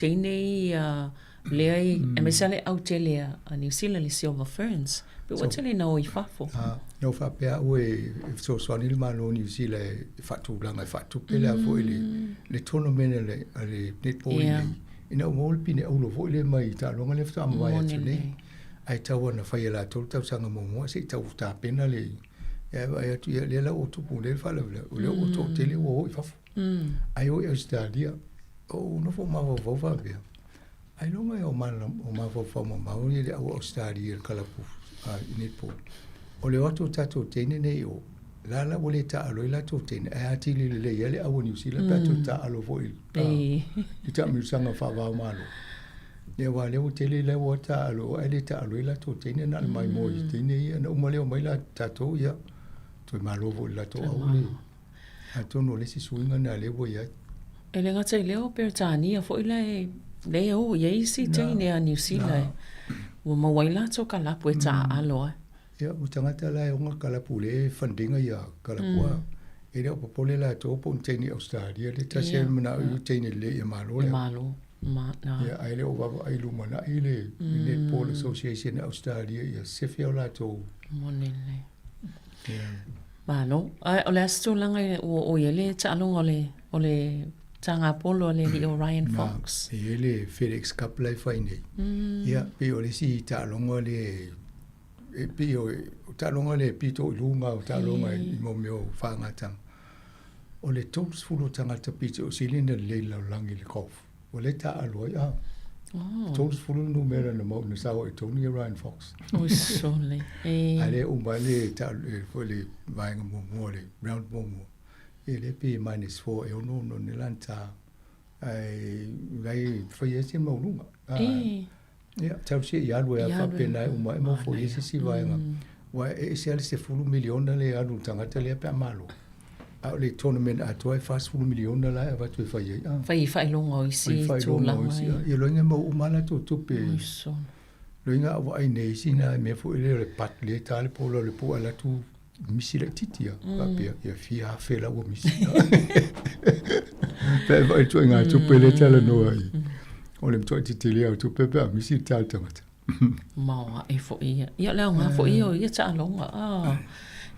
Tēnei lea e mesale au te lea a New Zealand le silver ferns. But what's le na o I whafo? No whapea ue so swani le malo New Zealand e whatulanga e whatupele a fo le tono mene le netball le. Ina umol pine ulo fo le mai ta longa le fta mai atu ne. Ai tau na whai la tolu tau sanga mo se tau ta pena le. Ai atu le la o tupu le whala le o to te le o I whafo. Ai o Australia o no fo mawa vova bea. Ai longa e o mawa whama mauri le au Australia kalapu netball. O le watu tato tene nei o lala o le ta alo ila to tene ai ati le yele au New Zealand pa to ta alo fo I ta miusanga whawa malo. Ne wa le o tele le o ta alo ai le ta alo ila to tene na mai mo I tene ia na umale o mai la tato ia to malo fo ila to au le. Ato no le si suinga na le o ia. E le ngata I leo Peritania fo ila le o ye si tene a New Zealand. Ua mawaila to kalapu e ta alo Ia, o tangata la e onga kalapu le whandinga ia kalapua. E reo papole la to po tene Australia le ta se mana u tene le e malo le. Malo. Ia, ai le o baba ai lumana ai le Netball Association Australia ia sefia la to. Monele. Malo. Ai o le astu langa o yele ta alonga o le tanga polo le li Orion Fox. E le FedEx Cup lai whaine. Ia, pe o le si ta alonga le e pe o ta longa le pito lunga o ta longa I mo meo whangatanga. O le tops fulu tangata pito o silina le laulangi le kof. O le ta aloi tops fulu numera na mau na sawa I Tony Ryan Fox. O sole. Ale umale ta le vainga mo le round mo. E le pe -4 e ono no nilanta. Ai gai fayesi mo lunga. Ja, tau se ia lua fa pena uma mo fo isi si vainga. Wa e se ale se fulu miliona le anu tangata le pe malo. A le tournament a toi fa fulu miliona la va tu fa ia. Fai longa isi tu la. Ia loinga mo umala tu pe. Loinga wa ai nei sina me fo le pat le tale polo le po ala tu misi le titia. Pa pe ia fia fe la o misi. Pe vai tu nga tu pe le tale no ai. O le mtoi te tele au tu pepe a misi tal tangata. Maua e fo ia. Ia leo ngā fo ia o ia ta alonga.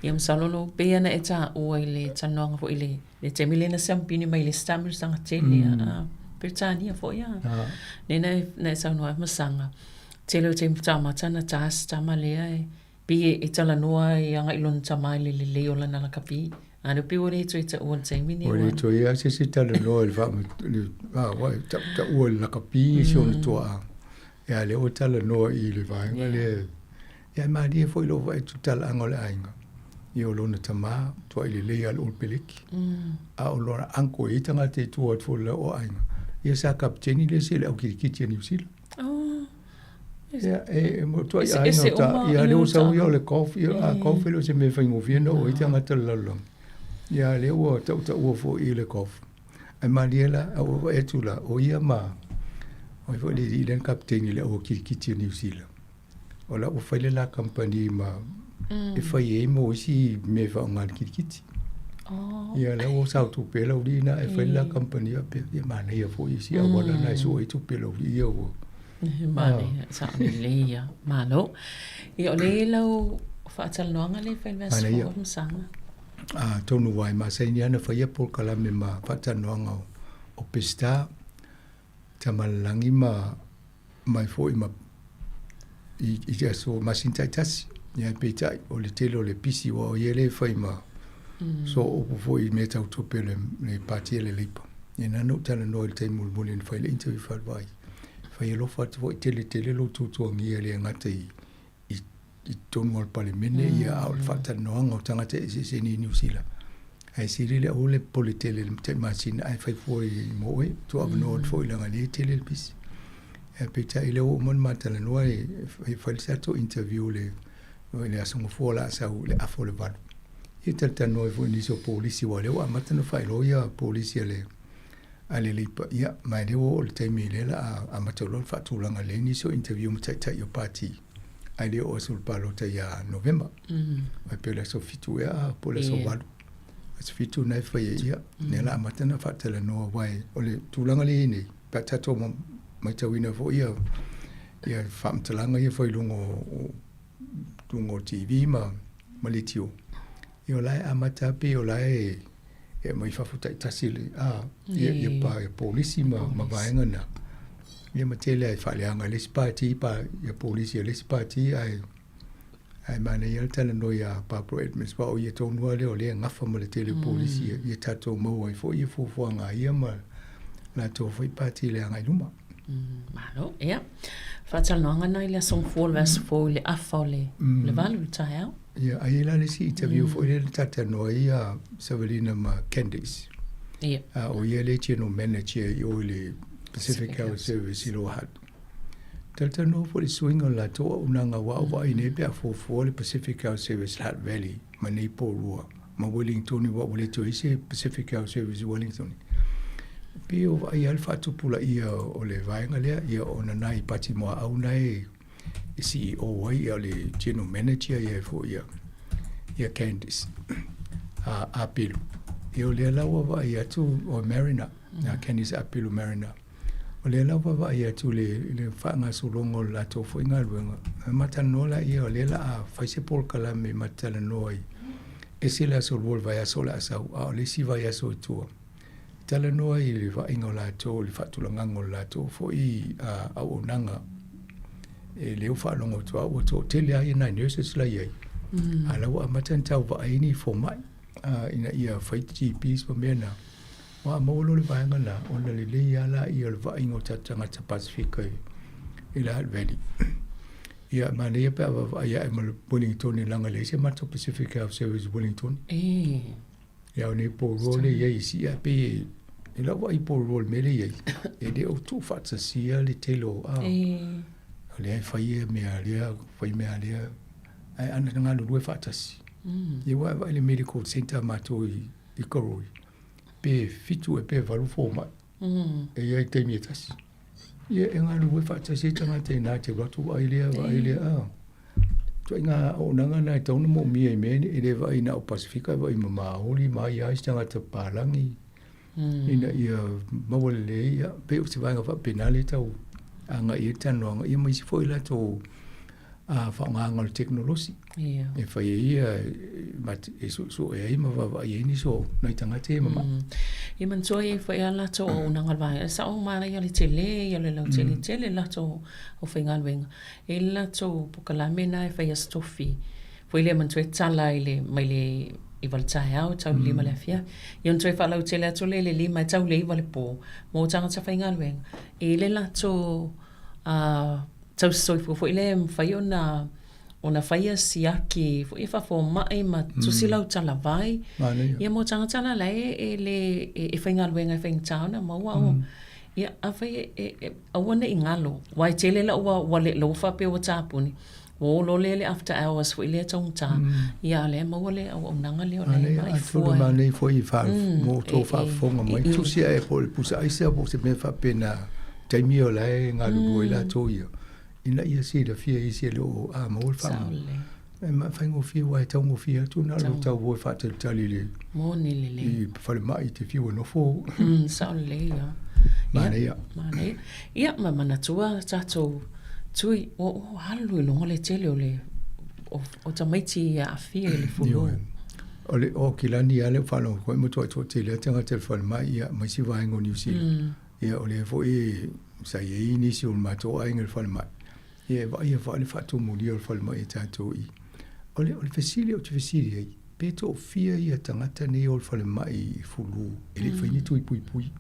Ia msalolo pea na e ta ua I le tanonga fo I le te milena sampini mai le stammer sanga tele. Peritania fo ia. Nena e sa noa masanga. Tele o te mtamatana taas tamalea e. Pi e tala noa I anga ilon tamai le o lana lakapi. Ano pe ore to ita o te mini. Ore to ia se tala no le fa wa ta o la kapi so no to a. Ya le o tala no I le va le. Ya ma dia foi lo vai tu tala angole ainga. Io lo na tama to I le al ol pelik. A o lo anko I tanga te tu o fo le o ainga. Ia sa kapteni le se le o ki New Zealand. Ya mo to ia ainga ta ia le o sa o le coffee a coffee lo se me fa ngoviendo o I tanga tala lo. Ya le o ta o fo I le kof. Ai mariela o e tula o ia ma. O fo le I le kapteni le o ki New Zealand. O la o fa le la company ma e fa e mo si me fa ngal ki. Ya le o sa tu pe lo di na e fa la company pe e ma ne fo I si a wala na so I tu pe lo di o. Ma ne sa le ia. Ma no. I o le lo fa tal no ngale fa invest ko sanga. Tonu wai ma se ni ana fa ia por kala me ma fata noanga o pesta tamalangi ma mai fo I ma I ja so masinta tas ya peta o le telo le pisi o yele fa ma so o fo I meta to pele le parti le lipa ina no tala no le temul bulin fa le interview fa vai fa yelo fa to tele lo tu ngi le ngata I tonu al palemene ia au fata noanga o tangata se ni New Zealand. Ai siri le ole politele te masina ai fai foi moe to av no foi langa ni tele pis. E peta ile o mon matala no e fai to interview le aso fo la sa le afo le val. E tata no foi ni so polisi wale o matano fai lo ia polisi le ale le ia mai le o le time le la a matolo fatu langa le ni so interview mta yo party. Ai le o sul palo ta ia November. Ai pe la so fitu ia po la so walu. As fitu nai fa ia. Ne la matana fa tele no vai. O le tulanga le ni. Pa tato mai tau ina fo ia whamtalanga ia fo lungo TV ma le tio. Ia lai amata pe o lai e mai whafuta i tasili ia pa polisi ma vaenga na. Ia ma tele ai whaleanga lesi pāti pa ia polisi a lesi pāti ai mana ia tala no ia Pablo Edmonds pa o ia tonua leo lea ngafa ma le tele polisi ia tato mau ai fo ia fufuanga ia ma la to foi pāti lea ngai luma. Malo, ia. Whatalanga nei le song fall vers fo le afa le valu tae au. Ia, ai la le si interview fo le tata no ia Savelina ma Candice. Ia. O ia le general manager i o le Pacific Health Service i lo hat. Tata no fo le swinga la to unanga wa i ne bea fo le Pacific Health Service Hat Valley ma nei po rua. Ma Wellington i wa wale to ise Pacific Health Service Wellington. Pe o ai alfa tupula ia o le vaenga lea ia o na nai pati moa au nai CEO ai ia le general manager ia fo ia Candice Apilu ia o le lawa va ia tu o Marina Candice Apilu Marina o le lawa va ia tu le whanga sulongo la to fo inga luenga matanola ia o le la faise pol kalame matanoi e sila sol vol vai sola sau o le si vai so tu tala noa i le vainga o lato, le whatulanganga o lato, fo i au onanga e leo whalongo tua o to tele ai nai nurses la iei. Alau a matan tau wa aini fo mai, ina ia whaiti GPs pa mea na. Wa maolo le vainga na, o na le lei ala i le vainga o tatanga ta Pasifika i la Hat Valley. Ia ma lea pe awa ia e mal Wellington i langa le se mato Pacific Health Service Wellington. Ia o ne po role iei si a pe e la wai po role mele iei. E de o tu fatsa sia le telo a. O le ai fai mea lea, fai mea lea. Ai ana nga lue fatsa si. Ia wai le medical center mato i koroi. Pe fitu e pe valu fo mai. E iei teimi e tasi. Ia e nga lue fatsa si tanga te nā te watu ai lea a. So inga o nanga na tauna mo mi e meni e le vai na o Pasifika vai ma holi mai ai stanga te palangi ina ia mawale ia pe o se vai nga fa penale tau anga i tano anga i mai si foi la to fa nga teknologi e fa ia mat e so e ma va ia ni so na tanga te mama i man so e fa la to o nanga vai sa o ma ia le tele ia le la tele la to o fingal wenga e la to pokala mena e fa ia stofi foi le man to tala ile mai le i valtai au tau lima le fia ion to fa la tele to le lima tau le vale po mo tanga sa fingal wenga e le la to tau soi fo ile fa ona faia siaki fo ifa fo mai ma tusila utala vai ia mo tanga la e le e fainga luenga faing town ma wa ia afai a wona ingalo wai tele la wa le lo fa pe whatsappuni o lo le after hours fo ile tonta ia le ma wale o nanga le mai fo ma nei fo i fa mo to fa fo mai tusia e po pusa ai se po se me fa pena taimi o la ngalu boila to ia ina ia si da fia isi lo a mo fa e ma fa ngo fia wa tau ngo fia tu na lo tau wo fa te tali le mo ni le i fa le mai te fia no fo sa le ya mana ia ma mana tua tato tui o halu lo ngole tele ole o tamaiti a fia le fulo ole o kilani ale fa lo ko mo to tele tanga te fa mai ia mai si va ngo New Zealand ia ole fo e sa ye ni si o ma to ai ngel fa mai ia va le fa to mo dio fa mai tato i ole fasili o te fasili pe to fia ia tangata nei o fa mai fulu ele fa ni tui pui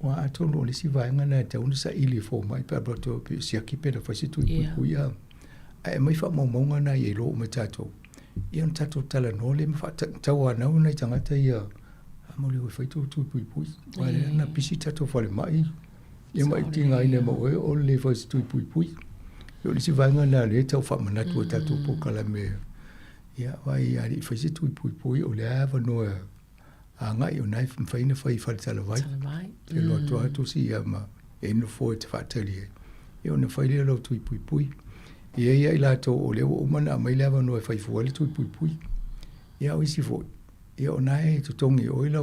wa atono le si vaenga na te una sa ili fo mai pa to si aki pe da fa si tui pui ia ai mai fa mo nga na ye lo me tato ia un tato tala no le me fa tawa na una tangata ia mo le fa tui pui wa le na pisi tato fa mai ia mai tinga ina mo o le fa si tui pui yo le si vaenga na le tau fa mana tu tato po kala me ia vai ari fa si tui pui o le ava no anga yo nai faina fai tala vai e lo to atu si ama e no fo te fatali e ona fai le lo tui pui ia ila to o le o mana mai lava no fai fo le tui pui ia o si fo ia ona e to tongi o ila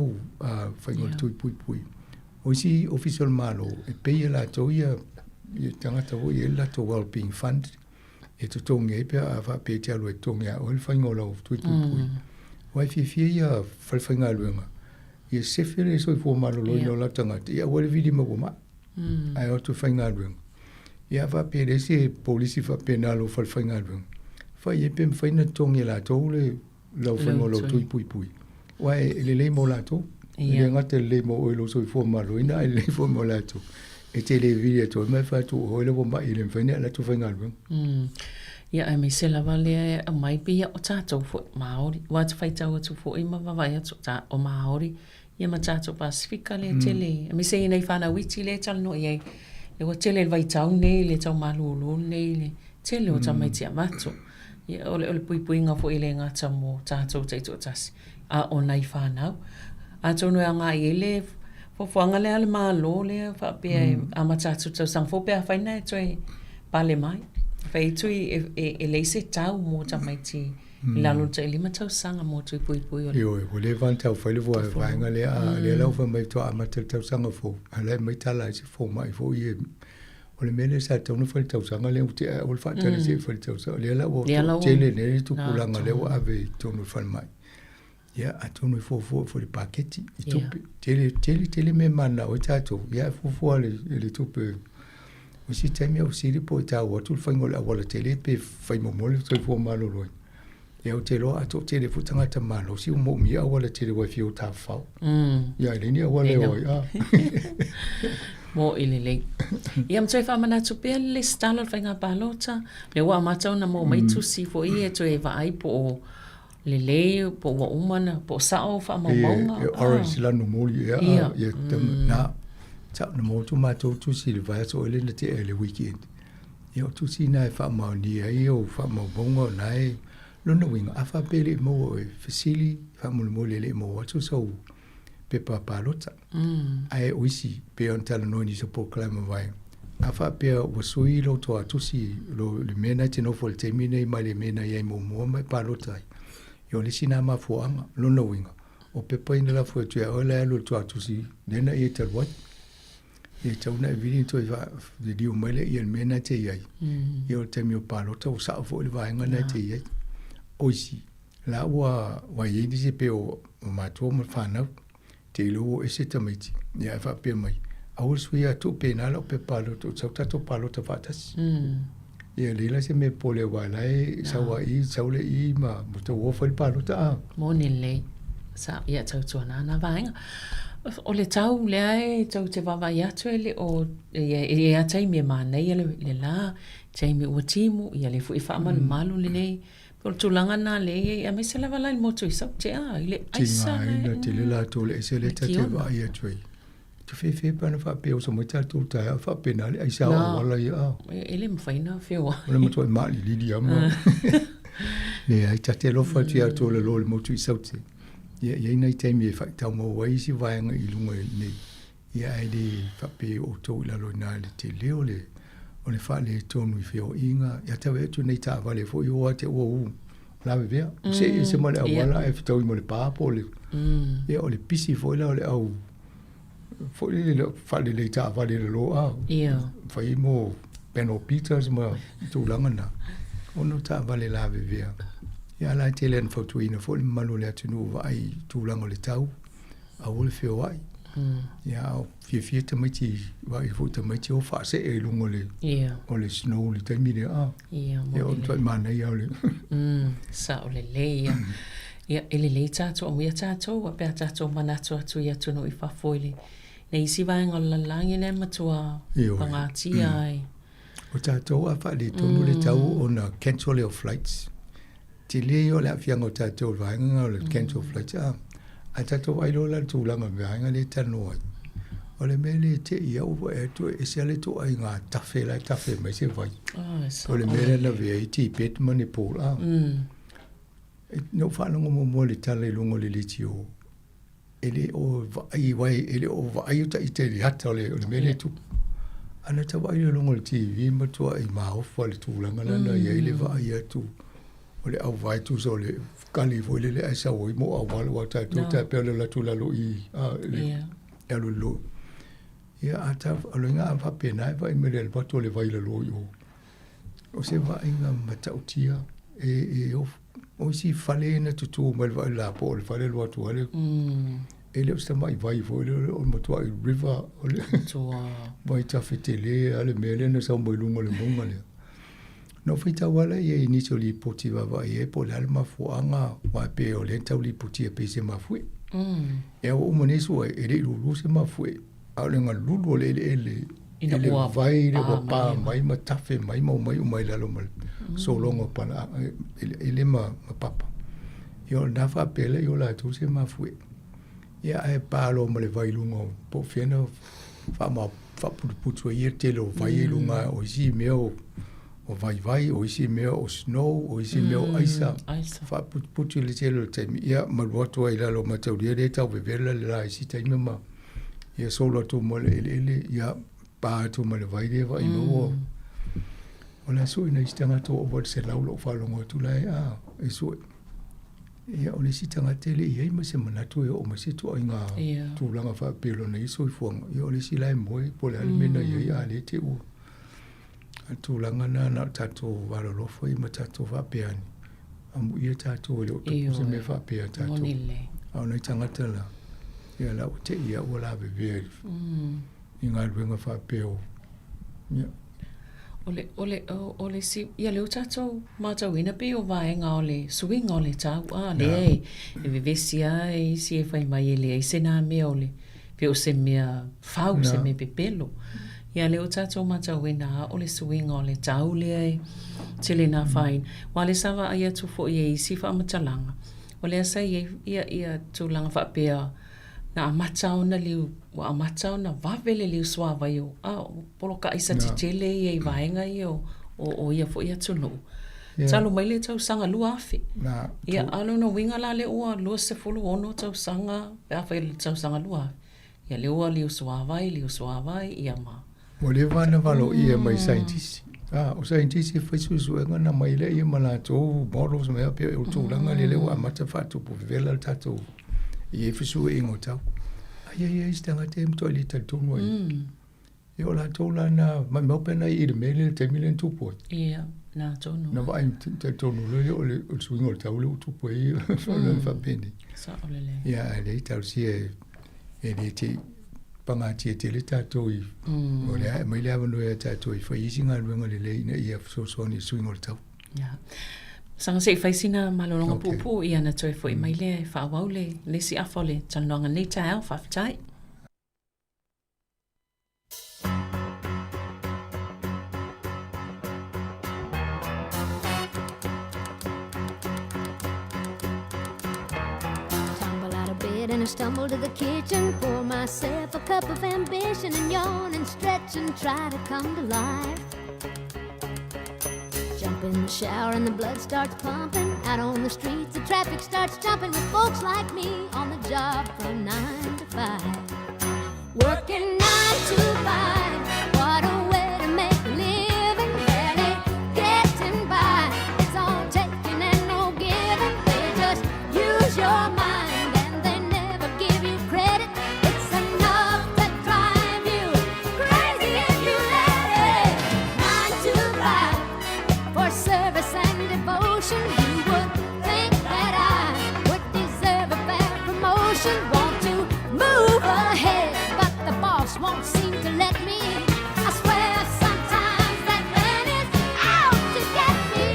fai no tui pui si official malo e pe la to ia tanga to ia la to well-being fund e to tonga pe a fa pe te alo e tonga o le fainga lo tu wai fi ia falfainga luenga ia se fere so fo malo lo no la tanga ia o le vidi mo ma ai o tu fainga luenga ia fa pe le se polisi fa penalo falfainga luenga fa ia pe faina tonga la to le lo fainga lo tu pui wai le mo la to ia ngate le mo o lo so fo malo ina le fo mo la to e te le vidi to me fa tu o le bo ma ile faina la tu fainga luenga ia ai me se lava le mai pia o tatou fo Maori wa te faitau atu fo i mawawai atu o Maori ia ma tatou Pasifika le tele me se nei whana witi le tal no ia le wa tele vai tau nei le tau malulu nei le tele o tamai tia matu ia ole pui nga fo ile nga tamo tatou taito tasi a o nei whanau a tonu anga ile fo anga le ale malo le fa pe a ma tatou tau sang fo pe a whaina e toi pale mai fai tui e leise tau mo tamai ti lalo te lima tau sanga mo tui pui ole. Yo, le van tau fai le voa vaenga le a le lau fa mai toa ama tau sanga fo. Ale mai tala se fo mai fo i o le mele sa tau no fai tau sanga le uti o le fata le se fai tau sanga. Le lau o tele ne tu pulanga le o ave tonu fai mai. Ya a tonu fo le paketi. Tele me mana o tato. Ya fo le tupe. O si taimi au siri po ta o tu fango la wala tele pe fai mo mo le so fo malo lo. E o te lo a to tele fu tanga ta malo si mo mi a wala tele wa fi o ta fa. Ya le ni a wala o ya. Mo ile. Ia mtoi fa mana tu pe le stalo fanga palota. Le wa mata na mo mai tu si fo i e to e va ai po le po wa umana po sao fa mo mo. Orange la no mo ya ya na ta no mo tu ma tu si le vai so le te le weekend yo tu si na fa ma ni ai o fa ma bongo nai lo no winga afa pele mo facili fa mo le mo tu so pe pa lota ai o si pe on tala no ni so po clama vai afa pe o sui lo to tu si lo le mena te no fol termine mai le mena ai mo mai pa lota yo le sina ma fo ama lo no winga o pe pa ina la fo tu o le lo tu si nena e te what e tau na vini to va de dio mele i el mena te ai io te mio palo to sa fo le va ngana te ai oisi la wa ye di se pe o ma to mo fana te lo e se tamiti ya fa pe mai au suia to pe na lo pe palo to sa to palo to fatas e le la se me pole wa la sa wa i sa le i ma mo to wo fa palo ta mo ni le sa ia tau na va o le tau le ai tau te wawa i atu ele o e a taimi e mānei le la taimi ua timu i ale fu i wha amalu malu le nei po le tūlanga nā le e a me se lawa lai motu i sau te a i le aisa ina te le la tō le se le ta te wa i atu ai tu fe pana wha pe o sa mai tātou tai a wha pe nā le aisa o wala i a ele mwhaina whiwa o le motu ai maali lidi ama le ai ta te lofa tu i atu le lo le motu i sau te ia nei taimi e whaitau mo wai si vaianga i lunga nei. Ia ai le whape o tō i lalo nā le te leo le o le wha le tōnu i whio inga. Ia tawe etu nei tā wale fo i oa te ua u. Lawe vea. Se mo le awala e whitau i mo le pāpo le. Ia o le pisi fo i lao le au. Fo i le whale le tā wale le lo au. Whai mo Benno Peters ma tūlanga na. Ono tā wale lawe vea. Ia la tele en foto ina fo le malo le atunu va ai tūlanga le tau a ole feo ai ia fie te maiti va i fo te maiti o fa se e lungo le o le snow le taimi le ia o toi mana ia ole sa ole le ia ele le tato o ia tato wa pe tato manato atu ia tunu i fa foile ne isi va ngola langi le matua pangati ai o tato a fa le tunu le tau ona cancel your flights ti le yo la fiango tato vainga o le cancel flights a tato ai lo la tūlanga vainga le tano ai o le mele te ia o e to e se le to ai nga tafe mai se vai o le mele la vea i ti pet mani pol no fa no mo le tale lungo le litio ele o vai ele o vai ta ite li hata le mele tu ana ta vai lungo le TV ma to ai ma o fa le tūlanga la ia ile vai tu o le au vai tu so le kali vo le ai sa o mo au wala wa ta tu ta pe le la tu la lo i lo Ia ata aluinga am whapena e vai mele pato le vai le loi o. O se vai inga matautia o si fale na tutu mai vai la po le fale lo atu ale. E leo sta mai vai foi le o matua i river o le vai tafetele ale mele na sa mai lunga le monga le. No fita wala ye initially poti va ye po le alma fuanga wa pe o le tau li poti pe se mafui. E o monesu e le lu se mafui. Ale nga lulu le ele vai le pa mai matafe mai mai la lo mal. So longo pana ele ma papa. Yo na fa pele yo la tu se mafui. Ya e pa lo ma le vai lungo po fiena fa ma fa putu ye te lo vai lunga o si meo o vai o si meo o snow o si meo aisa fa putu le telo te ya ma roto ila lo ma tau le tau vela la si te ma ya solo tu mo ele ya pa tu mo le vai le vai mo ona so ina istanga to o se laulo fa lo mo tu la ya e so ya o le sitanga tele ia ma se mana tu o ma se tu inga tu langa fa pelo nei so fuang ya o le sila mo po le almena ya le te u tu langa na tato valo lo foi ma tato fa peani amu ia tato le o tu se me fa pea tato au nei tanga tela ya la o te ia o la bebe inga luenga fa peo ya ole si ia le tato ma tau ina pe o vaenga ole swing ole tau le e vivesia e si e fai mai le e sena me ole pe o se mea fau se me pepelo ia le tato ma tau ina ole swing ole tau le tele na fine wale sava ia tu fo ye si fa matalanga ole sa ia tu langa fa pea na matau na liu wa matau na vavele liu swava yo polo ka isa tele ye vaenga yo o ia fo ia tunu talo mai le tau sanga lu afi ia alo no winga la le o lo se fulu ono tau sanga pa fa le tau sanga lu afi ia le o liu swava ia ma o le vana valo ia mai scientist o scientist fa su na mai le ia mala to models me pe o tu langa le o amata fa tu po vela tato e fisu ingo tau ai stanga tem to li tato no e o la to la na ma mo pena i de mele te milen tu po na to no na vai tato no le o su ingo tau le tu po e fa bene sa ole ya le tau si e le ti panga ti te le tato i o le mai le ava no e tato i fa isinga luenga le na ia so ni su ingo tau ya sanga se faisina malolonga pupu ia na toi foi mai le fa waule le si afole tanonga nei ta fa tai And I stumble to the kitchen, pour myself a cup of ambition and yawn and stretch and try to come to life. Jump in the shower and the blood starts pumping. Out on the streets the traffic starts jumping with folks like me on the job from 9 to 5. Working 9 to 5, what a way to make a living. Barely getting by, it's all taking and no giving. They just use your mind. You would think that I would deserve a fair promotion. Want to move ahead, but the boss won't seem to let me. I swear sometimes that man is out to get me.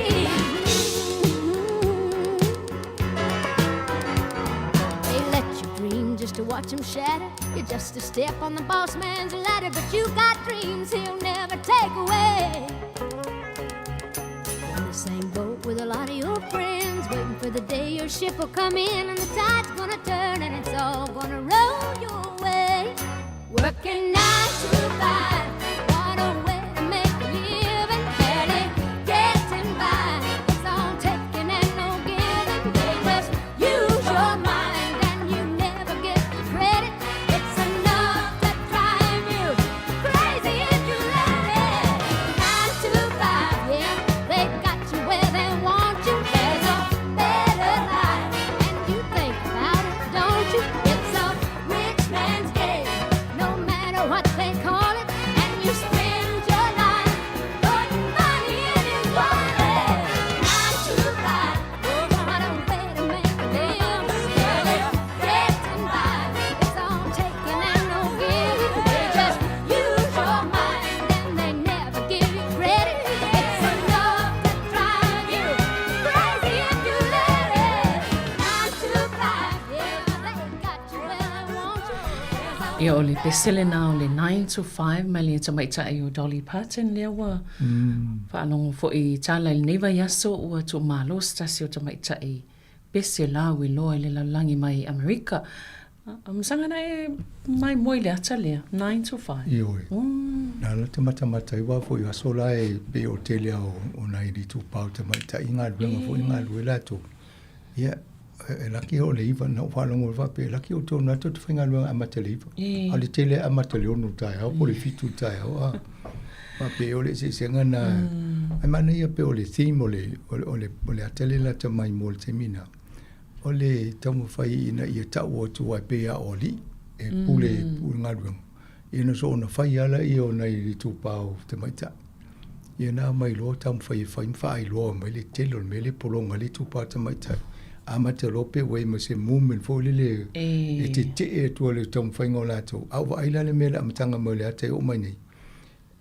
They let you dream just to watch him shatter. You're just a step on the boss man's ladder, but you got dreams he'll never take away. Same boat with a lot of your friends, waiting for the day your ship will come in and the tide's gonna turn and it's all gonna roll your way. Working 9 to 5, what a way to make a living. Barely getting by, it's all taking and no giving. They just use your mind and you never get the credit. It's enough to drive you crazy if you let it. 9 to 5, yeah, they've got where they want you. There's a better life, and you think about it, don't you? It's a rich man's game, no matter what they Ia o le pesele na o le 9 to 5 mai le tamaita i o Dolly Parton lea ua. Whaanongo fo i tala i neiva yaso ua tu malo stasi o tamaita i pese la ui loa i le laulangi mai Amerika. Masanga na e mai moi le ata lea, 9 to 5. Ioi. Nā la te matamata i wā fo i asola e pe o te lea o nai di tūpau tamaita i ngā ruenga fo i ngā ruela tō. Ia, e laki o le iwa na whalongo le wape, e laki o tō nā tō te whainga luanga amata le iwa. A le tele amata le onu tai au, po le fitu tai au. Wape o le se ngana, ai mana ia pe o le theme o le atele la ta mai mo le te mina. O le tamu whai ina ia tau o tu ai pe a oli, e pule ngā luanga. Ia na so ona whai ala i o nei li tūpau te maita. Ia nā mai loa tamu whai whai loa mai le telo me le polonga li tūpau te maita. Amata lope wei ma se movement fo le e te e tua le tamu whai ngō lātou. Au wa aila le mele amatanga mo le ate o mai nei.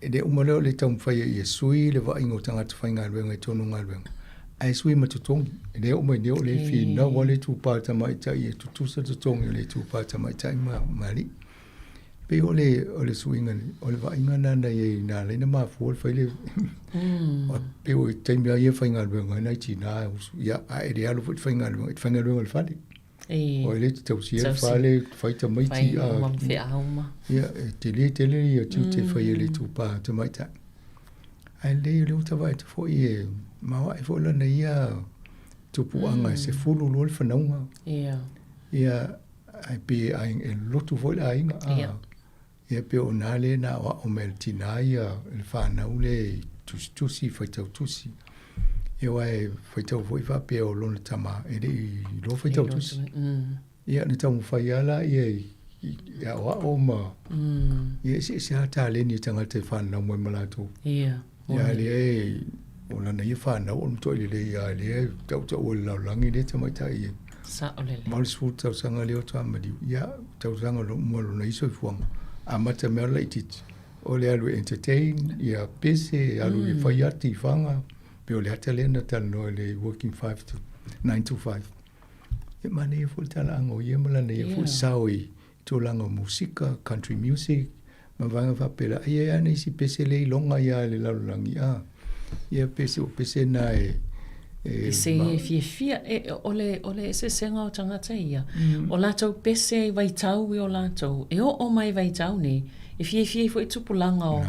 E de umaleo le tamu whai i e sui le wa ingo tangata whai ngā ruenga i tono ngā ruenga. Ai sui ma tutongi. E de o mai neo le whina wa le tūpau te maita i e tutusa tutongi le tūpau te maita i mali. Pe o le suinga ni, o le vainga nana i nā leina maa fuol whai le. Pe o teimia ia whai ngā ruenga, nai ti nā, ia a ere alo whai ngā ruenga le whale. O le te tausia whale, whai ta maiti a. Whai mam whea auma. Ia, te le ia tiu te whai e le tūpā te maita. Ai le le uta vai te fo i e, mawa e fo lana ia tupuanga se fulu lo le whanaunga. Ia, ai pe ai e lotu fo le ainga. Ia pe o nale na o mel tina ia le whanau le tusi whai tau tusi. Ia wai whai tau fo i wha pe o lona tama e re i lo whai tau tusi. Ia ni tau mwhai ala ia o ma. Ia se hata le ni tangata whanau mai malato. Ia le e o lana ia whanau o mtoi le ia le e tau o laulangi le tamaita ia. Sa o lele. Mauri sfuru tau sanga leo tau amadi. Ia tau sanga lo mwalo na iso i fuanga. Amata mea la ititi. O le alu entertain, ia pese, alu i whaiati i whanga. Pe o le hata lena tala noa le working 9 to 5. Ia mane ia fo tala ango, ia malana ia fo sao i tō langa musika, country music. Ma vanga whapela, ia ane isi pese le longa ia le lalulangi. Ia pese o pese na e pese fia o le se senga o tangata ia. O lātou pese vai tau i o lātou. E o mai vai tau ni. E fia fo i tupulanga o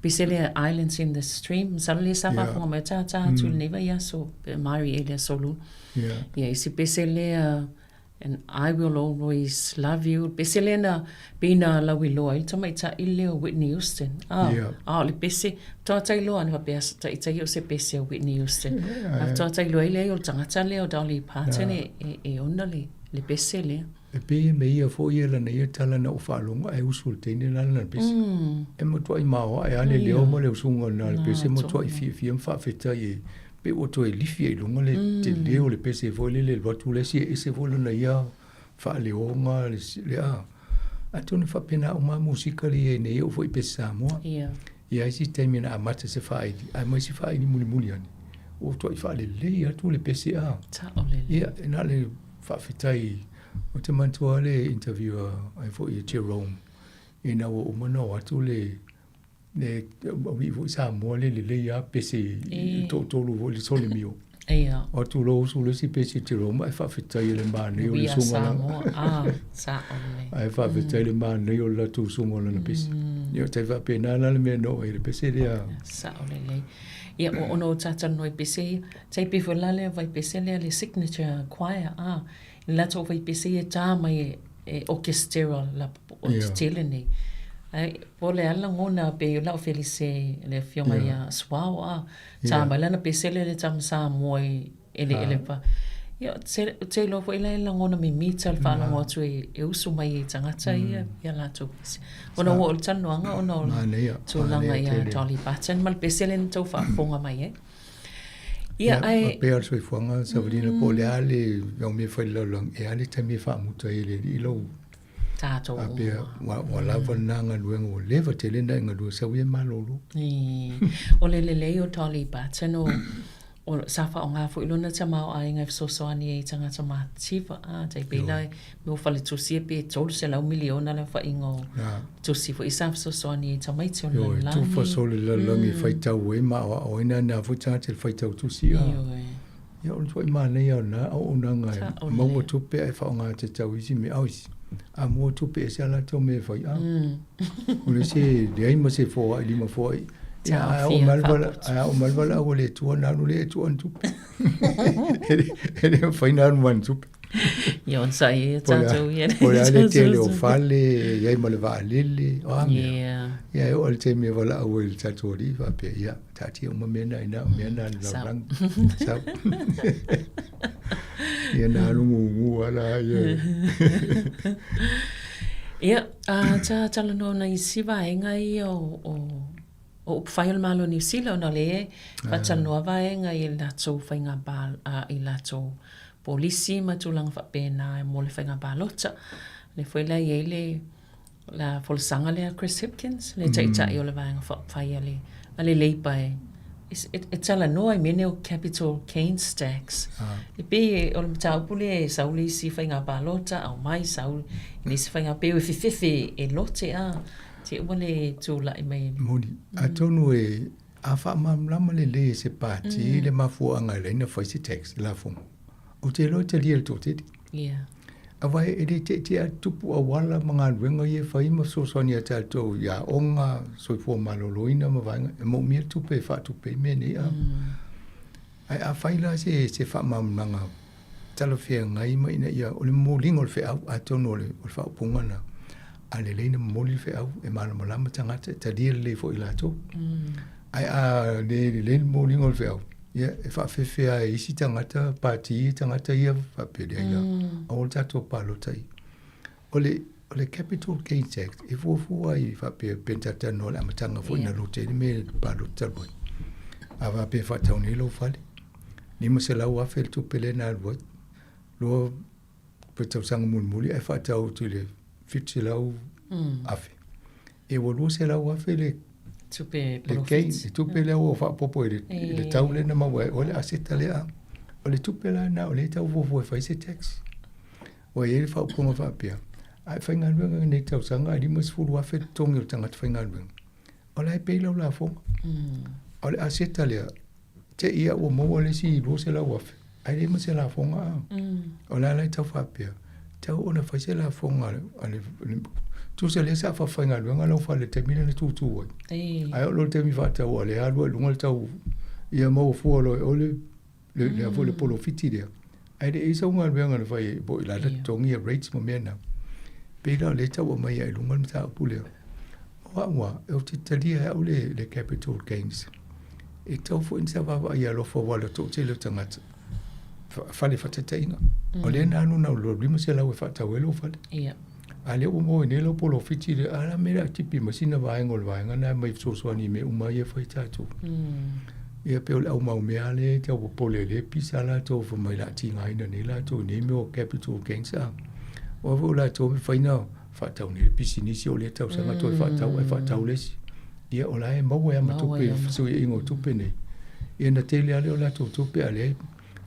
pese le Islands in the Stream. Salo le sa whafunga mai tā tu le neva ia so Mari e le solu. Ia isi pese le and I will always love you. Pese le na bina lawi loa. Il tamaita i leo Whitney Houston. Le pese tōtai loa ni wapea ta itai o se pese o Whitney Houston. Tōtai loa i leo tangata leo Dolly Parton e ona le pese lea. E pe me ia fo ia lana ia tala na o whaalonga e usul teine lana pese. E motua i maoa e ale leo mo le usunga na le pese motua i fia mwhawheta i pe o to e lifi e lunga le te leo le pese fo le watu le si e se fo lana ia whaaleonga le a. A tōna whapena o maa musika li e nei o fo i pese Sāmoa. Ia isi teimina a mata se whaidi. Ai mai se whaidi muli ani. O to i whaale le atu le pese a. Ta o le. Ia e na le whawhetai o te mantua le interviewer ai fo i Jerome. E na o umana o atu le wi fo i Sāmoa le ia pese tolu fo le sole mio. O tu lo usu le si pese Jerome ai whawhetai le mane o le sunga la. Sa o le. Ai whawhetai le mane o la tu sunga la na pese. Ia te whapena na le mea no e le pese lea. Sa o le. Ia o ono tata noi pese. Tai pifo lale vai pese lea le signature choir. Lato vai pese e tā mai e orchestral la o te tele nei. Po le ala ngona pe o lau Felice le fionga ia swao tā mai lana pese le tam Sāmoa ele pa. Ia te lo fo ila ngona mi mita le whaala ngotu e usu mai e tangata ia lato pese. Ona o le tanuanga ona o tūlanga ia Dolly Parton mal pese le tau whaafonga mai Ia ai pe al soi fuanga Sabrina po le ale o me foi long e ale te me fa muta ele I lo tato pe wa lava nanga luengo leva te lenda nga do sa wi malolo o le o Dolly Parton o safa o ngā fuilona te mau ai ngai fisosoani e tangata mātiva te pēlai me o whale tusia pe tolu se lau miliona le wha ingo tusi fo isa fisosoani e tamaiti o lalani. Tu fasole lalangi whaitau e maa o ina na futa te whaitau tusi a. Ia o toi maa nei au na au ona ngai maua tupe e wha o ngā te tau isi me au isi. A mua tupe e se ala tau me whai a. Ule se reima se fōa i lima fōa i. Ja, o malvala au le tua nanu le tua tupe. Ele whaina anu wan tupe. Ion sa i tātou i. O le ale te le o whale, iai ma le waa lele. Ia e o ale te mea wala au le tātou ri, wapea ia, tātia o ma mena ina, mena lau lang. Sau. Ia nā lungu ngu ala ia. Ia, tā talanoa na i siwa e ngai o whaiol malo New Zealand o le whatal noa vai ngai i lato whainga bal i lato polisi ma tulang whapena e mo le whainga balota le whaila i ele la folsanga le Chris Hipkins le taitai o le vaenga whaia le leipa e tala noa i mene o capital gains tax e pe o le mtaupule e sauli si whainga balota au mai sauli ni si whainga pe o whiwhiwhi e lote te wale tūla i mai. Moni, a tonu e a wha mamlama le se pāti le mafuanga le ina whaise tax la fonga. O te loa te lia tō tete. Yeah. A wai e te a tupu a wala mga ruenga i e whaima sosoni a tātou ia onga soifua maloloina ma vainga e mo mia tupe e wha tupe me ne a. Ai a whaila se wha mamlanga tala whea ngai ma ina ia o le molingo le whea a tonu o le wha upungana. A le leina moli fe au e malama lama tangata ta dia le fo ilato ai a le leina moli ngol fe au ia e fa fe a isi tangata pati tangata ia fa pede ia o tato palo tai o le capital gains tax e fo ai fa pe pentata no la matanga fo na lote me palo tarbo a va pe fa tauni lo fale ni mo se la wa fe tu pele na lo pe tau sang mun moli e fa tau tu le fitsi lau afe. E walu se lau afe le tupe lau o whapopo le tau le na mawa o le aseta le a. O le tupe la na o le tau vovo e whaise tax. O e le whaupunga whapea. Ai whainga nuenga nei tau sanga a limas furu afe tongi o tangat whainga nuenga. O la e pei lau la fonga. O le aseta le a. Te ia o maua le si lo se lau afe. Ai le ma se la fonga a. O la lai tau whapea. Tau ona whaise la fonga tu se le sa whawhainga luenga lau whale te mina le tūtū ai. Ai o lo te mi whatau ale alua lunga le tau ia mau fua loi o le afu le polo fiti rea. Ai le isa unga luenga le whai bo i lada tongi a rates mo mea na. Pēra le tau o mai ai lunga le tau pulea. Oa, e o te talia au le capital gains. E tau fu insa wawa ia lofa wala tō te le tangata. Whale whatatainga. O le nanu na lo lima se lau e whatau e lo whale. Ia. A le o mo ne lo polo fiti le ala mera tipi masina vaenga o vaenga na mai sosoani me uma ia whai tātou. Ia pe o le au mau mea le te au pole le pisa la tō fa mai la tinga ina ne la tō ne me o capital gains a. O avo la tō me whaina whatau ne le pisi nisi o le tau sanga tō e whatau lesi. Ia o la e mau e ama tupe so e ingo tupe nei. Ia na te le ale o la tō tupe ale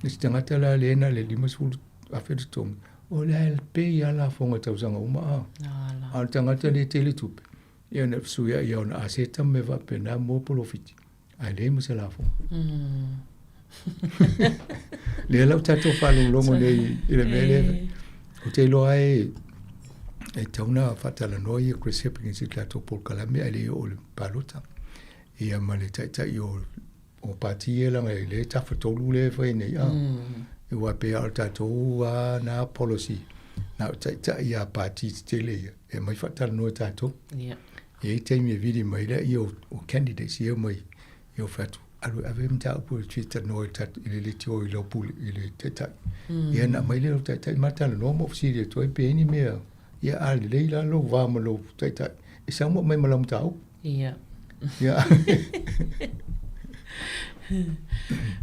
nisi tangata la le na le limas fulu awhiri tonga. O le pe ia la fonga tausanga uma a. A tangata le tele tupe. Ia na suia ia ona aseta me va pena mo polo fiti. Ai le mo se la fonga. Le lau tato whalu longo nei ile mele. O te loa e tauna whatala noi e Chris Hipkins i tato polkalame ai le o le palota. Ia ma le taitai o pati e langa i le tawhatolu le whai nei a. E wa pe al tatou na policy na ta ia party tele e mai fatal no tatou e te mi vidi mai la io o candidates io mai io fatu alu avem ta pu twitter no tat ile tio ile pul ile teta e na mai le teta matal no mo fsi to pe ni me ia al le la lo va mo lo teta e sa mo mai malam tau ia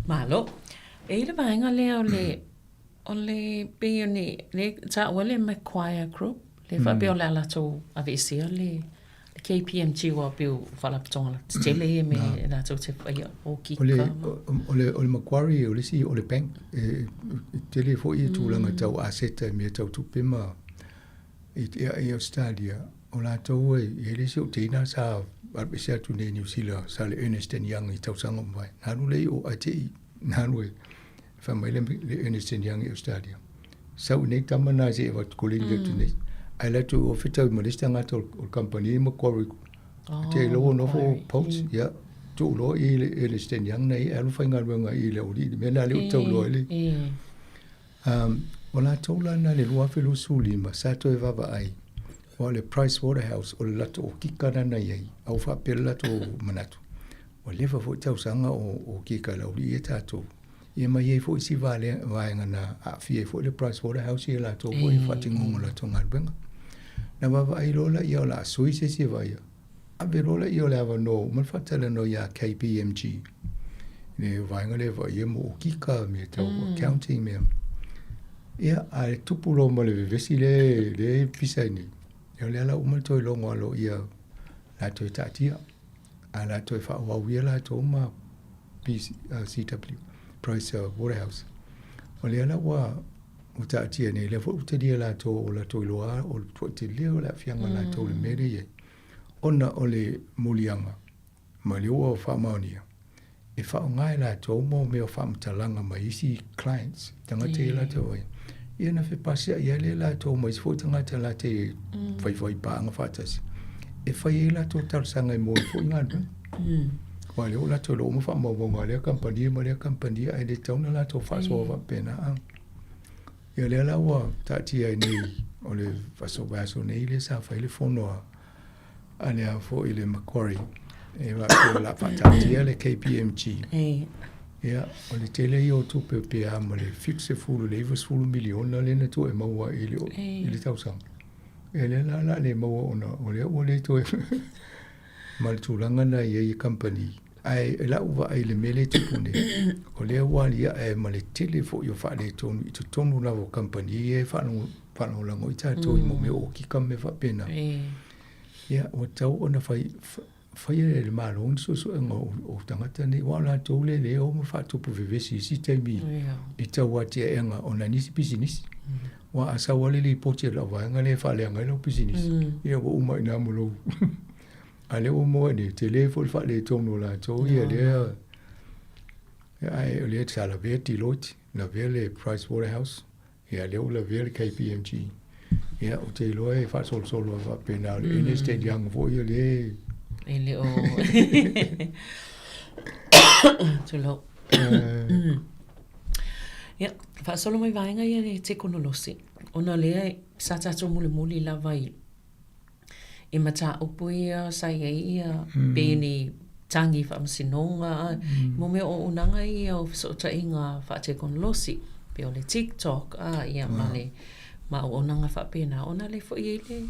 malo e le vaenga le o le peoni le ta wale Macquarie Group le fa pe o le ala to avisia le KPMG wa piu whala tonga te le me na tau te whai o ki ka. Ole Macquarie, ole si ole bank, te le fo i tūlanga tau aseta me tau tupima i Australia. O la tau e le si o teina sa arbisia tu ne New Zealand sa le Ernst & Young i tau sanga mai. Nanu le o ATI, nanu e whamai le Ernst & Young i Australia. Sau nei tamana se e wat kolinga tu nei. Ai la tu o fitau malista ngata o company Macquarie. Te lo no fo post, ya. Tu lo i le Ernst & Young nei, alu whainga runga i le ori, mena le o tau lo ele. O la tau lana le lua whilu suli ma sato e vava ai. O le Price Waterhouse o le lato o kikana na iei, au whapela lato o manatu. O lewa fo tau sanga o kika la uri e tato. Ia mai ei fo isi vaenga na a fie fo le Price Waterhouse i lato o i whatingongo lato ngalbenga. Na vava ai lola i o la sui se si vaia. Abe lola i o le awa no, man whatala no ia KPMG. Ne vaenga le va i mo o kika me tau accounting me. Ia a tupulo ma le vevesi le pisai ni. Ia le ala umal toi longo alo ia la toi tatia. A la toi whauawia la toi ma CW, Price Waterhouse. O le ala wa o tatia ne le fo utadia la toi o la toi loa o toi te leo la fianga la toi le mere ye. Ona o le mulianga. Ma le ua o whamaunia. E whaongai la toi mo me o whamtalanga ma isi clients. Tanga te la toi. Ia na whepasea ia le la tō mai se fōtanga te la te whai pāanga whātasi. E whai e la tō tarsanga i mōi fōi ngāna. Wa leo la tō lo ma whamawonga lea kampania ma lea kampania ai le tauna la tō whasoa wapena. Ia lea la wa tātia nei o le waso nei le sa whai le whonoa a lea fō i le Macquarie. E wa tō la whatatia le KPMG. Ia, o le tele i o tupe pea ma le fixe fulu le iwas fulu miliona le na tu e maua i le tausanga. E le la le maua ona, o le tu e ma le tūlanga na i company. Ai, e la uwa ai le mele tupune. O le wali e ma le tele fo i o wha le tonu, i tu tonu na o company e whanau lango i tātou i mo me o ki kam me whapena. Ia, o tau ona whai le mālong so e ngau o tangata nei wala tau le o ma whātupu vevesi si taimi i tau atia e nga o na nisi pisinisi. Wa asa wale li poti la waenga le whaleanga ilo pisinisi. Ia wa umai nā mulou. A le o moa ni te le fo whale tono la tau ia le ai le ta la vea Deloitte, la vea le Price Waterhouse, ia le o la vea le KPMG. Ia o te loa e whasol solo wa pena le Ernst & Young fo ia le Ele o tulo. Ia, fa solo mai vaenga ia le te konolosi. Ona lea sa tato muli lava i mata upu ia sa ia peni tangi fa msinonga. Mo me o unanga ia o so ta inga fa te konolosi. Pe o le TikTok ia male ma o unanga fa pena. Ona le fo ia le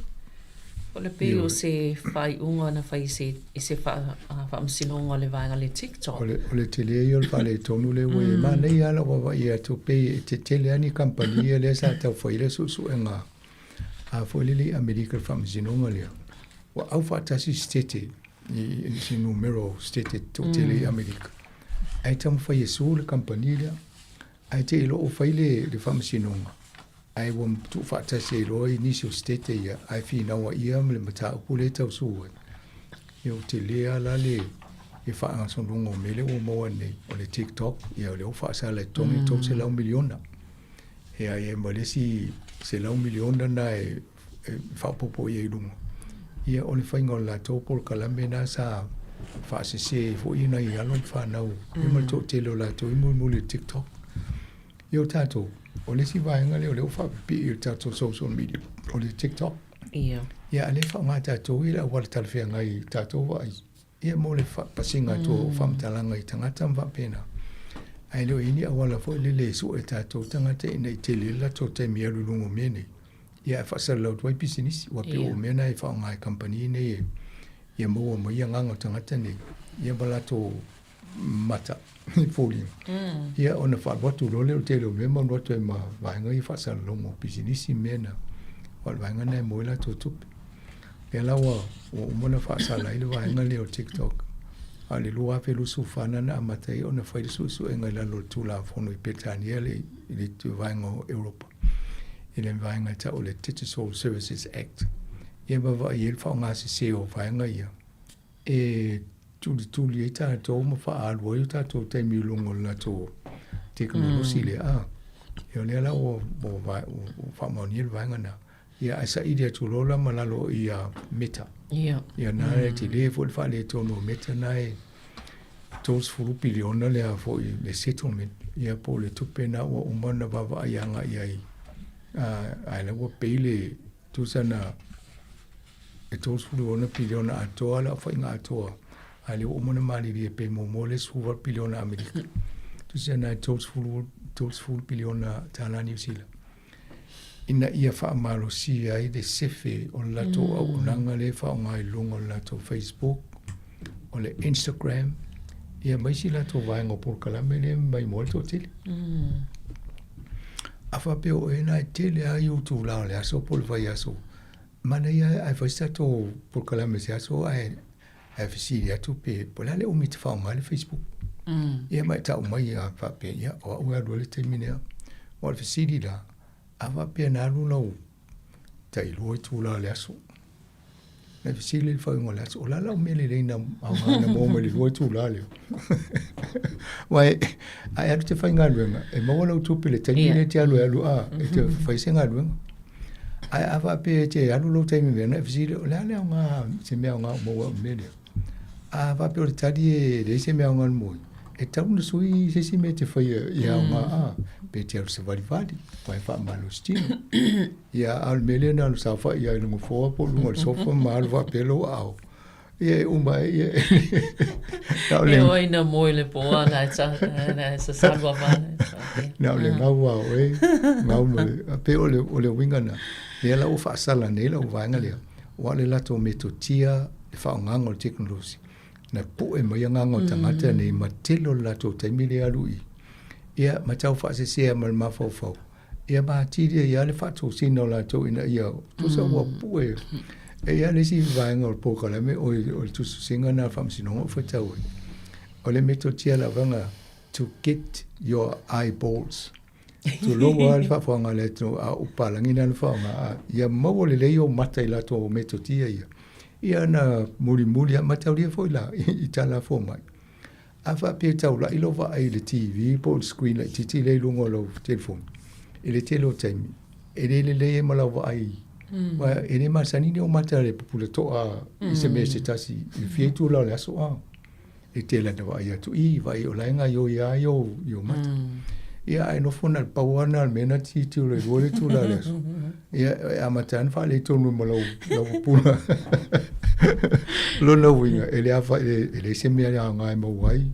o le pe o se fai unga na fai se fa msinonga le vaenga le TikTok. O le tele i o le whale tonu le we. Ma nei ala wawa ia tu pe te tele ani kampania le sa tau whaile su e ngā. A whaile Amerika fa msinonga lea. Wa au whaatasi stete i si numero stete tu tele Amerika. Ai tamu whai e su le kampania lea. Ai te ilo o whaile le fa msinonga. Ai wam tu whaatasi e loi nisi o stete ia. Ai whinawa ia mle mata upu le tau suwa. Ia o te lea la le e whaanga sonongo mele o maua nei. O le TikTok, ia o le o whaasa le tongi tau se lau miliona. Ia e malesi se lau miliona na e whaupopo ia i lunga. Ia o le whainga o la tōpol kalame na sa whaase se fo ina i alo i whanau. Ia mal tō telo la tō i muli TikTok. Ia o tātou. O le si vaenga le o le o whapipi i o tātou social media. O le TikTok. Ia. Ia ale whaunga tātou i la wale talwhia ngai tātou wai. Ia mo le pasinga tō whamtalanga i tangata mwapena. Ai leo ini a wala fo le su e tātou tangata i nei te lila tō te mea lulungo mene. Ia e whasalau tuai pisinisi. Wapi o mena i whaunga i company nei. Ia mo o mo ia nganga tangata nei. Ia bala tō mata fōling. Ia ona whaatu lole o te leo mema roto e ma vaenga i whasalau mo pisinisi mena. Wal vaenga nei moila tō tupe. e lawa o mona fa sala ile wa nga le o TikTok ale lua fe lu sufana na matai ona fa ile su enga la lo tula fono i petani ele ile tu vango Europa ile vanga ta o le Digital Services Act e ba va il fa nga se o vanga ia e tuli e ta to mo fa al wo ta to te mi lungo na to teknologi le e le la o va o fa mo ni vanga na ia asa idea tu lola malalo ia meta ia na te le fo fa le to no meta nai tos fu biliona le fo le settlement ia po le tupe na o umana va ia nga ia ai le wo pele tu sana e tos fu biliona atoa la fa nga atoa ai le umana mali le pe mo le su biliona amerika tu sana tos fu biliona tala New Zealand ina ia fa malo si ai de sefe o lato au nanga le fa ngai lungo lato Facebook o le Instagram ia mai si lato vai ngo por kala mele mai molto tele afa pe o ena tele a YouTube la le aso por vai aso mana ia ai fa stato por kala me se aso ai si ia tu pe pola le o mit fa ngai Facebook ia mai ta mai ia fa pe ia o a do le termine o le si la ava pena no tai lo tu la leso e si le fa ngo leso la la me le na na mo me lo tu la le wai ai ate fa nga luenga e mo lo tu pele tai ne te alu e te fa se nga luenga ai ava pe te alu lo tai me na si la le nga se me nga mo me le ava pe o tadi de se me nga mo e tau no sui se me te fa ia nga pe te se vali vai fa malo stino ia al melena sa fa ia no fo po no so fa mal va pelo au ia mai ia e oi na moile po ana sa salva vale na le ngau e ngau pe ole winga na ia la o fa sala nei la o vanga le o le la to metotia fa ngangol teknologi na po e mai ngangol tangata nei matelo la to taimile alui ia matau fa se mal mafo ia ba tiria ia le fa to sino la to ina ia to sa wa pu e ia le si va ngol po kala me o tu singa na fam sino fa tau o le metotia la vanga to get your eyeballs to lo wa fa fa ngale to a upalangi na fa nga ia mo le le yo mata ila to metotia ia na muri matau dia foi la itala fo mai afa pe tau la ilo va ai le TV po screen la titi le lungo lo telephone ele telo time ele le mala va ai wa ele masani ni o mata le populato a se me se tasi il fietu la so a e tela da va ia tu I va io la nga yo mata ia ai no fona pa wana mena titi le vole tu la so ia amatan fa le tonu mala lo pula lo no winga ele afa ele se me ya nga mo wai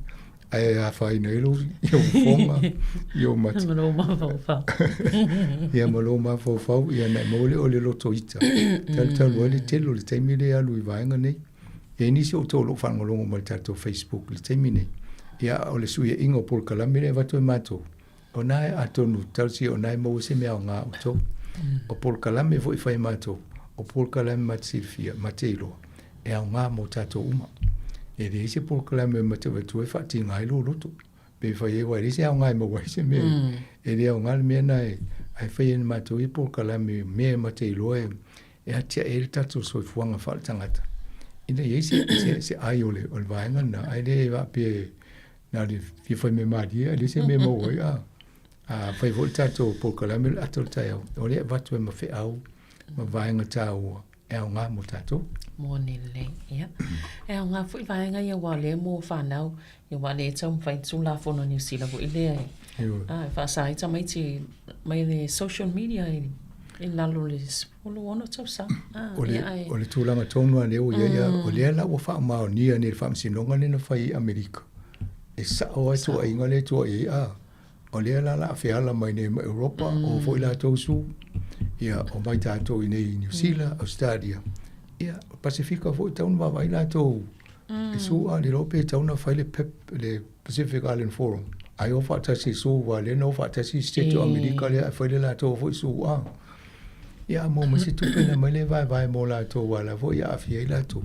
ai afa nei lo yo fonga yo mat malo ma ia malo ma fa ia na mo le ole lo toita tal wale telo le taimile ya lui vanga nei e ni se o to lo fanga lo mo tato Facebook le taimine ia ole suia ingo por kala mire va to mato onai atonu tal si onai mo se me nga to o por kala me foi fai mato o por kala mat silfia matelo e nga mo tato uma e de ese por kala me mate tu e fati ngai lo luto pe fai e wa ese ngai mo wa se me e de nga me nai ai fai en mato e por kala me mate lo e atia e tato so fuanga faltangata ina ese se aiole o vanga na ai de va pe na de fi fai me mari e se me mo wa fai volta to por kala me atol tayo o le va tu me fe au ma vanga tau e nga mo tato mo ni le ia e nga fu vai nga ia wale mo fa nau ia wale tsam fai tsula fo no New Zealand vo ile fa sai tsam mai le social media in la lolis olo ono tsa o le tula ma tonu le o ia o le la o fa ma ni ni fa sinonga le na fai America e sa o to ai nga le to o le la fe ala mai ne Europa o foi la to su ia o mai tato i New Zealand Australia ia Pacifica foi tau va vai la to e su a le rope tau na fai le Pacific Island Forum ai o fa tasi su va le no fa tasi state America le fai la to foi su ia mo mo si tu pena mai le vai mo la to wala fo ia fia la to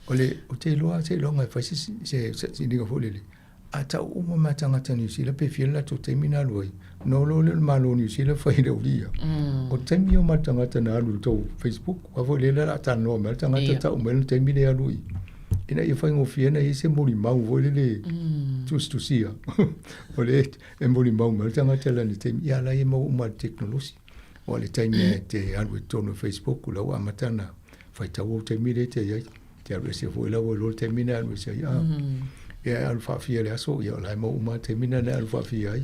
ole o te loa se longa fa se dinga fo le ata o mo matanga tani si la pe fia la to te mina loi no lo le malo ni si la fa ile ulia o te mi o matanga tana lu to Facebook wa fo le la ta no ma tanga ta o me te mi le lui ina ia fa ngofia na ise mo li mau vo le tu sia ole e mo li mau ma tanga tela ni te ia la e mo ma teknolosi o le taimi te alu tono Facebook la wa matana fai tau te mi le te ia te alu se fo la lo te mi na se ia alfa fia le aso ia la mo ma te mi na alfa fia ai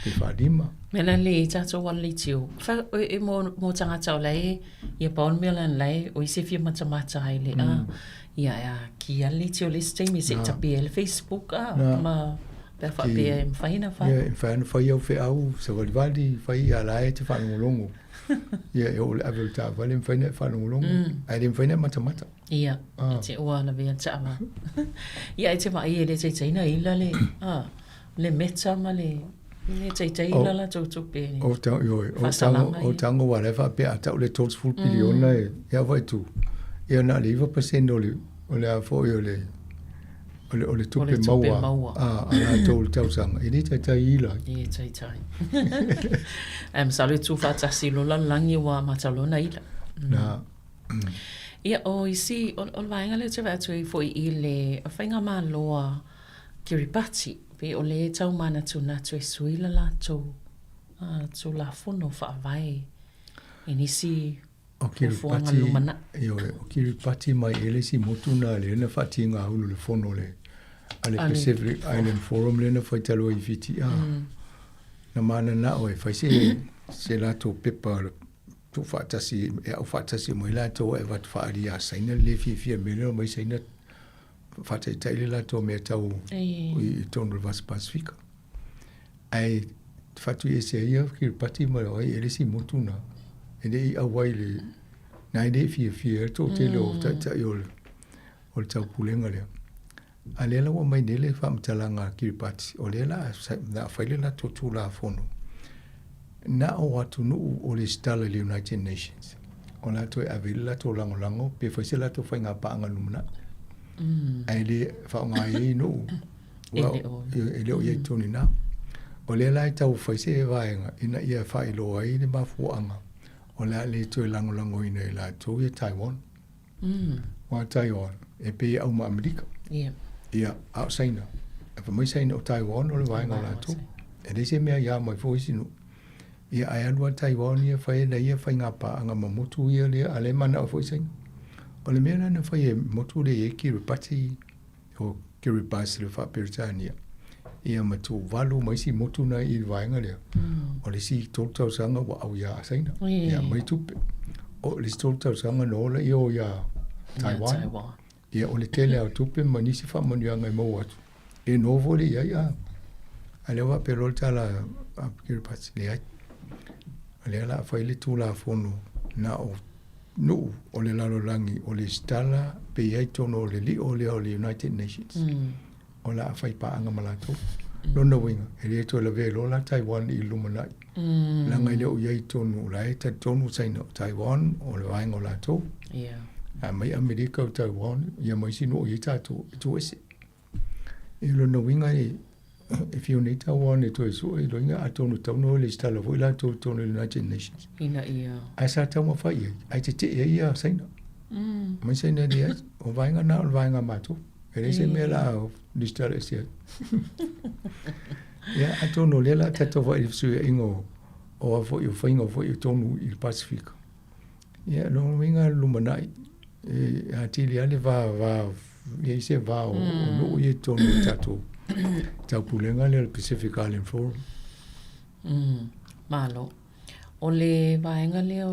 te fa dima mena le tato wan le tiu fa e mo tanga tau lai ia paul melan lai o ise fia mata ai le ia ki ali tiu le taimi se tapi le Facebook ma per fa pe faina fa ia faina fa ia fe au se valdi fa ia la te fa longo ia o le avel ta vale faina fa longo ai le faina mata ia te o na via tama ia te mai le te ina ila le le meta ma le te ila la to pe o tango whatever pe ata le tots full billion na ia vai tu ia na liva percent o le fo yo le tupe maua ala tol tau sanga ini tai ila ia tai salu tu fa tasi lo la langi wa matalona ila na ia o isi o vainga le te vatu fo I le fainga ma loa kiripati pe o le tau mana tu na tu suila la tu la fono fa vai inisi o kiripati o kiripati mai ele si motuna le na fatinga ulu le fono le ale Pacific Island Forum le na faitalo I fiti na mana na o fa se la to pepa tu fatasi o fatasi mo la to e vat faria saina le fi mele mai saina fatai taile la to me tau I tono vas Pacifica ai fatu ese ia kiripati mai o ele si motuna ene I awai le na ide fi to te lo ta yo o tau pulenga le ale la wa mai nele fa mtalanga kiripati o le la na faile la to tu la fono na o watu no o le stala le United Nations o la to avila to lango pe fa se la to fa nga pa nga lumna ai le fa nga I no ele o ye to ni na o le la tau fa se va nga ina ia fa ilo ai le ba fu anga o la le to lango ina la to ye Taiwan wa Taiwan e pe au ma Amerika ia outside e fa mai sai no Taiwan o le vai nga la to e le se me ia mai fo sino ia ai anua Taiwan ia fa ia ia fa nga pa anga motu ia le ale mana fo sai o le mena na fa ia motu le kiripati o kiripati le fa Britania ia matu valu mai si motu na I vai nga le o le si tau sanga wa au ia sai na ia mai tupe o le tau sanga no le io ia Taiwan ia o le tele au tupe manisi fa manu anga mo atu e novo le ia ale wa pero tala kiripati le ai ale la fa ile tu la fono na o no o le lalo langi o le stala pe ai tono le li o le United Nations o la fa pa anga malato lona winga ele to le velo la Taiwan I lumanai la ngai le o ye tono la e tono sai no Taiwan o le vai ngola to mai America o Taiwan ia mai sino I tato to ese e lona winga if you need Taiwan to so I loinga atono tono le stala vo la to tono United Nations ina ia asa tamo fa ai te ia sai no mai sai na dia o vai nga na o vai nga mato ele se me la di stala ese ia atono le la tato va I su ingo o vo io faingo vo io tono il Pacifico ia lo winga lumanai e atili ale va ia se va o no io tono tato tau pulenga le Pacific Island Forum malo o le vaenga le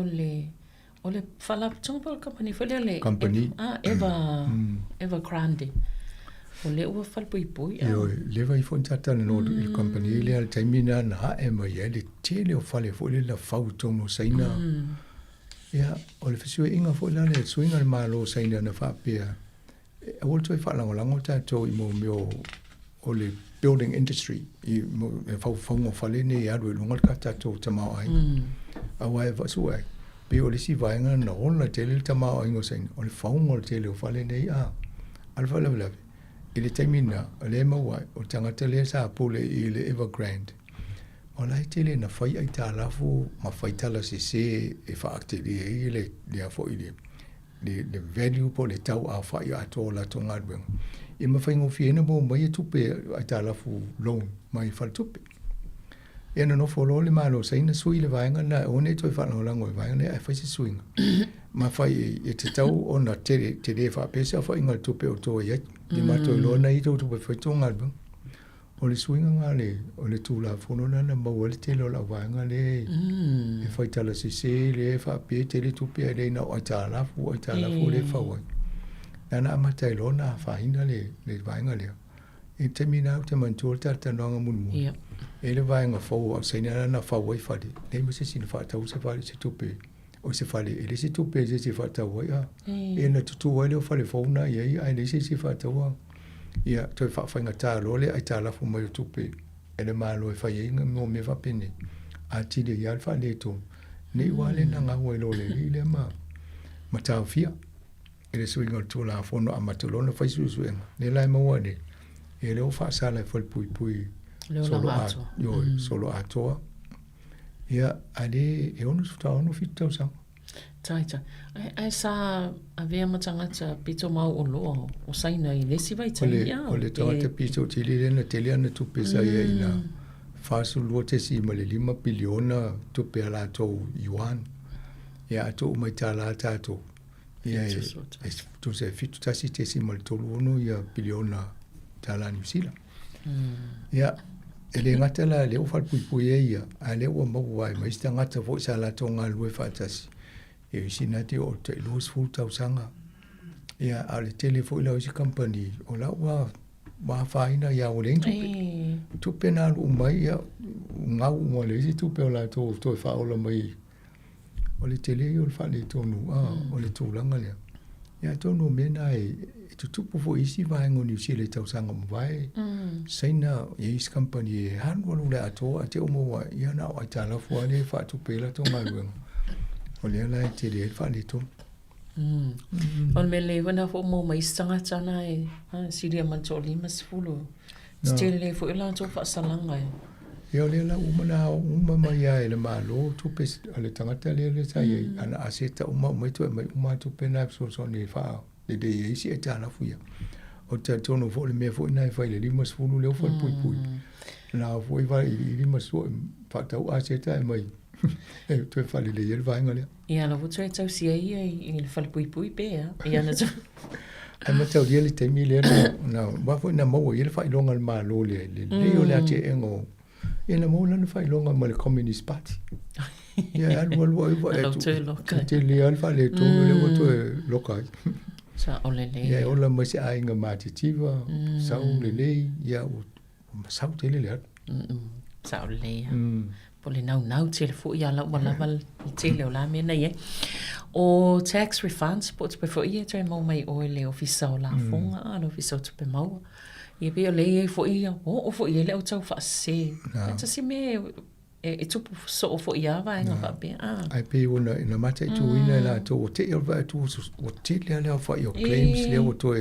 o le fala tonga company fale le company eva grande o le ua fal pui yo le vai fon tata no il company le al taimina na e mai le tele o fale fo le la fau tono saina ya o le fisu inga fo la le swinga le malo saina na fa pia e volto fa lango tato I mo mio o le building industry I mo fa mo fale ne ya do lungal ka tato tama ai a wai va su ai pe o le si vaenga na ona te le tama o ingo sain o le faunga o te le o fale nei alfa lave ile taimina le mawai o tangata le sa pole i le Evergrande o lai te le na fai ai ta lafu ma fai tala se e fa akte le afo ile le value po le tau a fai a to la tonga dwen e ma fai ngofi ena mo mai tupe ai ta lafu loan mai fal tupe e no folo le malo sai na sui le vaenga na o ne toi fa no la ngoi vaenga e fa se swing ma fai e te tau o na te fa pesa fa inga tupe o to ia di ma to lo na i to tupe fa tonga dwen o le swing nga le o le tu la fono na na mo le te lo la vaenga le e fa tala se le fa pe te le tupe le na o ta la fu le fa wa na ma tai lo na fa ina le vaenga le e te mina te man tu ta no nga mun e le vaenga fo o se na fa wa fa le me se sin fa ta se fa se tupe o se fa le se tupe se fa ta wa e na tu wa le fa le fo na ye ai le se fa ta wa ia toi fa fainga ta lo le ai ta la fu mai tupe e le malo e fa ye ngo me fa pene a ti de ya fa le to ni wa le na nga wa lo le ma ta fia e le swing to la fo no amatolo no fa su le la mo wa de e le o fa sa la fo pui solo ato ia ale e onu sta onu fitau sa Taita. Ai sa avea matangata pito mau o loa o saina i lesi vai tai o le tawata pito tili lena telia na tupe sa ia ina fasu lua te si ma le 5 biliona tupe ala tau yuan ia ato umai ta la tato ia tu se fitu tasi te si ma le tolu ono ia biliona ta la New Zealand ia ele ngata la le ufal pui ia a le ua mau wai ma ista ngata fo sa la tonga lue fatasi e sinati o te lus full tausanga ia ale telefo ila isi company o la wa faina ia o le tupe na lu mai ia ngau mo le isi tupe o la to fa o la mai o le tele o le fa le tonu o le tūlanga lea ia tonu mena e tutupu fo isi vai ngoni usi le tausanga mo vai saina e isi company e hanwalu le ato a te omo wa ia na o atala fo ale fa tupe la tonga luenga o le ala te le fa le to on me le wana fo mo mai sanga tana e siria mantoli masfulu stele fo ila to fa salanga e o le la uma mai ai le malo tupe ale tangata le sai ana aseta uma mai to mai uma tupe na so ni fa le de isi e tala fu ia o te tono fo le me fo na fa le masfulu le fo pui na fo i va i masfulu fa ta aseta mai e tu fa le le vai ngale ia la voce tau sia ia i le fa pui pe ia na ai ma tau le te mi le na wa fo na mo i le fa longa le malo le o le ate engo e na mo na fa longa ma le communist party ia alwa te le alfa le to le wo to lokai sa ole le ia ola ma se ai nga matitiva sau le ia o sau te le sa ole pole nau te fo ia la wala wal te le la me na ye o tax refunds po te fo ia te mo mai o le ofisa la fonga no ofisa te pe mau ia pe le fo ia o fo ia le o tau fa se ta si me e tu so fo ia va nga pa pe ai pe ona ina mata tu ina la to te ia va tu o te le fa your claims le o to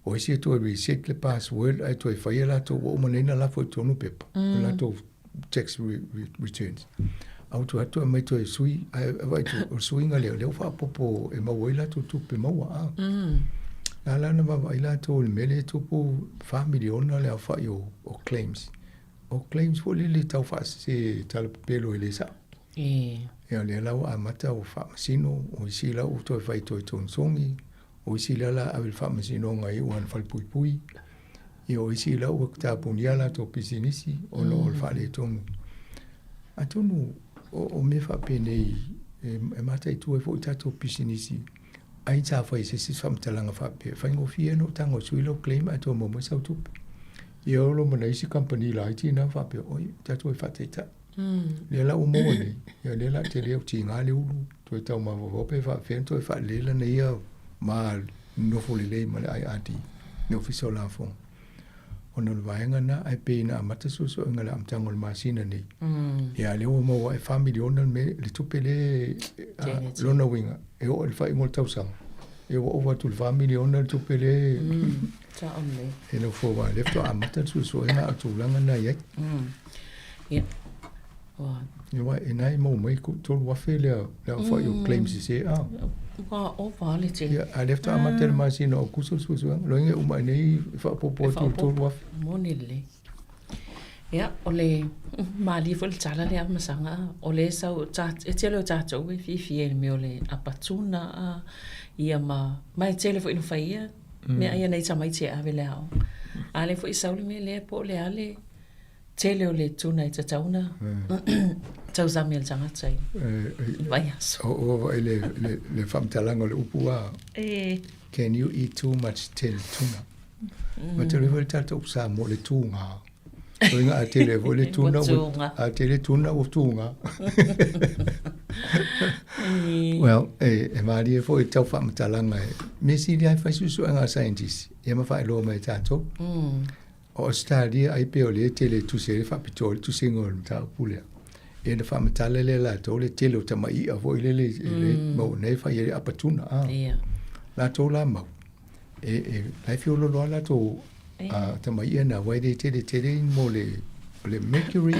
o isi to reset le password ai to fa ia la to o mo na la fo to no pepa la to tax returns auto atu mai to sui vai to suinga le fa popo e mawela to pe mawa la na va ila to le mele to po family ona le fa yo o claims fo le tau fa se tal pelo ele sa e le la a mata o fa sino o si la o to vai to songi o si la a vil fa sino ngai wan fal pui e o isi la o ta puniala to pisinisi o no fa le tonu atonu o me fa pene e mata tu e fo ta to pisinisi ai ta fa isi si fam talanga fa pe fa ngo fie no tango sui lo claim ato mo mo sa tu e o lo mo isi company la ti na fa pe o ta to fa ta le la o mo ne e le la te le o ti nga le u to ta ma vo pe fa fe to fa le la ne ia ma no fo le mai ai ati no fi so la fo ona le vaenga na ai pe na mata susu ngala am tango le masina ni ya le o mo e family ona me le tupele lona winga e o le fai ngol tausang e o va tu family ona tupele ta onle e no fo va le to amata susu na tu langa na ye ya wa you wa e nai mo mai ku to wa fe le fa you claims se wa o va le te ya a le to amata le masina o kusu susu lo nge uma nei fa popo to wa monile ja ole mali fol tala le ama sanga ole sa e tele ta to we fi me ole apatuna ia mai tele fo ino faia me ia nei mai te ave le ao ale fo isauli me le po le ale tele ole tuna i tauna tau zamel tanga tsai vai aso o le famtalanga le upua can you eat too much tuna ma te level tata upsa mo le tunga Oinga a te level le tuna a te le tuna o tunga well e mari e foi tau famtalanga me si dia fai susu anga scientist e ma fai lo mai tato o stadia ai pe ole te le tu se fa pitol tu singol ta pule e le famtale le la to le tele o tamai a voi le mo nei fai e apatuna la to la mo e lai fiolo lo la to tamai na vai de te mo le mercury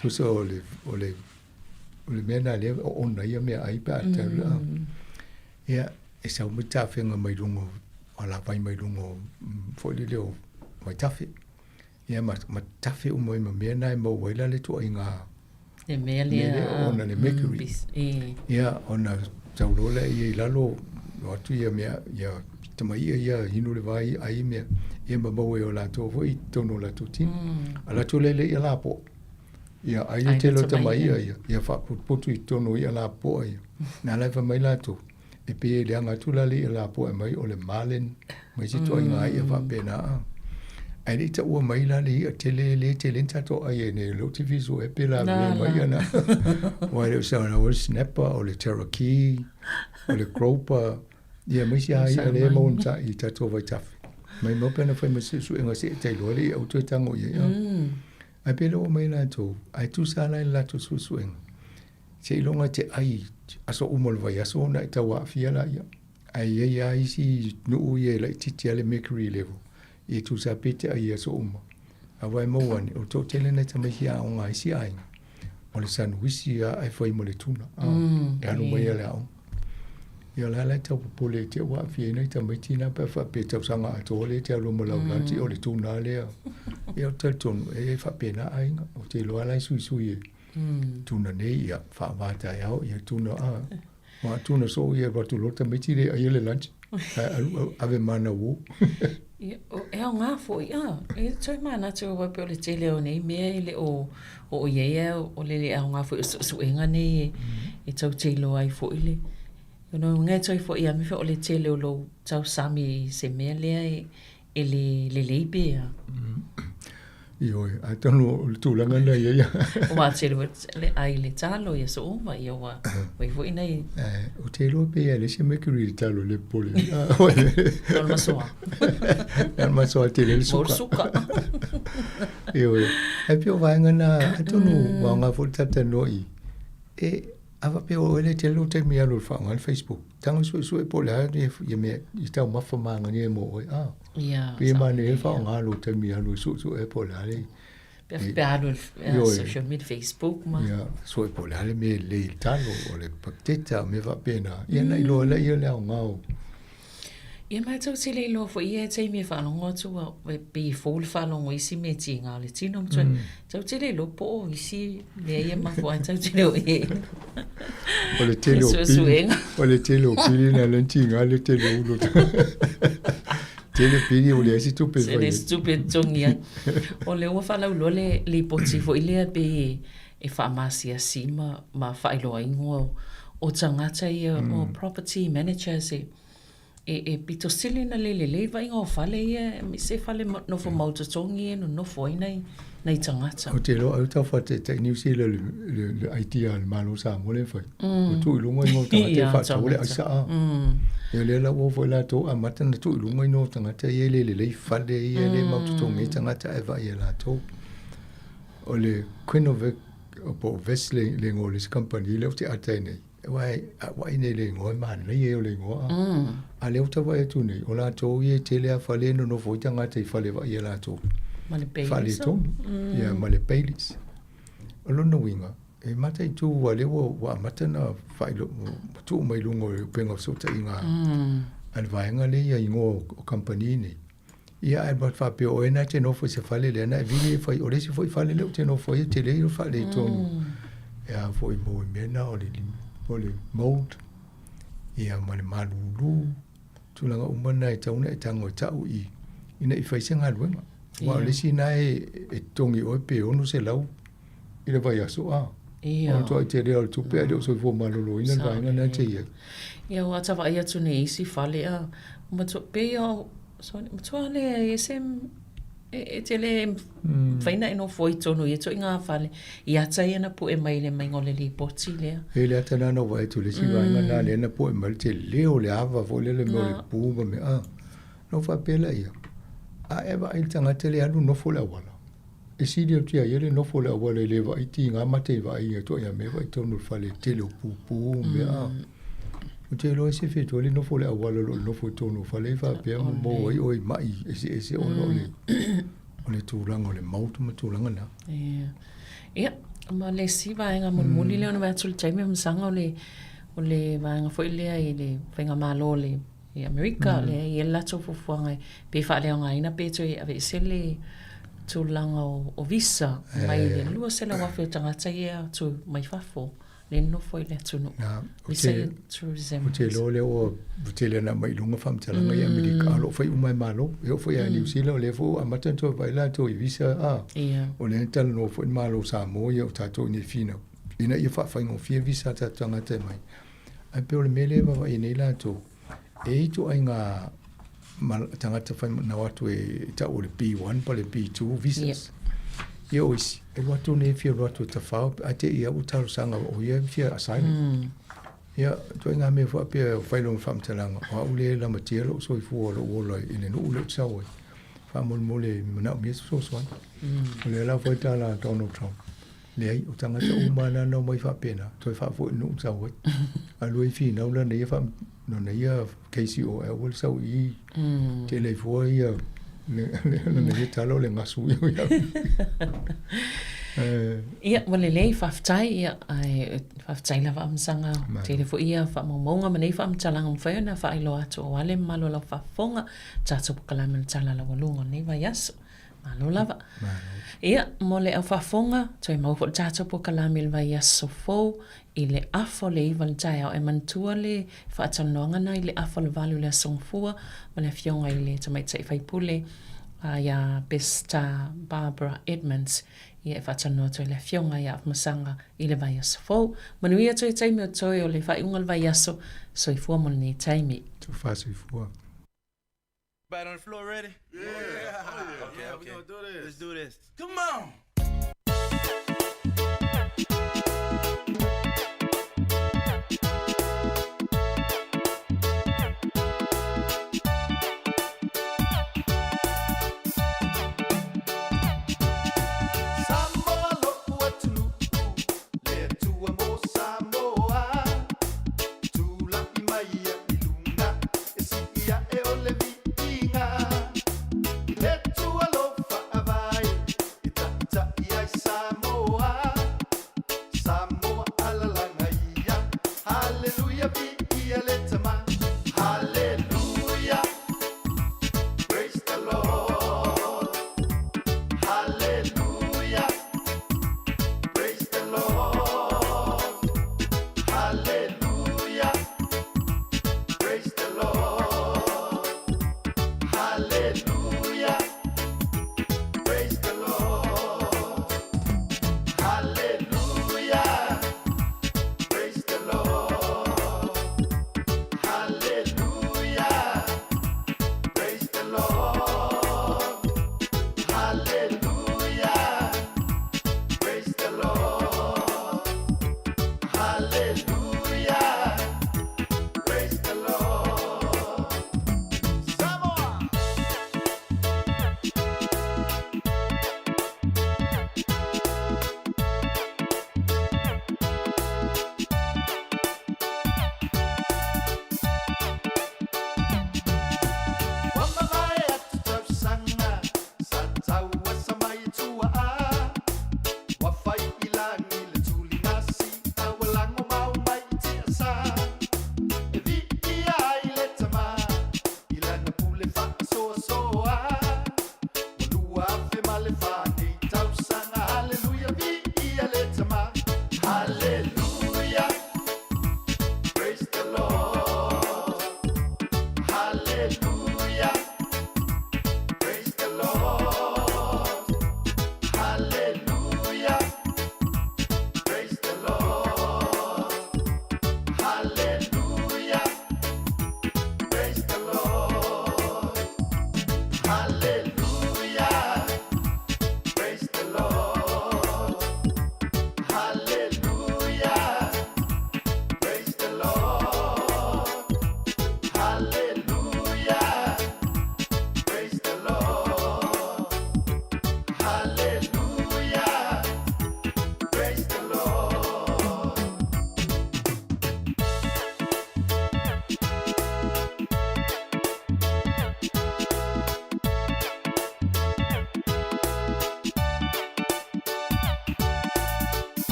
tu so le mena le ona ia me ai pa ta la ya e sa mo ta fenga mai lungo ala vai mai lungo foi le leo mai tafe ia ma tafe o moi me na mo vai la le to inga le mele ona le mercury ia ona taulo le ia la lo tu ia me ia tamai ia hinu le vai ai me ia ma mo o la to foi tono la to tin ala to le ia la po ia ai te lo tamai ia fa putu i tono ia la po ia na la fa mai la to e pe le anga tu la le la po mai o le malen mai si to inga ia fa pena ai ni ta ua mai la le tele ta to ai ne lo tv so e pe la mai na wa le sa na o snapper o le cherokee o le groper ia mai si ai le mo nta i ta to vai taf mai mo pena fa mai su inga se te lo le o to tango ia ai pe lo mai la to ai tu sa la to su inga se longa te ai aso umol vai aso na ta wa fia la ia ai si no ye la titi ale mercury level e tu sa pete ai aso uma a vai mo wan o to tele na ta mai ia o ngai si ai o le san wisi ai foi mo le tuna e anu mai ala o ia la ta po le te wa fia na ta mai tina pa fa pete sanga to le te lo mo la ti o le tuna le ia te ton e fa pena ai o te lo ala su ye tuna nei ia fa vata ia tuna ma tuna so ia va tu lota me tire ai le lunch ave mana wo e nga fo ia e tsoi mana tso va pe le tele o nei me le o ye o le nga fo su enga nei e tso telo ai fo ile no ngai tsoi fo ia me fo le tele o lo tso sami se me le le be io ai tonu tu langa na ia wa tele le ai le talo ia so ma ia wa vai foi nei o telo pe le se mercury talo le pole non ma so tele le suka io ai più vai ngana tonu wa nga fo tata noi e ava pe o le telo te mi alo fa ngal Facebook tango su e pole ia me sta ma fa manga ni mo ia pe ma ne fa ngalo te mi alo su e pole ale pe alo social media Facebook ma ia su e pole ale me le talo o le pateta me va pena ia na ilo le ia le ngao ia mai tau tele lo fo ia te me fa longo tu pe fol fa longo isi me tinga le tino mtu tau tele lo po isi le ia ma fo tau tele o e o le tele o pili na le tinga le tele ulo tele pili o le isi tupe fa le tupe tongia o le wa fa lo le poti fo ile pe e fa masia sima ma fa ilo ingo o tangata ia o property manager se e pito sili na le vai ngā whale ia, mi se whale nofo mautatongi e no nofo ai nei tangata. O te loa au tau whate te New Zealand le aitia le malo Sāmoa le whai. O tui lunga ingo tangata e whatau le aisa a. E le la wo foi la to a mata na tui lunga ingo tangata e le whale e le mautatongi tangata e vai e la to. O le Queen of po Vesle le ngō le company le o te atai nei. Wai nei le ngō e mana nei e o le ngō a. A leo tawa e tu nei. O la tō i e te lea whale no no foi tangata i whale vai e la tō. Male Baileys. Whale tōni. Ia, male Baileys. O lona winga. E mata i tū wa lewa wa mata na whailo. Tū mai lungo e penga sota i ngā. An vaenga le ia i ngō o company nei. Ia e bat whape o ena te nofo se whale le ana. E vile e whai o resi whai whale leo te nofo e te le i o whale tōni. Ia whai mo i mena o le mold. Ia male malulu. Tūlanga umana e tauna e tango e tau i. Ina i whaise ngā luenga. Wa lesi na e tongi o pe onu se lau. Ina vai aso a. Ia. O toa te reo tupe a reo soi fo malolo. Ina vaenga na te ia. Ia wa tawa ia tu ne isi whale a. Matua pe o. Matua le e se e te le whaina e no foi tonu i to i ngā whale. I ata i ana pu e mai le mai ngole li poti lea. E le ata nana wa e tu lesi vaenga na le ana po e mai te leo le ava fo le mo le pūma me a. No wha pela ia. A eva i tangata le anu nofo le awala. E siri o tia iere nofo le awala i lewa i ti ngā mate i wa i to ia mewa i tonu whale te leo pūpū me a. O te loa se whetua le nofo le awala lo nofo i tonu whale wha pia mo i oi mai ese o le tūranga o le mautu ma tūranga na. Ia, ma le si vaenga muli leo na wea tuli taime msanga o le vaenga fo i lea i le whainga malo le i Amerika le i e lato fufuanga pe wha leo ngā ina peto i ave se le tūlanga o visa mai le lua se la wafi o tangata i a tu mai fafo le no foi le tunu visa i tourism o te lo leo o te le na mai lunga whamtalanga i Amerika alo whai umai malo e o whai a New Zealand le fo a matanto vai lato i visa a o le entala no whai malo Sāmoa i o tato ni fina ina i whawhaingo fia visa ta tangata mai a pe o le mele wa i nei lato e ito ai ngā tangata whai na watu e ta o le B1 pa le B2 visas. Ia oisi, e watu ne fia watu ta whao, a te ia utaro sanga o ia fia assignment. Ia, toi ngā mea wha pia whailong whamtalanga, o ule la matia lo soi fua lo oloi, ine no ule utsau oi. Wha mole manau mea so swan. Ule la whai tā la Donald Trump. Le ai, o tangata umana no mai wha pena, toi wha fua no utsau oi. A lui fi naula ne ia wha no na ia KCO e wal sau i te le fua ia le talo le ngasu ia ia wale le whaftai ia ai whaftai la whamsanga te le fo ia whamamonga manei whamtalanga mwhai na whailo atu o wale malo la whafonga tato pukalame tala la walunga nei vai aso malo lava ia mo le au whafonga toi maufo tato pukalame le vai aso fo i le afo le iwa le tai au e mantua le whaatanoanga na i le afo le valu le asongfua ma le fionga i le tamaita i whaipule ia Besta Barbara Edmonds i e whaatanoa toi le fionga i afmasanga i le vai aso fo manuia toi taimi o toi o le whaiunga le vai aso so i fua mo ni taimi tu whaso i fua. Right on the floor, ready? Yeah. Okay. We're gonna do this. Let's do this. Come on.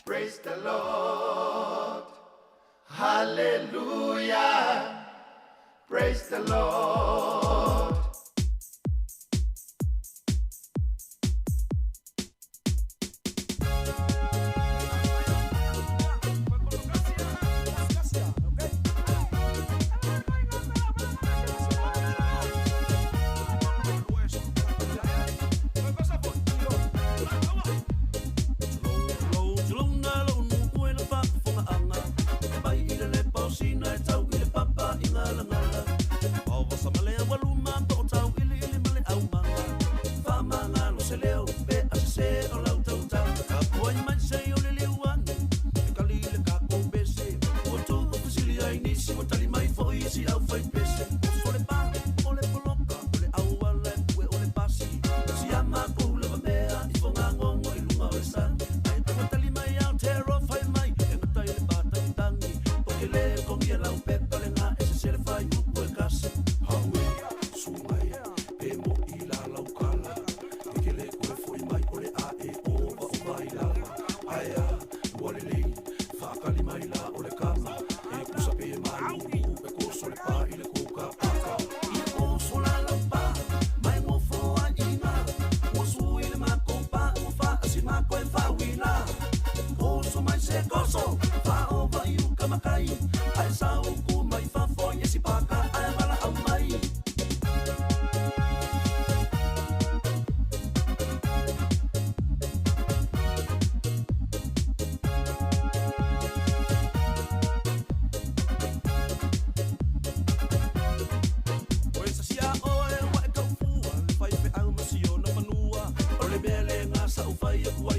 Praise the Lord. Hallelujah. Praise the Lord. Sama le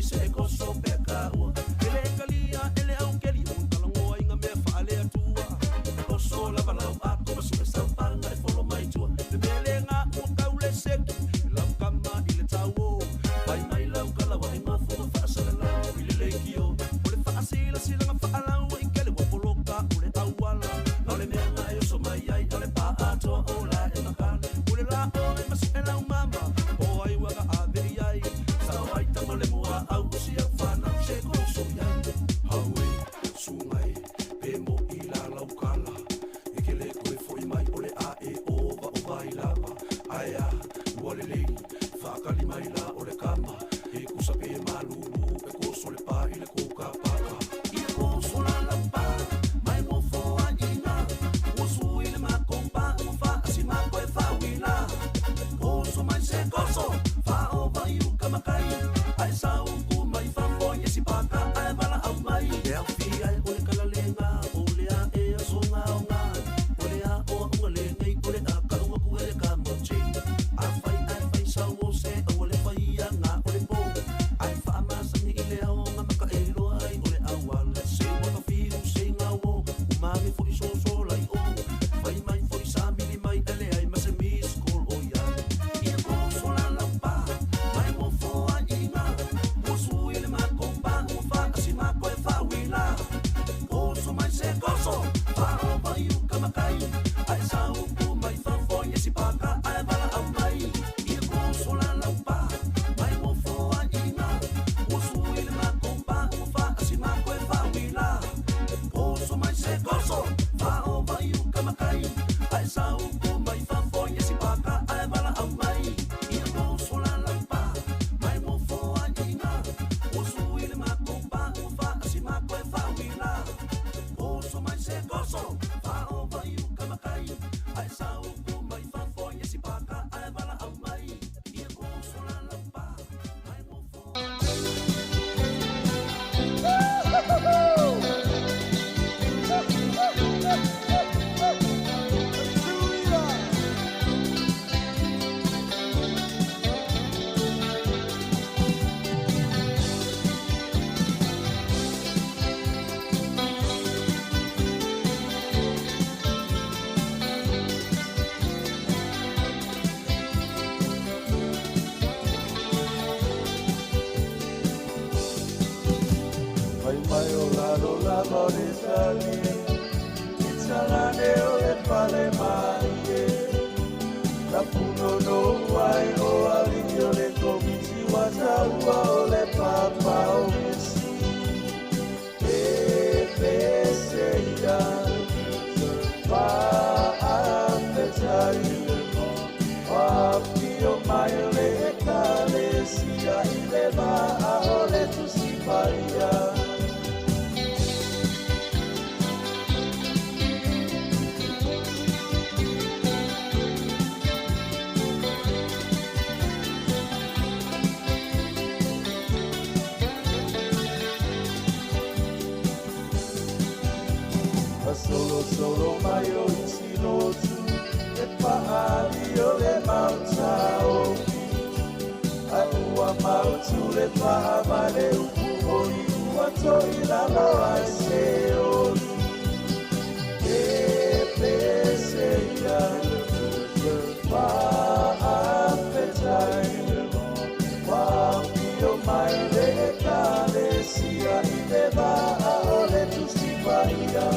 se koso peka ua. Ele kalia, ele au keli un kalangoa inga mea whaale atua. Koso lava lau ako masue sampanga e wholo mai tua. Le mele ngā ua kaule seki, i lau kama i le tau o. Pai mai lau kalawa e ngofo ma whaasala lau i le leiki o. O le whaasila sila ngā whaalau i kele wapoloka o le tauala. Lau le mea ngā e oso mai ai, au le pā atoa o la e makale. O le la o e masu e lau mama, o ai waga a veri ai. Sao ai tama le mua au si a whanau se koso iai. Haue, sungai, pe mo i la lau kala. E ke le koe foi mai o le a e ova o vai lava. Aia, ua le lei, whakali mai la o le kama. E kusa pe malulu, e koso le pā i le kouka paka. I koso la lau pā, mai mo foa ina. Ua sui le mako pā, ua wha si mako e whawila. Koso mai se koso, wha o vai u kamakai. Ai sau ku mai whambo i si paka, ai wala au mai. E au fi ai o le kalalenga, o le a e a songa o ngā. O le a o unga le nei, o le a ka unga ku e le ka mochi. A fai sau o se, o le fai a ngā o le po. Ai wha amasangi i le ao ngā maka e loa ai o le awala. Se waka firu se ngā o, umami fo i so so lai o. Fai mai fo i sa mili mai ele ai ma se miss call o iai. Ia ko so la lampa, mai mo fo a inga. Mo sui le mako pa, mo fa si mako e fa wila. Koso mai se koso, fa o pa iu kamakai. Ai sau ku mai fa fo i si paka, ai bala au mai. Ia ko so la lampa, mai mo fo a inga. Mo sui le mako pa, mo fa si mako e fa wila. Koso mai se koso, fa o pa iu kamakai. Ai sau ku mai fa fo i si paka, ai bala au mai. Ia ko so la lampa, mai mo fo a inga. Mo sui le mako pa, mo fa si mako e fa wila. Koso mai se koso, fa o pa iu kamakai. Ai sau ku mai fa fo i si paka, ai bala au mai. Ia ko so la lampa, mai mo fo. Mai mai o lado de sali, itsalane o le pale mai e. La puno no wai o ali o le komiti wataua o le papa o mesi. E pese ida, pa apetai, pa pio mai le kalesia i le va o le tusipaia. Solo mai o isilotu, e paali o le mauta oki. A ua mautu le paha ma le upu o i ua toi lalo ai se oli. E pese ia, pa apetai, pa pio mai le kalesia i le vaha o le tusipaia.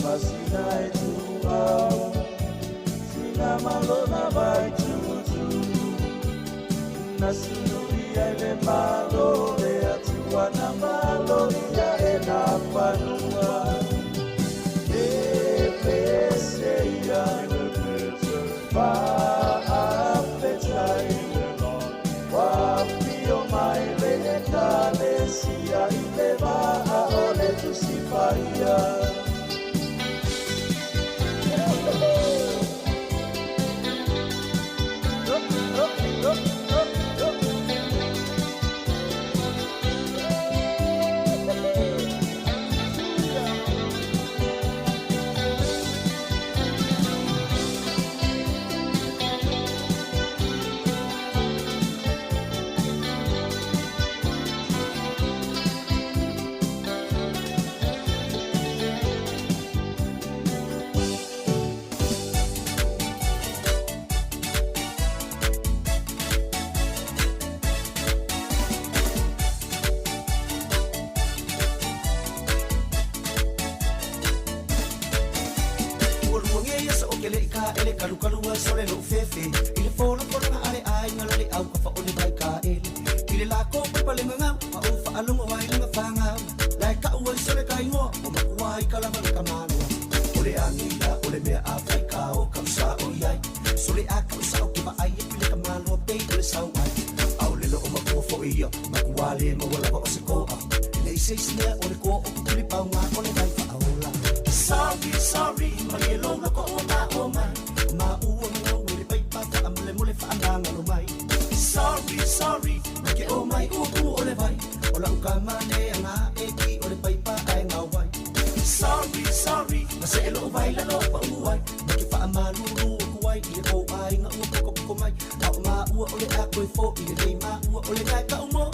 Masina e tuau, sina malona vai tutu. Na sunuia e le malo, le atua na malo, ia e na panua. E pese ia, pa apetai, wa pio mai le kalesia i le vaha o le tusipaia. Look. kalu sole lo fefe ile fola na ale ai ngala le au ka fa ole vai ka ele ile la ko pa le ngau pa o fa alunga wai nga fanga la ka o sole kai ngo o ma wai kala ma ka mano ole anila ole me afrika o ka sa o yai sole a ka sa o ki ba ai ile ka malo pe ile sa wai au le lo o ma ko fo ia ma ku wale ma wala ba se ko le se se ole ko o ku li pa nga ko le vai fa ola sorry ma le lo na ko ma o ma uwa mo wele pai pa fa amle mole fa andanga lo mai sorry ma ke o mai u ole vai ola u ka mane nga e ki ole pai pa ai nga wai sorry ma se lo vai la lo pa u wai ma ke fa amalu ru ku wai i ko ai nga u ko mai ma u ole a ko fo i le ma u ole ka ka mo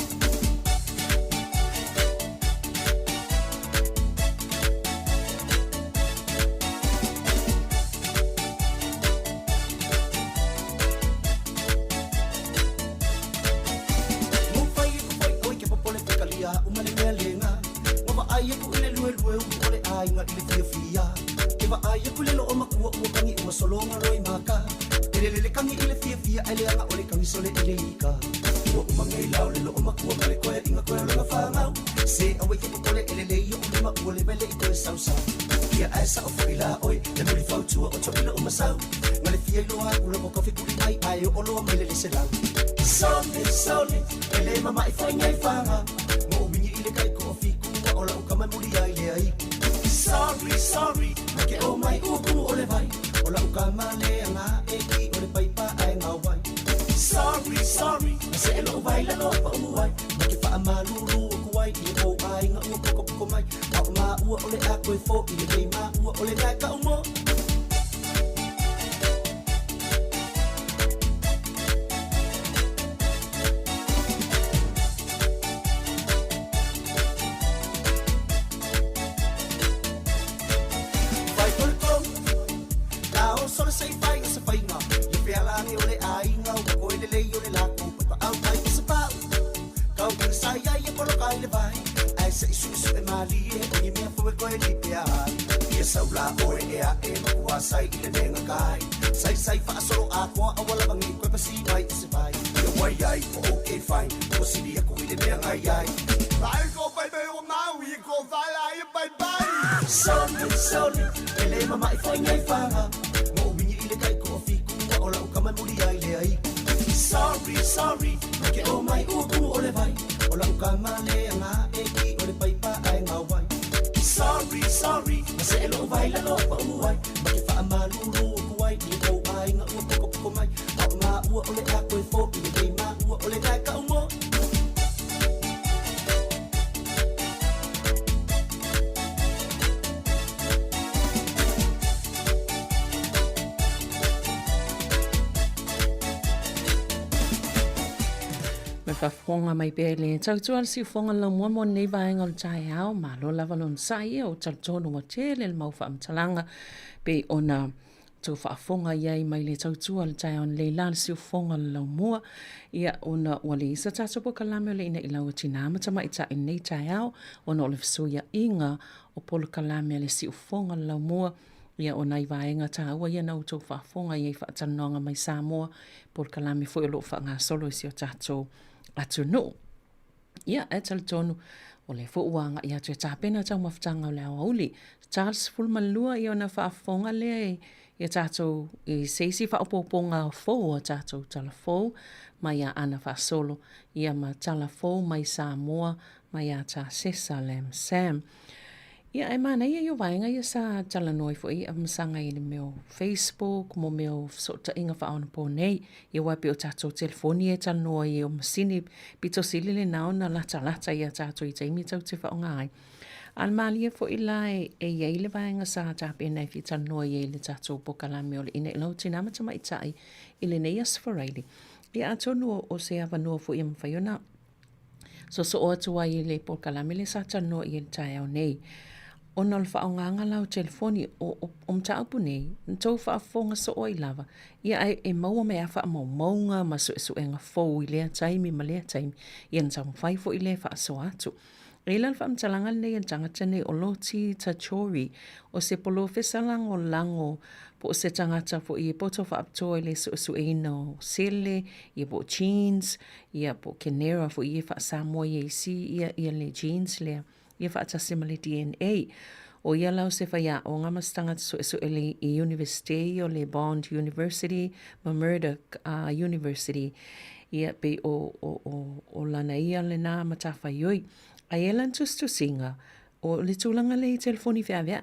solonga roi maka ele kangi ile fia ele anga ole kangi sole ele ika o mangai lau le lo makua male koe inga koe lo fanga se awe ke pole ele le yo ma ole bele iko sausa ia asa o fila oi le mo fau tu o to ile o masau ngale fia lo a ulo ko fi kuli mai ai o lo mele le se lau sole ele mama I foi ngai fanga mo wingi ile kai ko fi ku o la o kama muri ai le ai sorry ke o mai u ole vai ola u kamale nga e ki ole pai pa ai nga wai sorry se lo vai la lo pa u wai ma ke fa amalu ru ku wai i o ai nga u ko mai au ma u ole a ko fo i le ma u ole ga ka u mo sai ile nenga kai sai fa solo aqua awala bangi ko pa si mai se vai yo wai ai ko okay fine ko si dia ko ile nenga ai vai ko pai pai o na wi ko vai ai pai pai sorry ele mama I foi ngai fanga mo wingi ile kai ko fi ku ola u kama muri ai le ai sorry ke o mai u ku ole vai ola u kama le nga e ki ole pai pa ai nga wai sorry se lo vai la lo pa u wai amalu ru ku wai i ko ai nga u ko mai au ma u ole a ko fo i le ma u ole ga ka mo me fa fonga mai pele tau tual si fonga la mo nei vai ngol chai au ma lo lava lon sai o tal tonu mo tele mau fa amtalanga pe ona tu fa fonga yai mai le tau tual chai on le lan si fonga la mo ia ona wali sa ta so ka la me le ina ila o tina ma tama ita in nei chai au ona o le fsuia inga o polo ka la me le si fonga la mo ia ona i vaenga ta ua ia nau tau fa fonga ia i fa tanonga mai Sāmoa polo ka la me fo lo fa nga solo si o tato atu no. Ia, e tala tonu, o le fo uanga ia tue tāpena tau mawhtanga o le auli. Charles Fulmalua ia na whaafonga le ia tātou i seisi whaapoponga o fo o tātou tala fo, mai a ana whaasolo, ia ma tala fo mai Sāmoa, mai a tā Sesa Lem Sam. Ia e mana ia vaenga ia sa tala noi fo i amsanga i le meo Facebook, mo meo sota inga whaona po nei, ia wapi o tato telefoni e tala noi i o masini pito sili le nao na lata ia tato i taimi tau te whaonga ai. Al malia fo i lai e iei le vaenga sa tapi e nei fi tala noi i le tato po kalame o le ina ilau tinama tama i tai i le nei asfaraili. Ia ato nua o se ava nua fo i amwhaiona. So o atua i le po kalame le sa tala noi i le tai au nei. Ona le whaonganga lau telefoni o mta upu nei, ntou whaafonga so oi lava. Ia e maua me a wha maunga ma su e nga fau i lea taimi ma lea taimi. Ia ntau mwhaifo i lea wha so atu. Reila fa mtalanga nei tangata nei o Loti Tachori o se polo fesalango lango po se tangata po I poto fa aptoa le su eino sele I po jeans ia po kenera po I fa Sāmoa ia isi ia le jeans le ia fa atasima le DNA o ia lau se fa ia o ngamas tangata su ele I University o le Bond University ma Murdoch University ia pe o lana ia le na matafa yoi a elan tu singa o le tūlanga le I telefoni whea wea.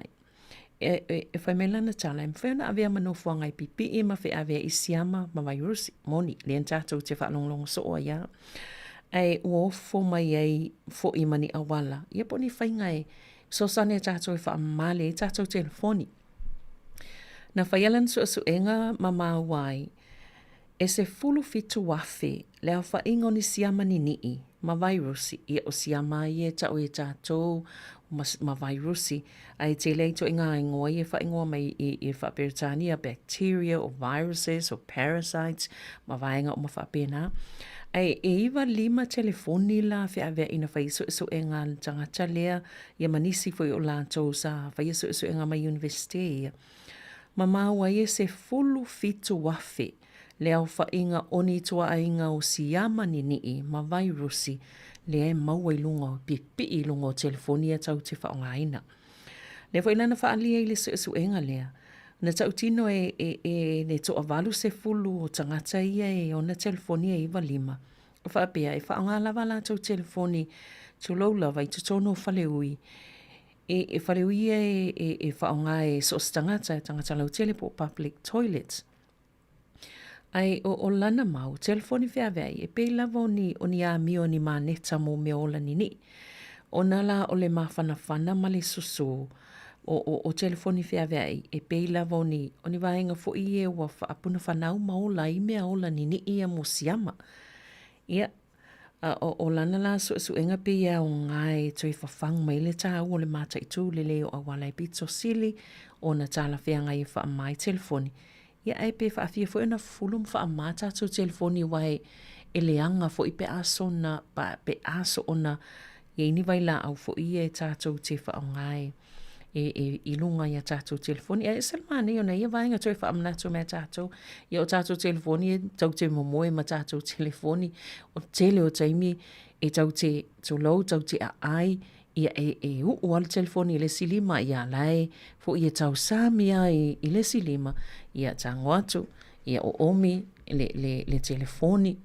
E whai me lana tala, e mwhena awea manofuanga I pipi I ma whea wea I siama ma vairusi, moni, le an tātou te whaalonglong so o ia. Ai uofo mai ai fo I mani awala. Ia poni whainga e so sane tātou I whaamale I tātou telefoni. Na whaialan suenga ma mawai, e se fulu fitu wafe, leo whaingo ni siama ni nii, ma vairusi, ia o siama I e tau e tātou, ma vairusi, ai te leito inga ingoa I e whaingoa mai I whaperitania, bacteria, or viruses, or parasites, ma vainga o ma whapena. Ai e iwa lima telefoni la whea wea ina whaiso e ngā tangata lea, ia manisi fwy o lātou sa whaiso e ngā mai university. Ma maua I e se fulu fitu wafe, leo whainga oni tua ainga o siama ni nii ma vairusi le e maua I lunga o pipi I lunga o telefonia tau te whaonga ina. Le whainana whaalia I le suenga lea. Na tau tino ne toa valu se fulu o tangata ia o na telefonia I walima. Whaapea e whaonga lava la tau telefoni tu laulava I tutono whaleui. E whaleui e whaonga so tangata lau telepo public toilets. Ai o lana mau, telefoni whea wea e pei lava o ni a mio ni maneta mo me ola ni. O nala o le mawhanawhana ma le susu o telefoni whea wea e pei lava o ni vaenga fo I e wa whaapuna whanau ma ola I mea ola ni ia mo siama. Ia, o lana la suenga pe ia o ngai toi whawhang mai le tā o le mata I tū le leo a wala I pito sili o na tala whea ngai wha mai telefoni. Ia ai pe whaafia fo ena fulum wha mata tu telefoni wai e leanga fo I pe aso na pe aso ona I ni vai la au fo I e tātou te wha ngai I lunga ia tātou telefoni. Ia e salmane ona ia vaenga toi wha amnatu mea tātou. Ia o tātou telefoni e tau te momoe ma tātou telefoni. O tele o taimi e tau te lou, tau te ai. Ia e ual telefoni le silima ia lai fo ia tau samia I le silima ia tango atu ia o omi le telefoni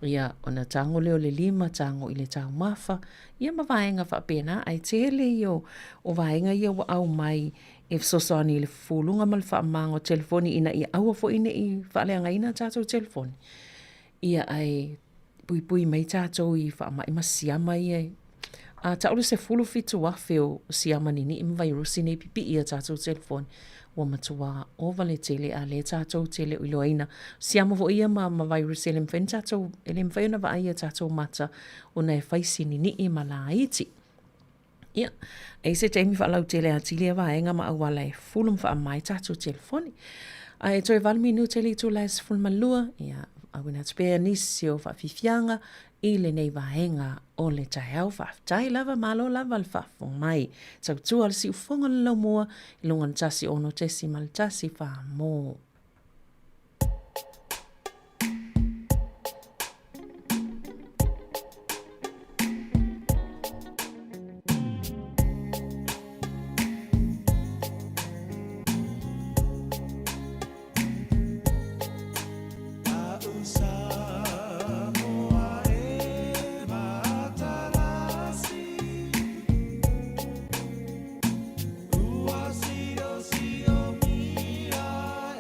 ia ona tango leo le lima tango I le tau mafa ia ma vaenga whapena ai tele o vaenga ia wa au mai e sosani le fulunga mal whaamango telefoni ina ia aua fo ina I whaaleanga ina tātou telefoni ia ai pui mai tātou I whaamai masiama ia taule se fulu fitu wafe o siama ni I mvairusi nei pipi ia tātou telefoni. Wa matua o vale tele a le tātou tele o iloaina. Siama vo ia ma vairusi ele mwhen tātou, ele mwhena va ia tātou mata o na e whaisi ni ma la iti. Ia, e se teimi whaalau tele a tili a vaenga ma awala e fulum wha mai tātou telefoni. A e toi valmi nu tele tu la e se fulmalua, ia, awina tupea nisi o whaafifianga, I le nei vaenga o le taeau whaftai lava malo lava le whafong mai. Tau tua le si ufonga le lau mua, I lunga le tasi ono tesi ma le tasi wha Ua si o mira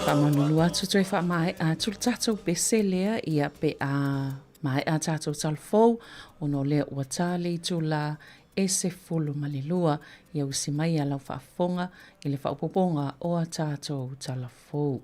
Whamanulu atu tui wha mai a tulu tātou bese lea ia pe a mai a tātou talfou ono lea ua tāle tu la e se fulu malilua ia usi mai a lau whaafonga i le whaupoponga o a tātou talafou.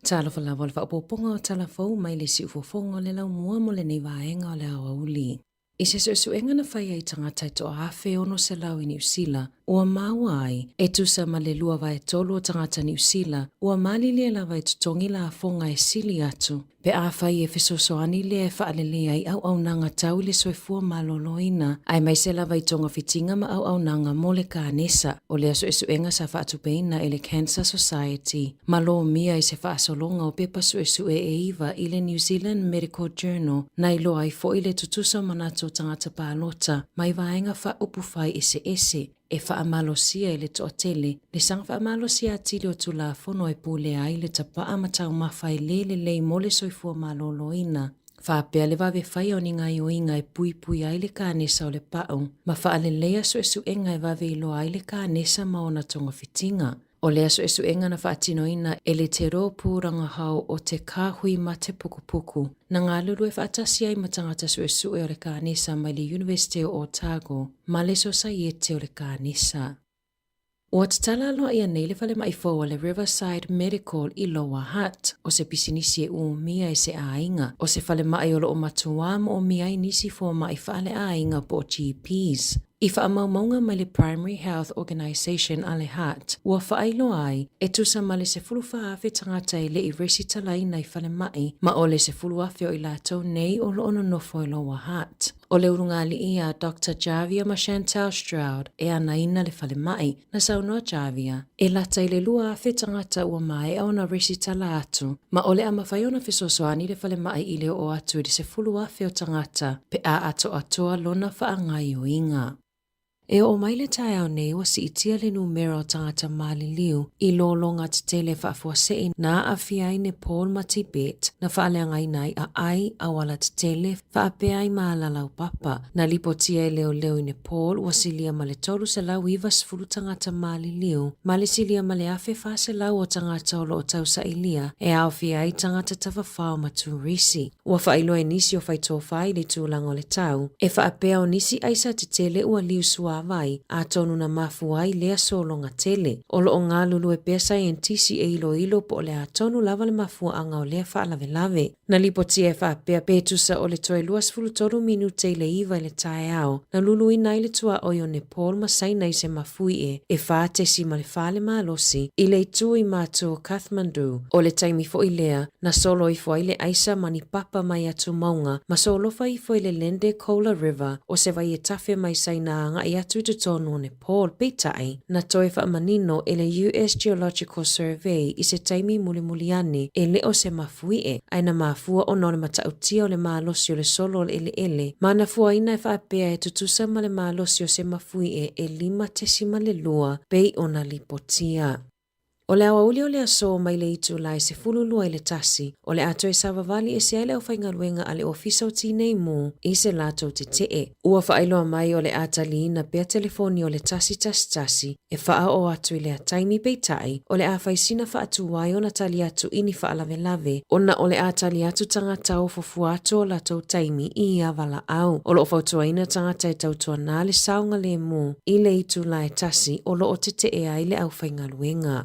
Tala whalawa le whaapoponga o talafou mai le si ufofonga le lau mua mo le nei vaenga o le awa uli. I se suenga na whai ai tangata to awhe ono se lau i New Zealand, ua maua ai, e tusa ma le lua vai tolu o tangata New Zealand, ua mali le la vai tutongi la afonga e sili atu. Pe a whai e fesosoani le e whaalele ai au nanga tau le soifua maloloina, ai mai se la vai tonga fitinga ma au nanga mo le kānesa, o le aso e suenga sa whaatupeina e le Cancer Society. Malo mia i se whaasolonga o pepa sue e iwa i le New Zealand Medical Journal, nai lo ai fo i le tutusa manato tangata pālota, mai vaenga wha upufai ese. E whaamalosia i le toatele, le sang whaamalosia atili o tula fono e pule ai le tapaa matau mawhai lei mole soifua maloloina. Whaapea le wawe whai o ninga i o inga e pui ai le kānesa o le pao, ma whaalelea so e suenga e wawe i lo ai le kānesa maona tonga fitinga. O le aso e suenga na whaatinoina e le te rōpūranga hau o te kāhui ma te pukupuku. Na ngā lulu e whaatasi ai matangata sue o le kānesa mai le University o Otago, ma le Society o le kānesa. O te tala aloa ia nei le whale mai fōa le Riverside Medical i Lower Hutt, o se pisinisi e mia e se ainga, o se whale mai o lo o matuam o mia i nisi fōa mai whale ainga po GPs. I whaamaumaunga mai le Primary Health Organisation a le Hutt, ua whaailo ai, e tusa ma le se fulu whaawe tangata i le i resi talai nei whale mai, ma o le se fulu awhio i lātou nei o lo ono nofo i Lower Hutt. O le urungali ia Dr. Javia ma Chantal Stroud e ana ina le whale mai, na saunoa Javia, e lata i le lua awhi tangata ua mai au na resi tala atu, ma o le ama whaiona fisosoani le whale mai i le o atu i le se fulu awhio tangata, pe a ato atoa lona whaangai o inga. E o mai le tai au nei wa si itia le numero tangata mali liu i lolonga te tele whaafuasei na awhiai ne Paul ma Tibet na whaaleangai nai a ai awala te tele whaapeai maalalau papa na lipotia e leo i ne Paul wa silia ma le tolu se lau iwa sifuru tangata mali liu ma le silia ma le awhi whaase lau o tangata o lo o tau sa ilia e awhiai tangata tawhawhao ma turisi. Ua whailo e nisi o whaito whai le tūlango le tau e whaapea o nisi aisa te tele ua liu sua vai a tonu na mafuai lea solonga tele. O lo o ngā lulu e pea scientisi e ilo po le a tonu lava le mafua anga o lea whaalave lave. Na lipoti e whapea pētusa o le toi 23 minute i le iwa i le tae ao, na lulu ina i le tua oi o Nepal ma saina i se mafui e whātesi ma le whale mālosi i le itu i mātua Kathmandu. O le taimi fo i lea, na solo i fo i le aisa mani papa mai atu maunga, ma solo fa i fo i le Lende Kola River o se vai e tafe mai saina anga i atu te tonu o Nepal peitai, na toi wha manino e le US Geological Survey i se taimi mulimuliane e le o se mafui e, aina mafua o nore matautia o le mālosi o le solo o le ele, mana fua ina e whaapea e tutusa ma le mālosi o se mafui e 5 pei ona lipotia. O le awa uli o le aso mai le itu lai se fululua i le tasi, o le ato e savavali e se aile au whaingaruenga a le ofisa o tinei mu i se lato te tee. Ua whaailoa mai o le atali na pea telefoni o le tasi e wha o atu i le ataimi peitai, o le awhaisina wha atu wai o na tali atu ini wha lave lave, ona o le atali atu tangata o fofu atu o lato taimi i avala au, o lo fautua ina tangata e tautua nā le saunga le mu i le itu lai tasi o lo o te tee ai le au whaingaruenga.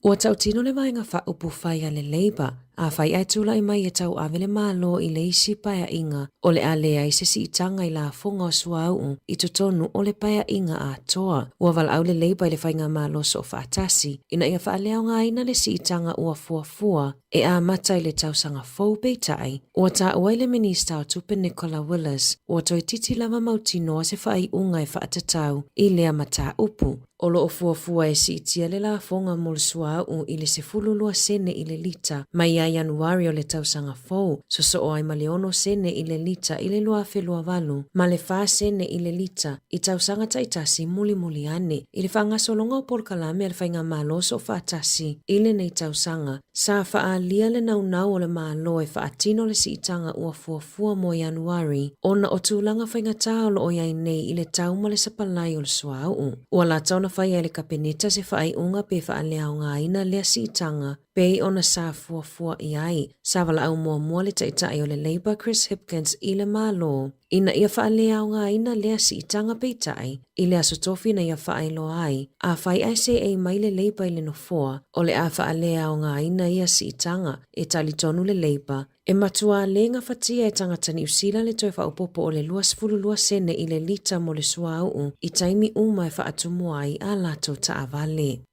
Ua tautino le vaenga wha upu whai a le Labour, a whai ai tula i mai e tau awele malo i le isi paia inga o le alea i se si itanga i la fonga o suau i tutonu o le paia inga a toa. Ua vala au le Labour i le whainga malo so whaatasi, ina ia wha leo ngā ina le si itanga ua fua e a mata i le tausanga fau peitai. Ua ta ua le minista o tupe Nicola Willis, ua toi titi lava mautino se whai unga e whaatatau i lea mata upu. O lo o fuafua e si itia le la fonga molusua u i le se fululua sene i le lita mai a Januari o le tausanga fau, so o ai maleono sene i le lita i le lua felua valu, ma le fa sene i le lita i tausanga taitasi muli ane. I le whanga solonga o polkalame al whainga malo so whaatasi i le nei tausanga, sa wha lia le nau o le malo e whaatino le si itanga ua fuafua mo Januari, ona o tūlanga whainga tāolo o iai nei i le tauma le sapalai o le suau. Ua la tauna whai e le kapeneta se whai unga pe wha lea o ngā ina lea si itanga, pei ona sa fuafua i ai. Sa wala au mua le taitai o le Labour Chris Hipkins i le malo. Ina ia wha lea o ngā ina lea si itanga peitai, i le asotofi na ia wha lo ai, a whai ai se ei mai le Labour i le nofoa, o le a wha lea o ngā ina ia si itanga, e tali tonu le Labour. E matua le ngā whatia e tangata New Zealand le toi whaupopo o le 2 sene i le lita mo le suau i taimi uma e whaatumua ai a lato ta avale.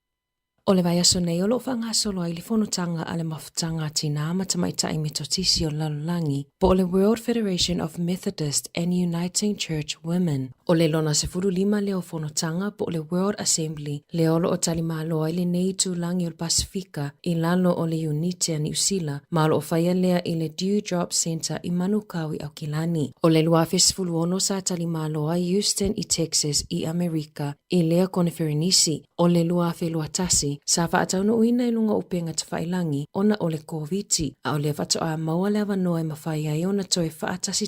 O le vai aso nei o lo whanga solo ai le whonutanga a le mafutanga tina matamaitai me totisi o lalulangi po o le World Federation of Methodist and Uniting Church Women. O le lona se furu 5 leo whonutanga po o le World Assembly le olo o talimalo ai le nei tūlangi o le Pasifika i lalo o le Unitea New Zealand malo o whaia lea i le Dewdrop Center i Manukawi au Kilani. O le luafe sifuru ono sa talimalo ai Houston i Texas i Amerika i lea kone Ferenisi. O le luafe luatasi sa whaataunu uina i lunga upenga te whailangi ona o le COVID a o le whato a maua le awanoa e mawhai ai ona toe whaatasi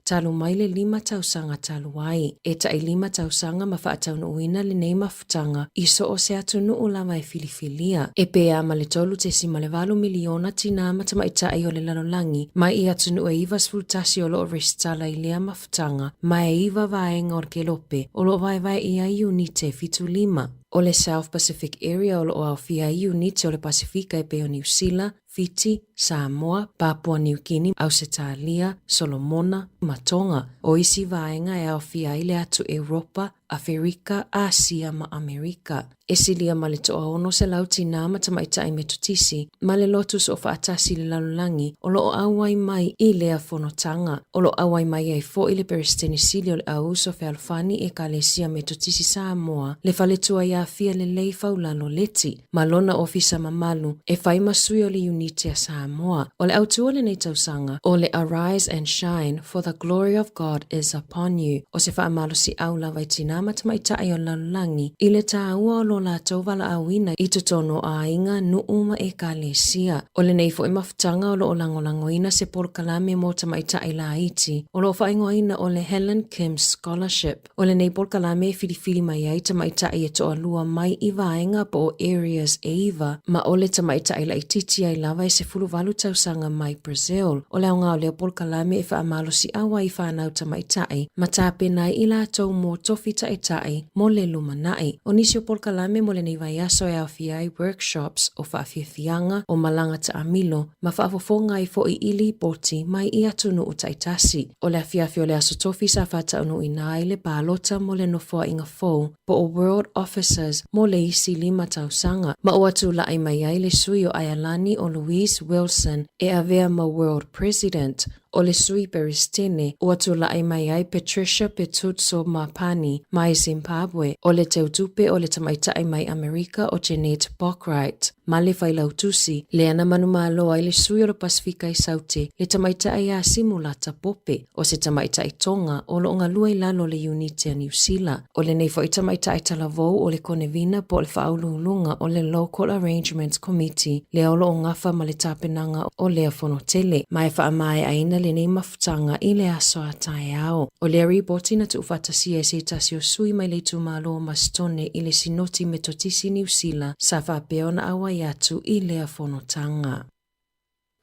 talu mai le 5 tausanga talu ai. E ta i 5 tausanga ma whaataunu uina le nei mafutanga i so o se atunu ulama e filifilia. E pea ma le tolu te si ma le 8 miliona tina matamaita ai o le lalolangi mai i atunu e iwa sfultasi o lo restala i lea mafutanga mai e iwa vaenga or kelope o lo vai i ai unite fitu 5. O le South Pacific Area o lo o awhia i unite o le Pasifika e peo New Zealand, Fiji, Sāmoa, Papua New Guinea, Ausetalia, Solomona, Matonga. O isi vaenga e awhia i le atu Europa, Afrika, Asia ma Amerika. E silia ma le toa ono se lauti nā matamaita i metutisi, ma le lotus o whaatasi le lalulangi, o lo o awai mai i lea whonotanga, o lo awai mai ai fo i le peristenisili o le auso fe alfani e ka lesia metutisi Sāmoa, le whaletua ia fia le lei faulalo leti, ma lona ofisa mamalu, e whai masui o le Unitea Sāmoa, o le autua le nei tausanga, o le Arise and Shine, for the glory of God is upon you, o se whaamalo si aula vai tina matamaita i o lalulangi, i le tāua o lo la tauwala awina i tutono a inga nuuma e ka lesia. O le neifo i mafutanga o lo o langolangoina se polkalame mo tamaita i la iti. O lo whaingoina o le Helen Kim Scholarship. O le nei polkalame e filifili mai ai tamaita i e toa lua mai i vaenga po o areas e iwa. Ma o le tamaita i la ititi ai lava e se fuluvalu tausanga mai Brazil. O le aunga o le polkalame e whaamalo si awa i whanau tamaita i. Ma tāpenai i la tau mo tofi tai mo le lumanai. O nisi o polkalame mo le nei vai aso e awhiai workshops o whaafiafianga o malanga ta amilo ma whaafofonga i fo i ili poti mai i atunu o taitasi. O le awhiafi o le aso tofi sa whata unu i nai le pālota mo le nofoa inga fōu po o World Officers mo le isi 5 tausanga. Ma o atu la ai mai ai le sui o Ayalani o Louise Wilson e avea ma World President o le sui Beristene o atu la ai mai ai Patricia Petutso Mapani mai Zimbabwe o le teutupe o le tamaitai mai Amerika o Jeanette Bockwright. Ma le whailautusi, le ana manuma aloa i le sui o le Pasifika i Saute, le tamaitai a simulata pope o se tamaitai tonga o lo ngalua i lalo le uniti a New Zealand. O le neifo i tamaitai talavou o le konevina po le whaululunga o le Local Arrangements Committee, le olo o ngafa ma le tapenanga o le afonotele. Mai whaamae aina le nei mafutanga i le aso a tae ao. O le riboti na tuufatasi e se tasi o sui mai le tumalo o mastone i le sinoti metotisi New Zealand sa whapeona awa yatu i lea fonotanga.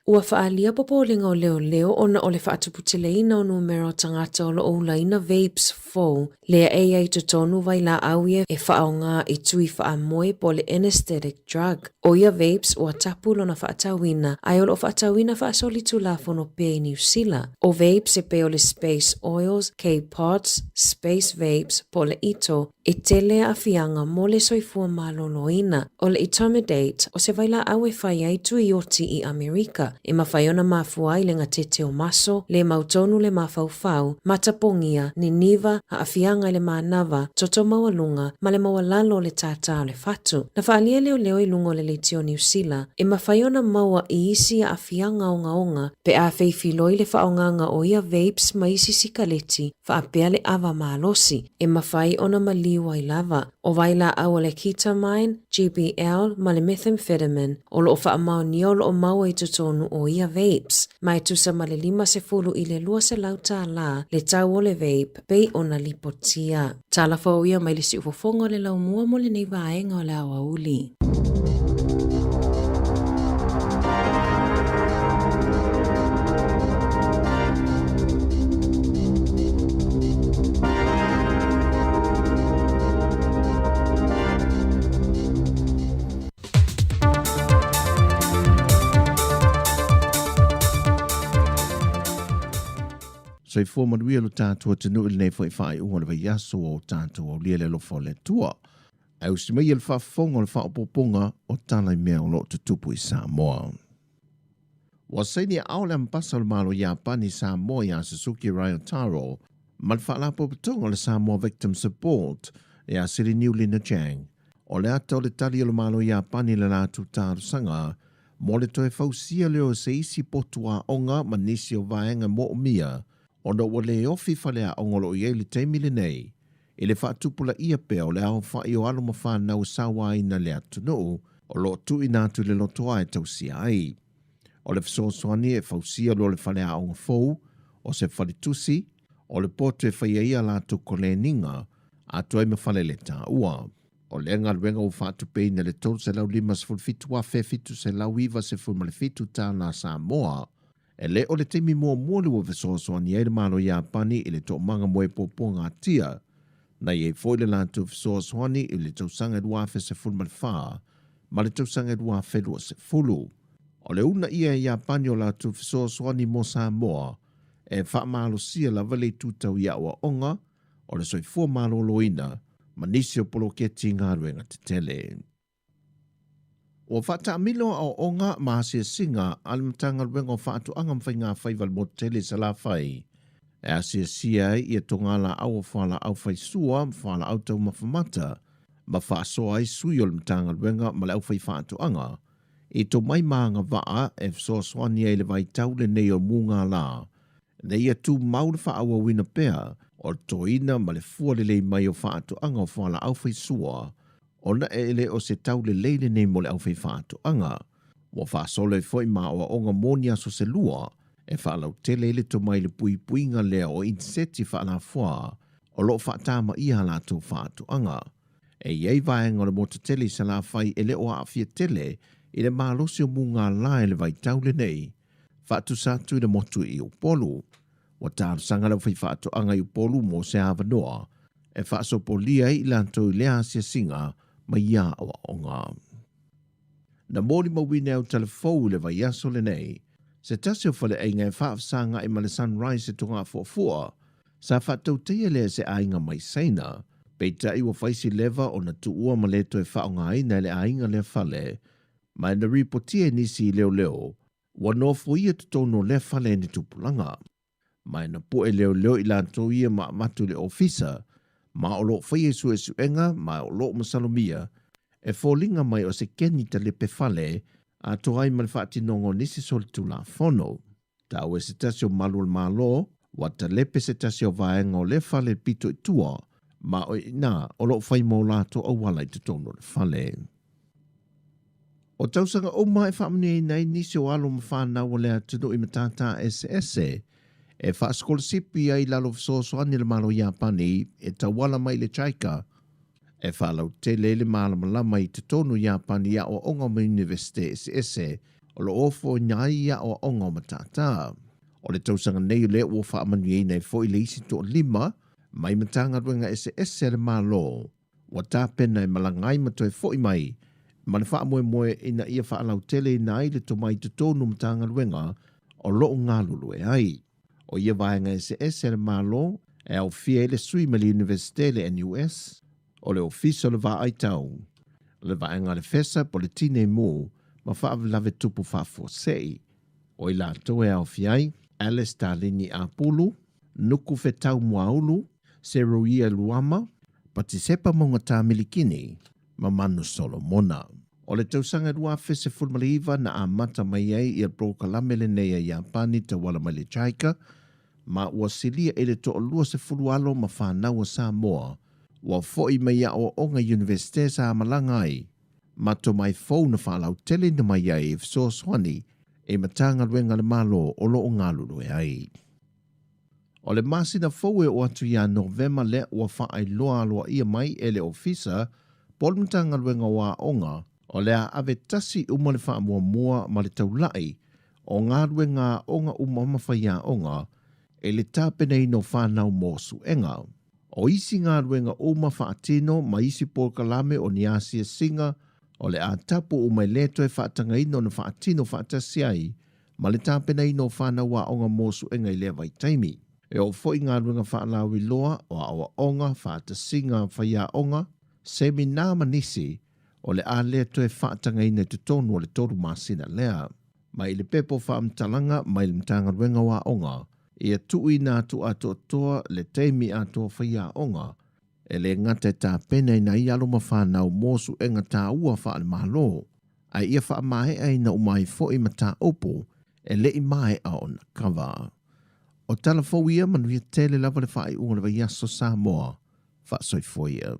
Ua whaalia popolinga o leo ona o le whaatuputeleina o numero tangata o lo oulaina vapes 4 lea ei totonu vai la auia e whaonga i tui whaamoe po le anesthetic drug. O ia vapes ua tapulo na whaatawina ai o lo whaatawina whaasolitu la fono pe i New Zealand. O vapes e pe o le space oils, K-pods, space vapes po le ito e tele a fianga mo le soifua maloloina. O le itomidate o se vai la au e whai ai tui oti i Amerika. E mawhaiona mafua i le ngatete o maso, le mautonu le mafaufau, matapongia, ni niva, a afianga i le manava, toto mawalunga, ma le mawalalo le tata o le fatu. Na whaalia leo i lungo le leitio New Zealand, e mawhaiona maua i isi a afianga onga, pe a feifiloi le whaonganga o ia vapes ma isi sikaleti, whaapea le ava maalosi, e mawhai ona maliwa i lava. O vaila au le ketamine, GBL, ma le methamphetamine, o lo whaamau niolo o maua i tutonu o ia vapes. Mai tusa ma le 50 i le 2 la le tau o le vape, pei ona lipotia. Tala fau ia mai le si ufofonga le lau mua mo le nei vaenga o le awa uli. So i fua manuia lo tātua tenu ili nei fwoi whai ua le vai aso o tātua o lia le lofo le tua. Au si mai le whaafonga o le whaapoponga o tālai mea o lo tutupu i Sāmoa. Wa saini au le ampasa o le malo Japani Sāmoa i a Suzuki Rai Taro, ma le whaalapo patonga o le Sāmoa Victim Support e a Siri Niulina Chang. O le ata o le tali o le malo Japani le lātu tāru sanga, mo le toe fausia leo se isi potua onga ma nisi o vaenga mo o mia, o na ua le ofi whale a ongolo i eili teimile nei, i le whaatupula ia pea o le au whai o alo ma whanau sawa ina le atunu, o lo tu inatu le lotoa e tausia ai. O le fisosoani e fausia lo le whale a onga fou, o se whale tusi, o le potu e whaia ia la tuko le ninga, a tuai ma whale le tā ua. O le anga ruenga o whaatupei na le tolu se lau 5 wa fe fitu se lau iwa se fulma le fitu tā na Sāmoa, e le o le temi mua mua lua fisosoani e le malo Japani i le to'omanga moe poponga tia, na i e foi le lantu fisosoani i le tausanga dua fe se fulma le wha, ma le tausanga dua fe lua se fulu. O le una ia e Japani o lantu fisosoani mo Sāmoa, e wha malo sia la vale tutau ia ua onga, o le soifua malo loina, ma nisi o poloketi ngā ruenga te tele. O whata amilo o onga maasia singa al mtanga ruenga o whaatu anga mwhai ngā whaival mo tele sa la whai. E asia sia i e tongala au o whala au whai sua, whala au tau mawhamata, ma whaasoa ai sui o mtanga ruenga ma le au whai whaatu anga. I to mai maanga waa e fso swani e le vai taule nei o munga la. Nei a tu maule wha awa wina pea, o toina ma le fua le mai o whaatu anga o whala au whai sua, ona e ele o se taule leile nei mo le au whai whaatu anga. Wa whaasole foi ma o onga monia so se lua, e whaalau tele ele to mai le pui puinga lea o inseti whaala fua, o lo whaatama iha la to whaatu anga. E iei vaenga le mota tele sa la whai ele o awhia tele, i le malosi o munga la ele vai taule nei, whaatu satu i le motu i upolu. Wa tāru sanga lau whai whaatu anga i upolu mo se awanoa, e whaasopolia i lantou lea sia singa mai ia awa onga. Na mōri mawine au telefou le vai aso le nei, se tasi o whale ainga e whaafsanga i male sunrise e tunga fuafua, sa whaatau teia lea se ainga mai seina, peita i wa whaisi leva o na tuua maleto e whaonga aina le ainga le whale, mai na ripotia nisi leo leo, wanofo ia tutono le whale ni tupulanga. Mai na poe leo leo i lantou ia ma matu le ofisa, ma o lo whaia su e suenga, ma o lo masalomia, e fōlinga mai o se keni ta le pefale a toai mal whaatinongo nisi sol tu la fono. Ta ue se tasi o malu malo, wa ta lepe se tasi o vaenga o le fale pito i tua, ma o ina o lo whai mo lato au wala i te tono le fale. O tausanga o mai whaamani nei nisi o alo mawhana o lea tunu i matata SS, e whaaskola ai lalo fsoso ani le malo Japani e tawala mai le chaika, e whalau te lele malamalama i te tonu Japani ia o onga ma Universite SS o lo ofo nyai ia o onga matata. O le tausanga nei le ua whaamani ei nei fo i le isi to lima, mai matanga ruenga SS le malo, wa tāpena e malangai mato e fo i mai, ma le whaamoe moe ina ia whaalau tele ina i le to mai te tonu matanga ruenga o lo ngā lulu e ai. O ia vaenga SS le malo, e au fia le sui ma le Universite le NUS, o le ofiso le va ai tau. Le vaenga le fesa po le tine mo, ma whaavlave tupu whaafo sei. O i lato e au fiai, Alice Talini a Pulu, Nuku Fetau Muaulu, Seruia Luama, Patisepa Monga Tā Milikini, ma Manu Solomona. O le tausanga rua fese fulmaliva na a mata mai ei i a brokalame le neia Japani te wala mai le chaika, ma ua silia e le to o lua se fulualo ma whanau a Sāmoa, ua foi mai a o onga Universite sa Malangai, ma to mai fau na whalau tele na mai ai e fso swani, e matanga ruenga le malo o lo o ngalulu e ai. O le masina fau e o atu ia Novema le ua whaai loa loa ia mai e le ofisa, pol matanga ruenga wa onga, o le a ave tasi uma le wha mua ma le taulai, o ngā ruenga onga umamawhaia onga, e le tāpenei no whanau mōsu enga. O isi ngā ruenga uma whaatino ma isi polkalame o ni asia singa, o le a tapu o mai leto e whaatanga ino na whaatino whaatasi ai, ma le tāpenei no whanau wa onga mōsu enga i lea vai taimi. E o fo i ngā ruenga whaalawi loa o awa onga whaatasinga whaia onga, semi nā manisi, o le a leto e whaatanga ina te tonu o le toru masina lea. Mai le pepo whaamtalanga mai le mtanga ruenga wa onga, ia tui nā tu ato toa le teimi ato whaia onga, e le ngata tā pene na i alo mawhanau mōsu enga tā ua wha le mahalo, ai ia wha mahe ai na umai fo i mata opo, e le i mai a on kawa. O tala fo ia manuia tele lava le wha i unga le vai aso Sāmoa, wha soi fo ia.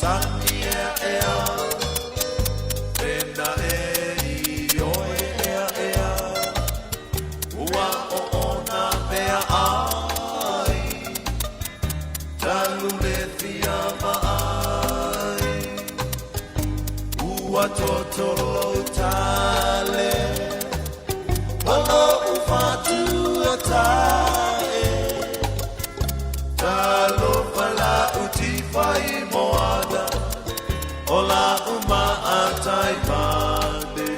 sangi ea Pena e oe ea Ua o ona mea ai Talu le fia maai Ua totoro tale Ono ufatu a tae Talo pala uti fai moana Ola uma atai mane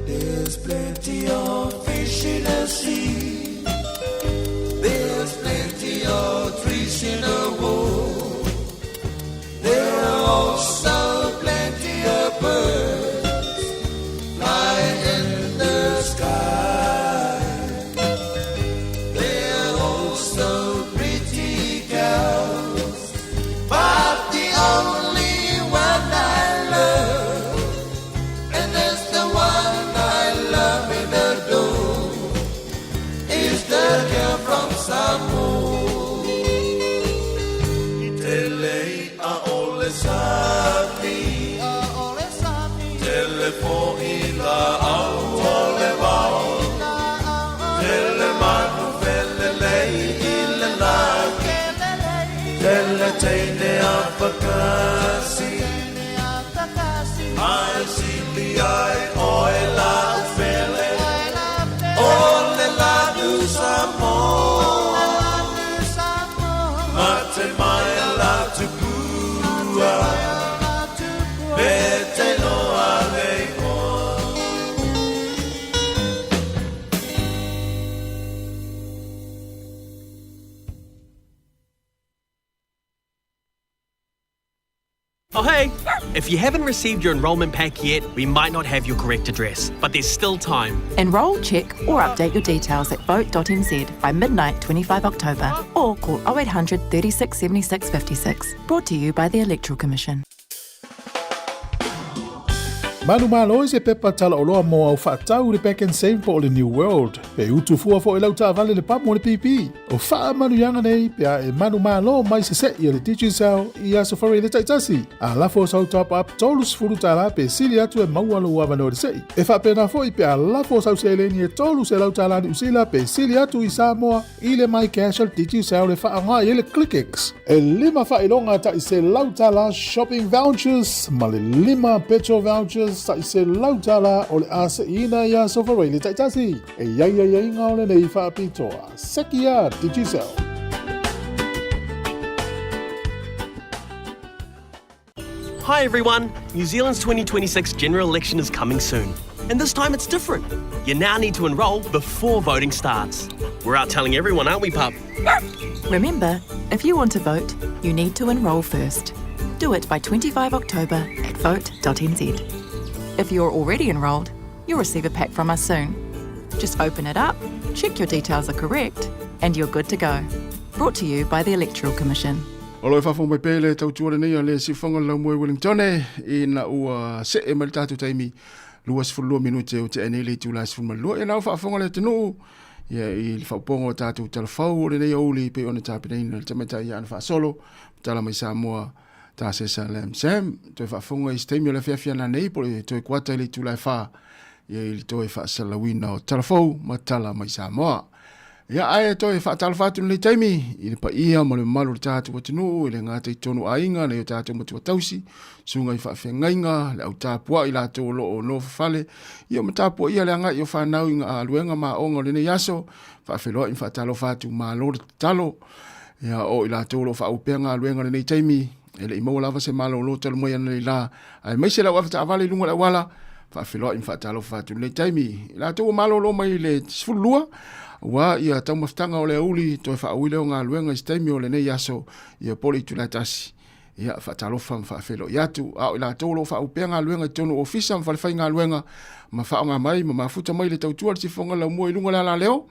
There's plenty of fish in the sea There's plenty of trees in the wood There are also plenty of birds Flying in the sky There are also pretty girls But the only one I love And that's the one I love and adore Is the girl from Sāmoa Telei a ole sami Telefoni la au ole wao Tele manu felelei ile lagi Tele teine a pakasi Ai sili ai oe la fele Ole la du Sāmoa Mate mai la tupua Bete no alei Oh hey! If you haven't received your enrolment pack yet, we might not have your correct address, but there's still time. Enrol, check or update your details at vote.nz by midnight 25 October or call 0800 36 76 56. Brought to you by the Electoral Commission. Malu malo se pepa tala o loa mo au whaatau le back and save po o le New World. Pe utu fua fo e lau taa vale le pamu o le pipi. O wha manu yanga nei, pe a e manu malo mai se se i le teaching cell i a safari le taitasi. A lafo sau top up tolus furu tala pe sili atu e maualo ua vano le sei. E wha pena fo i pe a lafo sau se leni e tolus e lau tala ni usila pe sili atu i Sāmoa i le mai casual teaching cell le wha anga i le ClickX. E lima wha ilonga ta i se lau tala shopping vouchers, ma le lima petrol vouchers sa i se lautala o le asa ina ia sofarei le taitasi. E iai ngā ole nei whaapitoa. Sekia Digisel. Hi everyone! New Zealand's 2026 general election is coming soon. And this time it's different. You now need to enrol before voting starts. We're out telling everyone, aren't we, pup? Remember, if you want to vote, you need to enrol first. Do it by 25 October at vote.nz. If you're already enrolled, you'll receive a pack from us soon. Just open it up, check your details are correct, and you're good to go. Brought to you by the Electoral Commission. O loi whawhong mai pēle tau tuare nei a le si whonga lau moe Wellington i na ua se e mali tātou taimi luas fulua minute o te enele i tūlai sifun malua. E nau whawhonga le tenu ia i le whauponga o tātou talafau o le nei auli pe ona tāpineina le tamaita i ana whaasolo tala mai Sāmoa tā se Salem Sam, toi whaafonga i steimi o le whiawhiana nei, po le toi kuata i le tūlai wha, ia i le toi whaasalawina o talafou ma tala mai Sāmoa. Ia ae toi whaatalawhatu le taimi, i le pa ia mo le malu le tātu watinu, i le ngātai tonu ainga, le o tātu matua tausi, sunga i whaawhengainga, le au tāpua i lātou lo o no whale, ia ma tāpua ia le anga i o whanau i ngā aluenga ma onga le ne yaso, whaawheloa i whaatalawhatu ma lo le talo, ia o i lātou lo whaaupenga aluenga le ne taimi, ele i maua lava se malo lo talo mai ana la ai mai se la wa ta vale lunga la wala fa filo in fa talo fa tu le taimi la to malo lo mai le fulua wa ia tau maftanga o le uli to fa uile o nga luenga taimi o le ne yaso ia poli tu la tasi ia fa talo fa filo ia tu a la to lo fa upenga luenga tonu ofisa fa fa nga luenga ma fa nga mai ma futa mai le tau tu si fonga la mo lunga la leo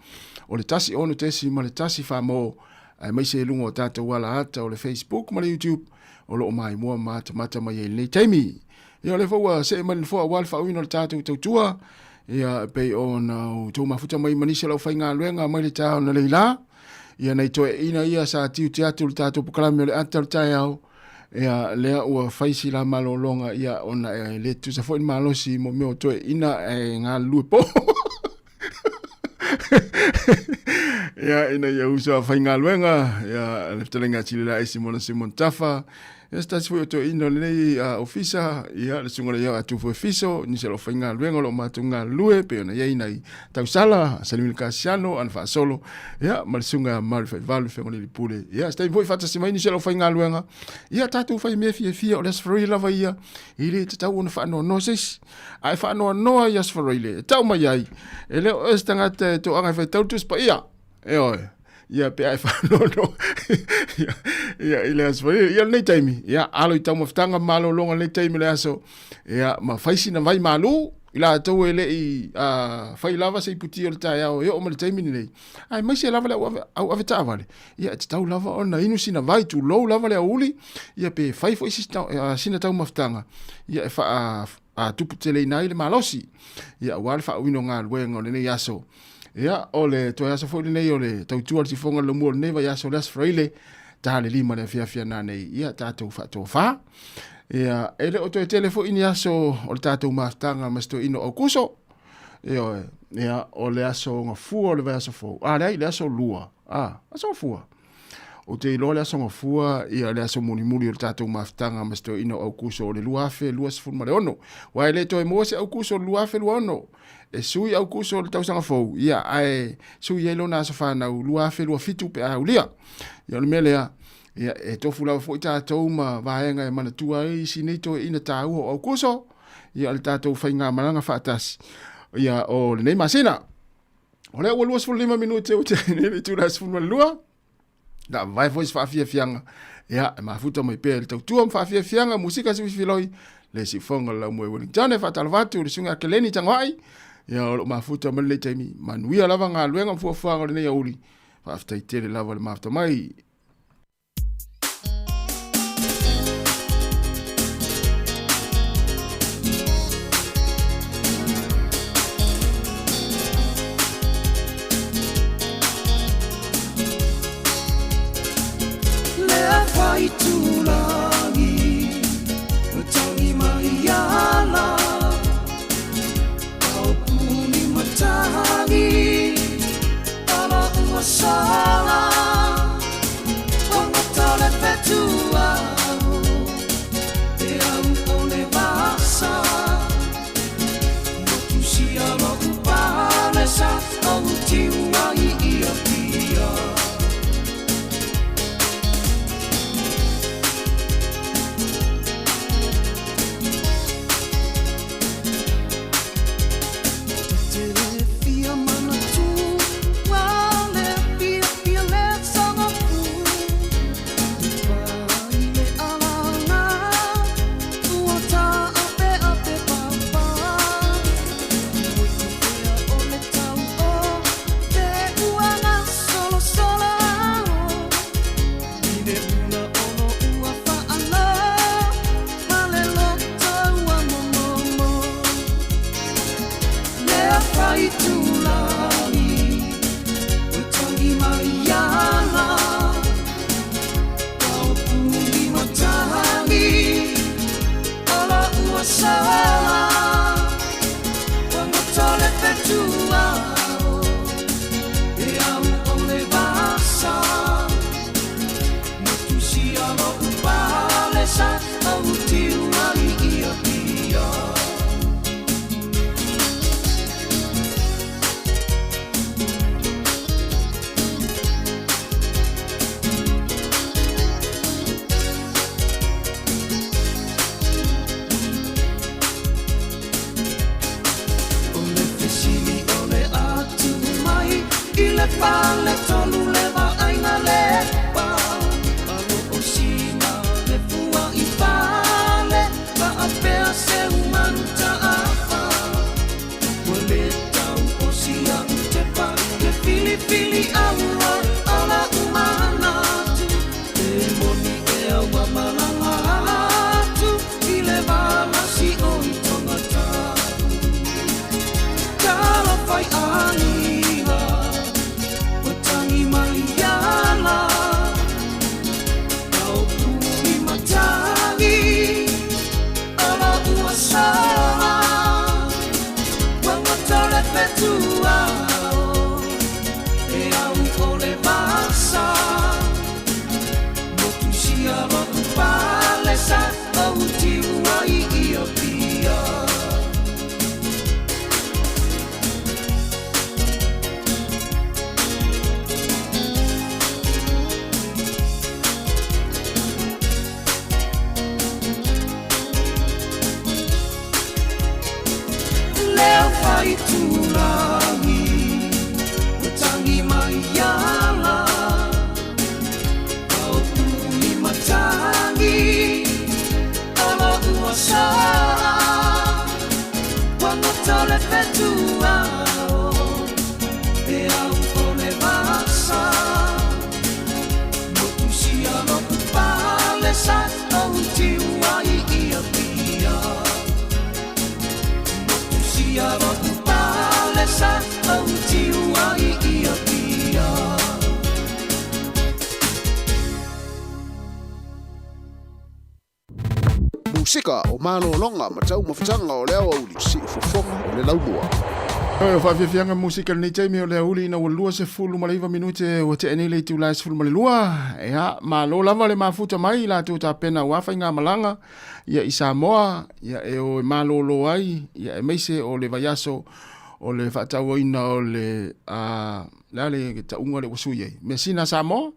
o le tasi ono tesi ma le tasi fa mo ai mai se lunga o tata wala ata o le Facebook ma le YouTube o lo mai mua mata mai e nei taimi. Ia le fua se man fua wal fa uino le tātou tautua. Ia pei o na tau mafuta mai manisa lau whai ngā luenga mai le tāo na leila. Ia nei toe ina ia sa tiu te atu le tātou pukalami o le ata le tai au. Ia lea ua faisi la malolonga ia ona le tu sa foi malosi mo me to ina nga lue po. Ia ina ia usa fai nga luenga ia le telenga chile la Simon Tafa. Esta foi to ina le ofisa ia le sunga ia tu foi fiso ni se lo fai nga luenga lo matunga lue pe ona ia ina tau sala Salimil Casiano an fa solo ia mal sunga mal fa valu fe ngoli pule ia sta foi fata se mai ni se lo fai nga luenga ia tatu fai me fia o les free lava ia ile tau ona fa no ses ai fa no ia sforile tau mai ai ele esta ngata to anga fa tau tu spa ia ia pe ai fa no ia ile asfari ia nei taimi ia alo i tau maftanga malo longa nei taimi le aso ia ma faisi na vai malu ila tau ele i fai lava se puti o tai au o ma taimi nei ai mai se lava le au aveta vale ia tau lava ona inu sina vai tu low lava le uli ia pe fai foi sina tau maftanga ia fa tupu tele nai le malosi ia wal fa wino nga luenga le nei aso ia ole to aso foi nei ole tau tu al sifonga lo mo nei vai aso las freile ta le lima le fia na nei ia tatu fa to fa ia ele o to telefo ini aso o tatu maftanga masto ino okuso ia ole aso nga fu ole vai aso fo le aso lua aso fu o te lo le aso nga fu ia le aso muni o tatu maftanga masto ino okuso le luafe luas fu mare ono wa ele to mo se okuso luafe luano e sui au kuso le tausanga fou ia ai sui elo na sofa na lua fe lua fitu pe aulia ia le melea ia e tofu la fo ita toma vaenga e mana tua i sinito ina tau au kuso ia le tatou fainga malanga fatas ia o le nei masina o le luas fu 5 minute o te ni tu las fu lua da vai foi fa fianga ia ma futa mai pe le tau fa fianga musika si filoi le si fonga la mo Wellington fa talvatu le sunga keleni tangwai ia o mafuta ma le taimi manuia lava nga luenga fuafuanga le nei auli fa aftai tele lava le mafta mai Lea fai tulangi Tangi mai ala Tangi ala ua sala Musika o malo longa matau mafutanga o leo au si fofoka o le laulua. O whawhiawhianga musika ni teimi o le uli na walua se fulu malaiva minute o te enele tu lai se fulu malilua. Ea, ma lo lava le mafuta mai la tu ta pena wafa inga malanga. Ia i Sāmoa, ia e o malo lo ai, ia e meise o le vayaso o le whatau ina o le lale ta unga le wasuye. Me sina Sāmoa,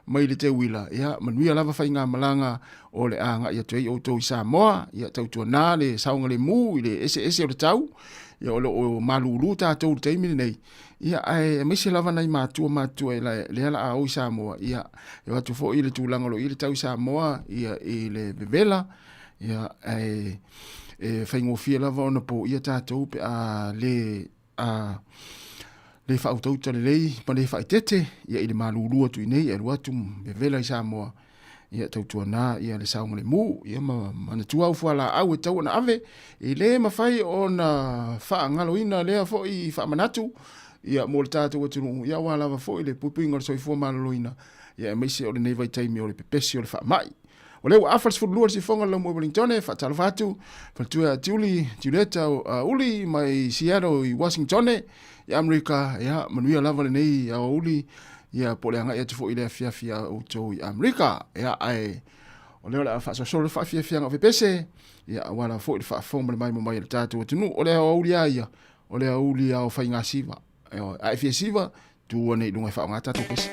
mai le te wila, ia manuia lava whainga malanga o le anga ia tuei o tau i Sāmoa, ia tau tua nā le saunga le mū, i le ese o le tau, ia o malulu tātou le teimini nei. Ia ai meise lava nei mātua e le ala a o i Sāmoa, ia e watu fo i le tūlanga lo i le tau i Sāmoa, ia i le bevela, ia e whaingofia lava ona po ia tātou pe le whautauta le lei, pa le whaitete, ia i le malulua tu i nei, e luatu bevela i Sāmoa, ia tautua nā, ia le saunga le mū, ia manatua au fuala au e tau na ave, i le mawhai o na whaangalo ina lea fo i whaamanatu, ia mo le tātou atunu, ia walawa fo i le pupuinga le soifua malalo ina, ia e meise o le nei vai taimi o le pepesi o le whaamai. O leo afal sifurulua si fonga lau mo Wellingtone, whaatalo whatu, whatua Tiuleta uli mai Seattle i Washingtone, i Amerika, ia manuia lava le nei a uli, ia poleanga ia tufo i lea fiafia o tau i Amerika, ia ai, o leo la whaasasolo whaafiafia ngā vipese, ia wala fo i whaafonga le mai mo mai le tātou atunu, o leo uli aia, o leo uli a o whainga siva, a fia siva, tu ane i lunga i whaonga tātou pese.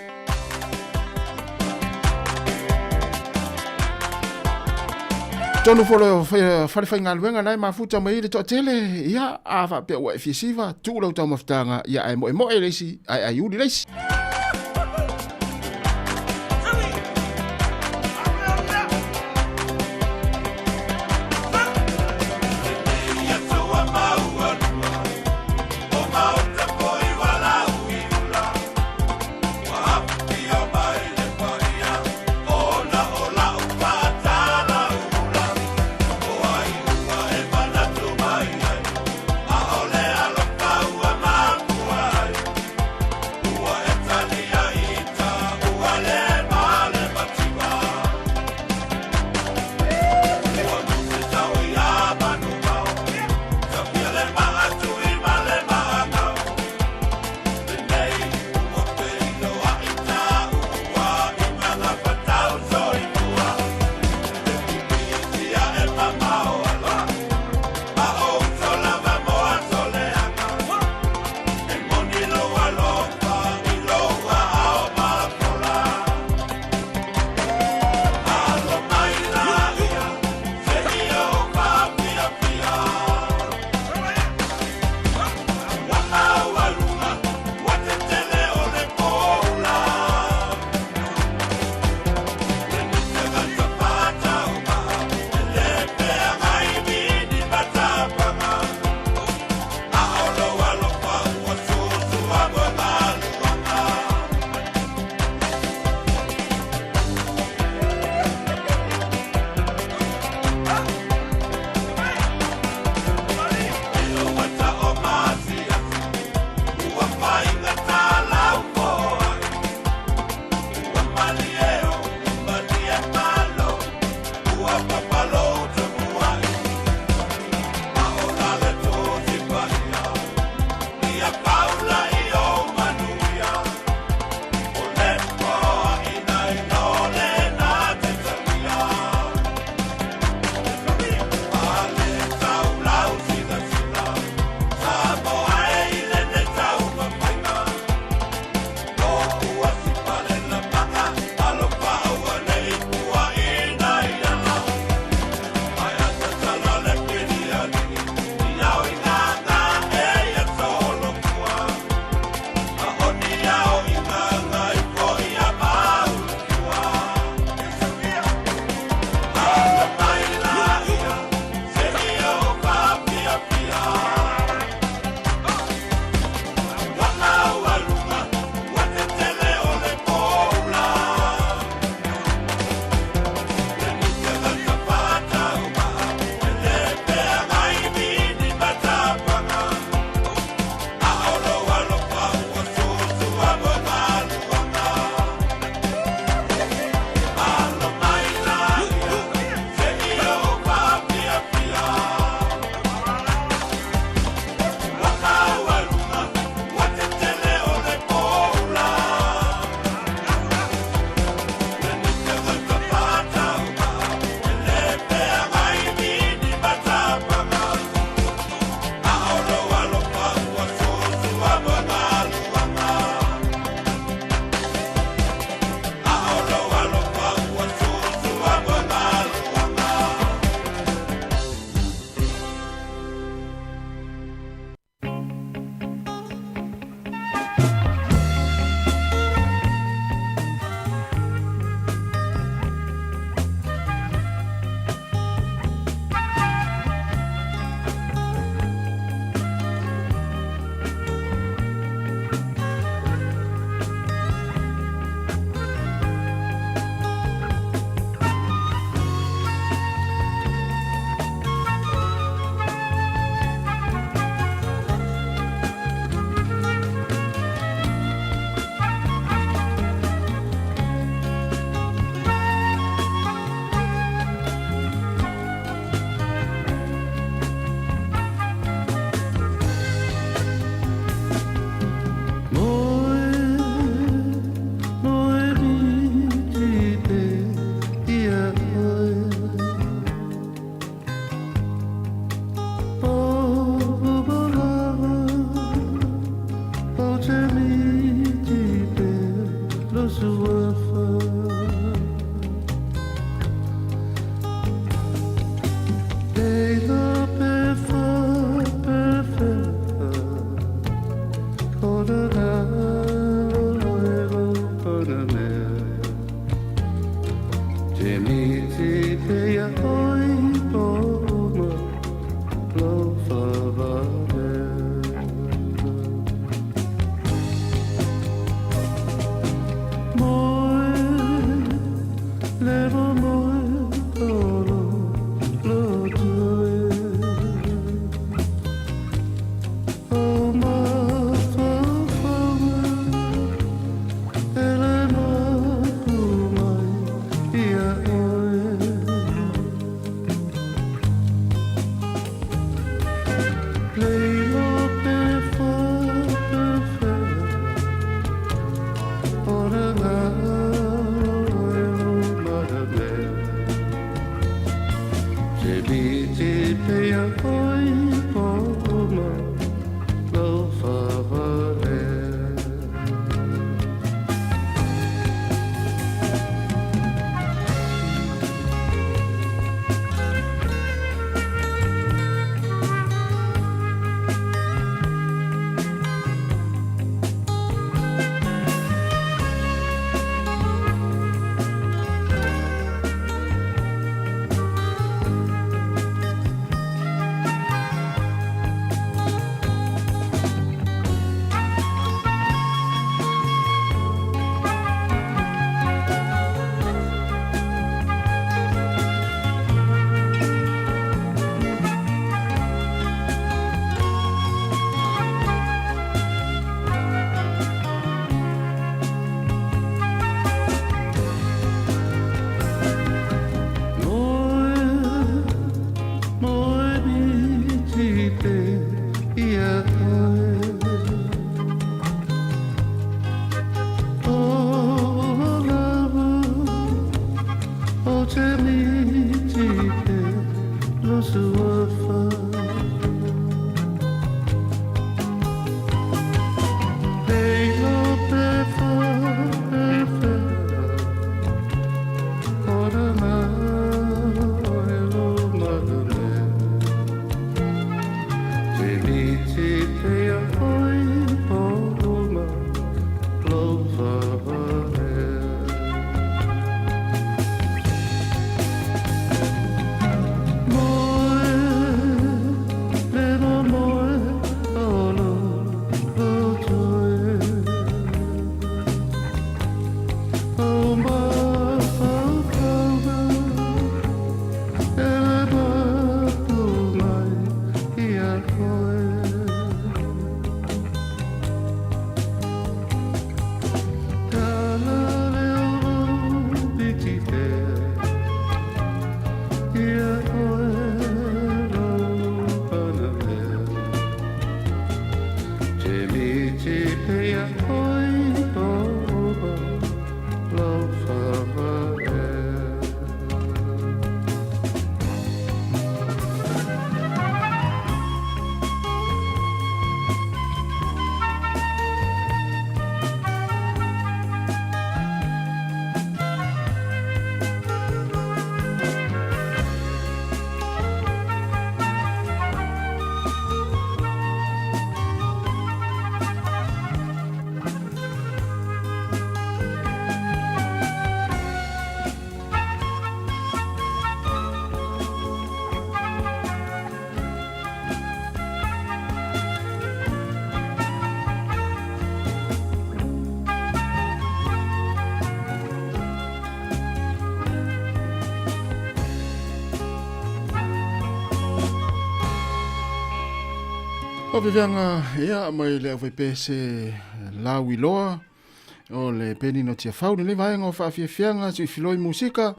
Tonu folo whare ngā luenga nai mafuta mai le toa tele, ia a whapea ua e fiesiva, tū lau tau mafutanga, ia ai moe reisi, ai uli reisi. O vivanga ia mai le vai pese lawi loa o le peni no tia fau le vai ngo fa fianga si filoi musika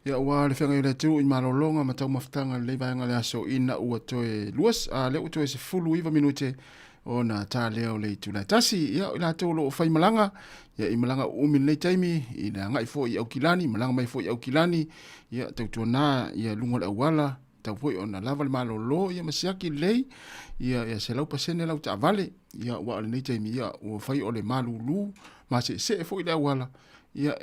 ia wa le fanga le tu i malolonga ma tau maftanga le vai nga le aso ina ua toe luas a le utoe se fulu iva minute o na ta leo le tu la tasi ia ila to lo fai malanga ia i malanga umin le taimi i na ngai fo i au kilani malanga mai fo i au kilani ia tau tona ia lunga le awala tau foi ona lava le malolo ia masiaki lei ia se lau pasene lau ta vale ia wa le nei taimi ia o fai o le malulu ma se foi le awala ia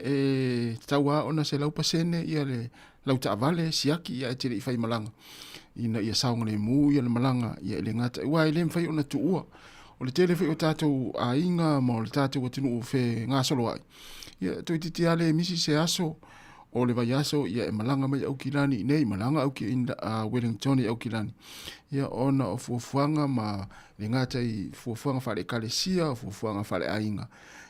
taua ona se lau pasene ia le lau ta vale siaki ia te le fai malanga ina ia saunga le mu ia le malanga ia le ngata wa ile fai ona tuua o le tele fai o tatou a inga mo le tatou tinu fe nga solo ai ia to titi ale misi se aso o le vai aso ia e malanga mai au kilani nei malanga au ki inda Wellington au kilani ia ona o fuafuanga ma le ngata i fuafuanga fa le kalesia fuafuanga fa le ainga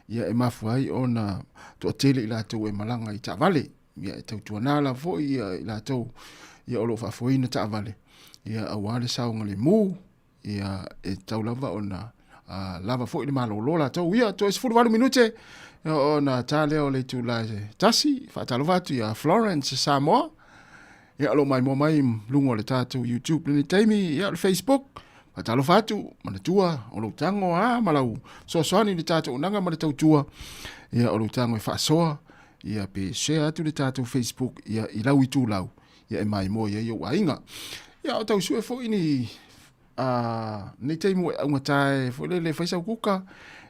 ia e mafuai ona to tele ila to e malanga i tavale ia e tau tuanala fo ia ila to ia o lo fa foina tavale ia awale saunga le mu ia e tau lava ona lava fo i le malolo la to ia to es 4 minute ona tale o le tulaise tasi fa talo vatu ia Florence Sāmoa ia lo mai mo mai lungo le tatu YouTube le taimi ia le Facebook fa talo vatu mana tua o lo tango malau so soani le tatu nanga mana tau tua ia o lo tango fa soa ia pe share tu le tatu Facebook ia i lau i tu lau ia e mai mo ia i o ainga. Ia o tau sue fo ini nei teimu e aunga tae fo le faisa kuka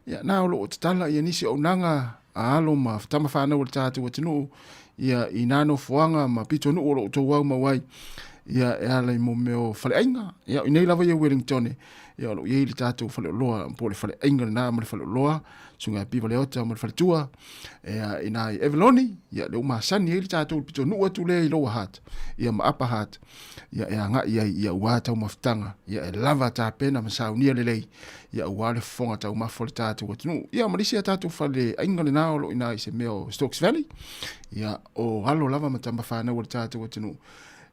ia na o lo tala ia nisi o nanga alo ma tama whanau o tātou atinu ia i nano fuanga ma pito nu o lo tau wau mawai ia e alai mo meo fale ainga ia i nei lava ia Wellington ia o lo ia i tātou fale loa po le fale ainga na ma le fale loa sunga piva le ota ma le fale tua ia i nai Eveloni ia le umasani ia i tātou pito nu atu le i loa hat ia ma apa hat ia e anga ia ua tau maftanga ia e lava tā pena ma saunia le lei ia ua le fonga tau mafo le tātou atinu ia marisi a tātou fale ainga le nao lo ina i se meo Stokes Valley ia o halo lava ma tamba whanau le tātou atinu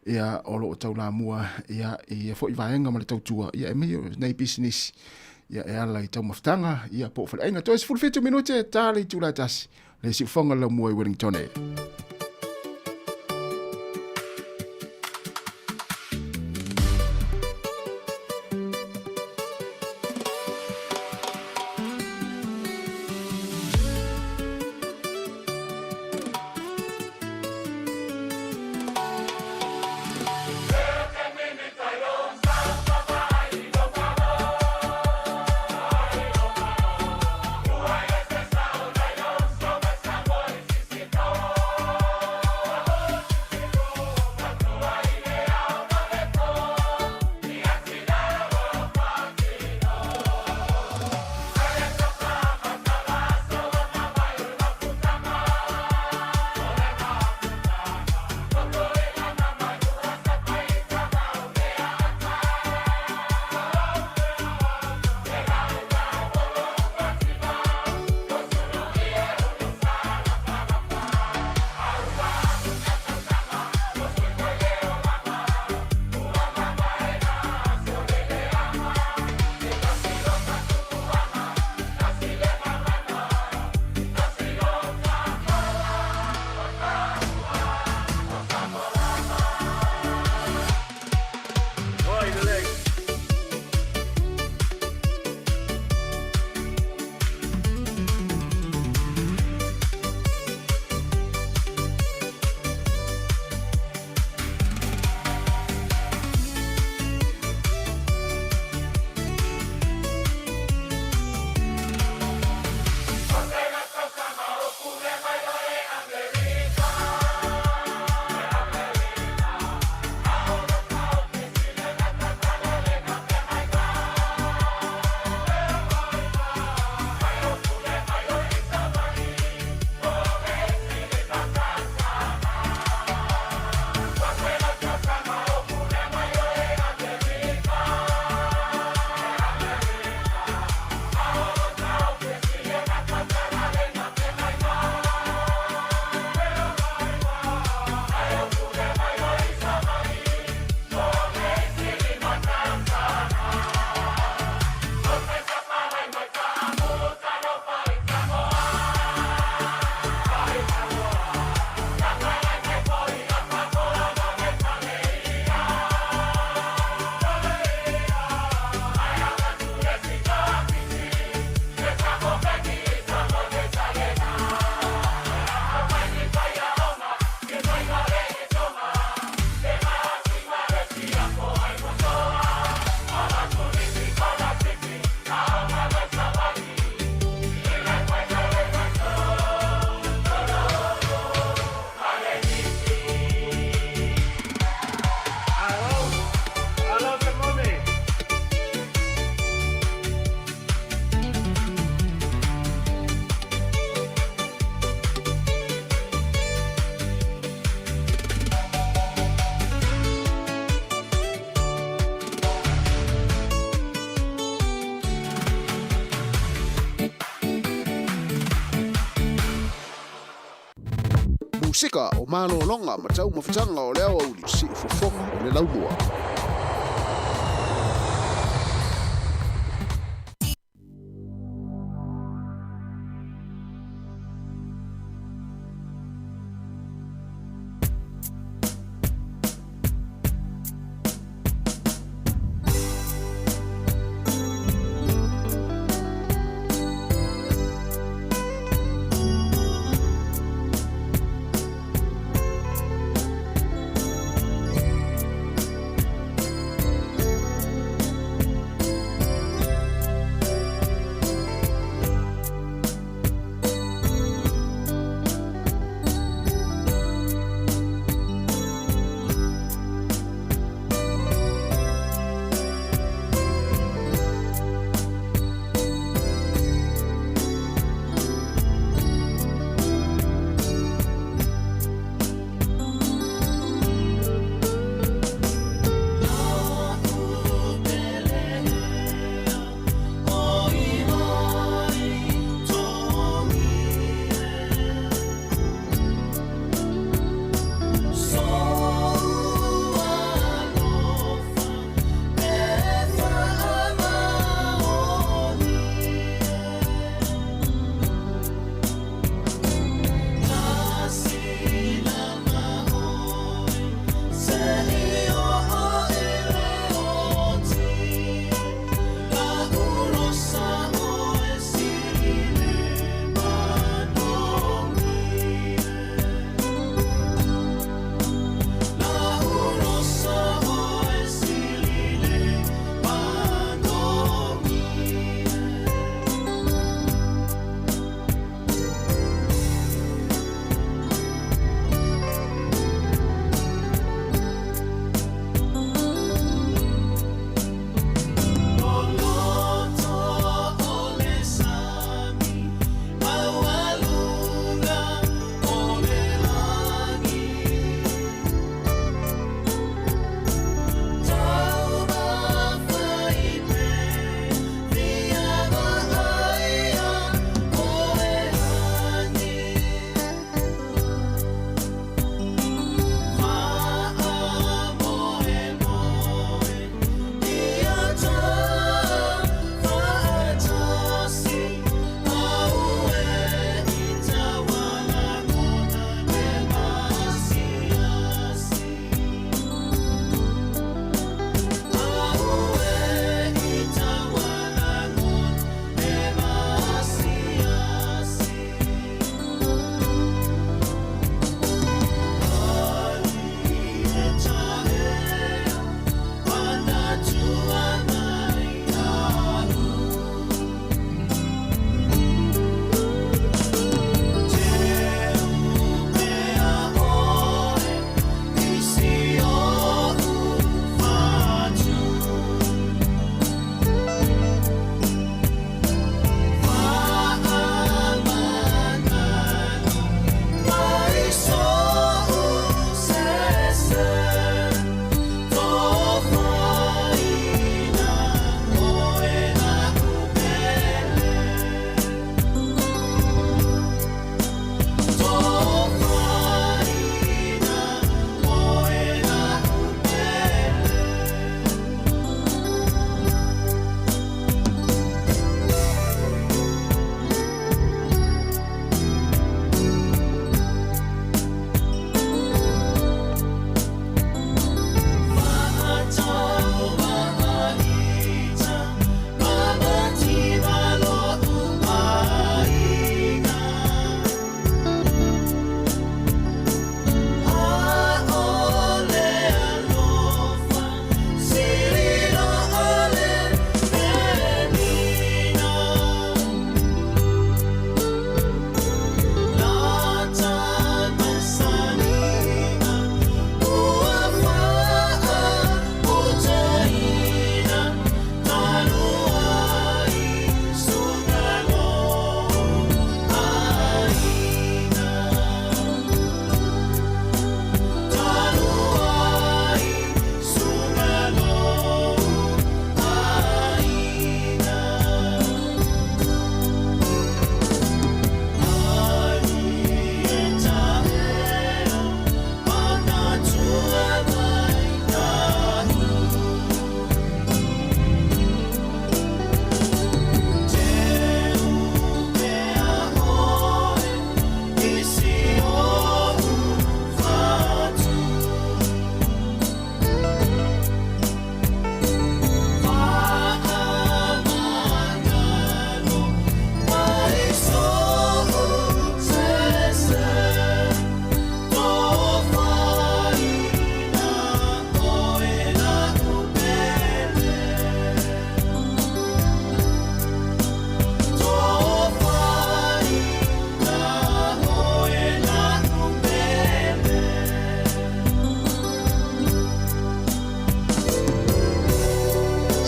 ia o lo tau la mua ia i fo i vaenga ma le tau tua ia e meo nei business ia e ala i tau maftanga ia po fale ainga toes fulfetu minute tali tula tasi le si fonga la mua i Wellington Sika o malo longa ma tau mafutanga o leo au li si fofonga o le laumua.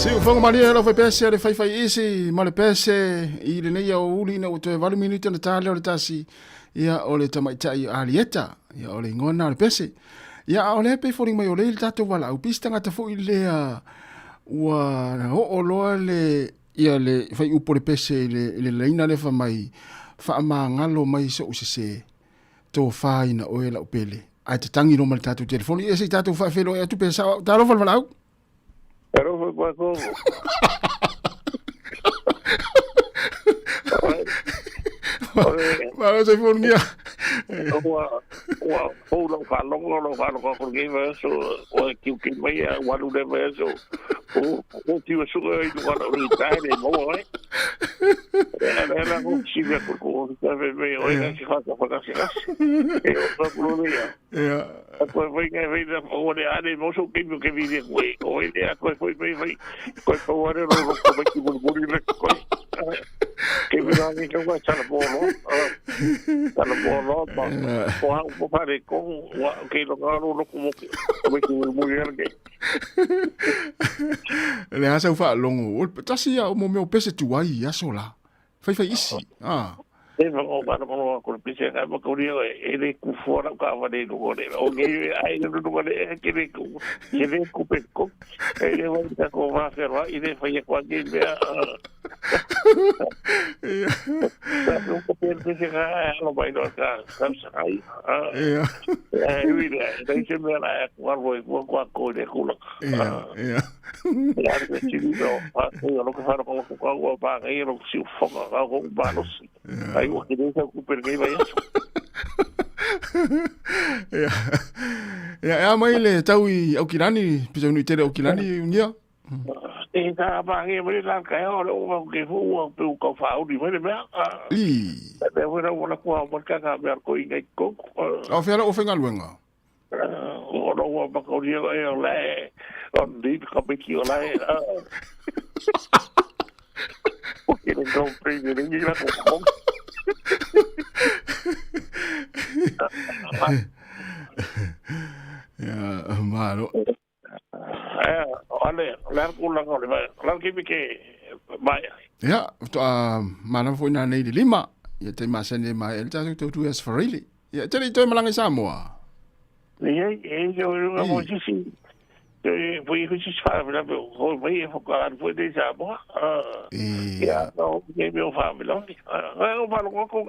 Siu fonga mali ela foi pese le fai isi male pese I le nei o uli na uto 20 minuti na tale o le tasi ia o le tamaitai alieta ia o le ngona le pese ia o le pe foring mai o le tato wala u pista ngata fo I le ua o loa le ia le fai upo le pese le leina le fa mai fa ma ngalo mai so usese to fai na o ela upele ai te tangi no mal tato telefoni e se tato fa felo e tu pensa talo fa malau pero fue cuando Vale, se fornia. O lo fa por que eso o que vai a walu de eso o tío su e no va a gritar de mo era un chive por como sabe me oiga que falta para casi o problema pues voy a ver o de ane mo so que vive güey o idea pues foi pues por no como que burburinho que me da que eu vou echar a bola o pare con que lo gano como que mulher que le asa fa longo tasi ya o meu pese tu ai aso la fai isi e no no con pese ka mo ko rio e ku fora ka va de no o que ai no que le ku pe ko e le vai ta ko va fer va e le fai qualche vea no ko pese ka no vai no ka sai dai se me la ko de ku ya que chido lo que fa con ko pa e lo si foga ko ba no ai o que deixa o perguei vai isso ya mai le tau I au kirani pisa no tere au kirani unia e ta ba nge mai la ka o que fu pe ko fa o di mai me e bueno una ko mo ka ka ver ko inga ko o fera o fenga luenga o no ba ko ri e le on di ko pe ki o la o que não prende ninguém lá com ya malo ole la kula ngole la que vaya ya to mana foi na nei lima ya te masene mai el tato tu es farili ya te to malanga Sāmoa yo mo si foi fável foi focar foi de Sāmoa ya no que meu família eu falo com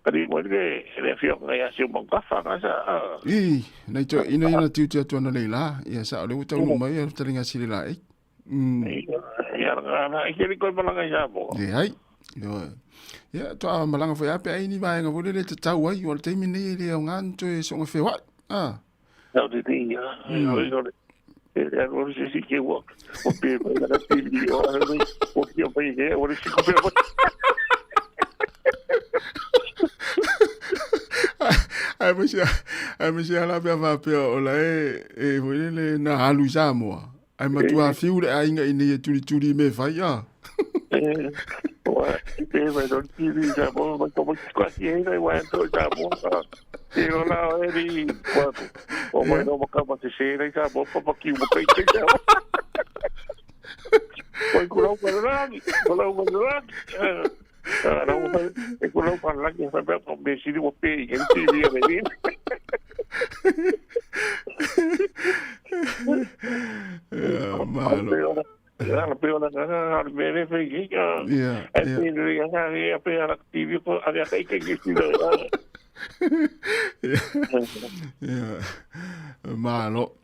Kari mo ke le fio ngai asi mo ka fa ka sa nei to ina tiu tu na leila ya sa le uta no mai ya tringa sile la ya na ke ni ko malanga ya bo ai yo ya to malanga foi ape ai ni vai nga vole le tau ai o te mini le ngan to e so fe wa no de dia yo ya no sé si que wo o pe na ti o yo pe que o si ko pe ai mesi ala pe va pe o la e le na halu Sāmoa ai matua fiu le ai nga ini turi me fai ya pe vai don tiri ja bo ko quasi ai vai to ja bo e ona eri o mo no mo ka pa se nei ja bo pa ki mo pe ja Poi culo per rani e quello parla che fa per decidi o pe che ti via venire malo la peona al bene fai e quindi ya per attivi aveva che si malo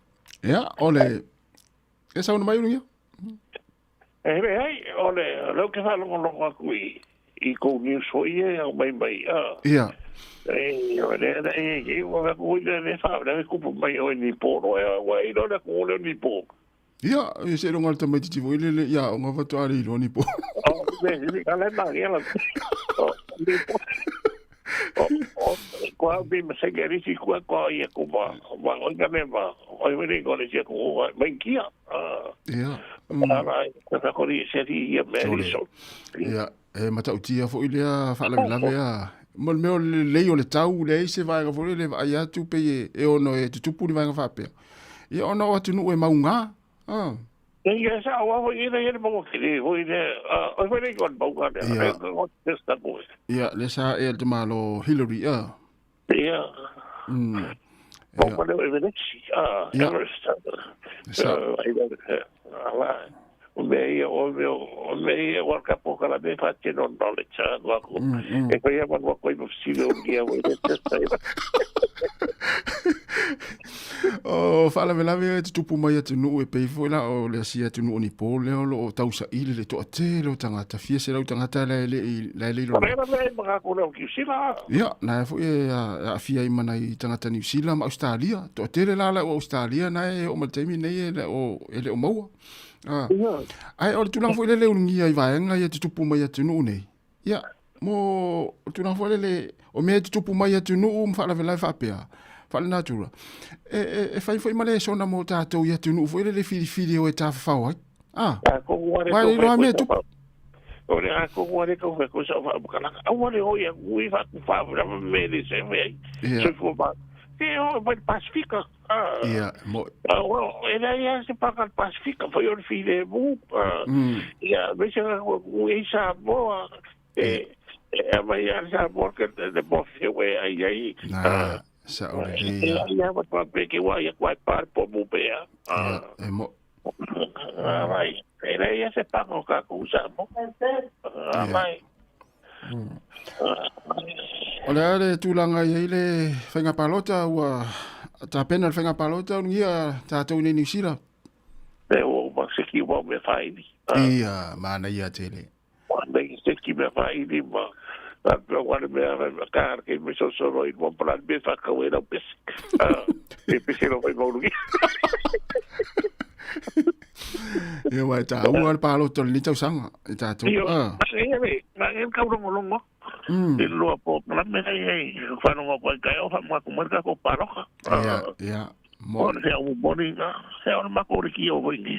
ya ole esa una mai unia ole lo che fa lo qui I ko ni so ye mai ya yo le wa ko le fa le ku mai o ni po no wa I no le ko le ni po ya se rongal ta mai ti vo le ya o va to ari lo ni po ni ka le ma ya la ni po qua bi me se che risi qua ye ko ba o ga me ba o me ko le je ko mai kia ya ka ko ri se ri ye me so ya mata utia fo ile fa la ya mo me le o le tau le se vai ga fo le ai tu pe e ono e tu pu ni vai ga fa pe e ono o tu no e maunga Ia sa wa ho ina ia mo kiri ho ina o foi nei kon bau ka Ia. o testa ko. Ia, le sa e te malo Hillary, Ia. Ko ko le evidence Everest. O me o ka po ka me fa te non knowledge wa ko. E ko ia man wa ko i silo ia o testa. O fala me lave te tupu mai atu nuu e peifo la o le asia atu nuu ni po leo lo o tausa ili le toa te leo tangata fia se lau tangata le lo. Parera me mga ko leo ki sila. Ia, na e fo e a fia i mana i tangata New Zealand ma Australia. Toa te le la o Australia na e o malteimi nei e le o maua. Ai o le tulang fo le leo ngia i vaenga i te tupu mai atu nuu nei. Ia, mo tulang fo le o mea te tupu mai atu nuu mfala velai whapea. Fale natura. E fai foi male sona mo tātou ia tunu foi le fili o e tāwhawhau ai. Wai roa mea tupu. O le a ko wale ko fe ko sa fa bukana. A wale o ia ui fa ku fa bra me le se me. Se fo ba. E o ba Pacifica. Ia, mo. O ia se pa ka Pacifica foi o fili bu. Ia, me se o e sa bo e vai a sa bo que de bo se we ai. Sa o le ia. Ia va pa pe que vai par po bu pe. E mo. Vai. Era ia se pa ko ka ku sa mo. Vai. Ole tulanga ia le whainga palota ua ta pena le whainga palota ia tātou nei New Zealand. Pe o ma se ki wa me fai ni. Ia, mana ia tele. Mana i se ki me fai ni ma. Pero cuando me agarra que me solo y voy para me fa que era pues e pese no vai mau ni. Ia vai ta ua palo to ni tau sanga e ta tu. Na en ka ro longo. E lo po na me ai fa no ko ka o fa ma ko marca ko paroja. Ia. Mo se o bonita, se o ma ko ri o voi ni.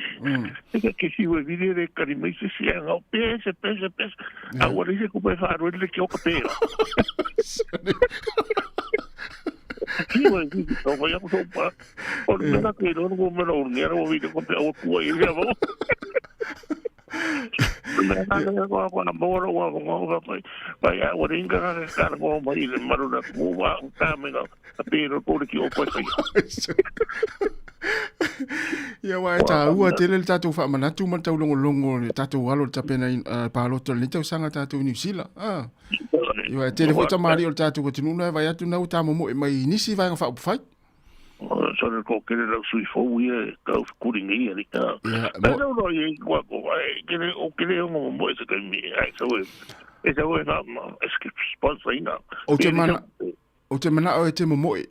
Que si voi vedere che mi si sia no pese. Agora se ko pe fa ro le que o capero. Sì, ma non vogliamo sopra. Ormai che non come lo nero ho visto con o poi io. Quando moro vai a oringa che sta con mai il maruna cuba un camino pero por que o poi. Ia wai ta ua tele le tatu wha manatu ma tau longo le tatu walo le tapena paloto le tau sanga tatu New Zealand. Ia wai tele fo tamari o le tatu katununa vai atu nau tamomo e mai nisi vai ngawha upufai. Sono ko kere la sui fo ia ka kuringi ni ka. Pero no ia ko vai kere o kere mo mo se ka mi ai so e so e na es que sponsor ina. O te mana o te mo e.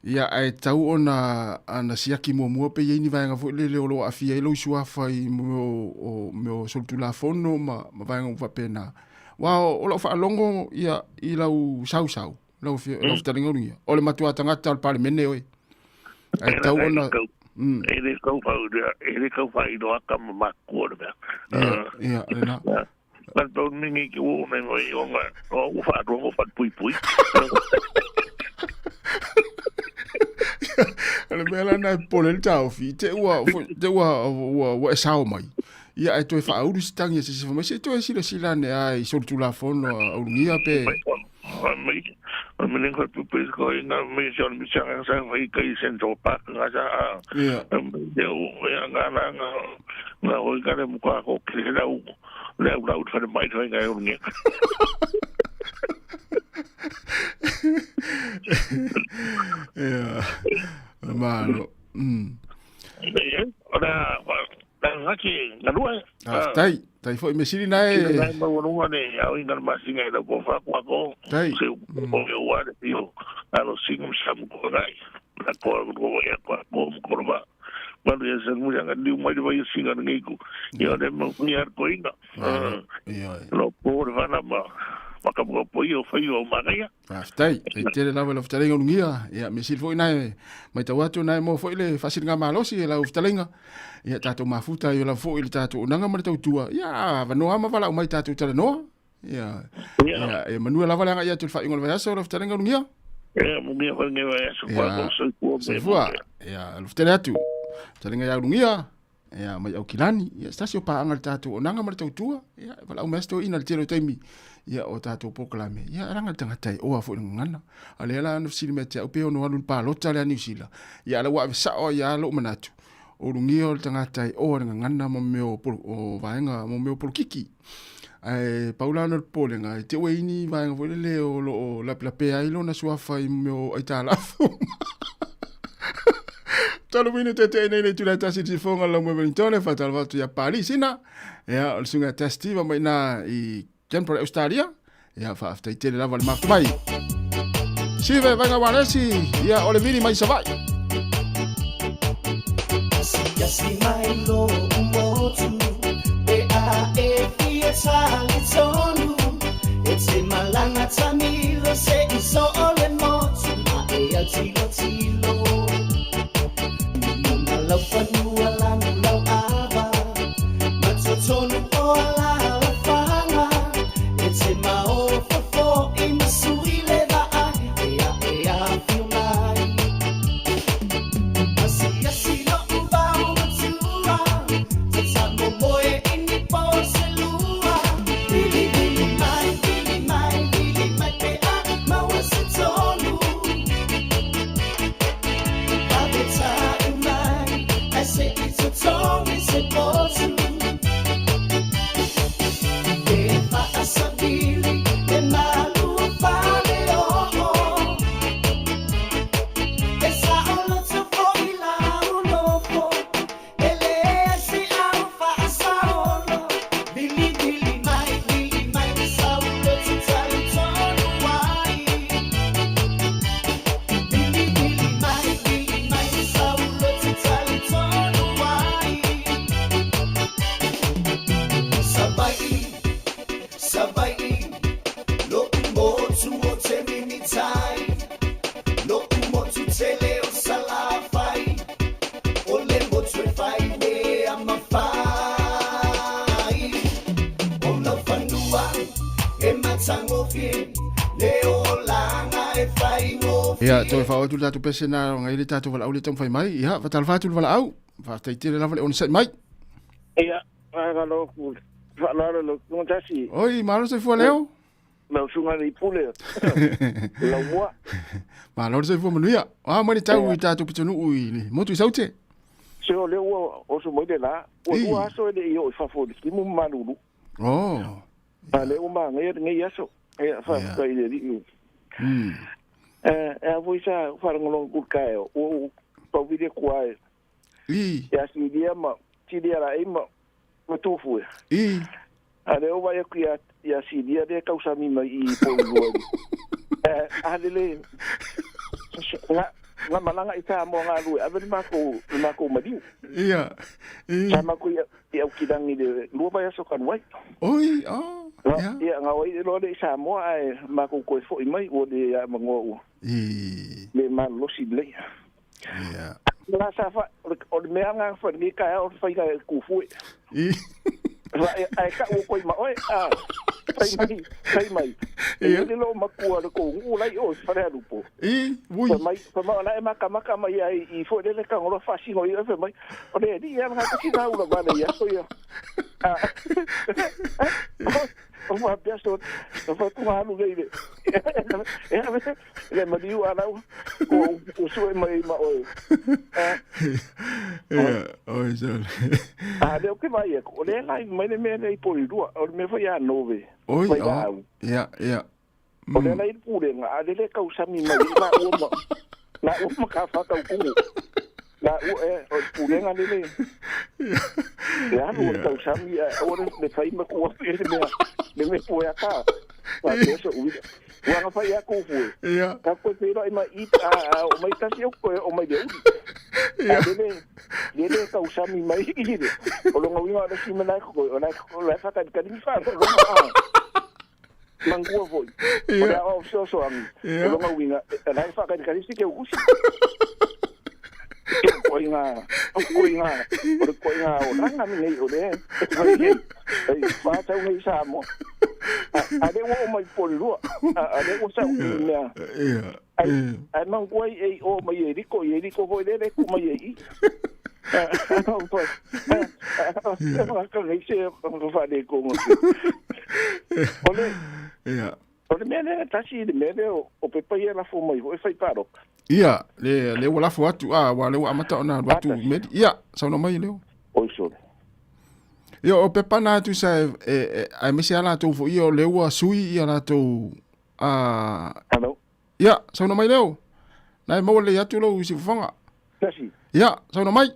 Ia ai tau ona ana siaki mo pe ye ni vai nga fo le lo afia lo sua fai mo soltu la fono ma vai nga pena. Wow, o lo fa longo ia I lau sau. Lo taringa unia. O le matua tangata al parlemene oi. Ai tau ona. Ele kau fa I do aka ma ko de. Ia, na. Mas do ningi ki o me moi o ma o fa ro fa pui. Ale mela na polel tau fi te ua e sao mai. Ia e toi fa auru sitangi se fa se toi sila ne ai sortu la fono aunia pe. Me nengo tu pes ko ina me jon mi changa sa vai kai central park nga sa. Eu nga o ka le muka ko kile la fa mai toi nga aunia. Ja, malo. Ora, ngaki ngalua. Tai foi me siri nai. Nai mo no ne, au inga masinga ida ko fa ko. Tai. Se o wa de tio. Alo singum sam ko nai. Na ko ya ko ba. Quando ia ser mulher nga diu mai vai singa ngai ko. Ia de mo niar ko inga. Lo por va na ma. Maka mo po io fai o manaya. Tai, te la vela ftalenga ngia, ia me sil foi nai, mai tawatu nai mo foi le fasinga malosi la ftalenga. Ia tatu mafuta ia la foi le tatu nanga ma tau tua. Ia, va no ama vala mai tatu tala no. Ia. Ia, Manuel la vala ia tu fai ngol va so la ftalenga ngia. Ia, mo ngia va ngia so kwa so ko. Ia, le ftalatu. Talenga ia ngia. Ia, mai au kilani. Ia, stasi o paanga tātou o nanga mara tautua. Ia, wala au mesto ina le tero taimi. Ia, o tātou pokalame. Ia, ranga tangatai o afu ngana. Ale ala anu fsiri mea te au peo no alun pālota le New Zealand. Ia, ala wa sao ia lo manatu. O rungio le tangatai o ngana mo meo o vaenga mo meo polkiki. Ai Paulano Polenga te weini vai ngole le o lo la plape ai lo na suafa i meu ai tala. Talo vini te nei tu la tasi ti fonga la mo Wellington fa tal vatu ya Paris ina. Ya o sunga testiva mai na i Canberra Australia. Ya fa after te la val mark mai. Si vai nga wanesi ya ole vini mai savai. Ya si mai lo mo tu it's in Malanga Tamilo, say it's all in more to my tilo. Love for you, love Ava, but so tonu ola fanga. It's in my own for in the sweet leather. I feel like I see no bound to that's how my boy in the boss. Ia, toi whao tu tātou pese nā ngai le tātou wala au le tau whai mai. Ia, watal whātu le wala au. Whātai tere lawa le ona sai mai. Ia, whakalo ku whalaro lo kumatasi. Oi, malo sai fua leo? Mau sunga ni pule. Lau mua. Malo sai fua manuia. Mani tau i tātou pitonu ui ni. Motu i saute? Seo leo o su moide la. O aso ele i o i whafo di kimu manuru. Oh. Leo ma ngai aso. Ia, whafo i le ri. Voi sa wharangolong kukai o pawire kuai. Ia si dia ma si dia la ima ma tofu. Ale o vai ku ia si dia de causa mi mai I polo. Ale nga malanga ita mo nga lu ave ma ko madiu. Ia. Sama ku ia kidangi de lu vai so kan wai. Oi, ia nga wai lo de Sāmoa ai ma ko fo I mai o de mango. Le man lo si le. Ia. La sa fa o me anga fa ni ka o fa ka ku fu. Ai ka o ko ma oi sai mai. E le lo ma ku ko u lai o fa le lupo. Vui. Fa ma na ma ka mai ai I fo le ka lo fa si ngo I fa mai. O le di ia nga ka si na u la ba ia so ia. O fa piasto o fa ku ha lu le. Le ma diu ana o so mai ma oi. Oi so. Le o ke mai o le lai mai le me nei po ru o me fa ya nove. Oi, ia. O le lai pure nga le causa mi mai na o ka fa ka ku. Na o pure nga le. Ya no causa mi o le fai ma ku le me po ya ka. Pa eso Wanga fa ya ko fu. Ia. Ka ko pero ai mai o mai ta si o mai de. Ia. Le ka usami mai ide. O lo ngawinga da si mana ko o na ko la fa ka ni fa. Mangu foi. Ia. O so am. O lo ngawinga na fa ka ni si ke usi. Koinga. O ranga mi o le. Ai fa ta ngai Sāmoa. Ale o mai polua ale o sa mea ai mangoi o mai riko foi le ku mai Ka ngai se ko fa de ko mo. Ole. Ia. Ole mene tasi de mene o pe pa ia la fo mai o fai paro. Ia, le wala fo atu wa le wa mata ona watu med. Ia, sa no mai leo. O so. Ia o pe pa na tu sa ai me se ala tu fo ia le wa sui ia la tu Hello. Ia, sa no mai leo. Nai mo le atu lo si fonga. Tasi. Ia, sa no mai.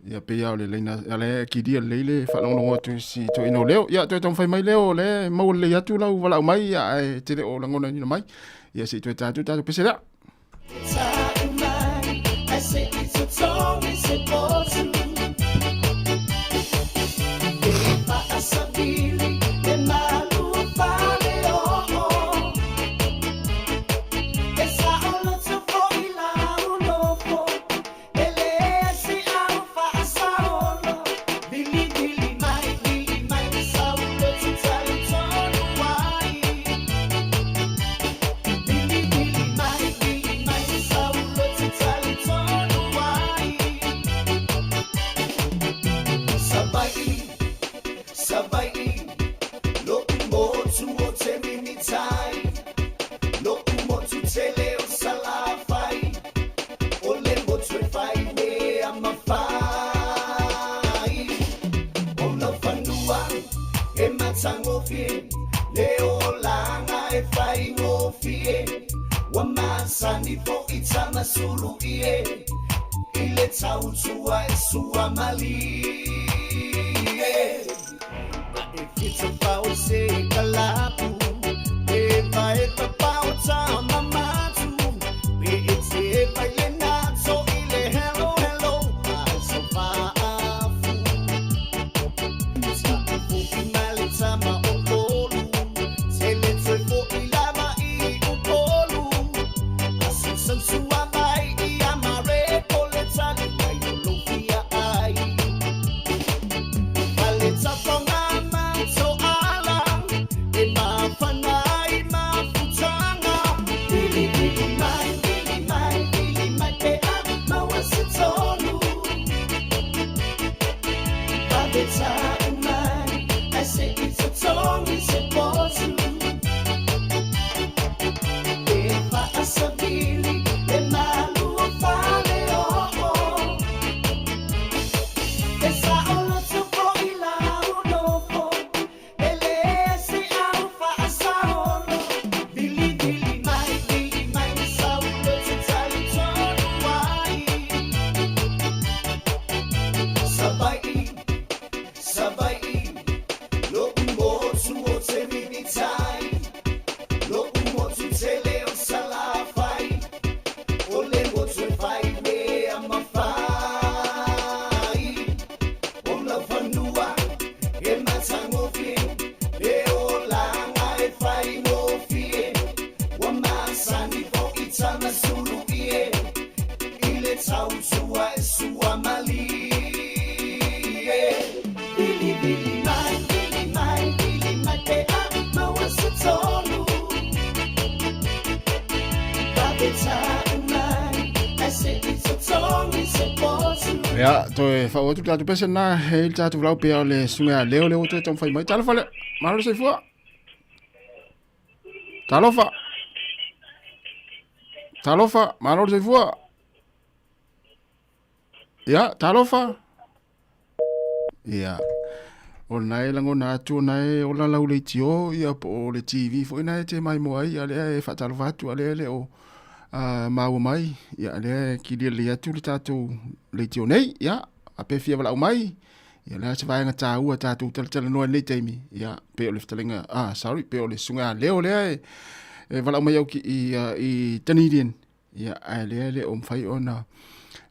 Ia pe ia le leina ale ki dia leile fa no tu si to ino leo. Ia to ton fai mai leo le mo le atu lo wala mai ia te le o langona ni mai. Ia se tu tatu pese la. I say it's a song, it's a bottle. Sulu ie ile tautua sua mali if it's about say kalapu e vai pa pauta mama tu be it's e vai na so ile hello so far fu mali sama okolu se le tso fo ilama I okolu asu sansu Ja, toi fa o tu tatu pese na he tatu vlau pe le sunga leo tu tom fai mai talo fale malo se fua talofa malo se fua ya talofa ya o nai lango na tu nai o la lau le tio ia po le TV fo ina te mai mo ai ale e fa talofa tu ale o mau mai ya le ki le atu le tatu le tio nei ya a pe fia wala mai ya la se vai nga tau tatu tel no le temi ya pe o le ftelinga sorry pe o le sunga leo le e wala mai ki i Tanadian ya ale o mfai ona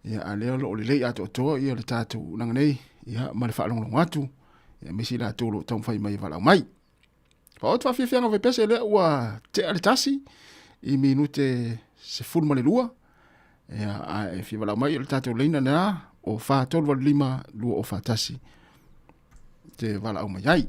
ya ale o le atu to ya le tatu nang nei ya ma le fa long atu ya me si la tu lo tom fai mai wala mai fa o fa fia nga ve pese le wa te ale tasi i minute se full male lua ya e fi wala mai le tatu leina na o fa tolu lima lua o fa tasi te wala o mai ai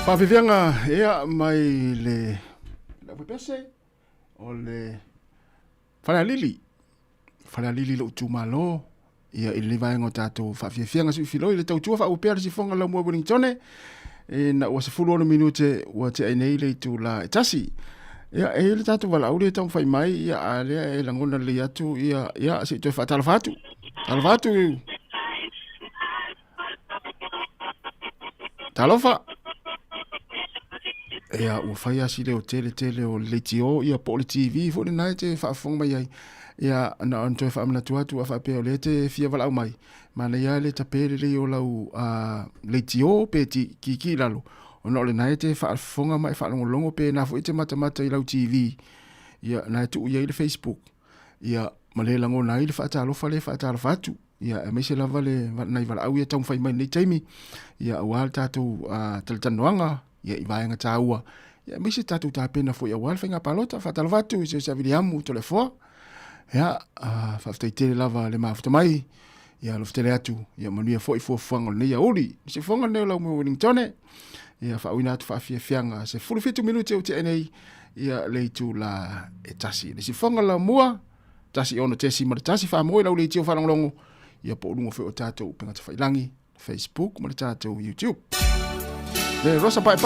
Whawhiwhianga ea mai le pese o le wharea lili lo utumalo ia i le vaenga o tātou whawhiwhianga sui whiloi le tautua whaupea si whonga lau mua Wellingtone na ua se fulu minute ua te ainei le tu la etasi ia e le tātou wala aure tau whai mai ia a lea e langona le atu ia se toi whatalawhatu talofa ia ua whai asi leo tele o leitio ia po le TV fo le nai te whaafonga mai ai ia na on toi whaamana tuatu a whapea o le te fia wala au mai mana ia le tapere le o lau leitio pe ki lalo o no le nai te whaafonga mai whaalongolongo pe na fo ite mata i lau TV ia na tu ia i le Facebook ia ma le lango nai le whaatalofa atu ia e meise lava le nai wala au ia tau whai mai nei taimi ia awal tātou taletanoanga ia i vaenga tāua ia meise tātou tāpena fo ia wal whainga palota whaatalofatu i se savili amu to le foa ia whaftai lava le mafuta mai ia loftele atu ia manuia fo i fuafuanga nei a uli se fonga neo lau mo Wellingtone ia whaawina atu whaafiafianga se 45 minute o te enei ia leitu la etasi le si fonga la mua tasi ono tesi ma tasi whaamoe lau leitio whalongolongo ia po urungo whi o tātou pengata whailangi Facebook ma tātou YouTube le rosa pae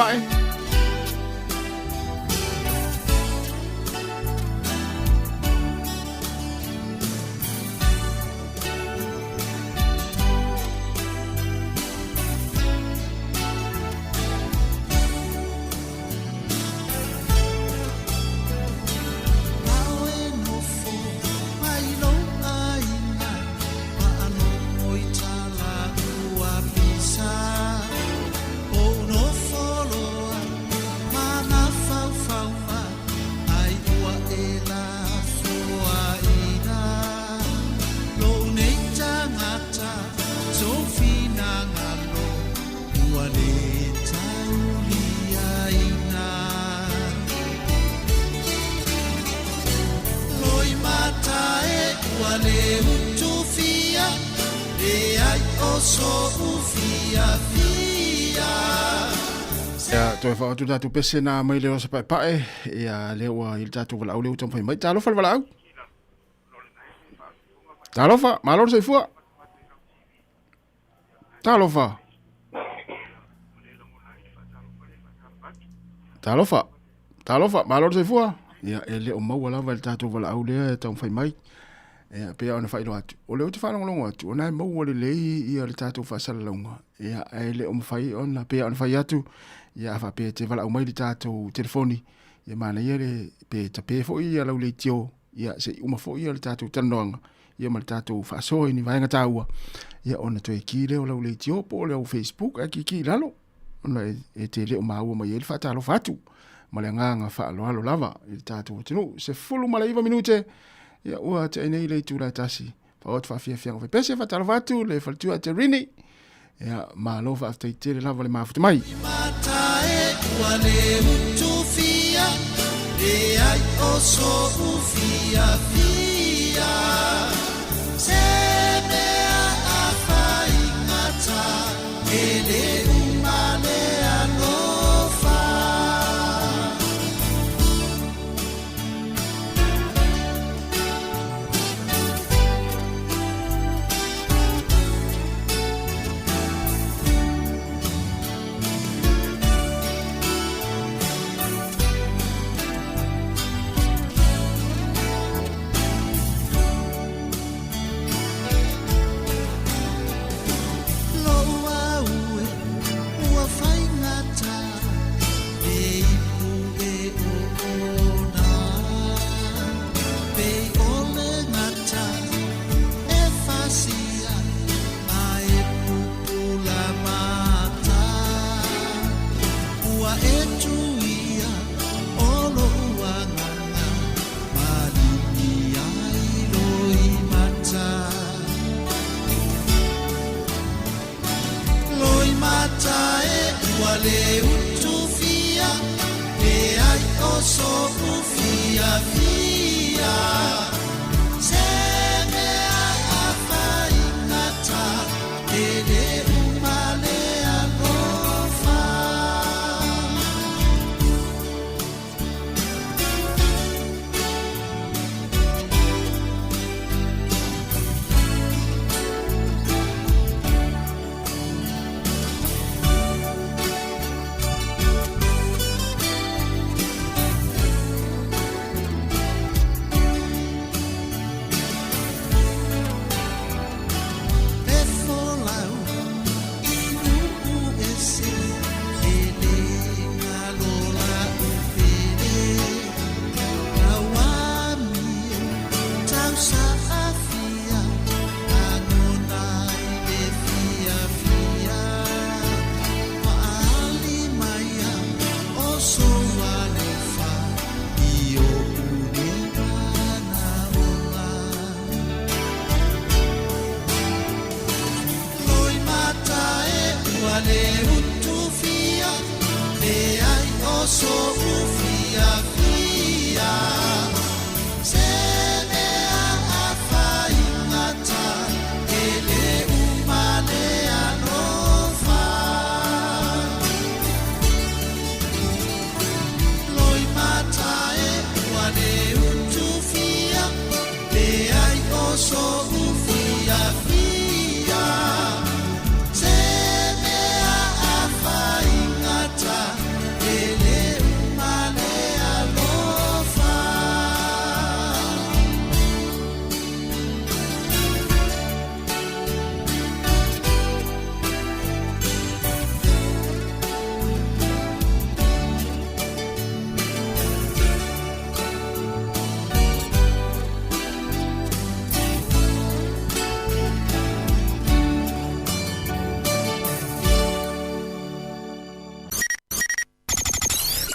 Toi fa tu datu pese na mai le osa pae ia le wa il datu wala au le utam fai mai talo fa wala au talo fa malor se fua talo fa malor se fua ia ele o mau wala val datu wala au le tam fai mai ia pe ona fai lo atu o le utu fa longo atu ona mau wala le ia le datu fa sala longa ia ele o fai ona pe ona fai atu ia fa pe te vala o mai tātou telefoni ia mana ia le pe ta pe fo ia lau le tio ia se uma fo ia le tātou tanonga ia ma le tātou fa so ni vaenga tāua ia ona to e ki le o lau le tio po le o Facebook a ki lalo ona e te le o maua mai ele fa talo fatu ma le nganga fa alo lava i tātou tinu se fulu ma le 20 minute ia ua te nei le tu la tasi fa ot fa fia fa pese fa talo fatu le fa tu a te rini ia ma lo fa after te le lava le mafuta mai wale utufia e ai oso ufia fia sebe afa ingata ele umale alofa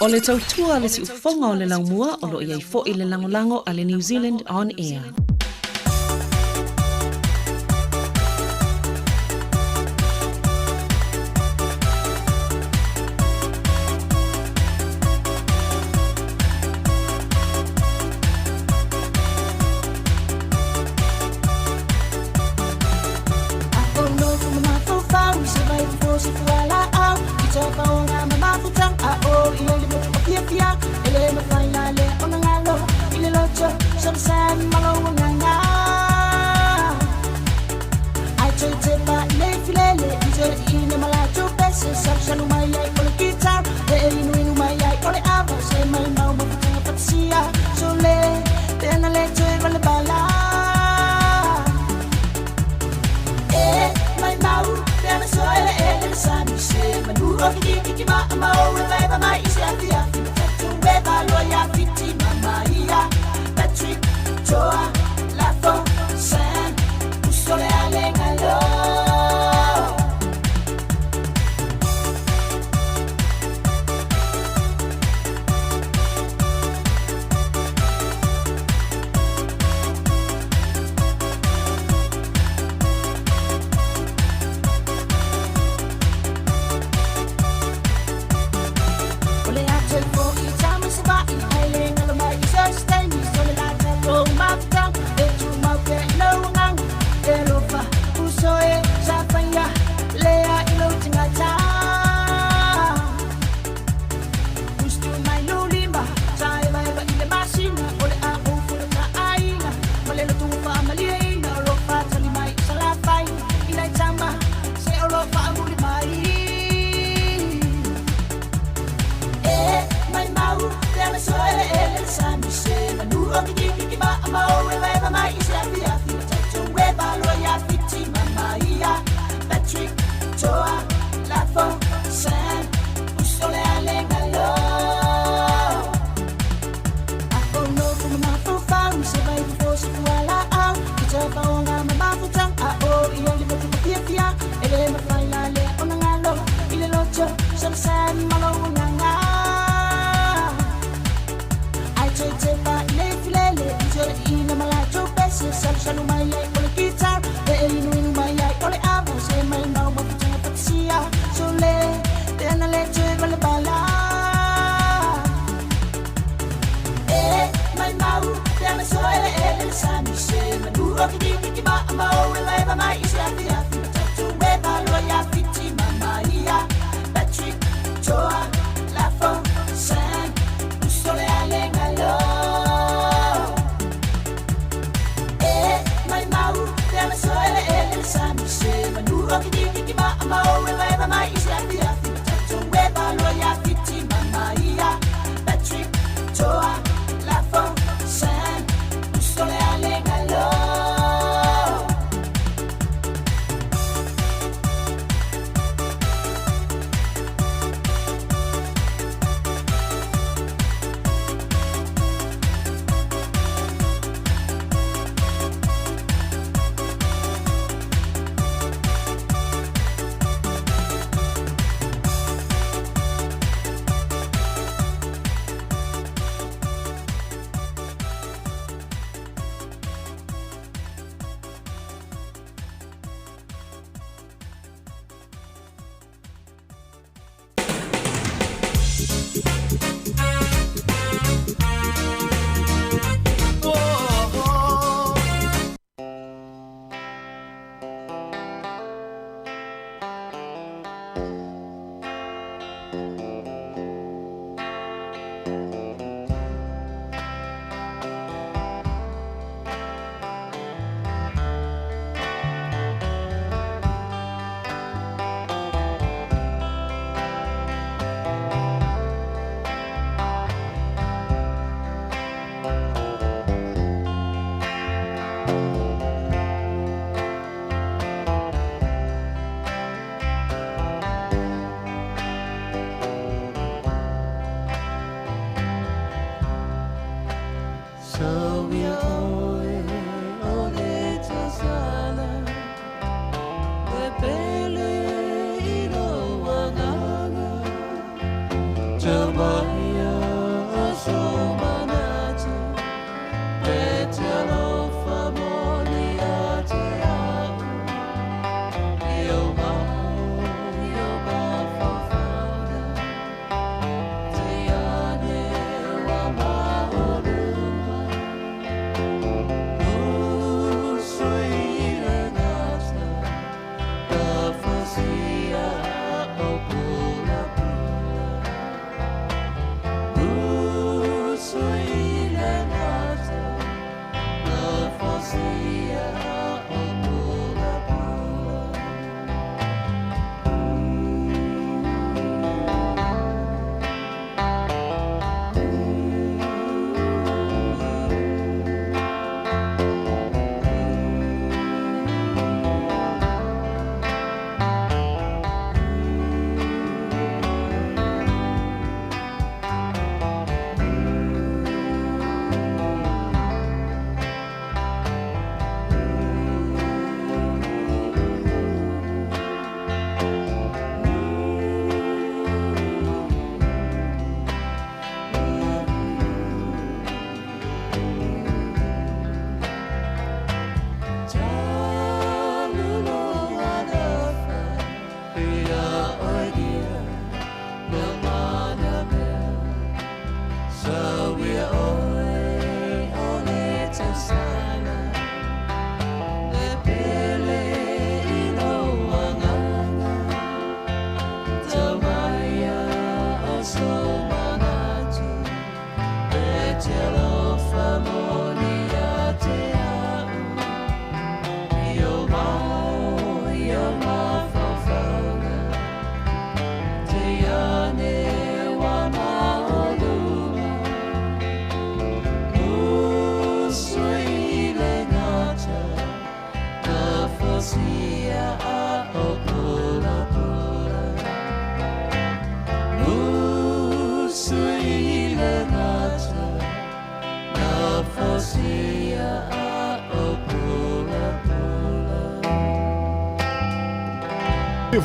O le tautua le si ufonga o le laumua o lo iai fo i le langolango a le New Zealand On Air. Sāmoa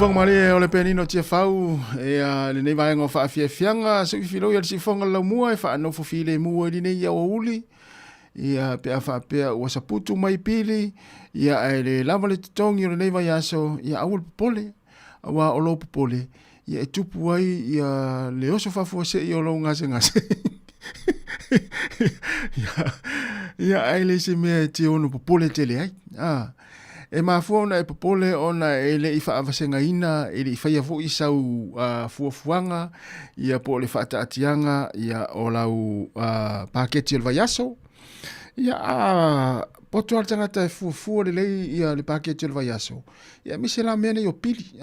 Fong mali o le penino tia fau le nei vai ngo fa fianga so filo ia si fonga la mua fa no fo file mua ni nei o uli ia pe fa pe o saputu mai pili ia le lava le tongi le nei vai aso ia awul pole wa o lo pole ia tupu ai ia le oso fa fo se ia lo ngase ngase ia ai le se me ti ono pole tele ai e mafona e popole ona e le ifa avasenga ina e le ifa ia fo isau fuafuanga ia po le fataatianga ia o lau paketi el vayaso ia poto al tangata e fuafua le lei ia le paketi el vayaso ia mise la mene yo pili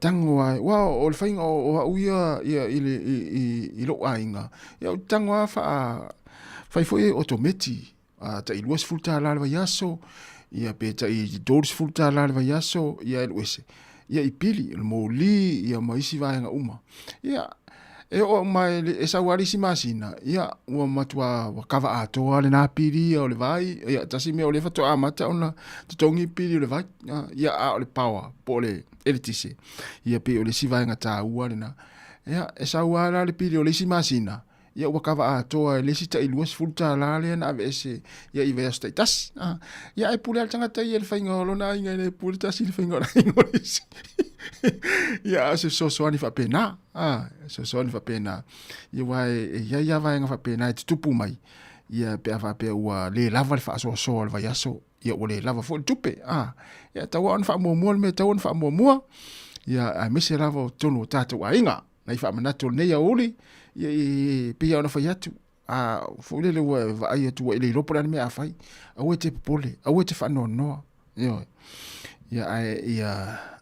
tango ai wa o le fainga o uia ia i lo ainga ia tango fa fai foi automati ta i luas fulta la vayaso ia peta i doris fulta la vayaso ia el wese ia i pili el moli ia maisi vaenga uma ia e o mai e sa wari si masina ia o matua wa kava ato ale na pili o le vai ia tasi me o le fato amata ona tongi pili o le vai ia o le power pole elitise ia pe o le si vaenga ta uale na ia e sa wala le pili o le si masina ia ua kava atoa le sita i luas fulta la le na vese ia i vea status ia e pule al tangata i le fainga lona inga le pule tasi le fainga la inga ia se soani fa pena se soani fa pena ia wai ia vaenga fa pena te tupu mai ia pe fa pe ua le lava le fa so le vayaso ia ua le lava fo tupe ia tawa on fa mo me tawa on fa mo ia a mese lava tonu tata wa inga na fa manato nei a uli ia pia ona fai atu fo le vai atu ile lo por me afai o te pole o te fa no ia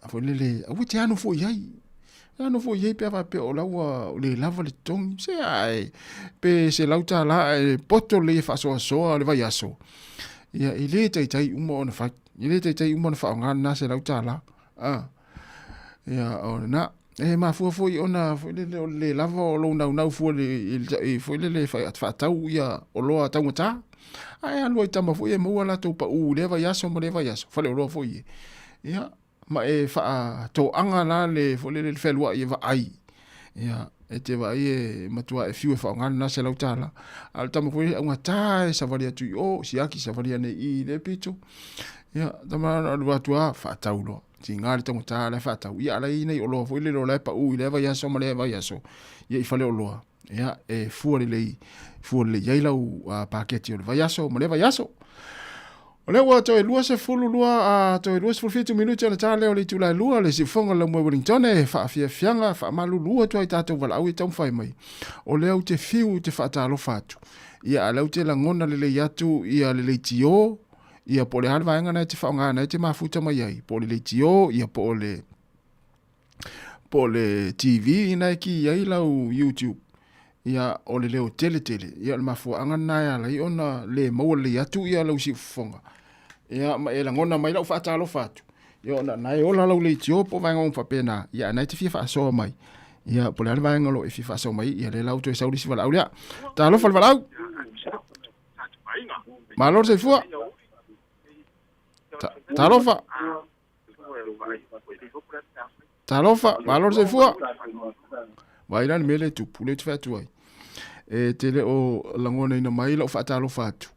fo le o te anu fo iai pe va pe o la le lava le tong se ai pe se lauta la poto le fa so le vai aso ia ile tai umo ona fa ile tai umo ona fa ngana se lauta la ia ona ma fu ona le lava o lo na fu le fa tau ia o lo tau ta ai a lo tama fu e mo la to pa u le va yaso mo le va yaso fa le lo fu ia ma e fa to anga la le fu le felwa ia va ai ia e te va e matua e fiu fa ngana se lauta la al tama fu un ta sa valia tu o si aki sa valia ne i le pito ia tama lo tua fa tau lo tingali tamo tala fata ia ala ina o lo foi le lo la pa u le va yaso ma le va yaso ia i fale o lo ia e fuori le ia la u paketi o va yaso ma le va yaso o le wa to e lua se fulu lua to e lua se fulu fitu minuti ona tale o le tu la lua le si fonga la mo Wellington e fa fianga fa malu lua to ai tato vala au tam fai mai o le au te fiu te fata lo fatu ia ala u te la ngona le yatu ia le tio ia po le halva nga na te whaonga na te mafuta mai ai po le tio ia po le TV ina ki ai lau YouTube ia o le leo tele ia le mafuanga na ia la ona le mo le atu ia lau si fonga ia ma ela ngona mai lau fata lo fatu ia ona na ola lau le tio po vanga un pena ia na te fifa so mai ia po le halva nga lo e fifa so mai ia le lau to saudi si vala aulia ta lo fal vala malor se fua Talofa, valor se fua. Vai lan mele tu pule tu fatu ai. E tele o langona ina mai lo fata lo fatu.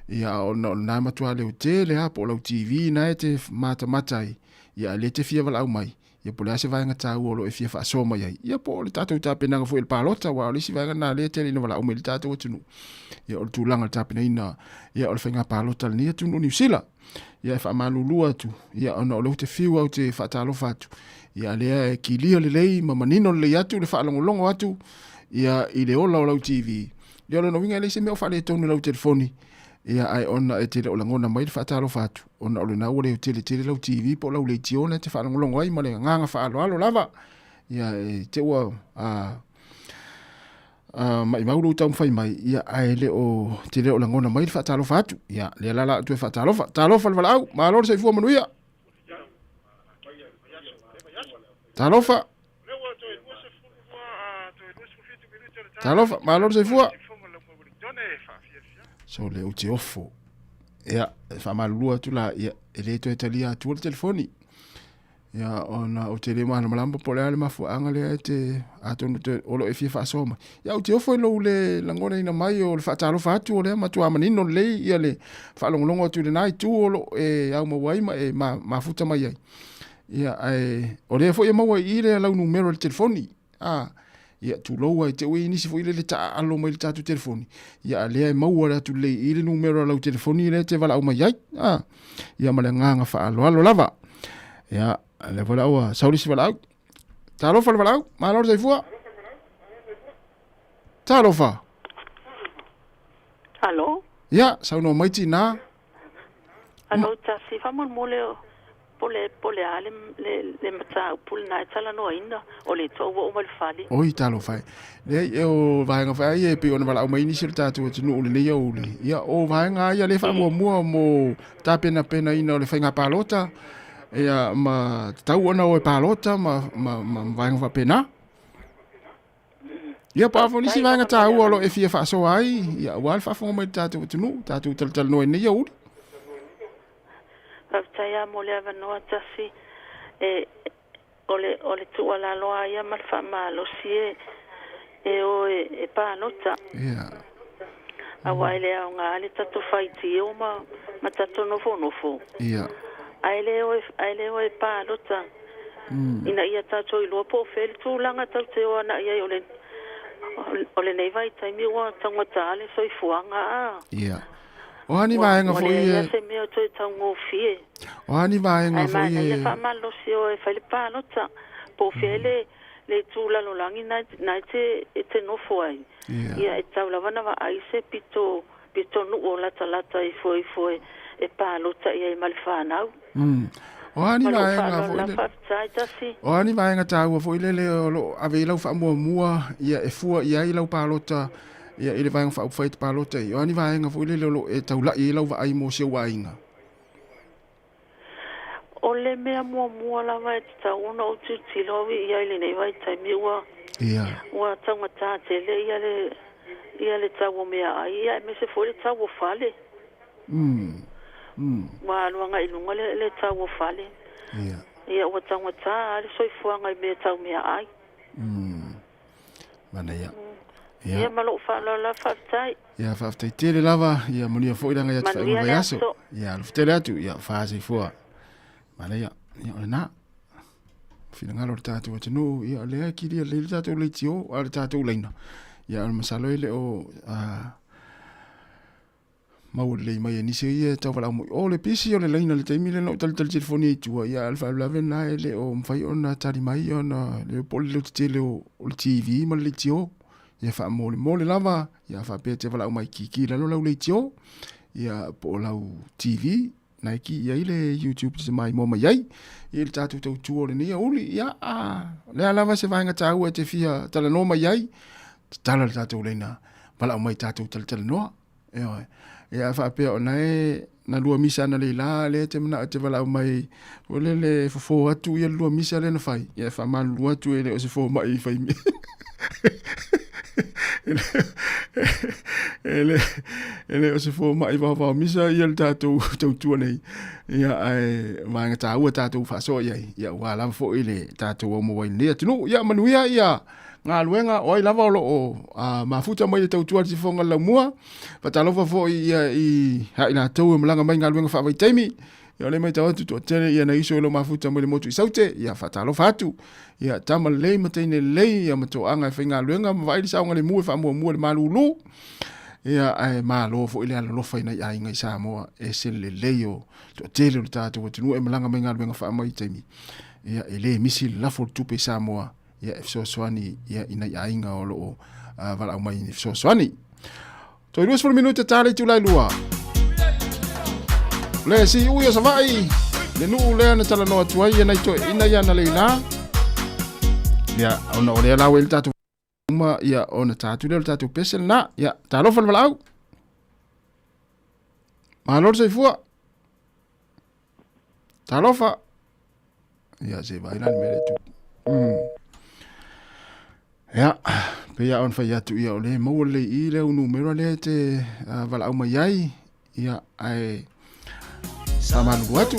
Ia o na matua le tele ha po lo TV na te mata matai. Ia le te fia vala au mai. ia po le ase vaenga tāu o lo e fia whaasoma iai. Ia po le tātou tāpenanga fo il pālota wa o le si vaenga nā lea tele ina wala o me le tātou atunu. Ia o le tūlanga le tāpena ina, ia o le whainga pālota le nia tunu New Zealand. Ia e whaamalulua atu, ia ona o le te whiu au te whaatalofa atu. Ia lea e ki lia le lei, ma manino le atu, le whaalongolongo atu, ia i le ola o lau TV. Ia le winga le se mea o whaale tonu lau telefoni. Ia ai ona e tele o langona mai le whaatalofa atu. Ona o le nau le tele lau TV, po lau le tiona te whaalongolongo ai, ma le nganga whaalo lava. Ia e te ua mai mauru tau mwhai mai, ia ai le o te leo langona mai le whaatalofa atu. Ia le lala atu e whaatalofa. Talofa le walau, ma alore sa i fua manuia. Talofa. Talofa, ma alore sa i fua. So le o te ofo. Ia, whamalua tu la, ia, le to e talia atu o le telefoni. Ia, ona o te le mana malamba po le ale mafu anga le te atonu te olo e fia whaasoma. Ia, o te ofo ilo le langona ina mai o le whaatalofa atu o le matua manino le ia le whaalongolongo atu le nai tu olo e au mawai ma e mafuta mai ai. Ia, o le fo ia maua i le lau numero le telefoni. Ia, tu loa i te ui nisi fo ile le taa alo mai le tatu telefoni. Ia, lea e maua le atu le i le numero lau telefoni le te wala au mai ai. Ia, ma le nganga whaalo lava. Ia, le wala ua, saurisi wala au. Talofa le wala au, maa lor saifua. Talofa. Alo? Ia, sauno maiti na. Alo, tasi whamon mole o. Pole ale le mata pul na tala no ina o le to o mal fali. Oi talo fai. Le o vaenga fai e pe ona wala o mai ni sirta tu no le ia o le. Ia o vaenga ia le fa mo ta pena ina o le fainga palota. Ia ma tau ona o palota ma vaenga fa pena. Ia pa fo ni si vaenga ta o lo e fia fa so ai. Ia wal fa fo mai ta tu tal no ina ia o. Pavtaya mole avanoa tasi ole tu ala loa ia malfa malo sie o e pa nota. Yeah. Awa ele au nga ale tatu faiti o ma tatu nofo. Yeah. Aile o e pa nota. Ina ia tatu i loa po fel tu langa tau te o ana ia ole nei vai taimi wa tangata ale soi fuanga. Yeah. O hani vaenga fo ia se meo toi tango fie. O hani vaenga fo ia. Ai fa malo si o e fai pa nota. Po fiele le tu la lo langi na te no fo ai. Ia e tau la vana va ai se pito nu o lata i fo e pa nota ia i malfana. O hani vaenga fo ile. O hani vaenga tau fo ile le o ave lau fa mua ia e fua ia i lau pa lota. Ia ele vai fa fai palota i ani vai nga foi le lo e tau la i lau vai mo se wainga ole me mo la vai ta una o tu lo ia ile nei vai ta mi wa wa tanga ta te le ia le ta wo me ai ia me se foi ta wo fale wa lo nga i lunga le ta wo fale ia wa tanga ta le soi fuanga me ta me ai mana ia ia malo fa la faftai ia faftai tele lava ia monia foi langa ia te fai vai aso ia lo tele atu ia fa se fo mana ia na fina ngalo tatu tenu ia le ki dia le tatu le tio al tatu leina ia al masalo ile o mau le mai ni se ia tau wala mo o le pisi o le leina le taimi le no tal telefoni tu ia al fa la vena le o mfai ona tari mai ona le poli le tele o TV ma le tio ia fa mole lava ia fa pete wala mai kiki la lo le tio ia po lau TV Nike ia ile YouTube se mai mo mai il tatu tu le ni uli ia le lava se vanga tau e te fia tala no mai tala tatu lena wala mai tatu tala no ia fa pe ona na lua misa na le te mana te wala mai le fo atu ia lua misa le na fai ia fa mal lua tu ele o se fo mai fai ele o se fo mai va misa ia tatu tu nei ia ai manga tatu fa so ia wala fo ile tatu o mo ile tu ia manuia ia nga luenga oi lava o mafuta mai tau tua si fonga la mua patalofa fo ia i ha ina tau malanga mai nga luenga fa vai taimi Ia le mai tau atu tu atene ia na iso ilo mafuta mo le motu i saute ia whatalo fatu. Ia tama lei mateine lei ia mato anga e whainga luenga ma vaili saunga le mua le malulu. Ia ai malo fo ile alo lofa ina ia inga i Sāmoa e se le leo tu atele o tātou atinu e malanga mai ngā luenga wha amai taimi. Ia e le misi lafo tupe Sāmoa ia e fsoswani ia ina ia inga o loo vala au mai ni fsoswani. Toi 2 minuta tale tu lai lua. Le si uia savai. Le nuu le ana tala noa tuai ia naito ina ia na leila. Ia ona o le lawe il tatu uma ia ona tatu le tatu pesel na ia talofa le valau. Malor se fua. Talofa. Ia se vai lan mere tu. Ia pe ia on fa ia tu ia ole mo le I le numero le te valau mai ai ia ai saman buatu.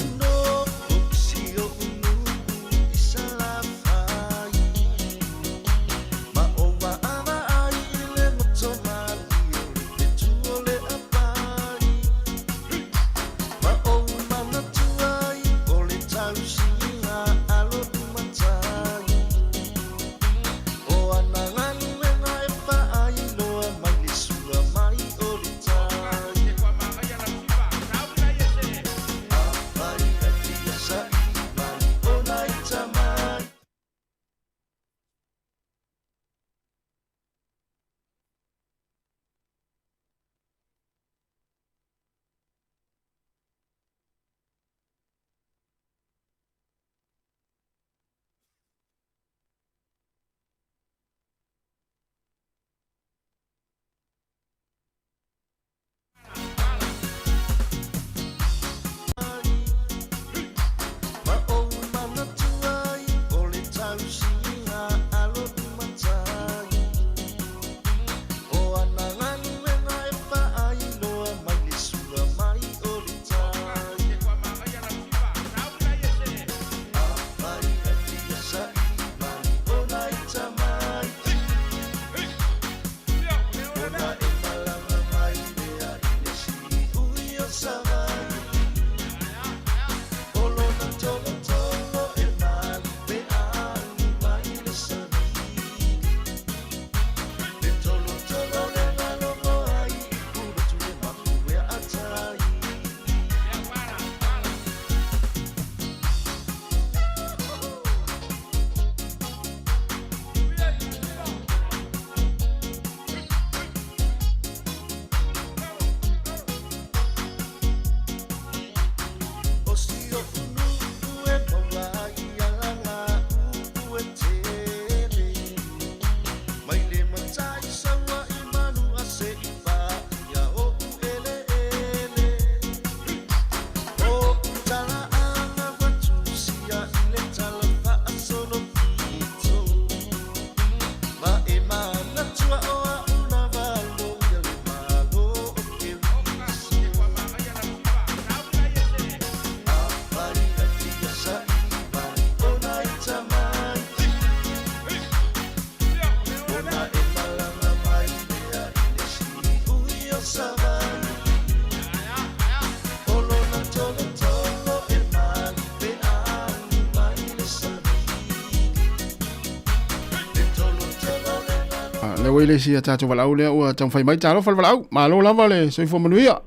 Le wele si atato valau le ua tang fai mai talo fal valau malo lava le soi fo manuia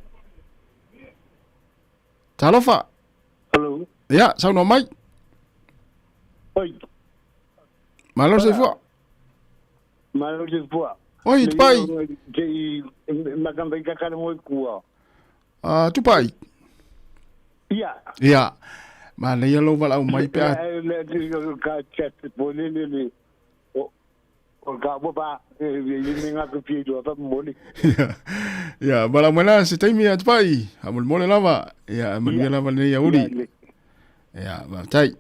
talo fa Hello. Ya sau no mai Oi. malo se fo Malo se fo oi tu pai ke makan bai ka mo ku tu pai ya ma le yelo valau mai pe le ka chat bolele o ka boba ni nga ko pie do pa moni ya bala mena se taimi at pai amul mole lava ya manuia lava ne ya uri ya ba tai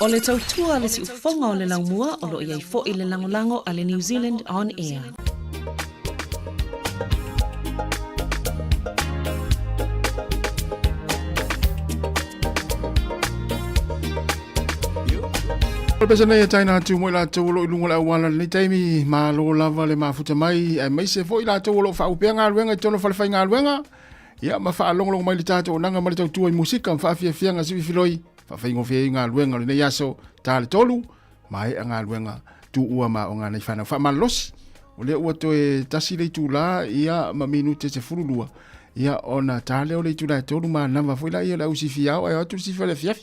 O le tautua le si ufonga o le laumua o lo iai fo i le langolango a le New Zealand On Air. Pesa nei taina tu mo la tu lo ilunga la wala ni taimi ma lo lava le mafuta mai ai mai se foi la tu lo fa upenga luenga tono fa fa luenga ya ma fa long mai tato nanga ma tu musika fa fia fia nga si filoi fa fa ngofia nga luenga le yaso tal tolu mai nga luenga tu ua ma nga nei fa fa malos o le ua to e tasi le tu la ia ma minute se furulua ia ona tale o le tu la tolu ma nava foi la ia la usi fia o tu si fa le fia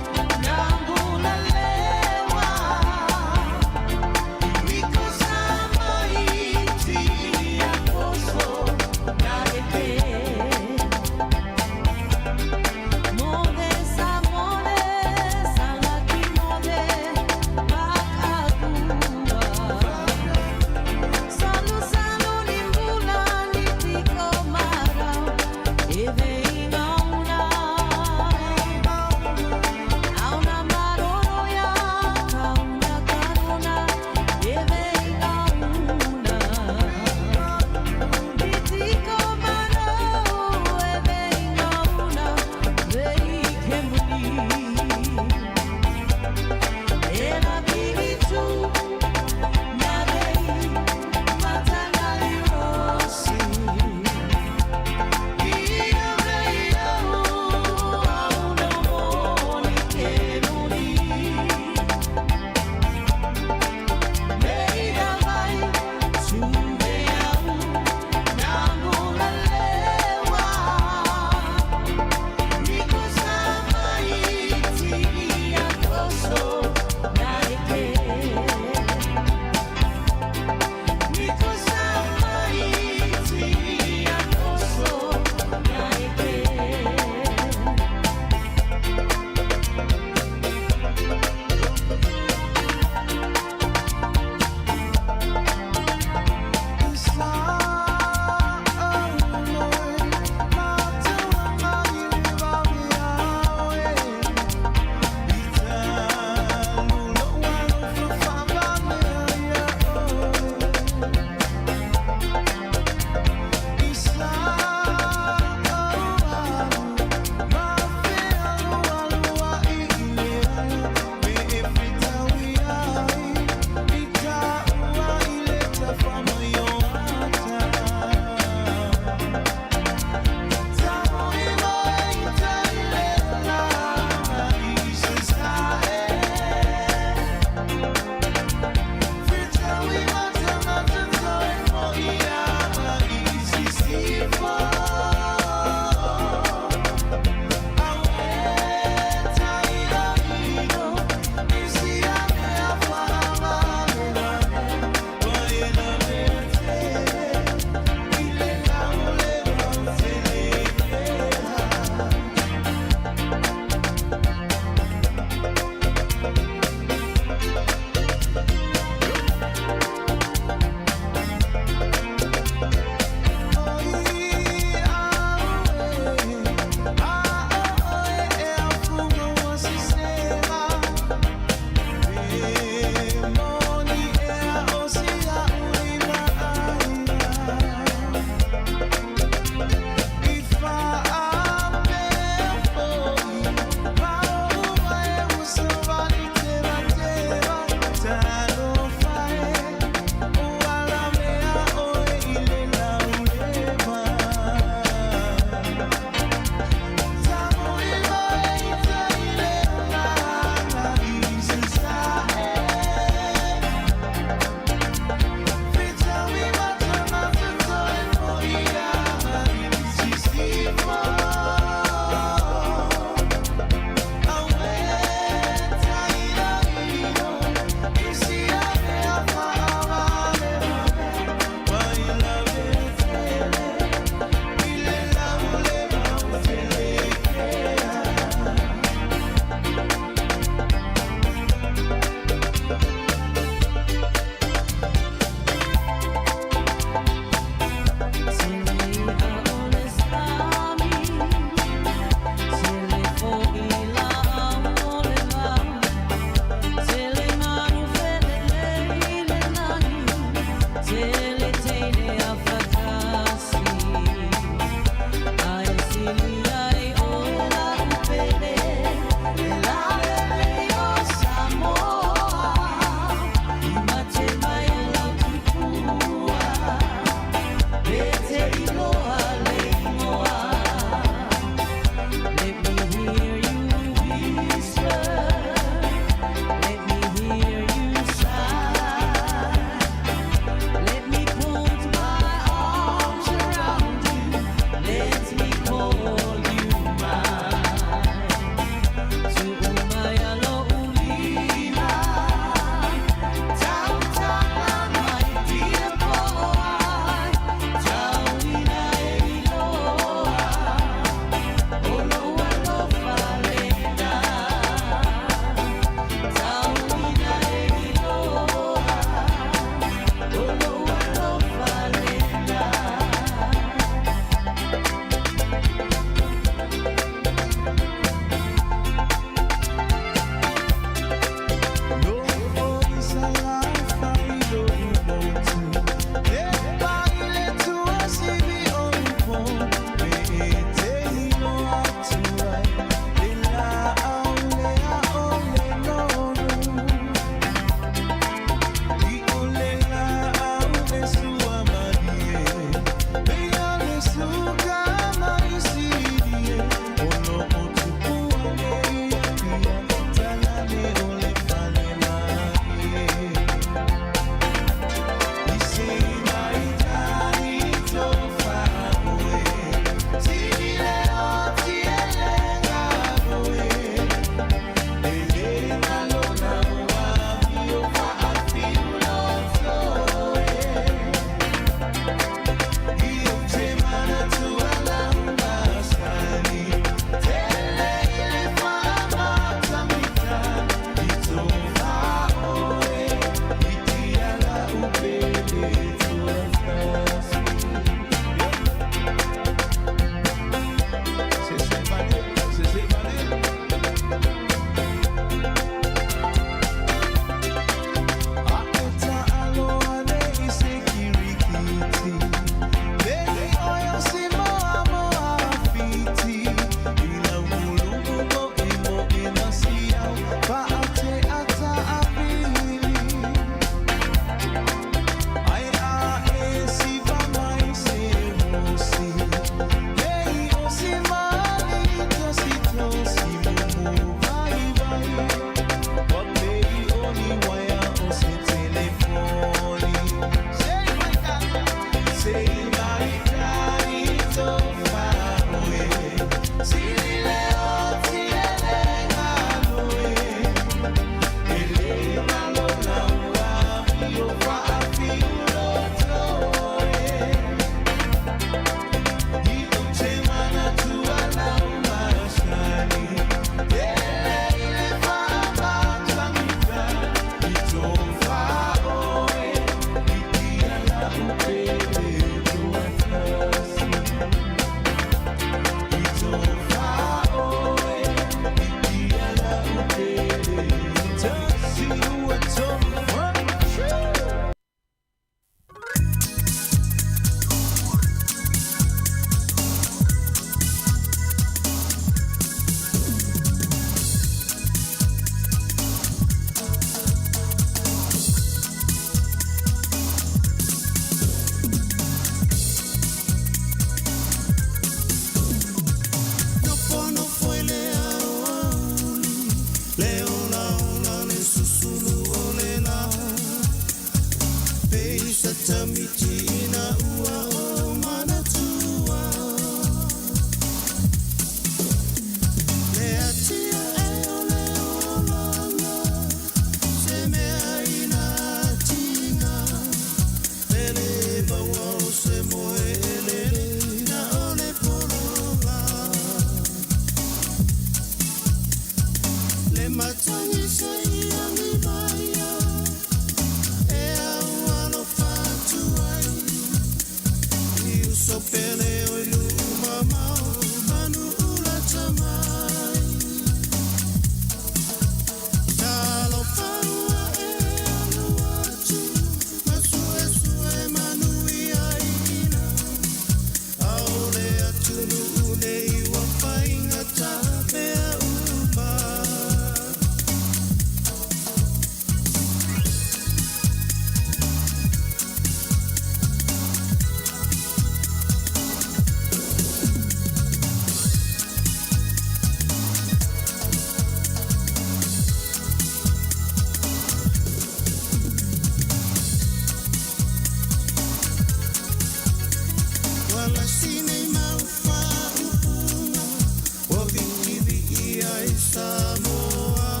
Sāmoa,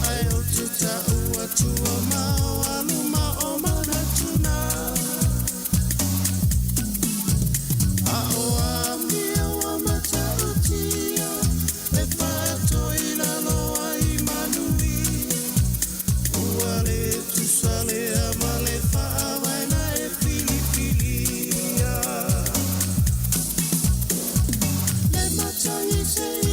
ai o te taua tua mau aluma o manatuna. A o a mia o mata o tia, e whāto i lalo ai manui. Ua le tu sale a male whawaina e pilipilia. Le matangi se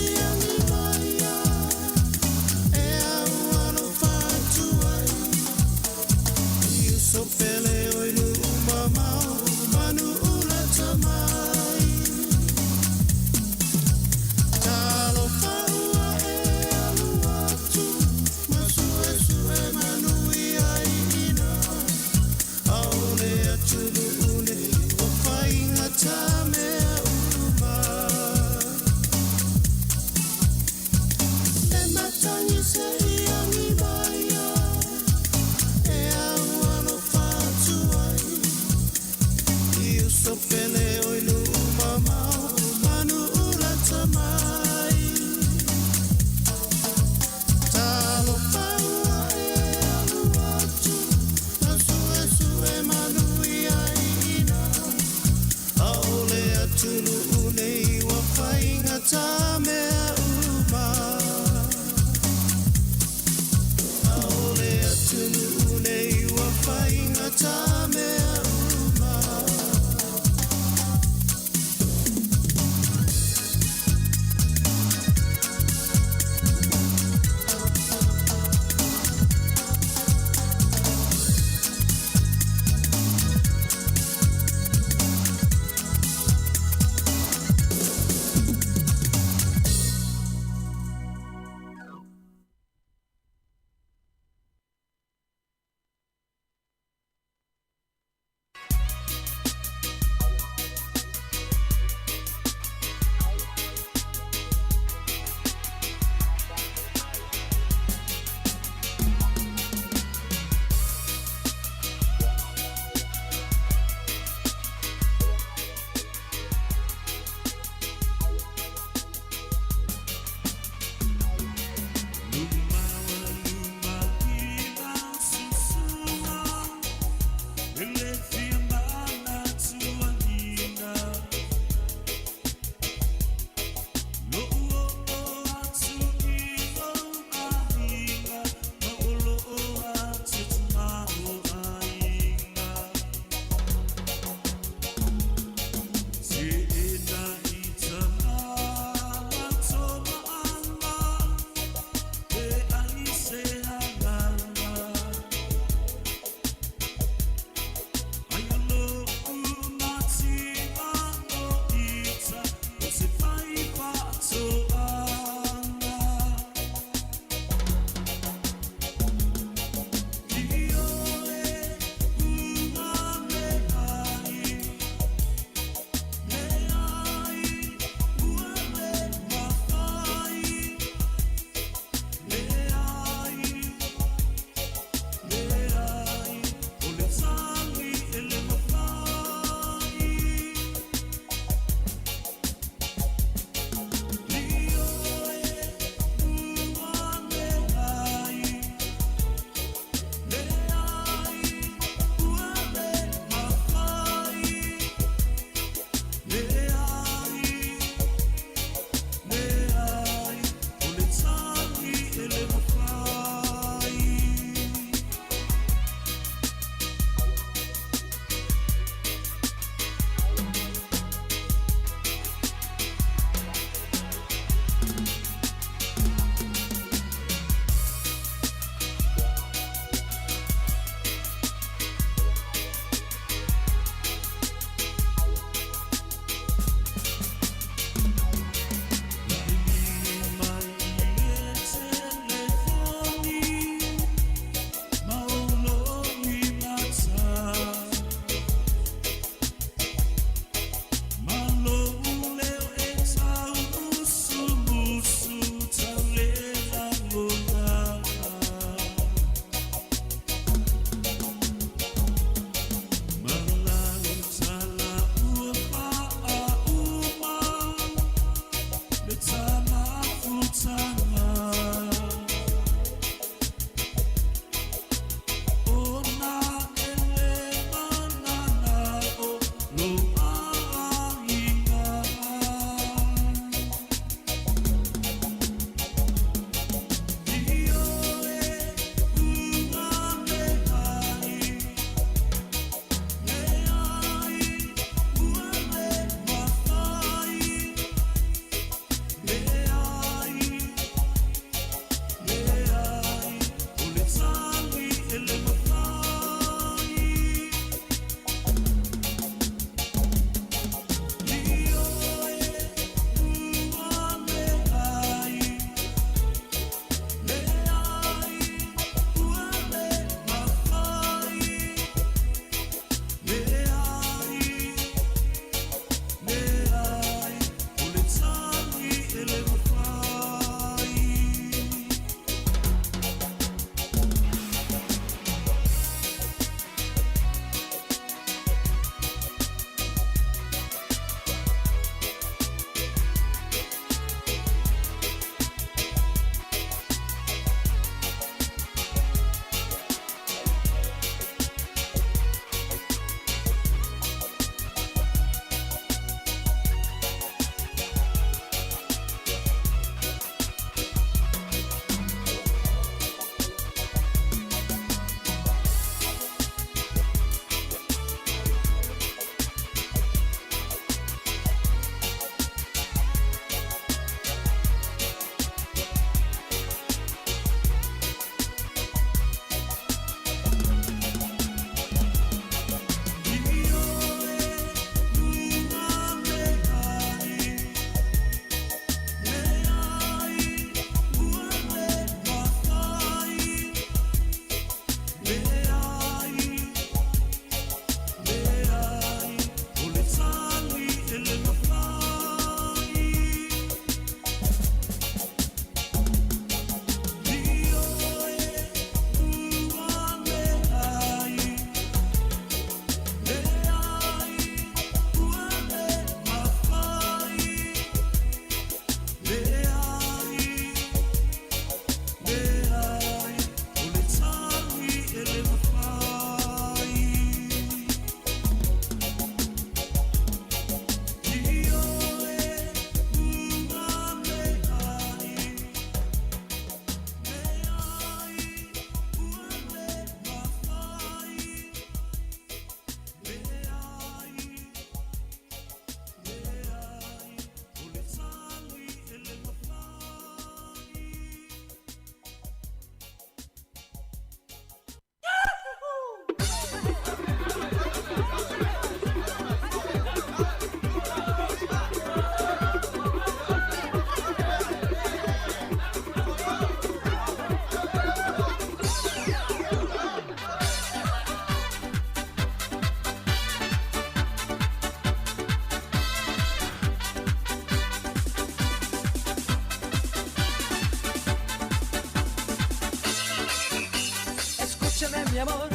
mi amor.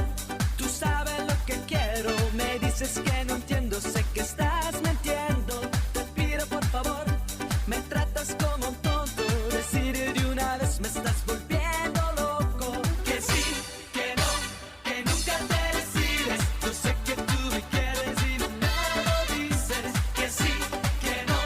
Tú sabes lo que quiero. Me dices que no entiendo, sé que estás mintiendo. Te pido por favor, me tratas como un tonto. Decir de una vez me estás volviendo loco. Que sí, que no, que nunca te decides. Yo sé que tú me quieres y no me lo dices. Que sí, que no,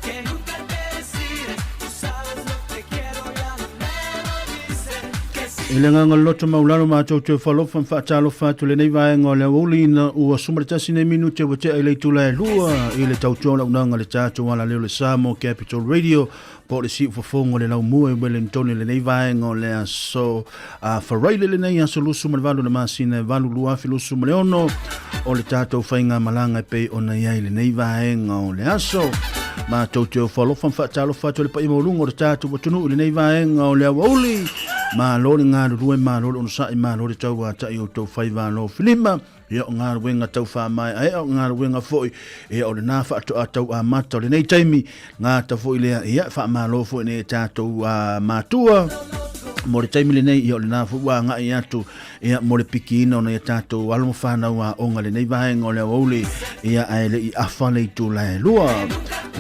que nunca te decides. Tú sabes lo que quiero, ya no me lo dices. Que sí. Ilenga ngaloto maulano ma tau falofan whaatalo whātu le nei vaenga o le auli na ua sumaratasi nei minute wa te ele tula e lua i le tau tōna unanga le tātou ala leo le Sāmoa Capital Radio po le si ufafongo le lau mua i Wellington le nei vaenga o le aso wharaile le nei aso lusu ma le valu na masina valu luafi lusu ma le ono o le tātou whainga malanga e pei o na iai le nei vaenga o le aso ma tau teo falofan whaatalo whātu le pa ima ulungo le tātou wa tunu le nei vaenga o le auli ma lori ngā rue ma lori ono sai ma lori tau wa tai o tau whai wālo filima ia o ngā ruenga tau wha mai ai o ngā ruenga foi ia o le nā wha atu a tau a mata o le nei taimi ngā tau foi lea ia wha ma lo foi ne tātou a matua mo le taimi le nei ia o le nā fua ngā i atu ia mo le piki ina o na ia tātou alomo whanau a onga le nei vahenga o le auli ia ai le i awha le i tū lai lua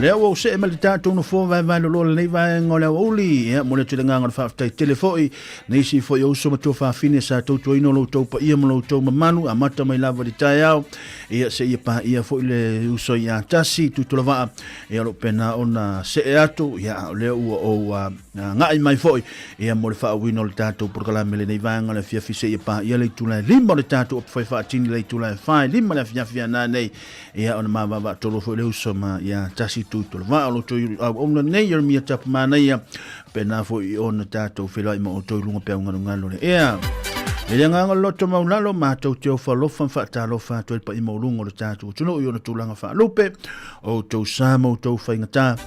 lea wau se e ma le tātou no fō vai vai lo le nei vahenga o le auli ia mo le tūle nganga le whaftai telefoi nei si foi o so matua whawhine sa tau tua ino lo tau pa ia mo lo tau mamanu a mata mai lava di tai au ia se ia pa ia foi le uso ia tasi tutula waa ia lo pena ona se e atu ia le ua o ngai mai foi ia mo le whaawino le tātou porkalame le nei vahenga le fiafise ia pa ia le tula lima le tātou o whai whaatini le tula whai lima le fiafia nā nei ia ona mawava tolo foi le uso ma ia tasi tutula waa lo tui ona nei ia mia tapa mana ia pena foi ona tātou whelai ma o toi lunga pia ngalo le ea Ele nganga loto maulalo ma tau teo whalofan whaatalo whaatoi pa i maulungo le tātou tuno i ona tūlanga whaalupe o tau Sāmoa o tau whaingatā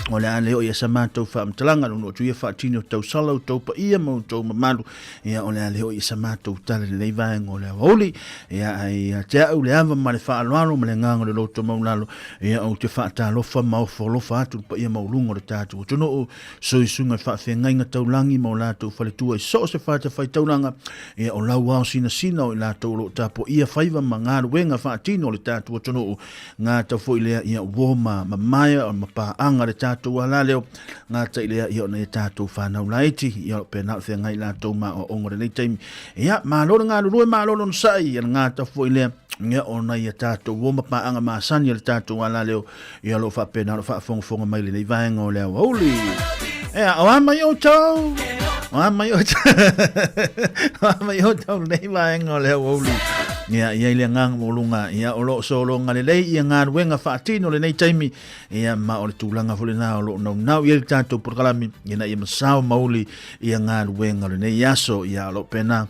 o le ale o ia sa mātou whaamtalanga no tu ia whaatini o tau sala o tau pa ia mo tau mamalu ia o le ale o ia sa mātou tale le leivaenga o le awauli ia ai te au le ava ma le whaaloalo ma le nganga le loto maulalo ia o te whaatalofa ma o wholofa atu pa ia maulungo le tātou tuno o soisunga whaafengainga taulangi ma o lātou whaletua i so se whaata whaitaulanga ia o lau au sina o i lātou lo tapo ia whaiva ma ngā ruenga whaatino le tātou tuno o ngā tau fo i lea ia woma ma maia o ma paanga le tātou wala leo ngā tai lea ia o nei tātou whanau laiti ia o pēnā o whengai lātou ma o ongore nei taimi ia mā loro ngā rurue mā loro nsai ia ngā tau fo i lea ia o nei tātou woma paanga ma sani le tātou wala leo ia lo wha pēnā lo wha fonga mai le nei vaenga o lea wauli ia o amai o tau mai o tau nei vaenga o lea wauli ia le ngang molunga ia o lo solo ngale lei ia ngā ruenga whaatino le nei taimi ia ma o le tūlanga fule nā o lo nau ia le tātou porkalami ia na ia masao mauli ia ngā ruenga le nei aso ia lo pena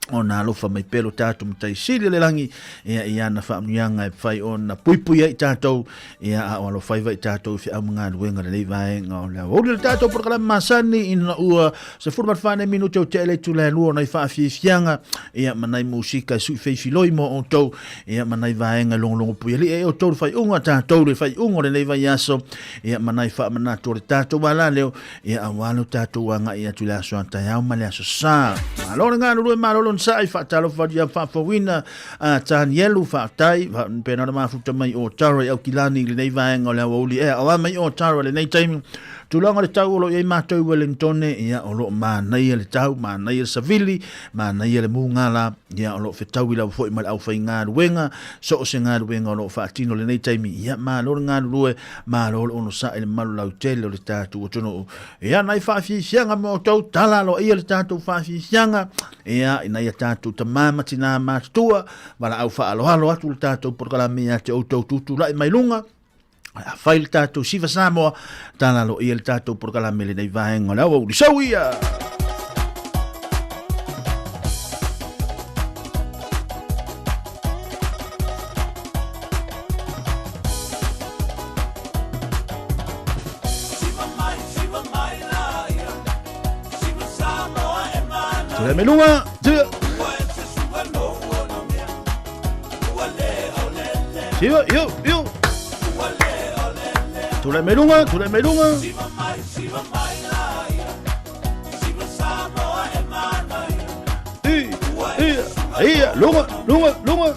o nā lofa mai pelo tātou mtai sili le langi ia na whaamnianga e whai o na puipui ai tātou ia a o alo whaiva i tātou fi au mga ruenga le leivaenga o lea ori le tātou porkala masani ina ua se furmat whane minute o te ele tu le lua nai whaafianga ia manai musika sui feifiloi mo o tau ia manai vaenga longo pui ali e o tau whai unga tātou le whai unga le leivai aso ia manai whaamanato le tātou wala leo ia awalo tātou wanga ia tu le aso antai au ma le aso sā malore ngā rurue malolo sai whaatalo whadia whaafawina tānielu whaatai pēnara mafuta mai o taro au kilani le nei vaenga o le awauli e awa mai o taro le nei taimi tulanga le tau olo iei mātou Wellington ia olo mānaia le tau mānaia le savili mānaia le mungala ia olo whetau ila fwoi mara au whai ngā ruenga so o se ngā ruenga olo whaatino le nei taimi ia māloro ngā rue māloro ono sa ele malu lau tele o le tātou o tono ia nai whaafi sianga mo tau talalo ia le tātou whaafi sianga ia ia tātou ta mamati nā mātua wala au whaalohalo atu le tātou porkalami a te outou tutu lai mai lunga a whai le tātou siva Sāmoa tālalo ia le tātou porkalami le nei vaenga le au li sau ia Tule me lunga Siva, yo. Tule me lunga. Ia, lunga. Lunga.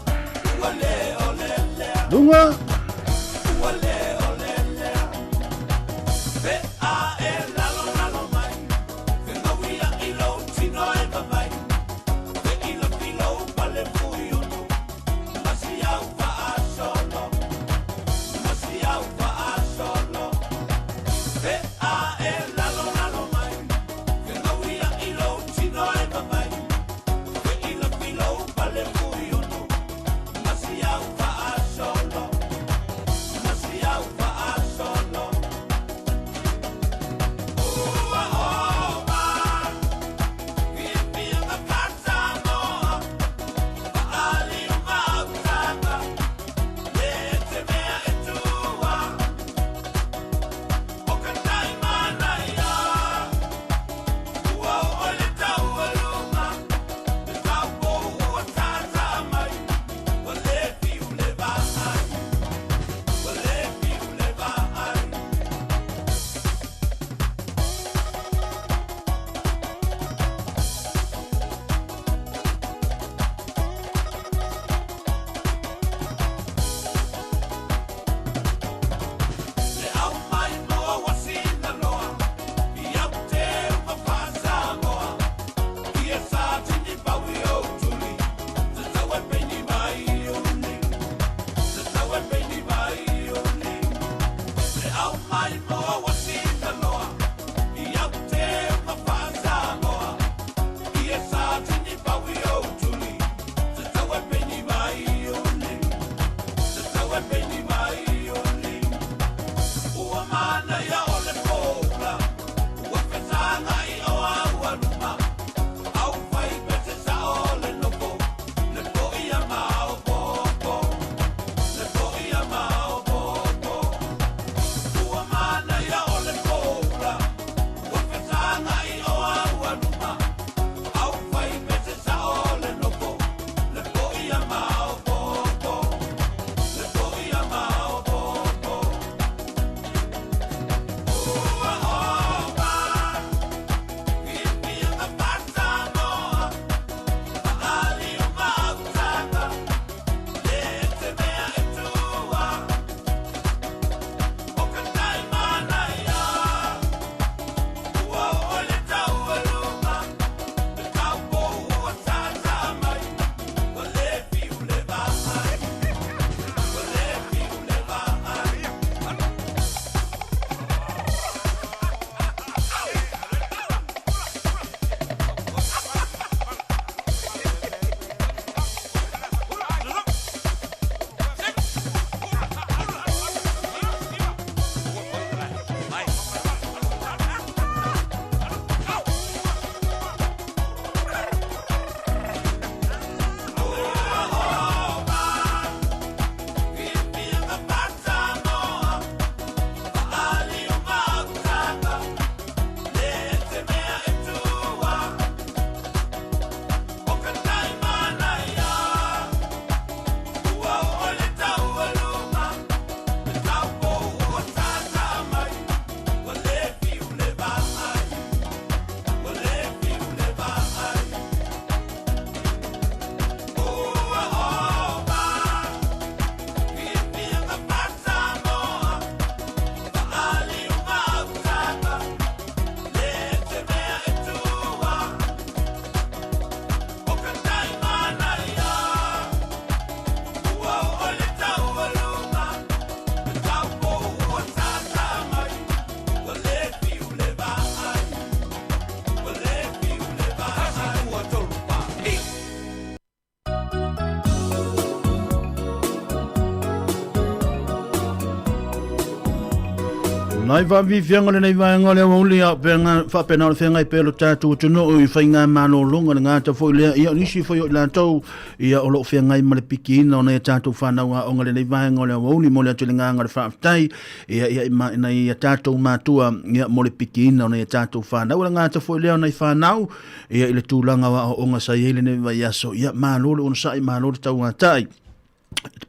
Nai va vi fianga nei vai ngole uli a penga fa pena o fianga I pelo tatu tuno o fainga mano longa nga ta foi le ia nisi foi la tau ia o lo fianga I male pikina o nei tatu fa na o ngale nei vai ngole uli mo le tulinga nga fa tai ia na ia tatu matua ia mo le pikina o nei tatu fa na nga ta foi le nei fa nau ia ile tulanga o nga sa ile nei vai aso ia mano on sai mano tau tai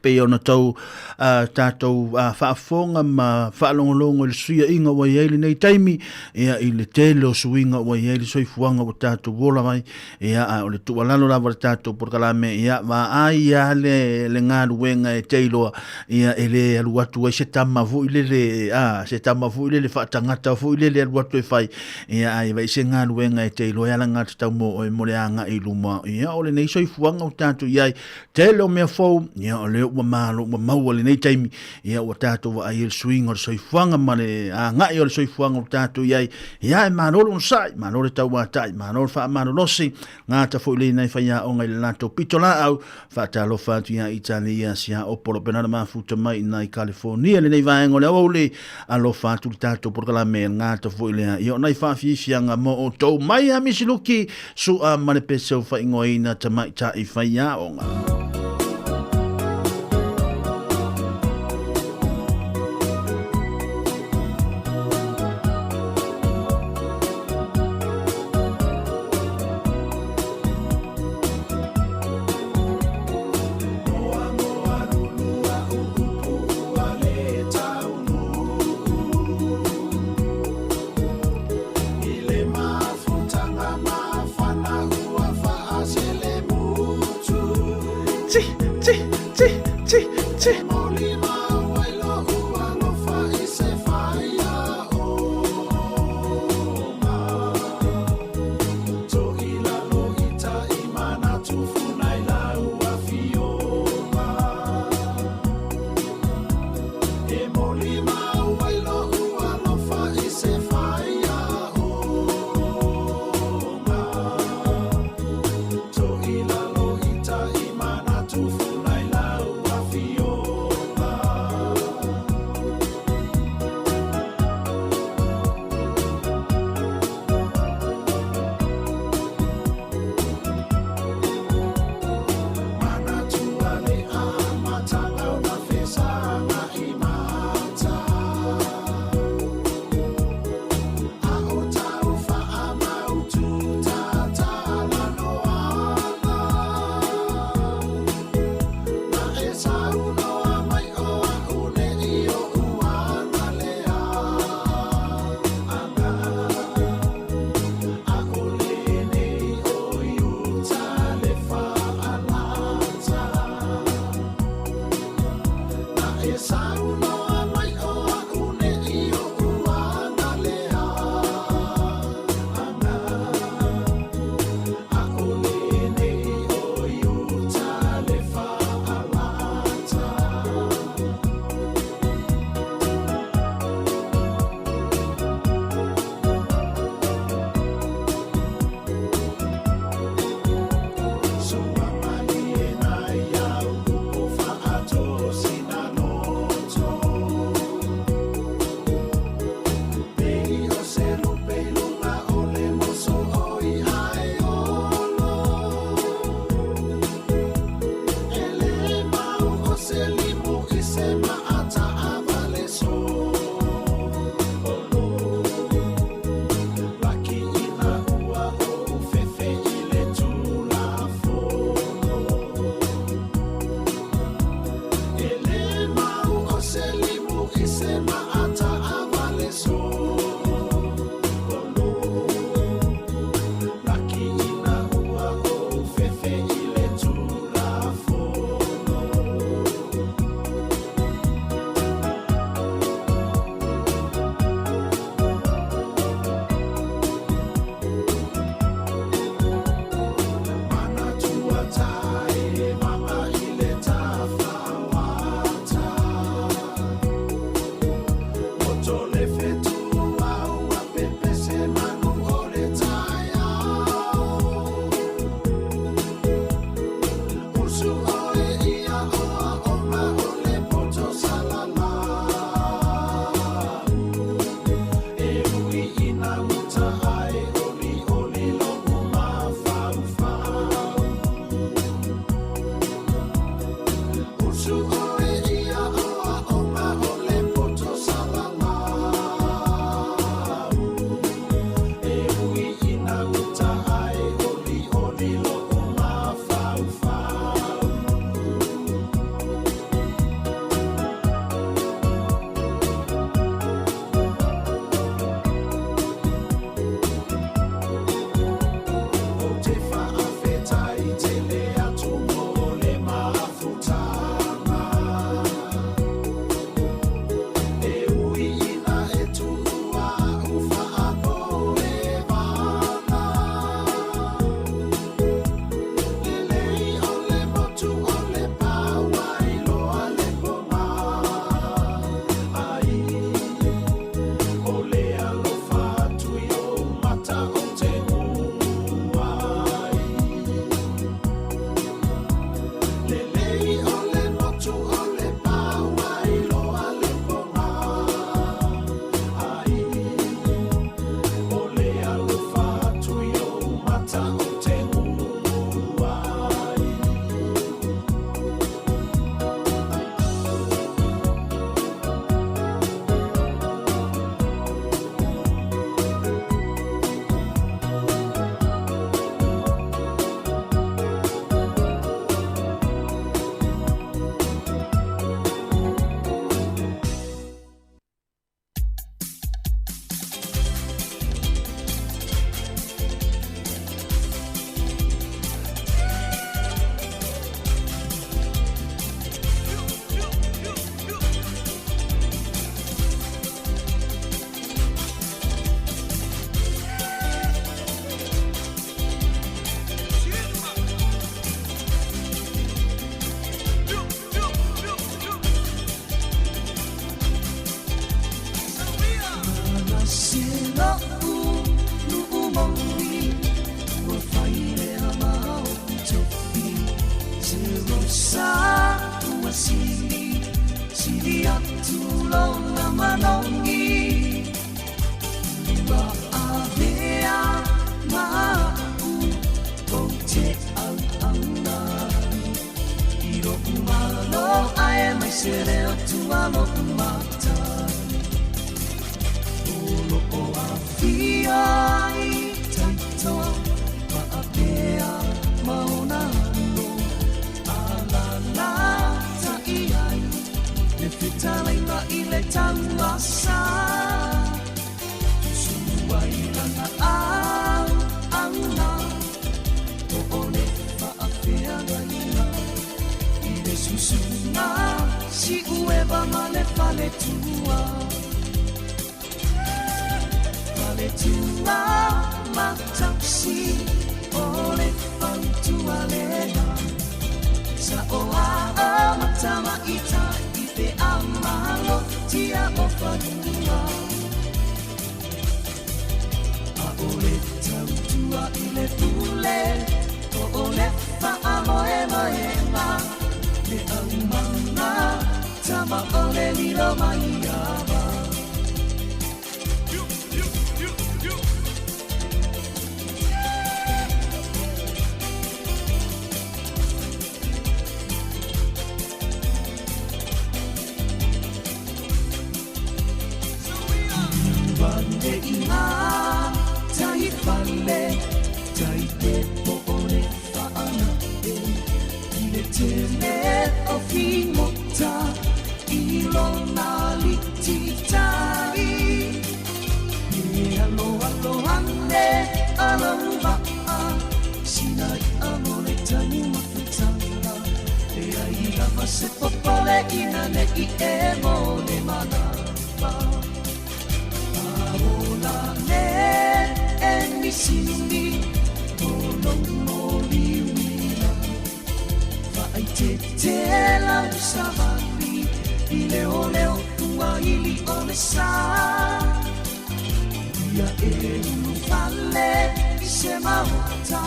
pe ona tau tātou whaafonga ma whaalongolongo le suia inga wa ieli nei taimi ia i le tele o suinga wa ieli soifuanga o tātou wola mai ia o le tualalo lava le tātou porkalame ia wa ai ia le ngāru wenga e teiloa ia ele aluatu ai se tamavu ilele se tamavu ilele whaatangata fu ilele aluatu e whai ia ai vai se ngāru wenga e teiloa ia la ngātu tau mo o e moreanga i luma ia o le nei soifuanga o tātou iai tele o mea fau ia o leo ua malo ua maua le nei taimi ia ua tātou wa ai il swing o le soifuanga ma le ngai o le soifuanga o tātou iai ia e manolo nsai manolo tau watai manolo wha manolosi ngāta fu le nei whaia o ngai le lato pitola au whaatalo whatu ia Italia sia o polo penana mafuta mai nai California le nei vaengo le au le alo whatu le tātou porkalame ngāta fu le ia o nei whaafifianga mo o tau mai a misiluki su a manepese o whaingoina tamai ta i whaia o ngā. To lona manongi Wa avea ma'u o te au Iro umalo ae mai se reo tualo umatai Olo o awhia I taito Wa avea maona no Alala ta iai Le whitalai ma I le tangasa Suai lana au auna O ole whaawhea gaina I le susuna Si uewa ma le whale tua Whale tua ma taksi O le whautua lea Sa oa a matama ita I te amalo tia o whanua A o le tautua I le pule O le whaamoe moema Le au mauna Tama o le lilo mai awa Wande ina Tai wale Tai te po o le whaana I le tele o whingota I lona liti tai E alo alo ane alo waa Sina I amo le tanu mawhutanga E ai lava se popole ina ne I e mo le manapa Aola ne e misini Olo mo liwina Vai te lau savali I leo leo tua ili o le sa Ia e unu fale I se mauta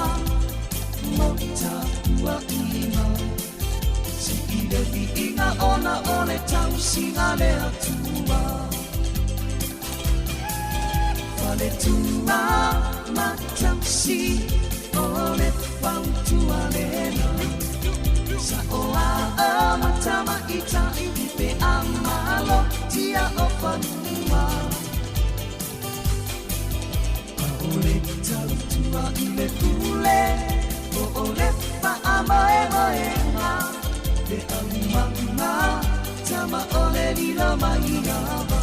Mauta ua ina Si I le vi inga ona o le tau singa le atua Fale tua matausi o le whautua lena Sa oa a matama ita I pe amalo tia o whanua A o le tautua I le pule O le whaamoe moenga Le au maunga Tama o le lilo mai awa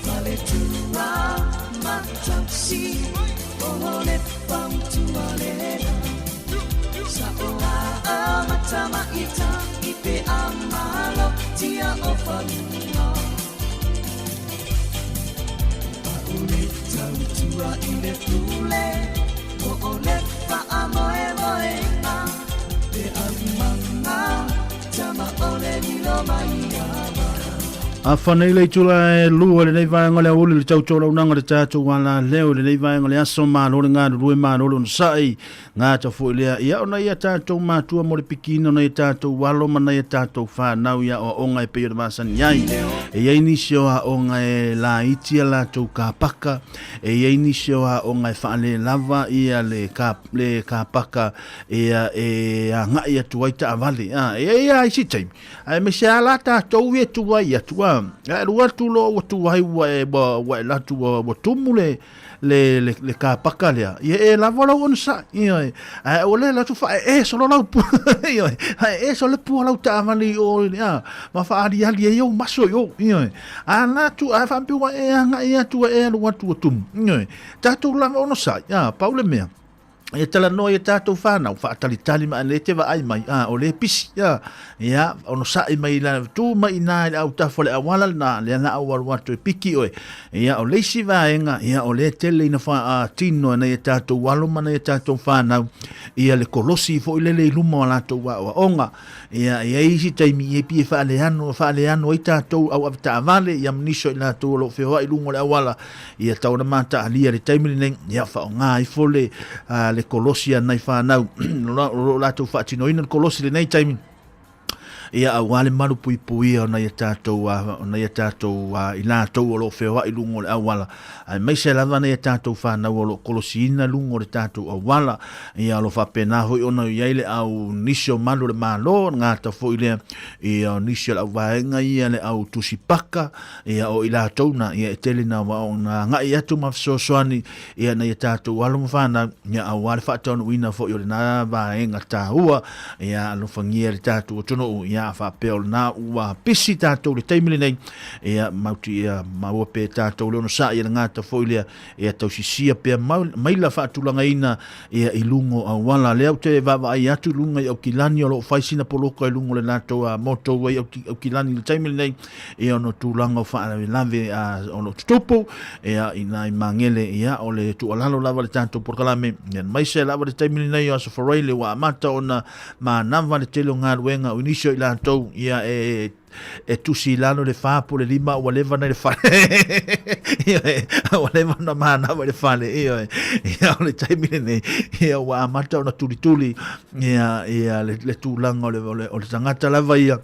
Fale tua matausi O le whautua lena Sa oa a matama ita I pe amalo tia o whanua A o le tautua I le pule O le whaamoe moenga Le aumanga Tama o le lilo mai awa A whanei lei tula e lua le nei vaenga le auli le tau tōra unanga le tātou wala leo le nei vaenga le aso maa lore ngā rue maa lore on sai ngā ta fo lea ia ona ia tātou mātua mo le pikina ona ia tātou walo mana ia tātou whanau ia o onga e peo de masani ai e iei nisi o a onga e la itia la tau ka paka e iei nisi o a onga e whaale lava ia le ka paka ia e a ngā ia tuaita a vale e ia isi taimi ai me se ala tātou ia tuai ia tuai e rua tulo o tuai wa la tu wa tumule le ka paka lea e la vola on sa e o le la tu fa e solo la pu e solo pu la ta mali o ya ma fa ali ali yo maso yo a la tu a fa pi wa e nga ia tu e rua tu tum ta tu la on sa ya paule me e tala no e tātou whanau whaatalitali ma ane te wa ai mai o le pisi ia ono sa i mai la tu mai nā au tawhale awala na le ana au waruatu e piki oe ia o leisi vaenga ia o le tele ina wha tino na e tātou waloma na e tātou whanau ia le kolosi fo i le luma o lātou wa onga ia isi taimi e pie whaale anu i tātou au avita avale ia mniso i lātou lo whioa i lungo le awala ia tauna mata alia le taimili neng ia wha o ngā i fole le kolosi anai whanau lo lātou whaatino ina le kolosi le nei taimi ia a wale maru pui pui ona ia tātou i lātou o lo whewha i lungo le awala. Ai mai se lava ia tātou whanau o lo kolosina lungo le tātou awala, ia lo whapena hoi ona i eile au nisio malu le malo, ngāta fo i lea i nisio le au vaenga ia le au tusipaka, ia o i lātou na ia e tele na wa o na ngai atu mawhisosoani ia na ia tātou alo mwhana, ia au wale whaatonu wina fo i o le nā vaenga tāua, ia alo whangia le tātou o tono o ia whapeo le nā ua pisi tātou le teimile nei, ia mauti ia maua pe tātou le ono sa ia ngāta fo i lea, ia tau sisia pe maila whaatulanga ina ia i lungo a wala leo te vava ai atu lunga i au kilani o lo whaisina poloko i lungo le nato a moto wai au kilani le taimile nei ia ono tūlanga o whaana lave ono tutupu ia i nai mangele ia o le tualalo lava le tātou porkalame ia mai se lava le taimile nei o asa wharai le wa amata ona ma namva le telo ngā ruenga o inisio i lātou ia e tusi lano le fapo le lima o leva na le fale o leva na mana o le fale ia o le taimile nei ia wa amata ona tuli ia le tūlanga o le tangata lava ia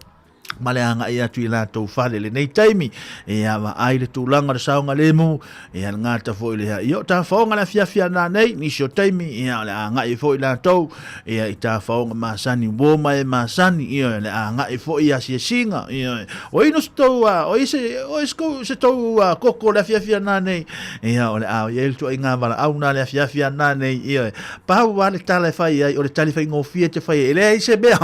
maleanga ia tu ila tau fale le nei taimi ia wa ai le tūlanga le saunga lemu ia ngata fo ile ia ta faonga la fia na nei ni sio taimi ia le anga i fo ila tau ia i ta faonga masani woma e masani ia le anga i fo ia si singa ia o ino sto o isko se tau koko la fia na nei ia o le au ia tu inga wala au na le fia na nei ia pa wa le tala fai o le tali fai ngofia te fai ele ai se bea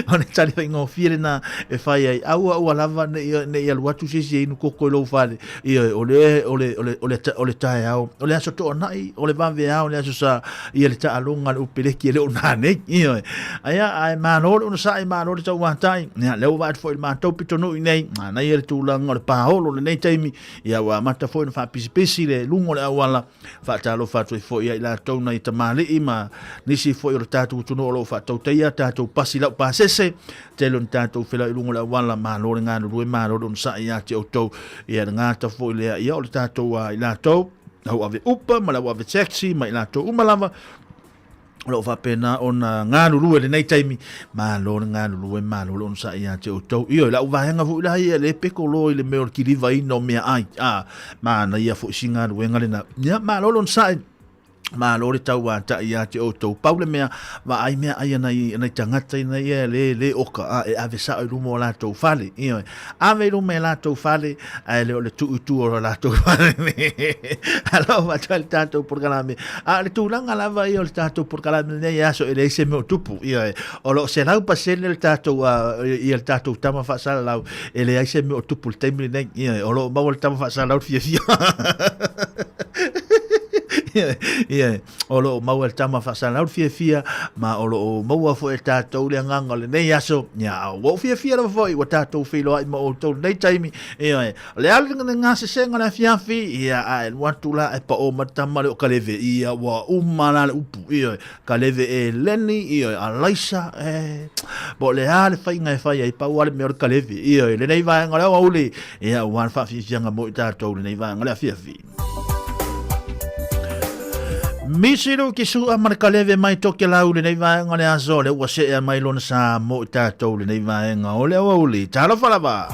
o le tali fai ngofia na e fai ai au lava ne ia luatu sisi inu koko lo fale ia ole tae au ole aso to nai ole vanve au ole aso sa ia le ta alonga le upeleki le ona ne ia ai manolo no sai manolo tau watai ia le wa foi ma to pitono nei na ia le tulanga le paolo le nei taimi ia wa mata foi na fa pisi le lungo le awala fa talo fa foi ia la to na itamale ima nisi foi o tatu tuno lo fa to taia tatu pasi la pasese telon tatu fela i lungo la wala malo ngā rue malo don sa ia te autou ia ngāta fo i ia o le tātou i lātou au ave upa ma lau ave taxi ma i lātou umalava lo fa pena ona ngā rue le nei taimi malo ngā rue malo don sa ia te autou ia la uvahenga fu la ia le peko lo i le meo kiliva ino mea ai ma na ia fo singa rue ngale na ia malo don sa ma lore tau wa ta ia te o tau paule mea wa ai mea ai nei tangata nei le oka e ave sa i rumo la tau fale ia ave rumo la tau fale ai le tu o la tau fale alo va tal tanto por galame le tu langa lava i o tanto por galame nei aso e le se me tupu ia o lo se lau pasele le tato i el tato tama fa sala lau e le se me tupu temble nei ia o lo ba vol tama fa sala lau fia ia o lo mau el tama fa sana fia ma o lo mau fo e tatou le nganga le nei aso ia o fia lo foi o tatou filo ai mo to nei taimi ia le al nga se senga na fia ia ai watu la e pa o matama le o kaleve ia wa umala le upu ia kaleve e leni ia alaisa bo le al fai nga fai ai pa wale me o kaleve ia le nei va nga o uli ia wan fa fia nga mo tatou le nei va nga fia Misiru ki su amarka leve mai toke lau le nei vaenga le aso le ua se ea mai lona sa mo i tātou le nei vaenga o le auli. Talo falava!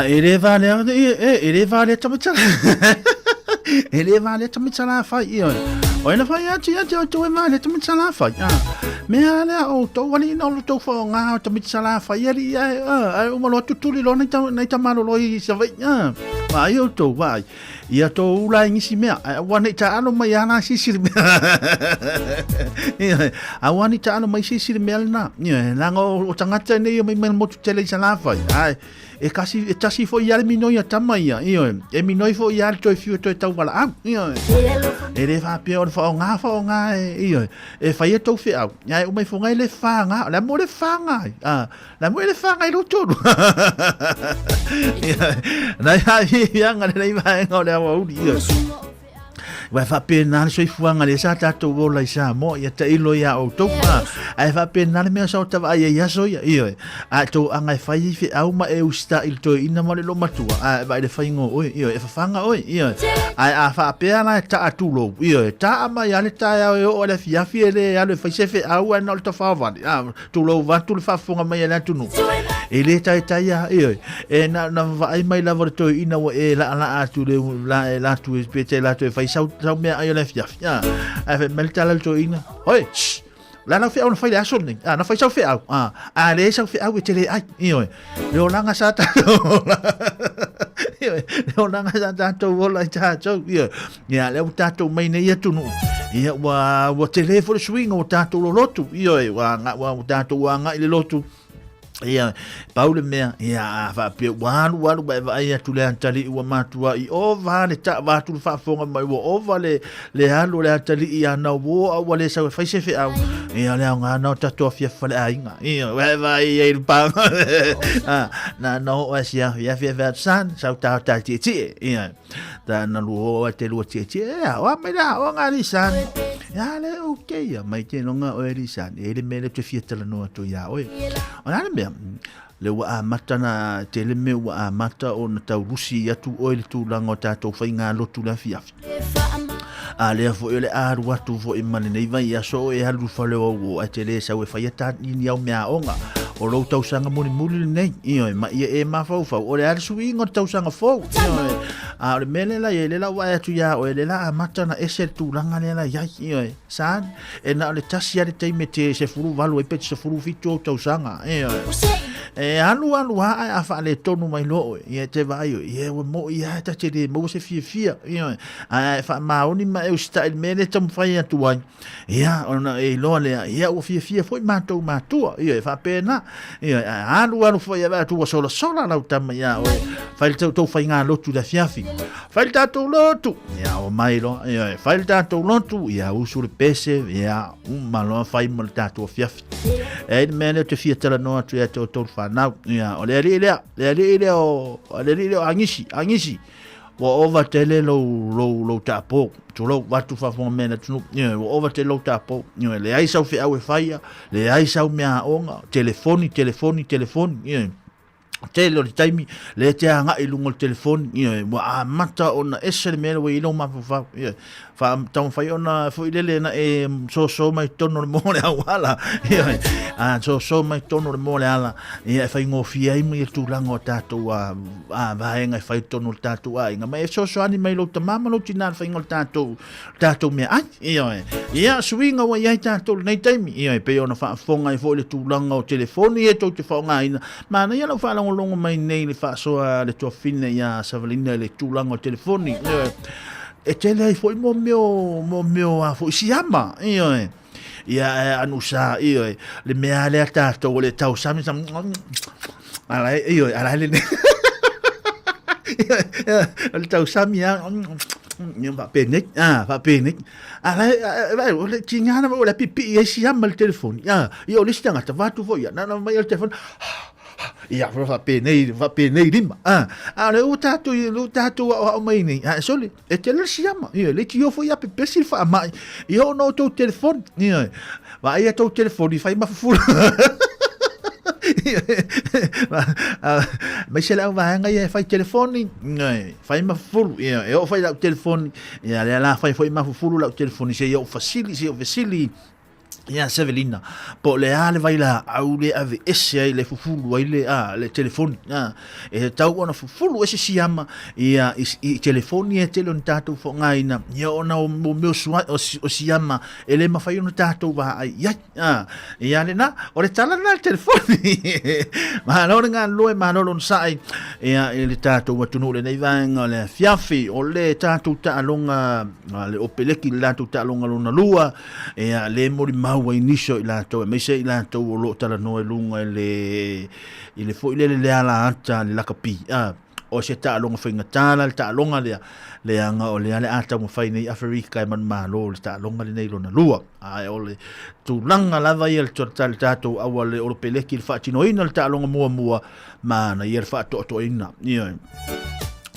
Ele vale tamatala. Ele vale tamatala fai io. Oina fai ati o vale tamatala fai. Me ale o to wali no to fo nga tamatala fai ali ai o malo tutuli lo nei tamalo lo I sa vai. Vai o to vai. Ia to ula ngisi mea. Wani ta ano mai ana sisir mea. Awani ta ano mai sisir mea na. Lango o tangata nei mai mo tele sala fai. Ai. E tasi fo iale minoi a tama ia, e minoi fo iale toi fiu toi tau wala au, e le wha pia o le wha o ngā, e whai e tau whi au, ia e umai fo ngai le wha ngā, la mo le wha ngā, la mo le wha ngai lo tonu, nai ha ia ngā le nei mai ngā le awa uri, wa fa pena so fuanga le sa tatou ola i Sāmoa ia ta ilo ia o tau ai fa pena me sa ta vai ia so ia a to anga fai fi au ma e usta il to ina mo le lo matua a vai le fai ngo oi e fa fanga oi ai a fa pena ta atulo ta ama ia le ta o le fia le ale fai se fe au na to fa va tu lo va tu fa fonga mai la tu no e le ta ia e na vai mai la to ina o e la tu le la tu pete la tu fai sau me ai le fia a fe melta la to ina oi la na fe on fai la son na fai sau fe au a le sau fe au te le ai le o langa sa ta le o langa sa ta to vola ta to ia le ta to mai nei tu no ia wa telefone swing o ta to lotu wa ta to nga ile lotu ia paule mea ia fa pe wan ba ia tu le antali wa matua I o va le ta va tu fa fonga mai o va le halo le antali ia na wo wa le sa fa se fe au ia le nga na ta to fia fa le ainga ia va ia il pa na no wa sia ia fe va san sa ta ti ia ta na lu o te lu ti wa me da o nga li san ya le okay ya mai te no nga o li san ele me le te fia tala no to ya oi ona me le wa mata na tele me wa mata o na tau rusi atu o le tu langa tatou fainga lotu la fia a le fo ele a ru atu fo I mane nei vai ya so e halu fa le o a tele sa we fa ya ta ni au mea onga o lo tau sanga muli nei ma e ma fa o le ar suwi ngo tau sanga fo a le mele la ye le la wa tu ya o le la mata na ese tu langa le la ya san e na le tasi ya le teime te se furu valu e pete se furu fito tau sanga alu a fa le tonu mai lo ye te vai ye mo ya ta te de mo se fia a fa ma oni ma e style mele tam fai atu ai ya ona e lo le ya o fia foi ma tu ye fa pena alu foi ya tu sola la tam ya o fa le to fai nga lo tu da fiafi fa le to lo tu ya o mai lo fa le to lo tu ya usu le pese ya malo fai mo to fiafi e mele te fia tala no tu ya to fa na ya o le angisi wa over tele lo tapo to lo watu fa fo mena tu o over tele lo tapo le ai sau fe au faia le ai sau mea onga telefoni tele le taimi le te anga I lungo telefoni wa mata ona ese me we ilo ma fa tam fa ona fo ile na e so mai tono mo le wala so mai tono mo le ala e fa ngo fia I mi tu lango tato wa va nga fa tono tato ai nga mai so ani mai lo tamama lo tina fa ngo tato me ai ia swinga wa ia tato nei taimi pe ona fa fonga fo le tu lango telefoni e to te fa nga ina ma na ia lo fa longo mai nei le fa so le to fine ia savalina le tu lango telefoni e tele ai foi mo meo a foi siama ia anusa le mea le tato le tau sami sam ala le le tau sami nhưng fa penik ala o le tingana o le pipi e siama le telefoni io le stanga ta vatu foi na mai le telefoni ia fa penei lima ale o tatu o mai ni soli e te le siama le tio foi a pesi fa mai io no to telefone va ia to telefone fai ma fu mas se la va nga ia fai telefone fai ma fu e o fai la telefone ia la fai foi ma fu la telefone se io facili ia Sevelina po le ale vai la au le ave ese le fufulu ai le telefoni e tau ona fufulu ese siama ia I telefoni e telon tatu fo ngaina ia ona o meu sua o siama ele ma fai ona tatu va ai ia le na o le tala na telefoni ma no nga loe ma no sai ia le tatu wa tunu le nei vanga le fiafi o le tatu ta longa le opeleki la tatu ta longa luna lua ia le mori mau wa inicio ila to me se ila to lo tala no lunga ile fo ile le ala anta le lakapi o se ta longa finga tala ta longa le anga o le ale ata mo fai nei Afrika man malo ta longa le nei lona lua o le tu langa lava il total tato awale o peleki il fatino ina ta longa mua ma na yer fa to ina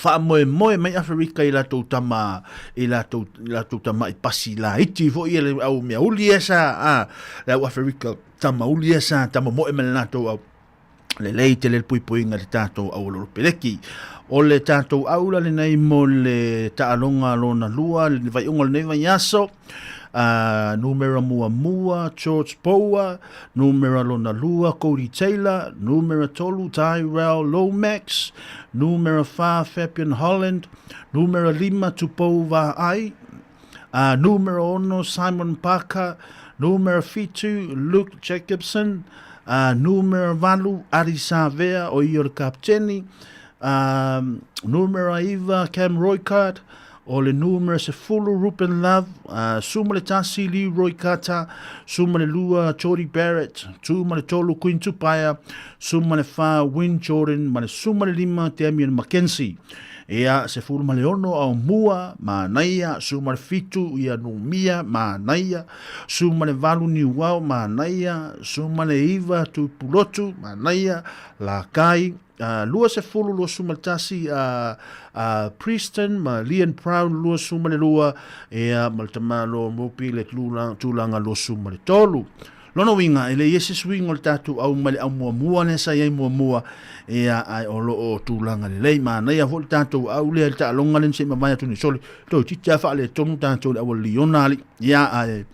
wha moe mai Afrika i la tau tama i pasi la iti fo i le au mea uli esa le au Afrika tama uli esa tama moe me le nato au le lei te le puipuinga le tātou au loro peleki. O le tātou aula le nei mo le taalonga lona lua, le vai unga le nei vai aso, numera mua, George Poa, numera lona lua, Cody Taylor, numera tolu, Tyrell Lomax, numera 4, Fabian Holland, numera 5, Tupou Va'ai, numera 1, Simon Parker, numera 2, Luke Jacobson, numero valu Arisa Vea o i o le kapteni, numero iva Cam Roycart, o le numero se fulu Ruben Love, suma le tasi Lee Roykata, suma le lua Jody Barrett, suma le tolu Queen Tupaya, suma le fa Win Jordan, ma le suma le 5 Damian Mackenzie. Ea se fulu maleono au mua ma naia, suma le 7 ia numia ma naia, suma le valu niuau ma naia, suma le iva tu pulotu ma naia, la kai, lua se fulu lua suma le tasi Preston ma Leon Brown lua suma le lua, ea ma le tamalo mopi le tūlanga lua suma le tolu. Lono winga, ele yesi swing o le tatu au male au mua ne sa yai mua ea ai o loo tūlanga le lei ma nei a hol tatu au le ta longa len se mamaya tuni soli to tita fa le tonu tatu le au lionali ia ai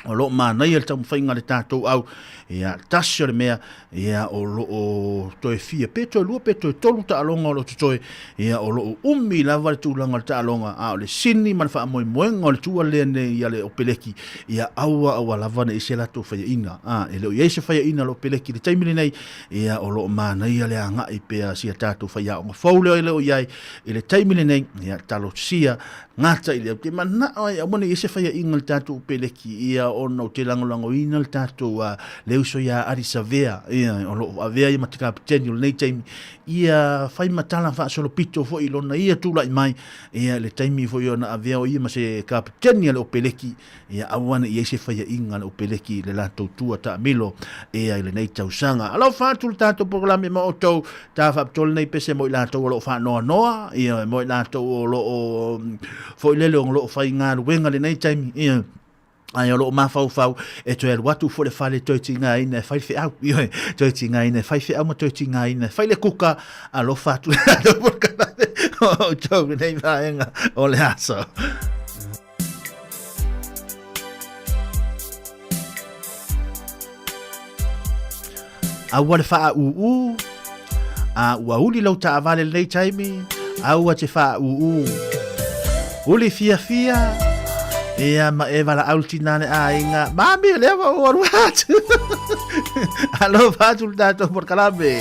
o loo ma nei el tamu whainga le tatu au ia tasio le mea ia o loo toe fia peto lua peto tolu ta alonga o lo tutoe ia o loo umi lava le tūlanga le ta alonga a o le sini man wha amoe moenga o le tua le ne ia le o peleki ia aua lava ne ise lato whaia ina ele o iese whaia ina lo peleki le taimile nei ia o loo ma nei le anga i pea sia tatu whaia o ngafau ele o iai ele taimile nei ia talo sia ngata i leo te mana ai amone ise whaia inga le tatu peleki ia o no te langolango ina le tatu leo so ia Arisa Vea ia o lo avea ia matika potential nei taimi ia fai matala fa solo pito fo i lona ia tula i mai ia le taimi fo i ona avea o ia ma se kapitenia le opeleki ia awana ia se fai inga le opeleki le lato tua ta milo ia le nei tausanga alo fa tul tato programe ma oto ta fa tol nei pese mo i lato o lo fa noa ia mo i lato o lo fo i lele o lo fai ngā ruenga le nei taimi ia ai o lo mafau e to el watu fo le fale to tinga ina fai fe au to tinga ina fai fe au mo to tinga ina fai le kuka a lo fatu o to nei vaenga o le aso a wale fa a ua uli lau ta avale nei taimi a ua te fa uli fia ia ma e wala autinane a inga mami leva o ruat alo fatul dato por calambe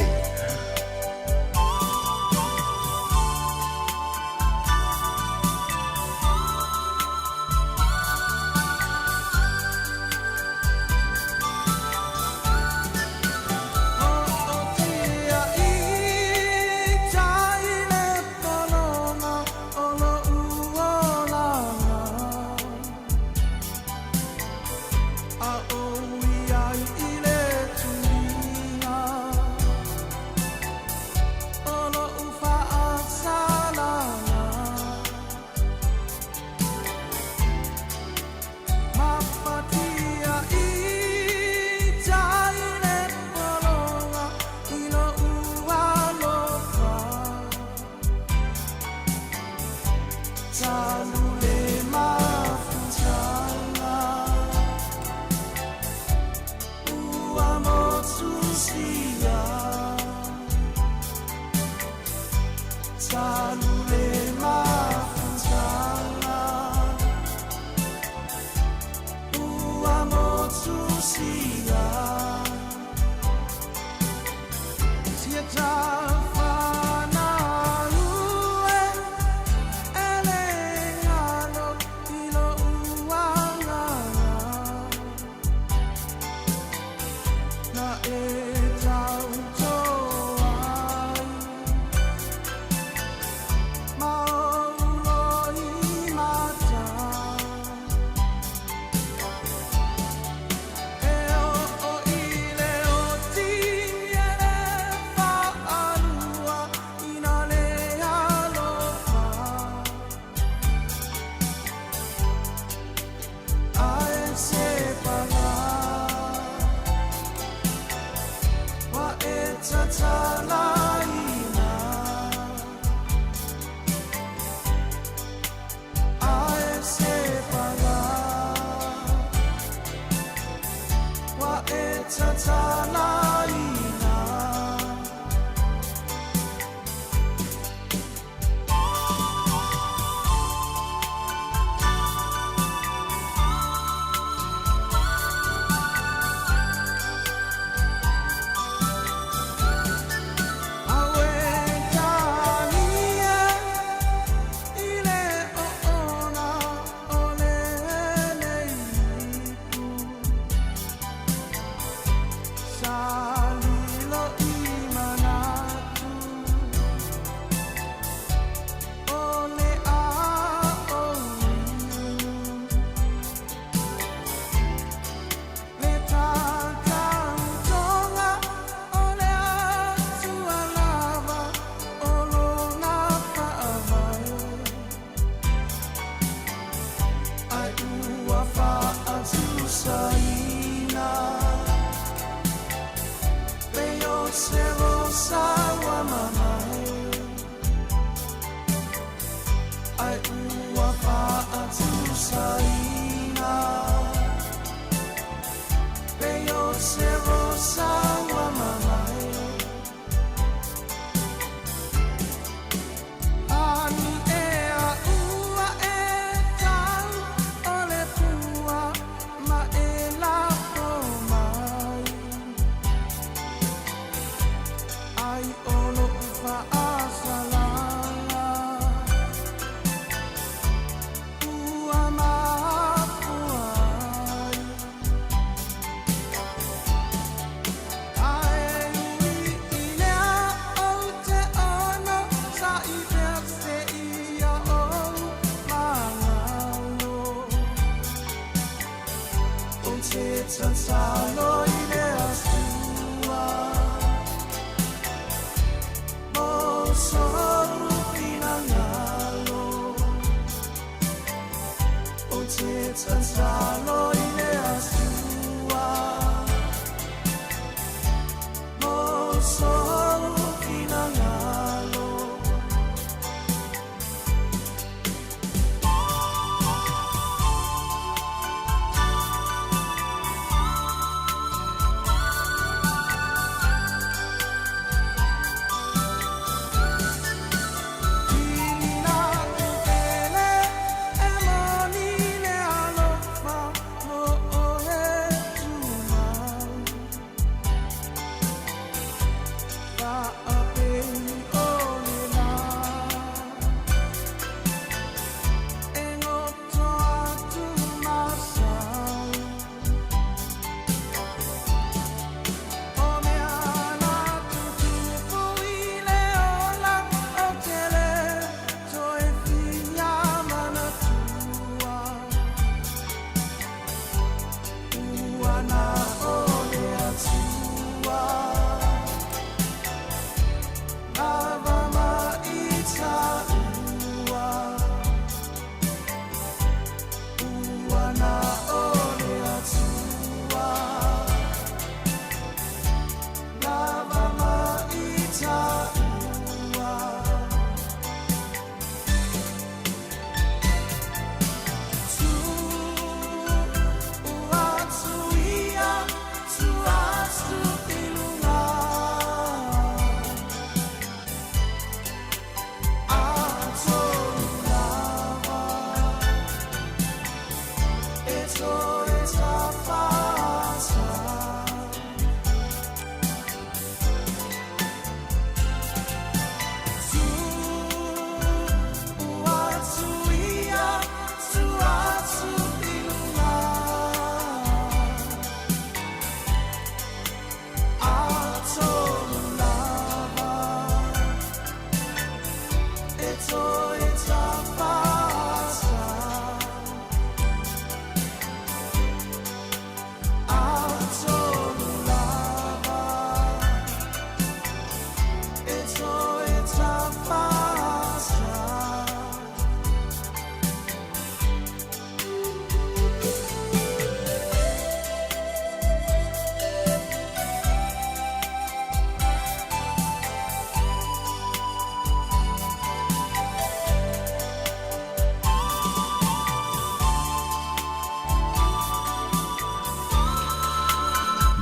Oh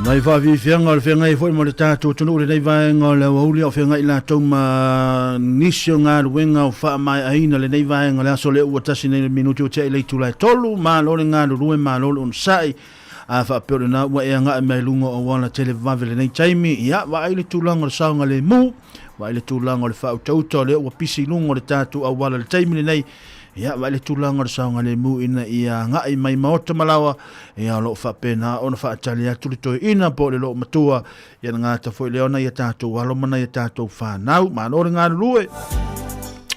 Nai fa vi fianga o fianga I foi mo le tātou tunu le nei vaenga o le wauli o fianga I la tau ma nisio ngā ruenga o wha mai aina le nei vaenga le aso le ua tasi nei minuti o te le tu lai tolu ma lore ngā ruen ma lore on sai a wha pere na ua ea ngā mai lunga o wana tele vave le nei taimi ia wa ai le tūlanga le saunga le mu wa ai le tūlanga le wha utauta le ua pisi lunga le tātou a wala le taimi le nei ia wa le tulanga le saunga le mu ina ia ngai mai maota malawa ia lo fa pena ona fa tali atu le toi ina po le lo matua ia nga ta foi leona ia tatou walo mana ia tatou fa nau ma no nga lue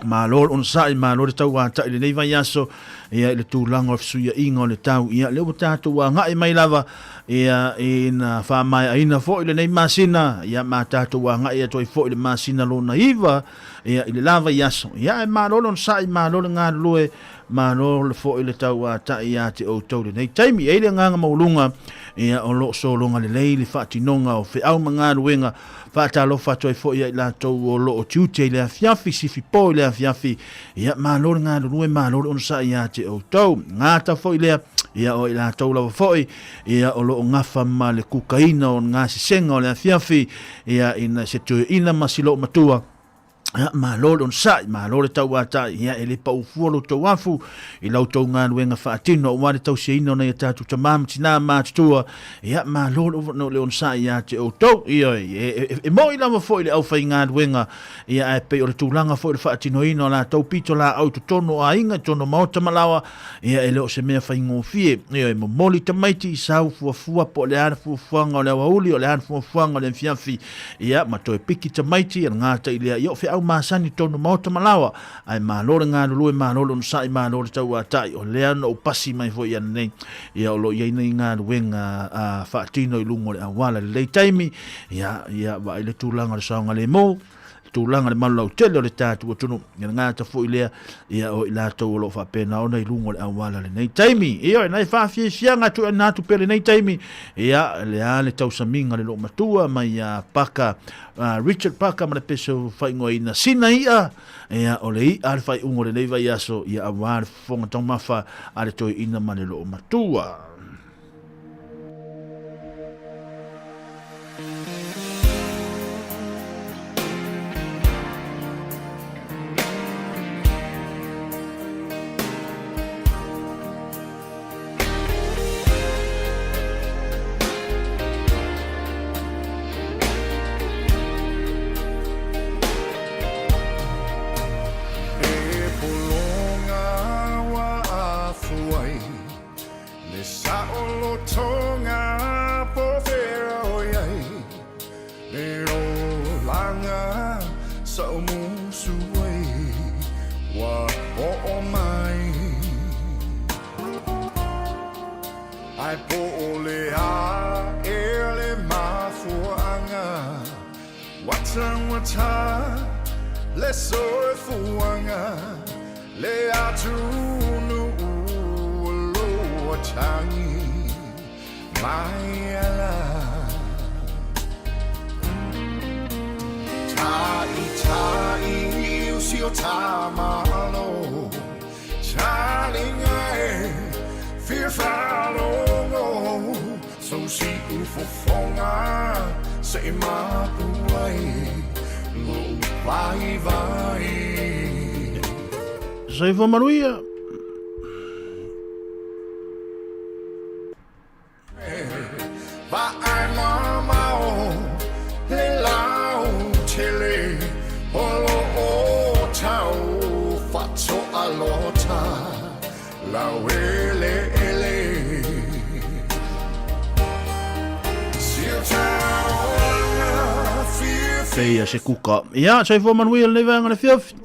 ma lo on sai ma lo tau wa ta le nei vai aso ia le tulanga o suia inga le tau ia le tatou wa ngai mai lava ia ina fa mai aina foi le nei masina ia ma tatou wa ngai ia toi foi le masina lo na iva ia ile lava yaso ia ma lo on sai ma lo nga lue ma lo le foi le tau wa ta ia te o tau le nei taimi ele nga maulunga ia o lo so longa le leili fatinonga o fe au manga ruenga fa lo fa toi foi ia la tau o lo o tiute le afiafi sifi po le afiafi ia ma lo nga lue ma lo on sai ia te o tau nga ta foi le ia o la tau la foi ia o lo ngafa ma le kukaina o nga senga o le afiafi ia ina se tu ina masilo matua ma lo on sai ma lo tau ata ia ele pa ufuolo to wafu I lau tau ngā nuenga whaatino o wale tau seina o nei tātu tamam tina mātua ia ma lo no le on sai ia te o tau ia e mo I lama fo I le au whai ngā nuenga ia e pe o le tūlanga fo I le whaatino ino la tau pito la au tu tono a inga tono maota malawa ia e leo se mea whai ngōwhie ia e mo moli tamaiti I sau fuafua po le ana fuafuanga o le awauli o le ana fuafuanga o le mfiafi ia ma toi piki tamaiti ia ngāta I lea ia o whi au masani tono maota malawa ai malore ngā lulue malore on sai malore tau atai o lea no pasi mai fo ia nei ia o lo ia nei ngā luenga a whaatino I lungo le awala le lei taimi ia wa ile tūlanga le saunga le mo tūlanga le malau tele o le tātu o tunu ia ngā ta fo I lea ia o I la tau o lo whapena o nei lungo le awala le nei taimi ia o nei whawhie fianga tu nātu pele nei taimi ia le a le tau saminga le lo matua mai a paka Richard Parker ma le peso whaingo I na sina ia o le I ar whai ungo le nei vai aso ia a wāre whonga tau mawha a le toi ina ma le lo matua Sai fa manuia va ai mama o le lau tele o lo o tau fatso alota la wele ele Feia se kuka ia sai fa manuia le vanga le fiaf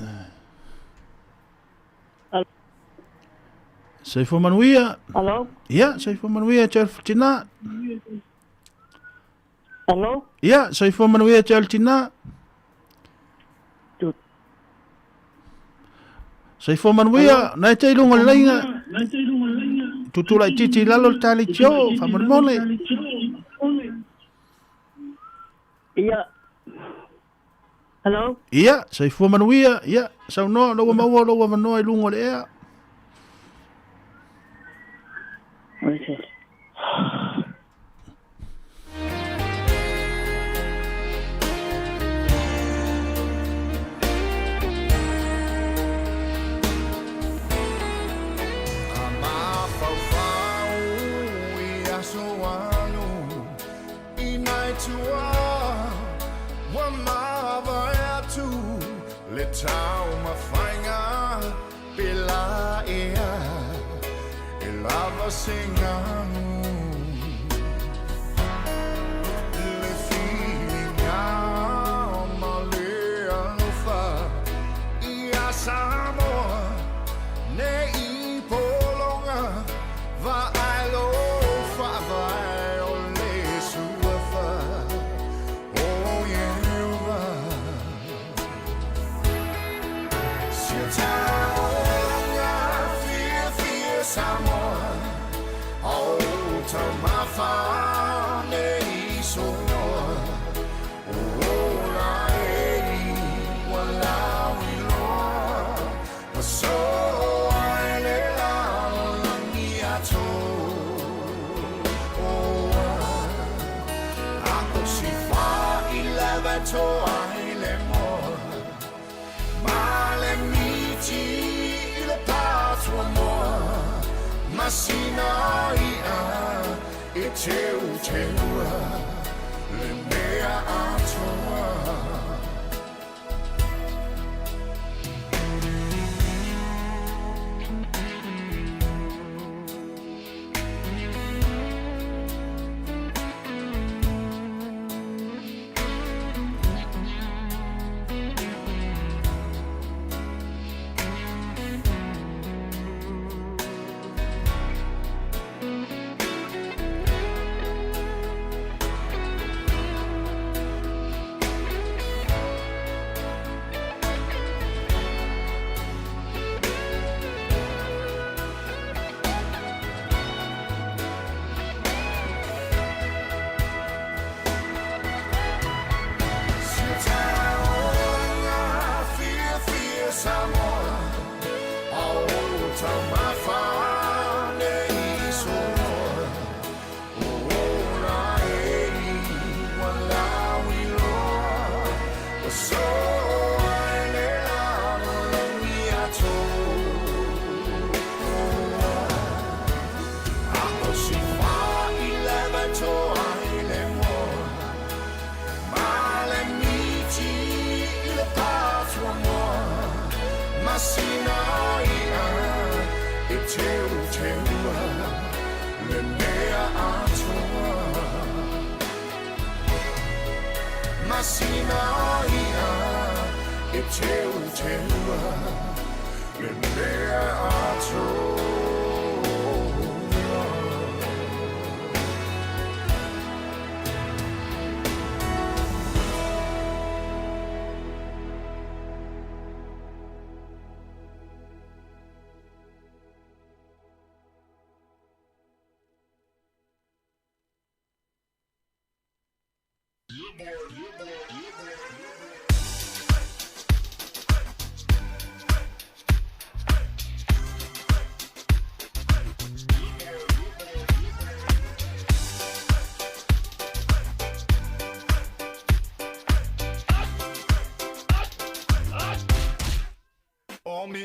Sei for manuia. Hello? Ja, sei for manuia tina. Hello? Ja, sei for manuia tina. Sei for manuia, na te lunga lenga. Tutu lai titi lalo tali tio, fa mole. Ja. Hello? Ja, sei for manuia. Ja, sau no lo maua lo wa no lunga le ea. What is it? lava singanu le filinga malea lofa ia Sāmoa ne I polonga va alo fa va o le suafa o yewa Sita Sāmoa, o tamafa nei soa, o la walawi loa, so ai la langia to, ako si fa I lava to ai le moa, ma le miti le patwa moa. Masina ia e teu teua le mea atoa Sāmoa, o tamafa nei soa, o la walawi loa, so ai le langia to, ako si fa I lava to ai le moa, ma le miti I le patwa moa. Masina ia e teu teua le mea atoa Masina ia e teu teua le mea atoa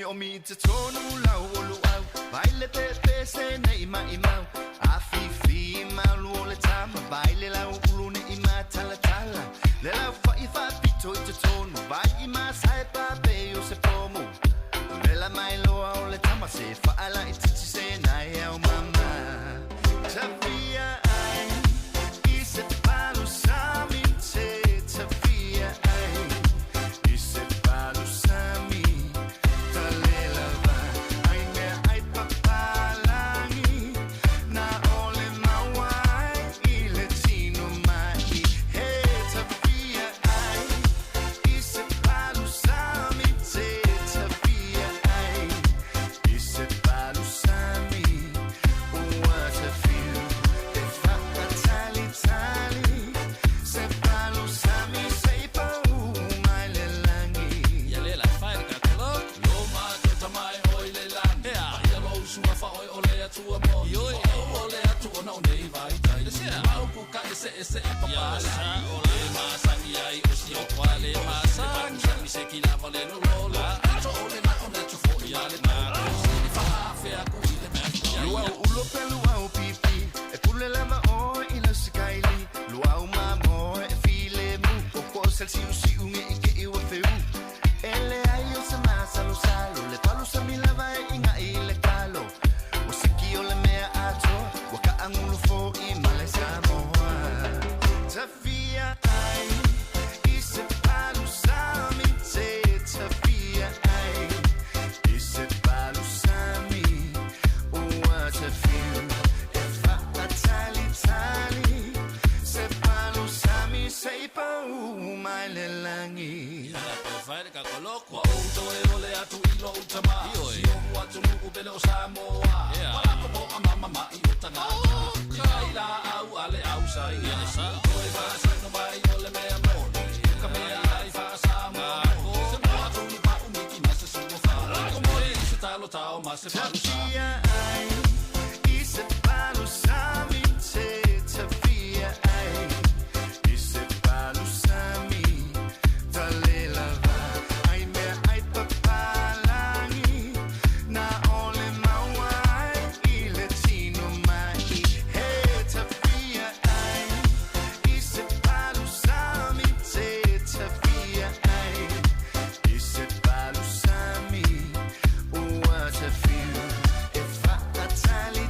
Omi te tonu lau olu au Baile pepe se ne ima imau Afifi malu o le tama Baile lau ulu ne ima tala tala Le lau fai fa pito I te tonu Vai ima sae pape o se pomu Vela mai loa o le tama Se faala I titi se nai au mama Tafia ai I se palu sami te Tafia ai I se palu sami Ele Sāmoa. Wala ko mo ang mama i o tangata. Ai la au ale au sai. Koe fa sa no mai o le mea moni. Ka mea ai fa Sāmoa. Se mo atu ni pa umiki na se sumo fa. Ko mo i se talo tao ma se fa sa. ai i se palo sami te tafia ai i se palo sami tale lava ai me ai papalangi na ole mawai i le tino mai he tafia ai i se palo sami te tafia ai i se palo sami what a feel if I tally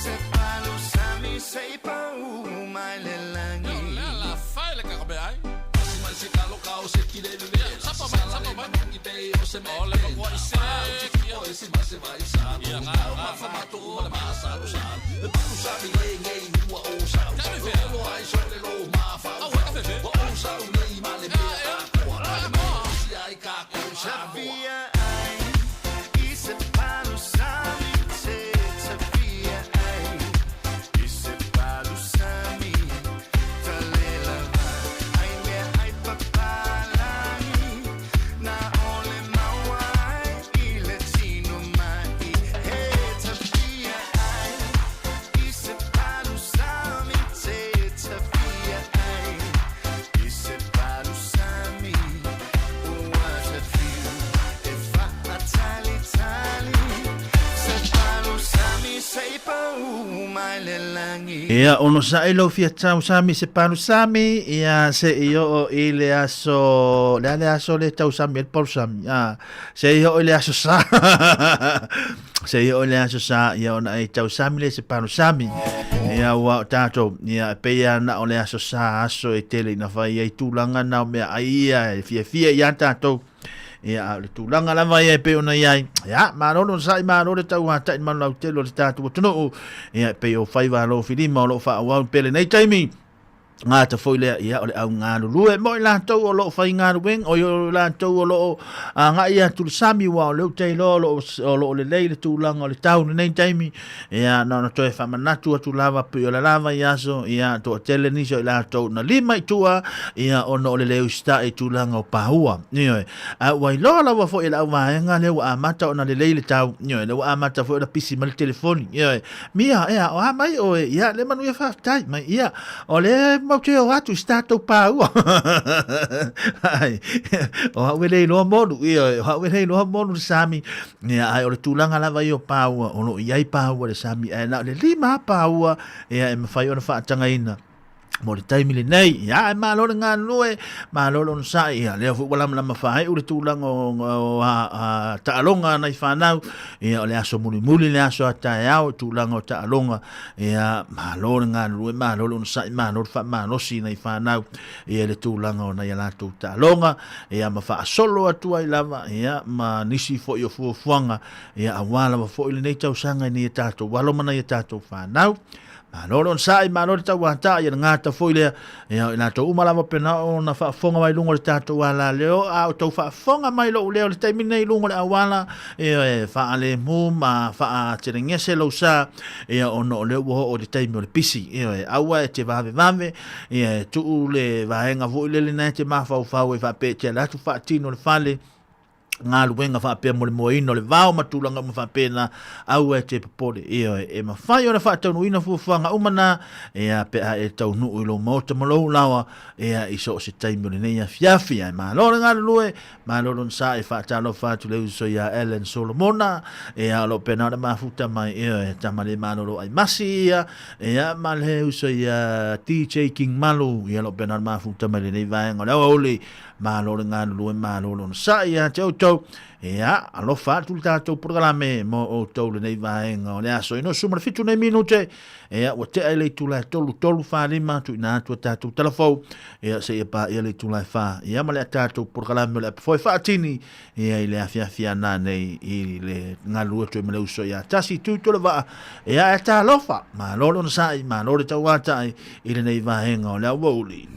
se palo sami sei pa mai le langi La fai le ka be ai. Se calo cao se kile le. Sapa ba ni pe o se me. Ole ko i se. O ese ma se vai sa. Ya nga ma fa ma to le ma sa lo sa. Le pa sa mi le ngai ni wa o sa. Lo ai so le lo ma fa. O sa o nei ma le me. Si ai ka ko sa via ai i se palo sami se via ai i se palo sami tale lava ai me ai papalangi na ole mawai i le tino mai he tafia ai i se palo sami se via ai i se palo sami what a feel if I tally se palo sami sei pa mai le langi Ia ono sa ilo fia tau sami se panu sami ia se io o ile aso le tau sami el pol sami se io ile aso sa se io ile aso sa ia ona e tau sami le se panu sami ia wa tato ia pe ia na ole aso sa aso e tele na vai ai tulanga na me ia fia ia tato ia le tulanga la vai pe ona ia ia ma no sai ma no le tau ata ma no te lo tatu tunu ia pe o fai va lo filima lo fa wa pele nei taimi nga ta foi le ia o le au nga lu e mo la tau o lo fai nga wen o yo la tau o lo nga ia tu sami wa le te lo le le tulanga o le tau nei taimi ia no to e fa manatu tu lava pe o la lava ia so ia to tele ni so la tau na lima tua ia ono le usta e tulanga o paua ni a wai lo la wa fo e la wa nga le wa mata ona le tau ni le wa mata fo la pisi mal telefoni ia mia ia o mai o ia le manu ia fa tai mai ia o le mau te o atu stato paua ai o wele no modu ia o wele no modu sami ia ai o le tulanga lava i o paua o no iai paua le sami ai na le lima paua ia e mawhai ona wha tanga ina mo le taimi le nei ia e malo ngā noe malo on sa ia le fu wala mala mawhai o le tulanga o taalonga nei whanau ia o le aso muli le aso ata e au tulanga o taalonga ia malo ngā noe malo on sa malo fa malo si nei whanau ia le tulanga o nei alato taalonga ia mawha solo atu ai lava ia ma nisi fo i o fuanga ia awala wa fo i le nei tau sanga ni e tato walo mana i e tato whanau Malolo sai malolo ta wata ia ngata foile ia ina to umala pena ona fa fonga mai lungo le tato wala leo a to fa fonga mai lo leo le taimi nei lungo le awala e fa ale mu ma fa tirengese lo sa ia ono le wo o le taimi le pisi ia awa te vave ia tu le vaenga foile le nete ma fa e fa pe te la tu fa tino le fale ngā luenga wha pēr mole moino le vāo matulanga ma wha pēna au e te papore e ma whai ona wha taunu ina fuwhanga umana pe a e taunu ilo mauta malou lawa i so se taimi le neia fiafia ma lore ngā lue ma lore sa e wha talo wha tu leu so ia Ellen Solomona a lo pēna ora mafuta mai tamale ma loro ai masi a ma leu so ia DJ King Malu ia lo pēna ora mafuta mai le nei vaenga leo oli ma lore ngā lue ma lore sa ia te auto ia alo fa tu tato programe mo o tole nei vaenga o le aso ino suma fitu nei minute ia o te ele tu la tolu fa lima tu na tu tato telefon ia se pa ele tu la fa ia ma le tato programe le foi fa tini ia ile afia na nei ile ngalu tu me le uso ia tasi tu le va ia ta lofa ma lolo sai ma lolo tawata ile nei vaenga o le woli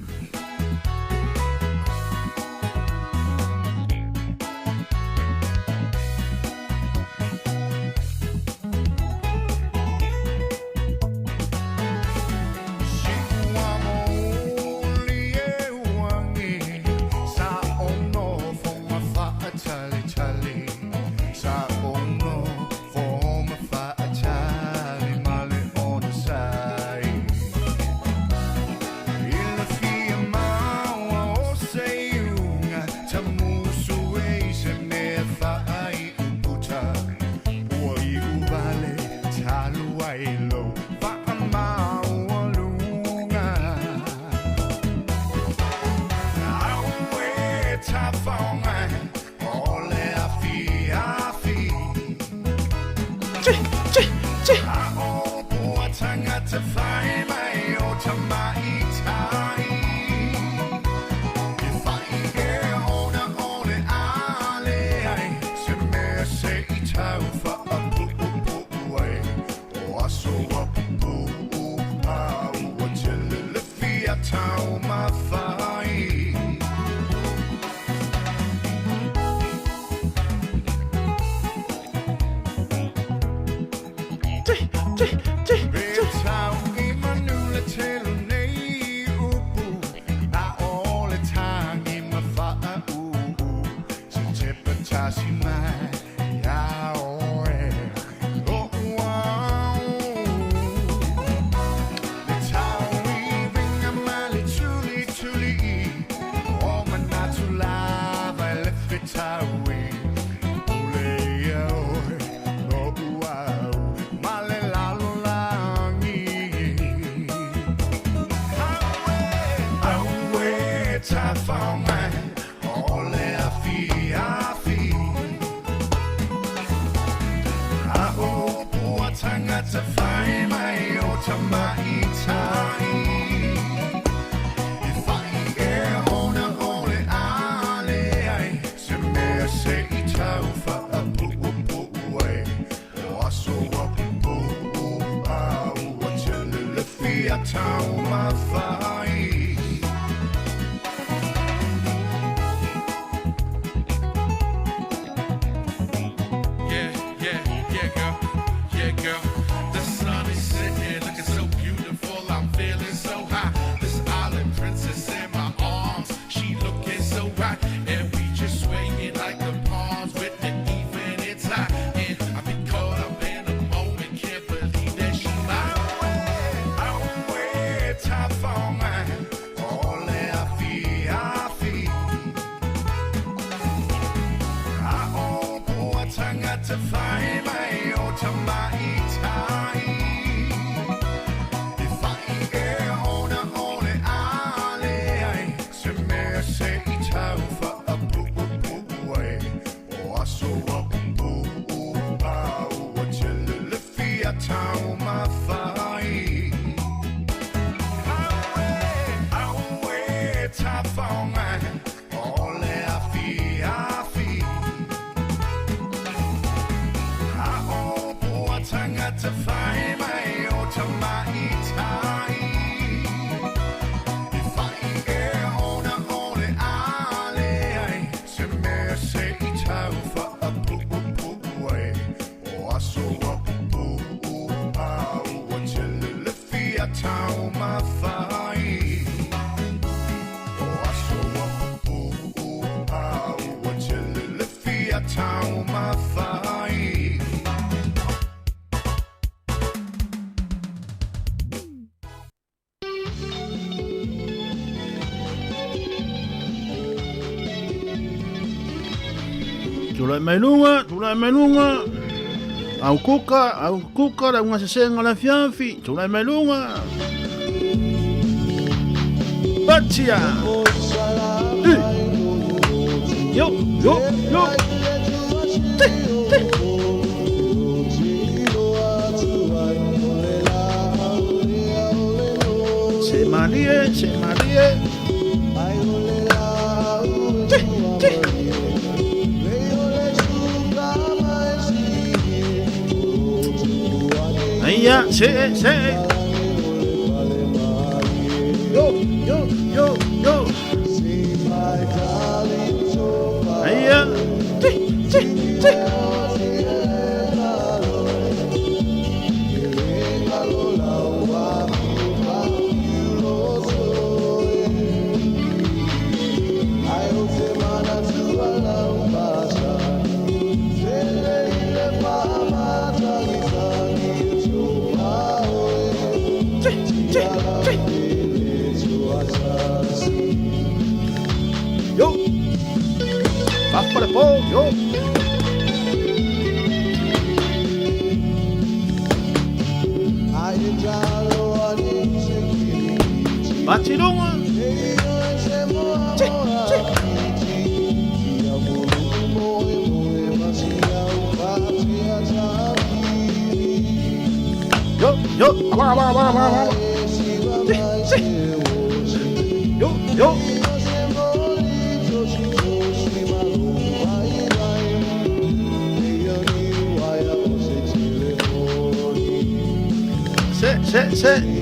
Tulai melunga. Au kuka la unga sesenga la fiafi. Tulai melunga. Batia. Yo. Se marie. Aya, se. Yo. Aya. Yo. Va por el pollo. Bachilunga. Yo, Yo, yo. Se.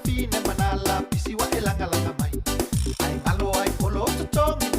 Fine manala pisiwa elanga langa mai ai ngalo ai polo to tongi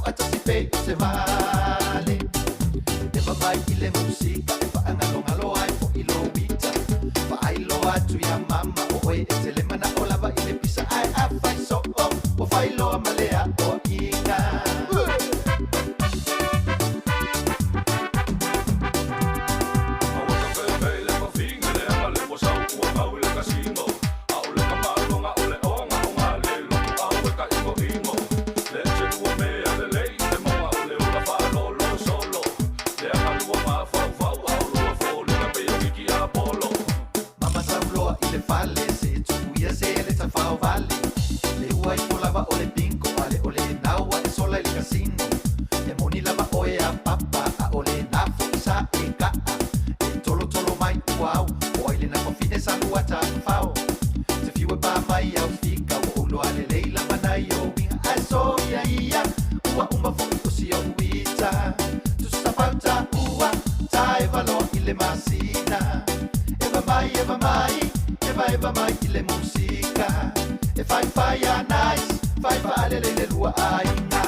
ata si pe se vale e va mai ile musica e va angalo ai fo ilo wita va ai lo atu ya mama o e se le mana o lava ile pisa ai a fai so o fai lo malea o inga Eva mai ile musica e fai a nice fai fare le lua aina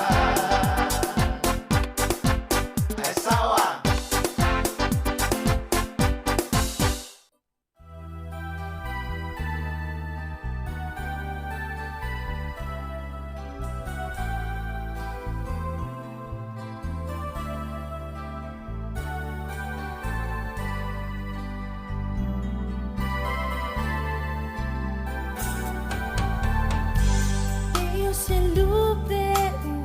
e sawa se lupe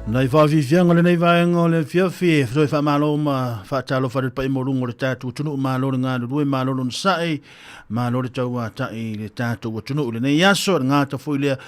Nei whawhiwhianga le nei vaenga o le whiawhi, roi whamalo ma whaatalo whare pa i morungo le tātou tunu malo le ngā rui malo le sae, malo le tau tai le tātou tunu le nei aso, ngā ta fui lea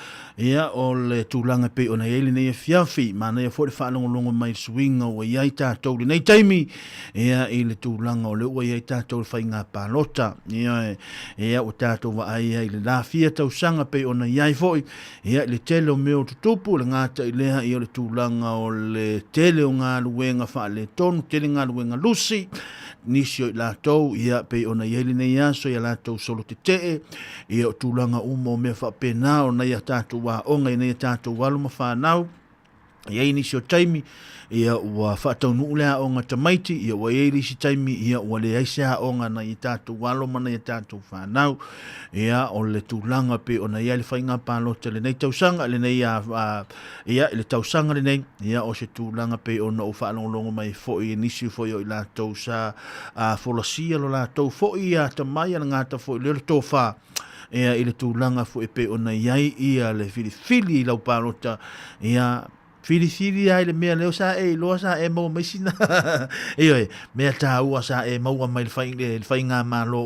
ia o le tūlanga pe o nei ele nei whiawhi, ma nei a fwore whaalongolongo mai suinga o iai tātou le nei taimi, ia i le tūlanga o le ua iai tātou le whai ngā pālota, ia o tātou wa ai ai le lāwhia tau sanga pe o nei iai foi, ia le tele o meo tutupu le ngā ta i lea i o le tūlanga o le tele o ngā luenga wha le tonu, tele ngā luenga lusi, nisio i lātou, ia pe o na ieli nei aso, ia lātou solo te tee, ia o tūlanga umo mea wha pēnā o nei a tātou wā onga, i nei a tātou waluma whānau, ia inisio taimi, ia ua whaatau nuulea o ngā tamaiti, ia ua eirisi taimi, ia ua le aisea o ngā na i tātou waloma na i tātou whanau, ia o le tūlanga pe o na ia le whainga pālota le nei tausanga, le nei ia le tausanga le nei, ia o se tūlanga pe o na o whaalongolongo mai foi, nisi foi o i lātou sa wholasia lo lātou foi, ia tamai ana ngāta foi, le tōwha, ia i le tūlanga foi pe o na iai ia le fili lau pālota, ia Fili ai le mea leo sa loa sa mau mai sina. Oi, mea tā ua sa maua mai le whainga malo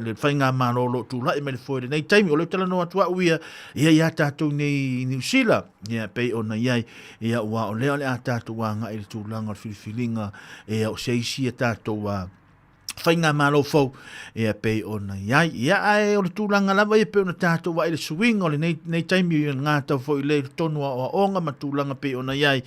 le whainga malo lo tu lai mai le foi nei taimi o le tala no atua uia ia tātou nei New Zealand. Ia pei ona iai ia ua o leo le a tātou wanga i le tūlanga filifilinga o seisi a tātou whainga malo fau ia pei ona iai ia ai o le tūlanga lava ia pei ona tātou wa i le suinga o le nei taimi i ngā tau fau i le tonu o onga ma tūlanga pei ona iai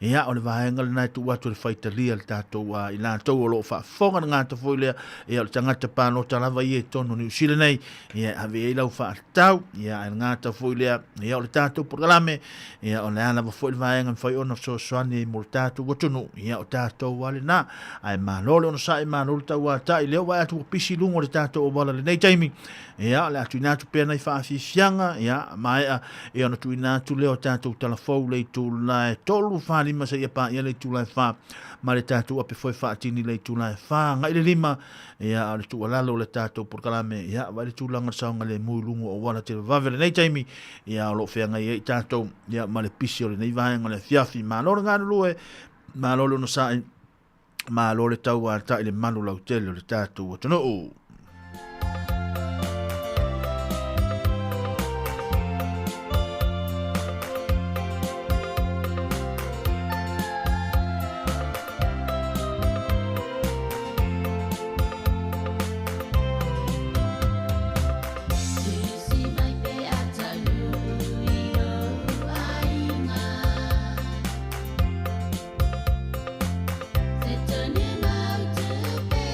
ia o le vahenga le nai tu watu le whaitalia le tātou i lātou o lo whaafonga ngā tau fau i lea ia o le tangata pānota lava i e tonu New Zealand nei ia ave e lau whaatau ia i ngā tau fau i lea ia o le tātou porgalame ia o le ana wa fau i le vahenga mwhai ona so soani mo le tātou watunu ia o tātou wale na ai manole ona sa i manole tau tai leo wa atu pisi lungo le tato o wala le nei taimi ia le atu inatu pena i whaafifianga ia mai e ona tu inatu leo tato talafou le tu lai tolu whalima sa ia pa ia le tu lai wha ma le tato ape foi whaatini le tu lai wha ngai le lima ia le tu alalo le tato porkalame ia wa le tu langa saunga le mui lungo o wala te vave le nei taimi ia o lo whenga i tato ia ma le pisi o le nei vahenga le fiafi ma loro ngā lue ma loro no sa ma lo le tau a ta le manu lau tele le tātou o tano o. Turn him out to be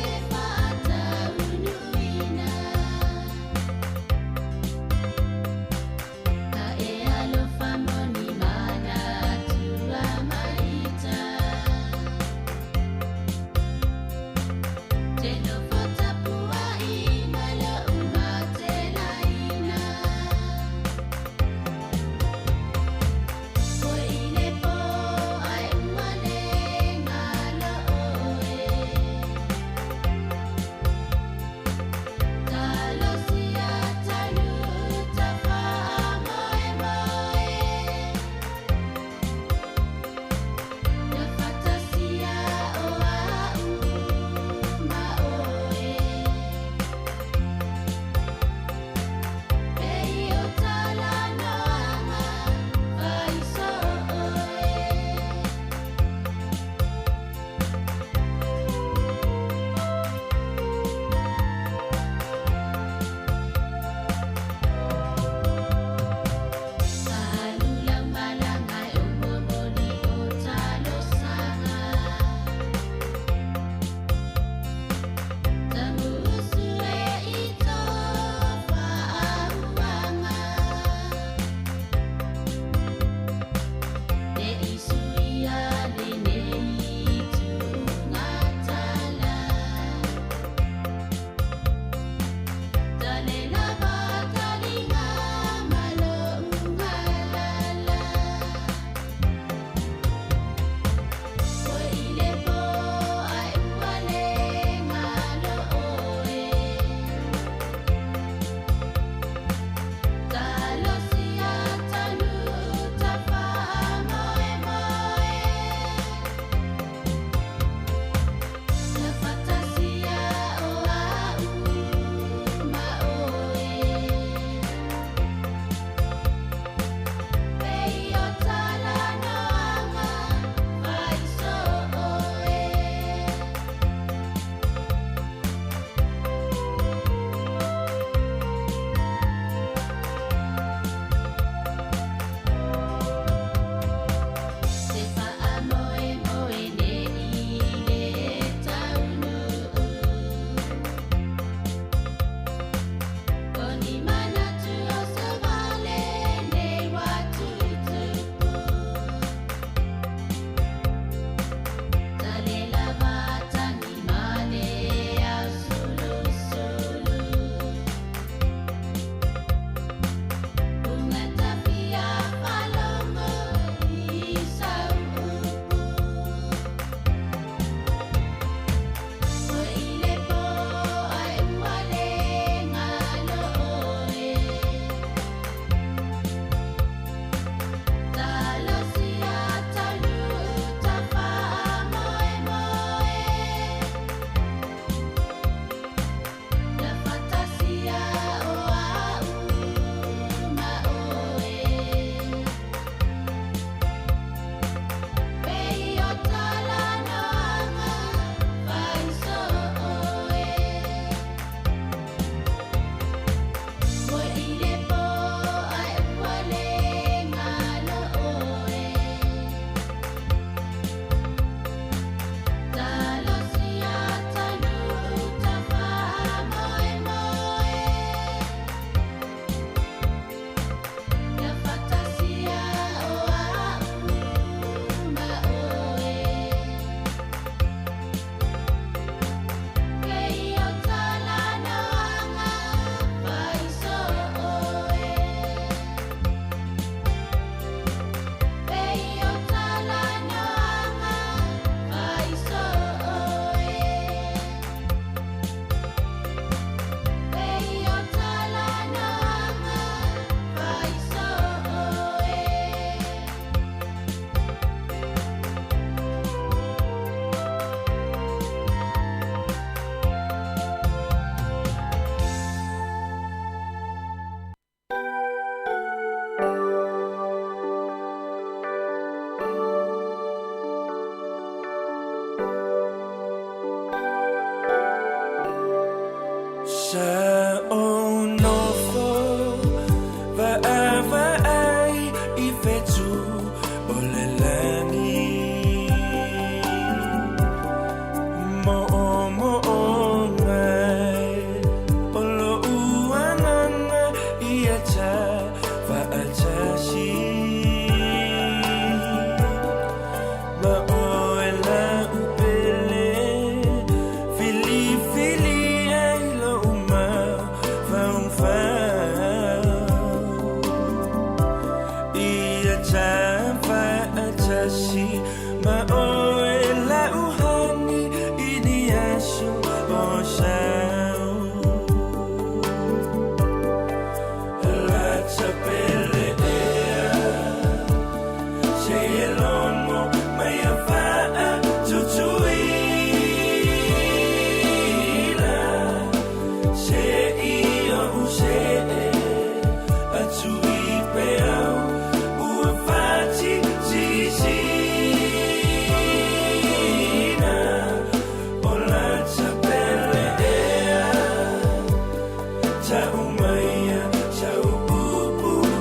Sa onofo va ai I fetu o le langi mo ngai o lo uanana I ata va atashi ma o e la upele fili ai lo uma fa I ata va atashi ma o e la uhani I ni asu o sao la tapele ea se e longo mai a fa'a tutuila se I o se e atu I peau ua fati zizina o la tapele ea ta umaia sa upu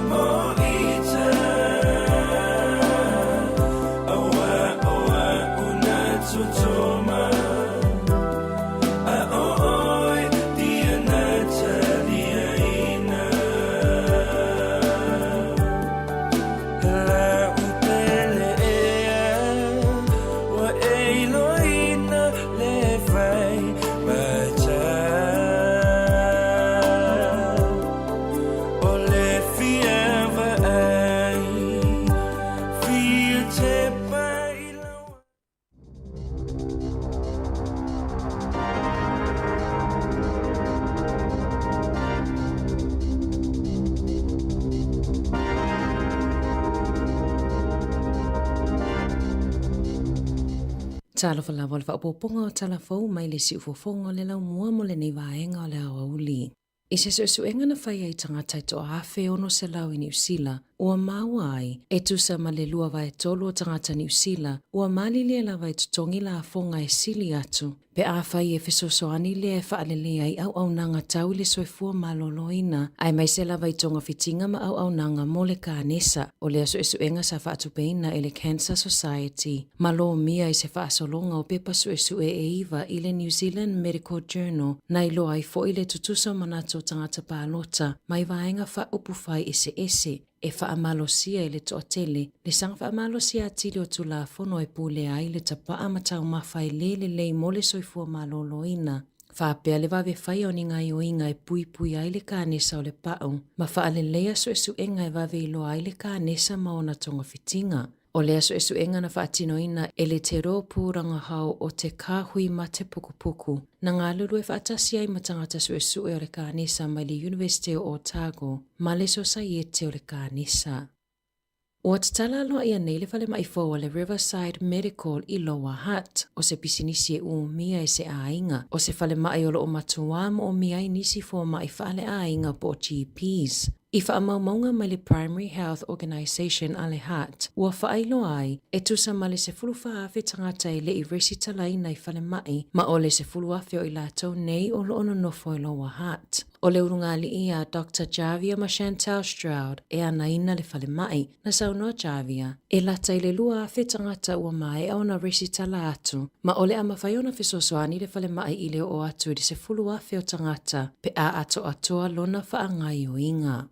mo ita awa una tutoma a oi dia nata dia ina la upele ea wa eiloina le fai bata o le fiava ai fia te pai Tala whala wale whaapoponga o tala whau mai le si ufofonga le lau mua mo le nei vaenga o le awa uli. I se suenga na whai ai tangata to awhe ono se lau I New Zealand, ua maua ai, e tusa ma le lua vai tolu o tangata New Zealand, ua mali le la vai tutongi la afonga e sili atu. Pe a whai e fesosoani le e whaalele ai au nanga tau le soifua maloloina, ai mai se la vai tonga fitinga ma au nanga mo le kānesa, o le aso e suenga sa whaatupeina e le Cancer Society. Malo mia I se whaasolonga o pepa sue iwa I le New Zealand Medical Journal, na ilo ai fo I le tutusa manato tangata pālota, mai vaenga wha upufai ese. E whaamalosia I le toatele, le sang whaamalosia atili o tula fono e pule ai le tapaa matau mawhai lei mole soifua maloloina. Whaapea le wawe whai o ni ngai o inga e pui ai le kānesa o le pao, ma whaalelea suenga e wawe ilo ai le kānesa maona tonga fitinga. O lea suenga na whaatinoina e le te rōpūranga hau o te kāhui ma te pukupuku. Na ngā lulu e whaatasi ai matangata sue o le kānesa mai le University o Otago, ma le Society o le kānesa. O tatala aloa ia nei le whale mai fōa le Riverside Medical I Lower Hutt, o se pisinisi e mia e se ainga, o se whale mai o lo o matuam o mia I nisi fōa mai whale ainga po GPs. I whaamaumaunga mai le Primary Health Organisation a le Hutt, ua whaailo ai, e tusa ma le se fulu whaawe tangata I le I resi talai nei whale mai, ma o le se fulu awhi o I lātou nei o lo ono nofo I Lower Hutt. O le urungali ia Dr. Javia ma Chantal Stroud e ana ina le whale mai, na saunoa Javia, e lata I le lua awhi tangata ua mai au na resi tala atu, ma o le ama whaiona fisosoani le whale mai I le o atu I se fulu awhi o tangata, pe a atoa lona whaangai o inga.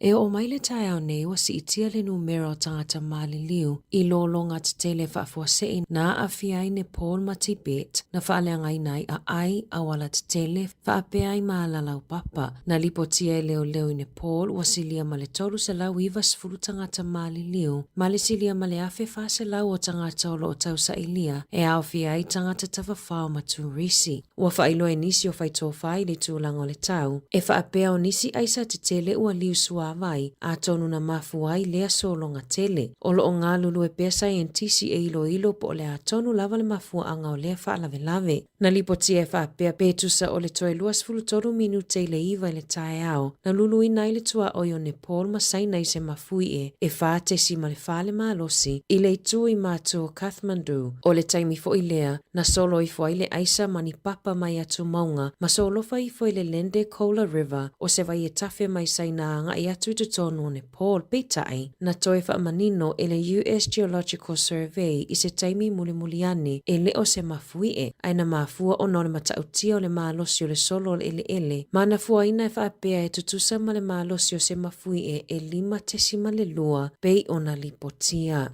E o mai le tai au nei wa si itia le numero o tangata maliliu I lolonga te tele whaafuasei na awhiai ne Paul ma Tibet na whaaleangai nai a ai awala te tele whaapeai maalalau papa na lipotia leo I ne Paul wa silia ma le tolu se lau iwa sfulu tangata maliliu ma le silia ma le awhi whaase lau o tangata o lo o tau sa ilia e awhiai tangata tawhawhao ma turisi. Ua whailo e nisi o whaitofai le tūlanga o le tau e whaapea o nisi aisa te tele ua liu sua tua vai a tonu na mafuai lea solonga tele. O loo ngā lulu e pea scientisi e ilo po le a tonu lava le mafua anga o lea wha lave. Na lipoti e wha pea petusa o le toe 23 minute i le iwa i le tae ao. Na lulu ina i le tua oio Nepal ma saina i se mafui e wha tesi ma le whale malosi i le itu i mātua Kathmandu. O le taimi fo i lea, na solo i fo i le aisa mani papa mai atu maunga, ma solo fa i fo i le Lende Kola River o se vai e tafe mai saina anga i atu tu tonu o Nepal peitai. Na toe wha manino e le US Geological Survey i se taimi muliane e le o se mafui e. Aina mafua o nore matautia o le malosi o le solo o le ele. Mana fua ina e wha apea e tutusa ma le malosi o se mafui e 5 tesima le lua pei o na lipotia.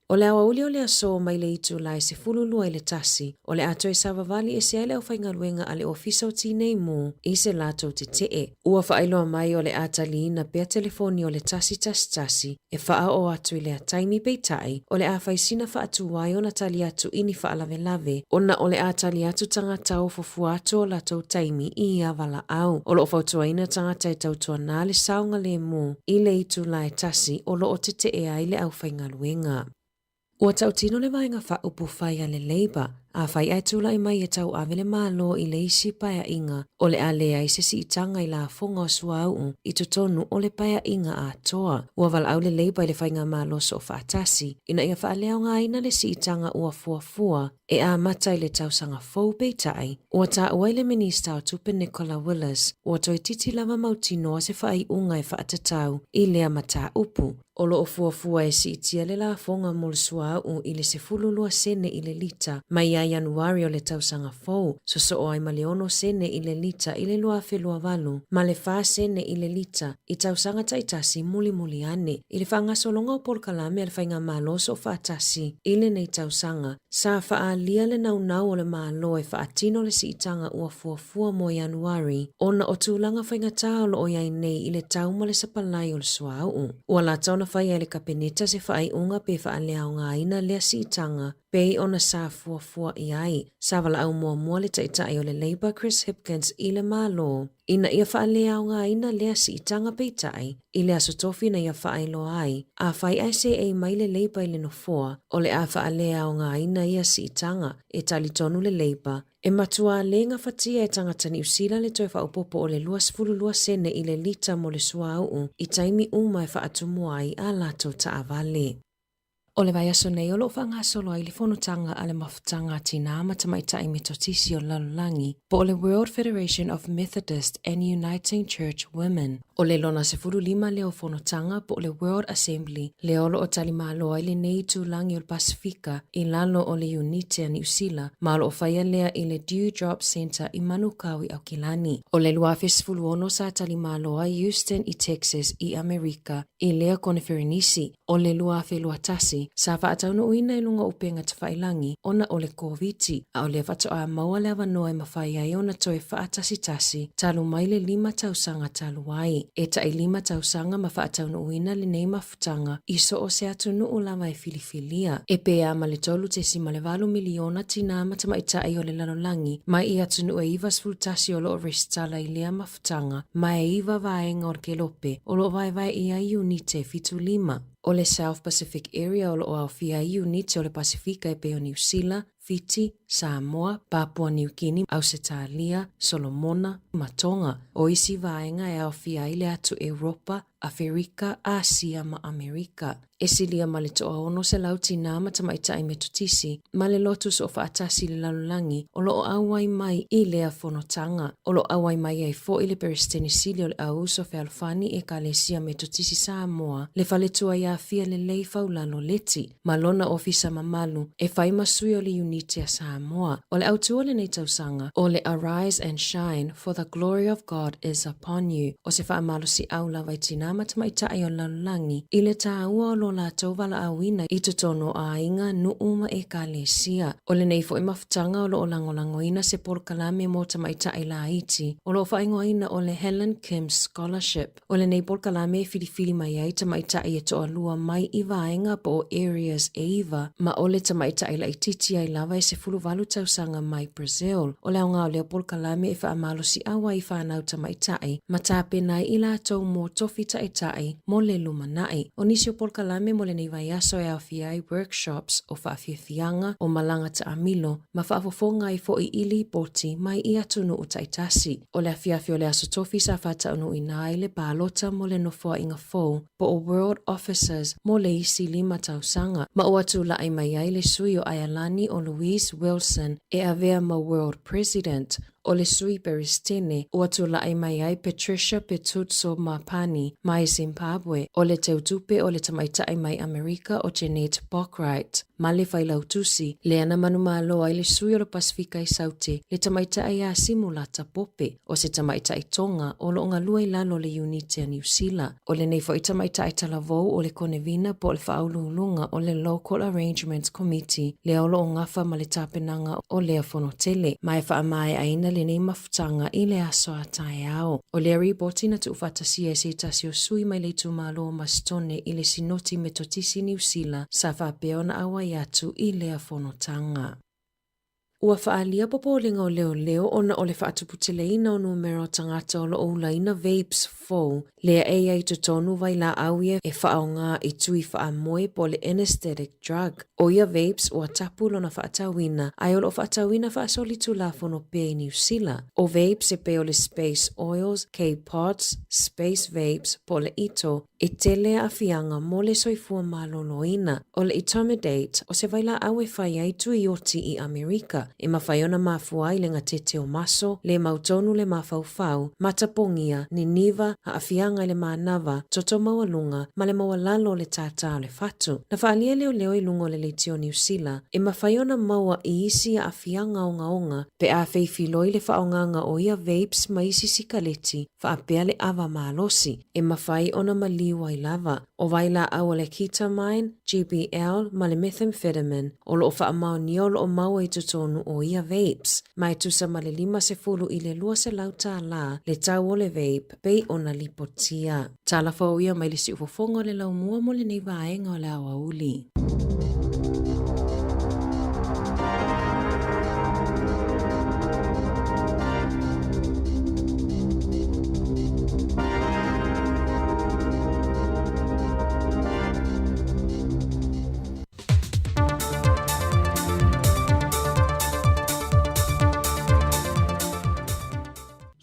O le awa uli o le aso mai le itu lai se fululua i le tasi, o le ato e savavali e se aile au whaingaluenga a le ofisa o tinei mu i se lato te tee. Ua whaailoa mai o le atali na pea telefoni o le tasi e wha o atu i le ataimi peitai, o le awhaisina wha atu wai o na tali atu ini wha lave, ona o le atali atu tangata o fofu atu o lato taimi i avala au. O lo fautua ina tangata e tautua nā le saunga le mu i le itu lai tasi o lo o te tee ai le au whaingaluenga. Ua tautino le vaenga wha upu whai a le Labour, a whai ai tula i mai e tau awele malo i le isi paia inga o le alea i se si itanga i la fonga o suau i tutonu o le paia inga a toa. Ua val au le Labour i le whainga malo so whaatasi, ina ia wha leo ngā ina le si itanga ua fuafua e a mata i le tausanga fau peitai. Ua ta ua le minista o tupe Nicola Willis, ua toi titi lava mautino se whai unga e whaatatau i lea mata upu. O lo o fuafua e si itia le la fonga mo le suau i le se fululua sene i le lita mai a Januari o le tausanga fau, so o ai maleono sene i le lita i le lua whelua walu, ma le wha sene i le lita i tausanga taitasi muli ane. I le whanga solonga o Porkalame al whainga malo so whaatasi i le nei tausanga, sa wha lia le nau o le malo e wha atino le si itanga ua fuafua mo Januari, ona o tūlanga whainga tā o lo o iai nei i le tauma le sapalai o le suau. Ua la tauna whai e le kapeneta se whai unga pe wha alea o ngā ina lea si itanga, pei ona sa fuafua i ai. Sa wala au mua le taitai o le Labour Chris Hipkins i le malo. Ina ia wha alea o ngā ina lea si itanga peitai, i le asotofi na ia wha ailo ai, a whai ai se e mai le Labour i le nofoa, o le a wha alea o ngā ina ia si itanga, e tali tonu le Labour. E matua le ngā whatia e tangata ni usila le toi wha upopo o le 22 sene i le lita mo le suau, i taimi uma e wha atumuai a lato ta avale. O le vai aso nei o lo whanga solo ai le whanutanga a le mafutanga tina matamaitai me totisi o lalulangi po o le World Federation of Methodist and Uniting Church Women. O le lona se furu 5 leo whanutanga po o le World Assembly le olo o talimalo ai le nei tūlangi o le Pasifika i lalo o le Unite ni usila malo o whaia lea i le Dewdrop Center i Manukawi au Kilani. O le luafes fulu ono sa talimalo ai Houston i Texas i Amerika i lea kone Ferenisi. O le luafe luatasi sa whaatauno uina i lunga upenga te whailangi ona o le COVID a o le whato a maua le awanoa e mawhai ai ona toe whaatasi talu mai le 5 tausanga talu ai. E ta i 5 tausanga ma whaatauno uina le nei mafutanga iso o se atu nuu lama e filifilia. E pea ma le tolu te si ma le 8 miliona tina matamaita ai o le lalolangi mai i atu nuu e iwa sfultasi o lo o restala i lea mafutanga mai e iwa vaenga o kelope o lo vai i a Unite fitu 5. O le South Pacific Area o lo o awhia Unite o le Pasifika e peo New Zealand, Fiji, Sāmoa, Papua New Guinea, Ausitalia, Solomona, Matonga. O isi vaenga e awhia i le atu Europa, Afrika, Asia ma Amerika. E silia ma le toa ono se lauti nā matamaita i metutisi, ma le lotus o whaatasi le lalulangi, o lo o awai mai i lea whanotanga, o lo awai mai ai fo i le peristenisili o le auso whealfani e ka lesia metutisi Sāmoa, le whaletua ia fia le lei faulalo leti, ma lona ofisa mamalu, e whai masui o le Unite a Sāmoa, o le autua le nei tausanga, o le Arise and Shine, for the glory of God is upon you, o se whaamalo si aula vai tina matamaita ai o lalulangi, i le tāua o lo la tauwala awina i tutono a inga nuuma e ka lesia. O le nei fo i mafutanga o lo o langolangoina se Porkalame mo tamaita ai la iti, o lo whaingoina o le Helen Kim Scholarship. O le nei Porkalame e filifili mai ai tamaita ai e toa lua mai i vaenga po areas e iwa, ma o le tamaita ai la ititi ai la lava e se fuluvalu tausanga mai Brazil. O leo ngā o leo Paul Kalame e whaamalo si awa I whanau tamaitai, ma tāpe nai I lātou mō tofi taitai mo le lumanai. O nisi o Paul Kalame mo le nei vai aso e awhiai workshops o whaawhiawhianga o malanga ta amilo, ma whaafofonga I fo I ili boti mai I atunu o taitasi. O le awhiawhi o le aso tofi sa whata unu I nai le pālota mo le nofoa inga fōu, po o World Officers mo le isi 5 tausanga. Ma o atu la ai mai ai le sui o Ayalani o Louise Wilson e avea ma World President. O le sui Beristene, o atu la ai mai ai Patricia Petutso Mapani mai Zimbabwe, o le teutupe o le tamaitai mai Amerika o Jeanette Bockwright. Ma le whailautusi, le ana manumalo ai le sui o le Pasifika I Sauti, le tamaitai a simulata pope, o se tamaitai tonga o lo ngalua I lalo le Unity a New Zealand. O le neifo I tamaitai talavou o le konevina po le whaululunga o le Local Arrangements Committee, le olo o ngafa ma le tapenanga o le afonotele, mai whaamae aina le nei mafutanga I le aso a tae ao. O le riboti na tu ufatasia e se tasi o sui mai le tumalo o mastone I le sinoti metotisi New Zealand sa whapeo na awa atu I le afonotanga. Ua whaalia popolinga o leo ona o le whaatuputeleina o numero tangata o lo oulaina vapes 4, lea ai tonu vai la auia e whaonga I tui whaamoe po le anesthetic drug. O ia vapes ua tapu lona whaatawina, ai o lo whaatawina whaasolitu la fono pe New Zealand. O vapes e pe o le space oils, K-pods, space vapes po le ito, e tele a fianga mo le soifua maloloina. O le Itomidate o se vai la aue whai ai tui oti I Amerika. E mawhaiona mafua I le ngatete o maso, le mautonu le mawhauwhau, matapongia, Niniva, haafianga le manava, toto mawalunga, ma le mawalalo le tata o le fatu. Na whaalia leo I lungo le leitio New Zealand, e mawhaiona maua I isi a afianga onga, pe a feifiloi le whaonganga o ia vapes ma isi sikaleti, whaapea le ava malosi, e mawhai ona maliwa I lava. O vaila au le ketamine, GBL, ma le methamphetamine, o lo whaamau niolo o maua I tutonu o ia vapes. Mai tusa ma le 50 I le 2 lauta la, le tau o le vape, pei ona lipotia. Tala whauia mai le si ufofonga le lau mua mo le nei vaenga o le awa uli.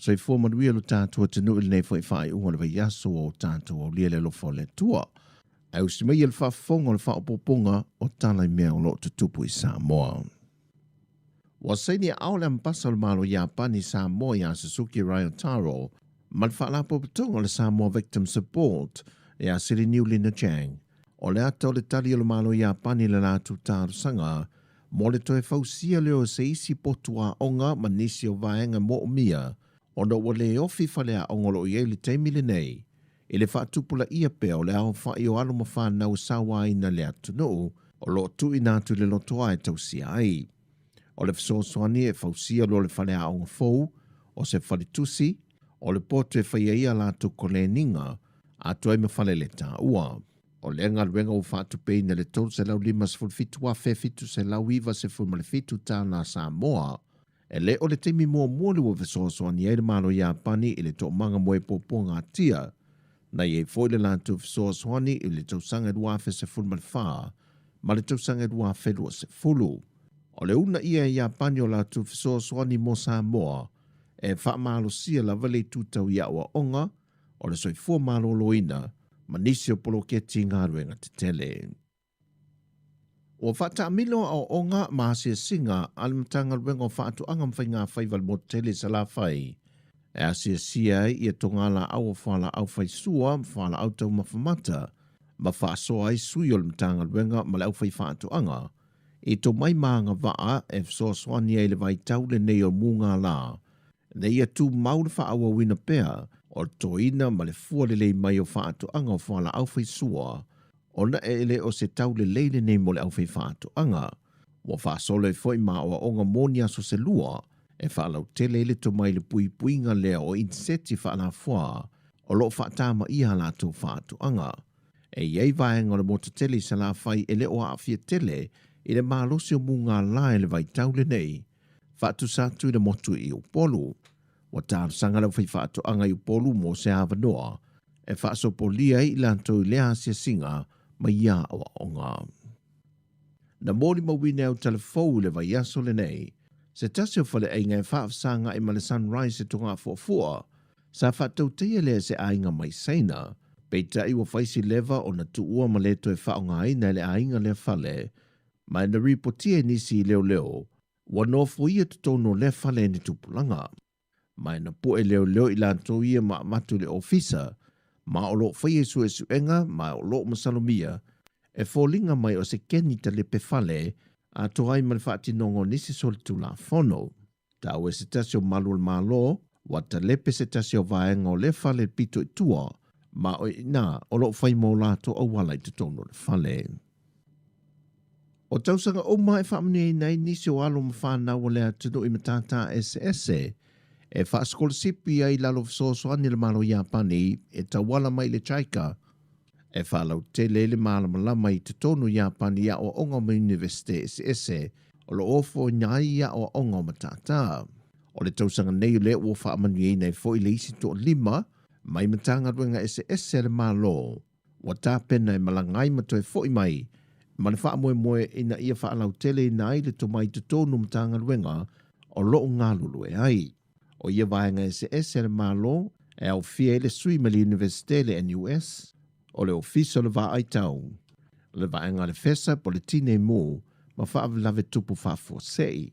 Sai fua manuia lo tātua tenu ili nei fwoi whai unga le vai aso o tātua o lia le lo fo le tua. Au si mai il whafonga le whaopoponga o tālai mea o lo tutupu I Sāmoa. Wa saini au le mpasa le malo Japani Sāmoa ya Suzuki Ryo Taro, man whaalapo patonga le Sāmoa Victim Support e a siri New Lina Chang. O le ato le tali le malo Japani le lātu tāru sanga, mo le toe fausia leo se isi potua onga manisi o vaenga mo o mia, ona ua le ofi whale a ongolo I le teimile nei, e le whaatupula ia pea o le ao whai o alo mawhanau sawa ina le atu no, o lo tu inatu le lotoa e tausia ai. O le whasosoani e fausia lo le whale a onga fou, o se whale tusi, o le potu e whaia ia lātu ko le ninga, a tuai me whale le tā ua. O le anga ruenga o whaatupei na le tau se lau 5 wa fe fitu se lau iwa se fulma le fitu tā na Sāmoa, e le o le teimi mua mua le wa whasosoani e le malo Japani I le tō manga moe poponga tia, na i e foi le lātu whasosoani I le tausanga dua fe se fulma le wha, ma le tausanga dua fe dua se fulu. O le una ia e Japani o lātu whasosoani mo Sāmoa, e wha malo sia la vale tūtau ia ua onga, o le soifua malo loina, ma nisi o polo keti ngā ruenga te tele. O whata milo o onga maasia singa alimatanga ruenga o whaatu angam whai ngā whaival mo tele sa la whai. E asia sia I e tonga la au whala au whai sua, whala au tau mawhamata, ma whaasoa ai sui o limatanga ruenga ma le au whai whaatu anga. E to mai maanga waa e wsoa swani e le vai tau le nei o munga la. Ne ia tu maule wha awa wina pea, o toina ma le fua le lei mai o whaatu anga o whala au whai sua, ona e ele o se tau le leile nei mo le au whai whaatu anga. Wa whaasole foi ma o onga monia so se lua, e whaalau tele le to mai le pui puinga lea o inseti whaala fua, o lo whaatama iha la to whaatu anga. E iei vaenga le moto tele sa la whai ele o awhia tele, i le mālosi o munga lae le vai tau le nei, whaatu sātu i le motu i upolu. Wa tāru sanga lau whai whaatu anga i upolu mo se awanoa, e whaaso polia i lantou i lea sia singa mai ia awa onga. Na mōri mawine au telefou le vai aso le nei, se tasi o whale ainga e whaafsanga i male sunrise e tunga fuafua, sa whaatau teia lea se ainga mai seina, peita i wa whaisi leva o na tuua maleto e whaonga aina le ainga le whale, mai na ripotia nisi leo leo, wa nofo ia tutono le whale ni tupulanga. Mai na poe leo leo i lantou ia ma matu le ofisa, ma o lo whaie su e suenga, ma o lo masalomia, e fōlinga mai o se keni ta le pefale a toai ma le whaatinongo nisi soli tu la fono. Tau e se tasi o malu le malo, wa ta lepe se tasi o vaenga o le fale pito i tua, ma o ina o lo whai mo lato au wala i tutono le fale. O tausanga o mai whaamne nei nisi o alo ma whanau o lea tunu i matata SS, e whaaskola ai lalo fisosoani le malo Iapani e tawala mai le chaika, e whalau te lele malamalama i te tonu Iapani ia o onga ma Universite SS, o lo ofo nyai ia o onga matata. O le tausanga nei le o whaamanu i nei fo i le isi to 5, mai matanga ruenga SS le malo, wa tāpena e malangai mato e fo i mai, ma le whaamoe moe ina ia whaalau tele i nai le to mai te tonu matanga ruenga o lo ngā lulu e ai. O ia vaenga SS le malo, e au fia le sui ma le Universite le NUS, o le ofiso le va ai tau. Le vaenga le fesa po le tine mo, ma whaavlave tupu whaafosei.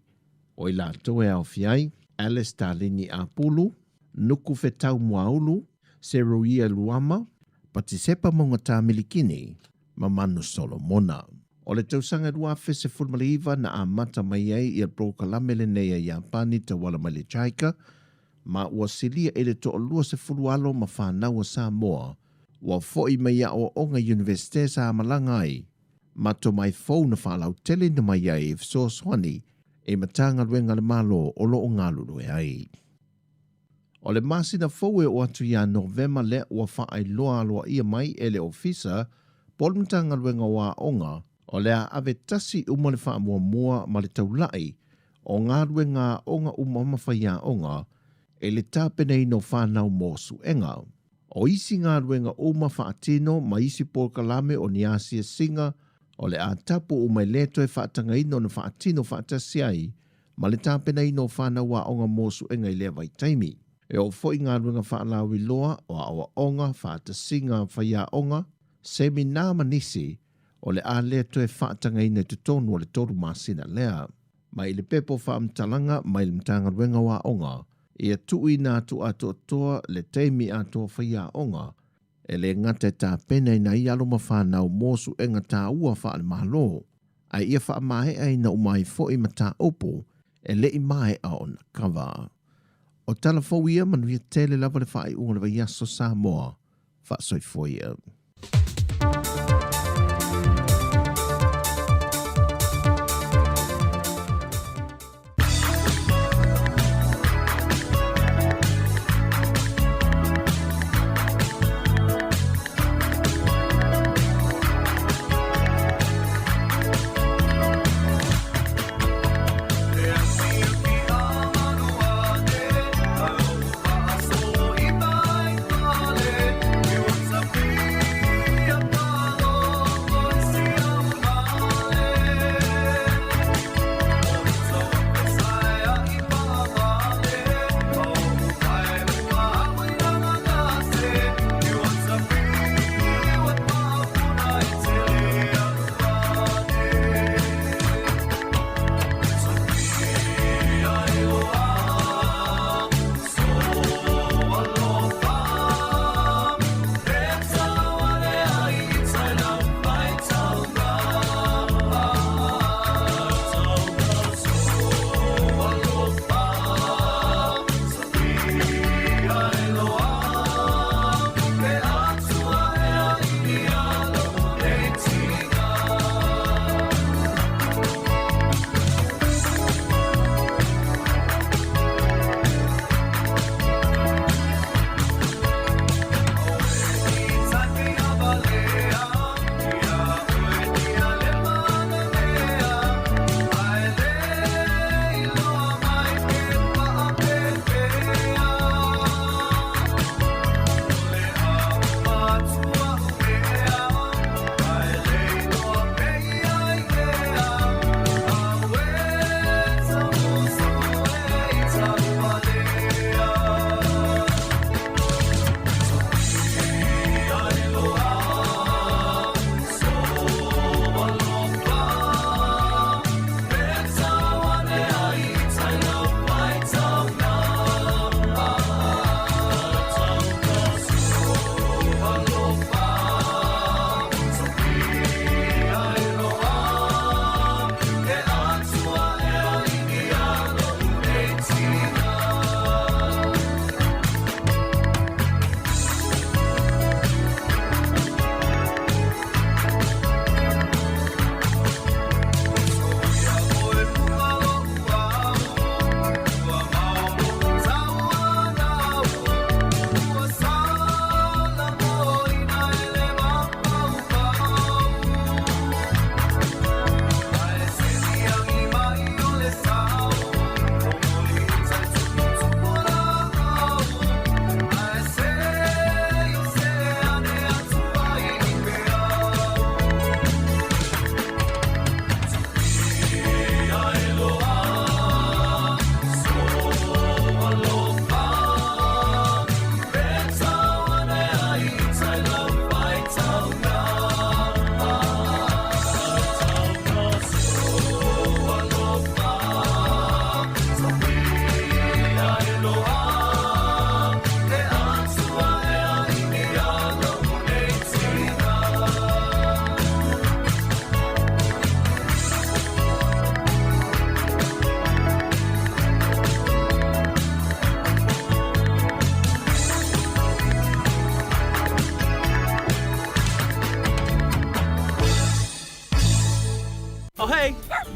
O i lato e au fiai, Alice Talini Apulu, Nuku Fetau Muaulu, Seruia Luama, Patisepa Monga Tamilikini, ma Manu Solomona. O le tausanga rua fese fulmaliva na amata mai ai i a brokalame le neia Iapani ta wala mai le chaika, ma ua silia e le to lua se fulualo ma whanau a Sāmoa, ua foi mai a o onga Universite sa Malangai, ma to mai fau na whalau tele na mai ai if so swani, e matanga ruenga le malo o lo o ngalulu e ai. O le masina fau e o atu ia Novema le ua whaai loa aloa ia mai e le ofisa, pol matanga ruenga wa onga, o le a ave tasi uma le wha mua ma le taulai, o ngā ruenga onga uma mawhaia onga, e le tāpenei no whanau mōsu enga. O isi ngā ruenga uma whaatino ma isi polkalame o niasia singa, o le a tapu o mai leto e whaatanga ino na whaatino whaatasi ai, ma le tāpenei no whanau wa onga mōsu enga i lea vai taimi. E o foi ngā ruenga whaalawi loa o awa onga whaatasinga whaia onga, semi nā manisi, o le a leto e whaatanga ina te tonu o le toru masina lea. Mai le pepo whaamtalanga mai le mtanga ruenga wa onga, ia tui nā tu ato toa le teimi ato whaia onga, e le ngata tā pena i na i aloma whanau mōsu enga tā ua whaale mahalo, ai ia wha mahe ai na umai fo i mata opo, e le i mai a on kawa. O tala fo ia manuia tele lava le whaai unga le yaso Sāmoa, wha soi fo ia. Be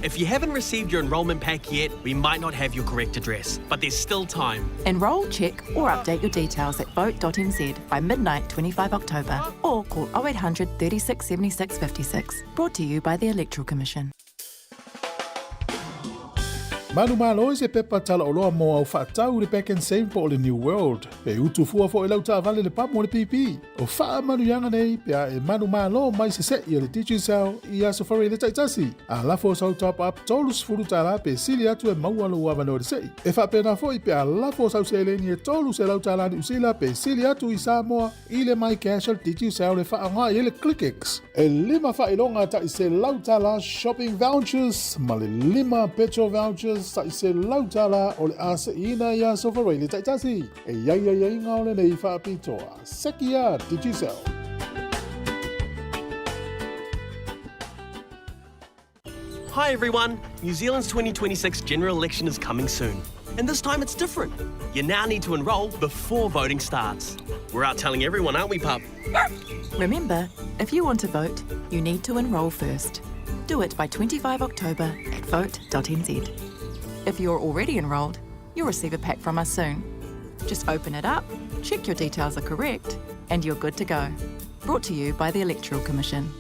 If you haven't received your enrolment pack yet, we might not have your correct address, but there's still time. Enrol, check or update your details at vote.nz by midnight 25 October or call 0800 36 76 56. Brought to you by the Electoral Commission. Manu malo se pepa tala o loa mo au whaatau le back and save po le New World. Pe utu fua fo e lau ta vale le papo le pipi. O wha manu yanga nei, pe a e manu malo mai se set i le teaching cell i aso whare le taitasi. A lafo sau top up tolus furu tala pe sili atu e maualo ua no le sei. E wha pena fo i pe a lafo sau se le ni e tolus e lau tala ni usila pe sili atu i Sāmoa i le mai casual teaching cell le wha anga i le ClickX. E lima wha ilonga ta i se lau tala shopping vouchers, ma le lima petrol vouchers, sa i se lautala o le asa ina ia sofarei le taitasi. E iai ngā ole nei whaapitoa. Sekia Digicel. Hi everyone! New Zealand's 2026 general election is coming soon. And this time it's different. You now need to enrol before voting starts. We're out telling everyone, aren't we, pup? Remember, if you want to vote, you need to enrol first. Do it by 25 October at vote.nz. If you're already enrolled, you'll receive a pack from us soon. Just open it up, check your details are correct, and you're good to go. Brought to you by the Electoral Commission.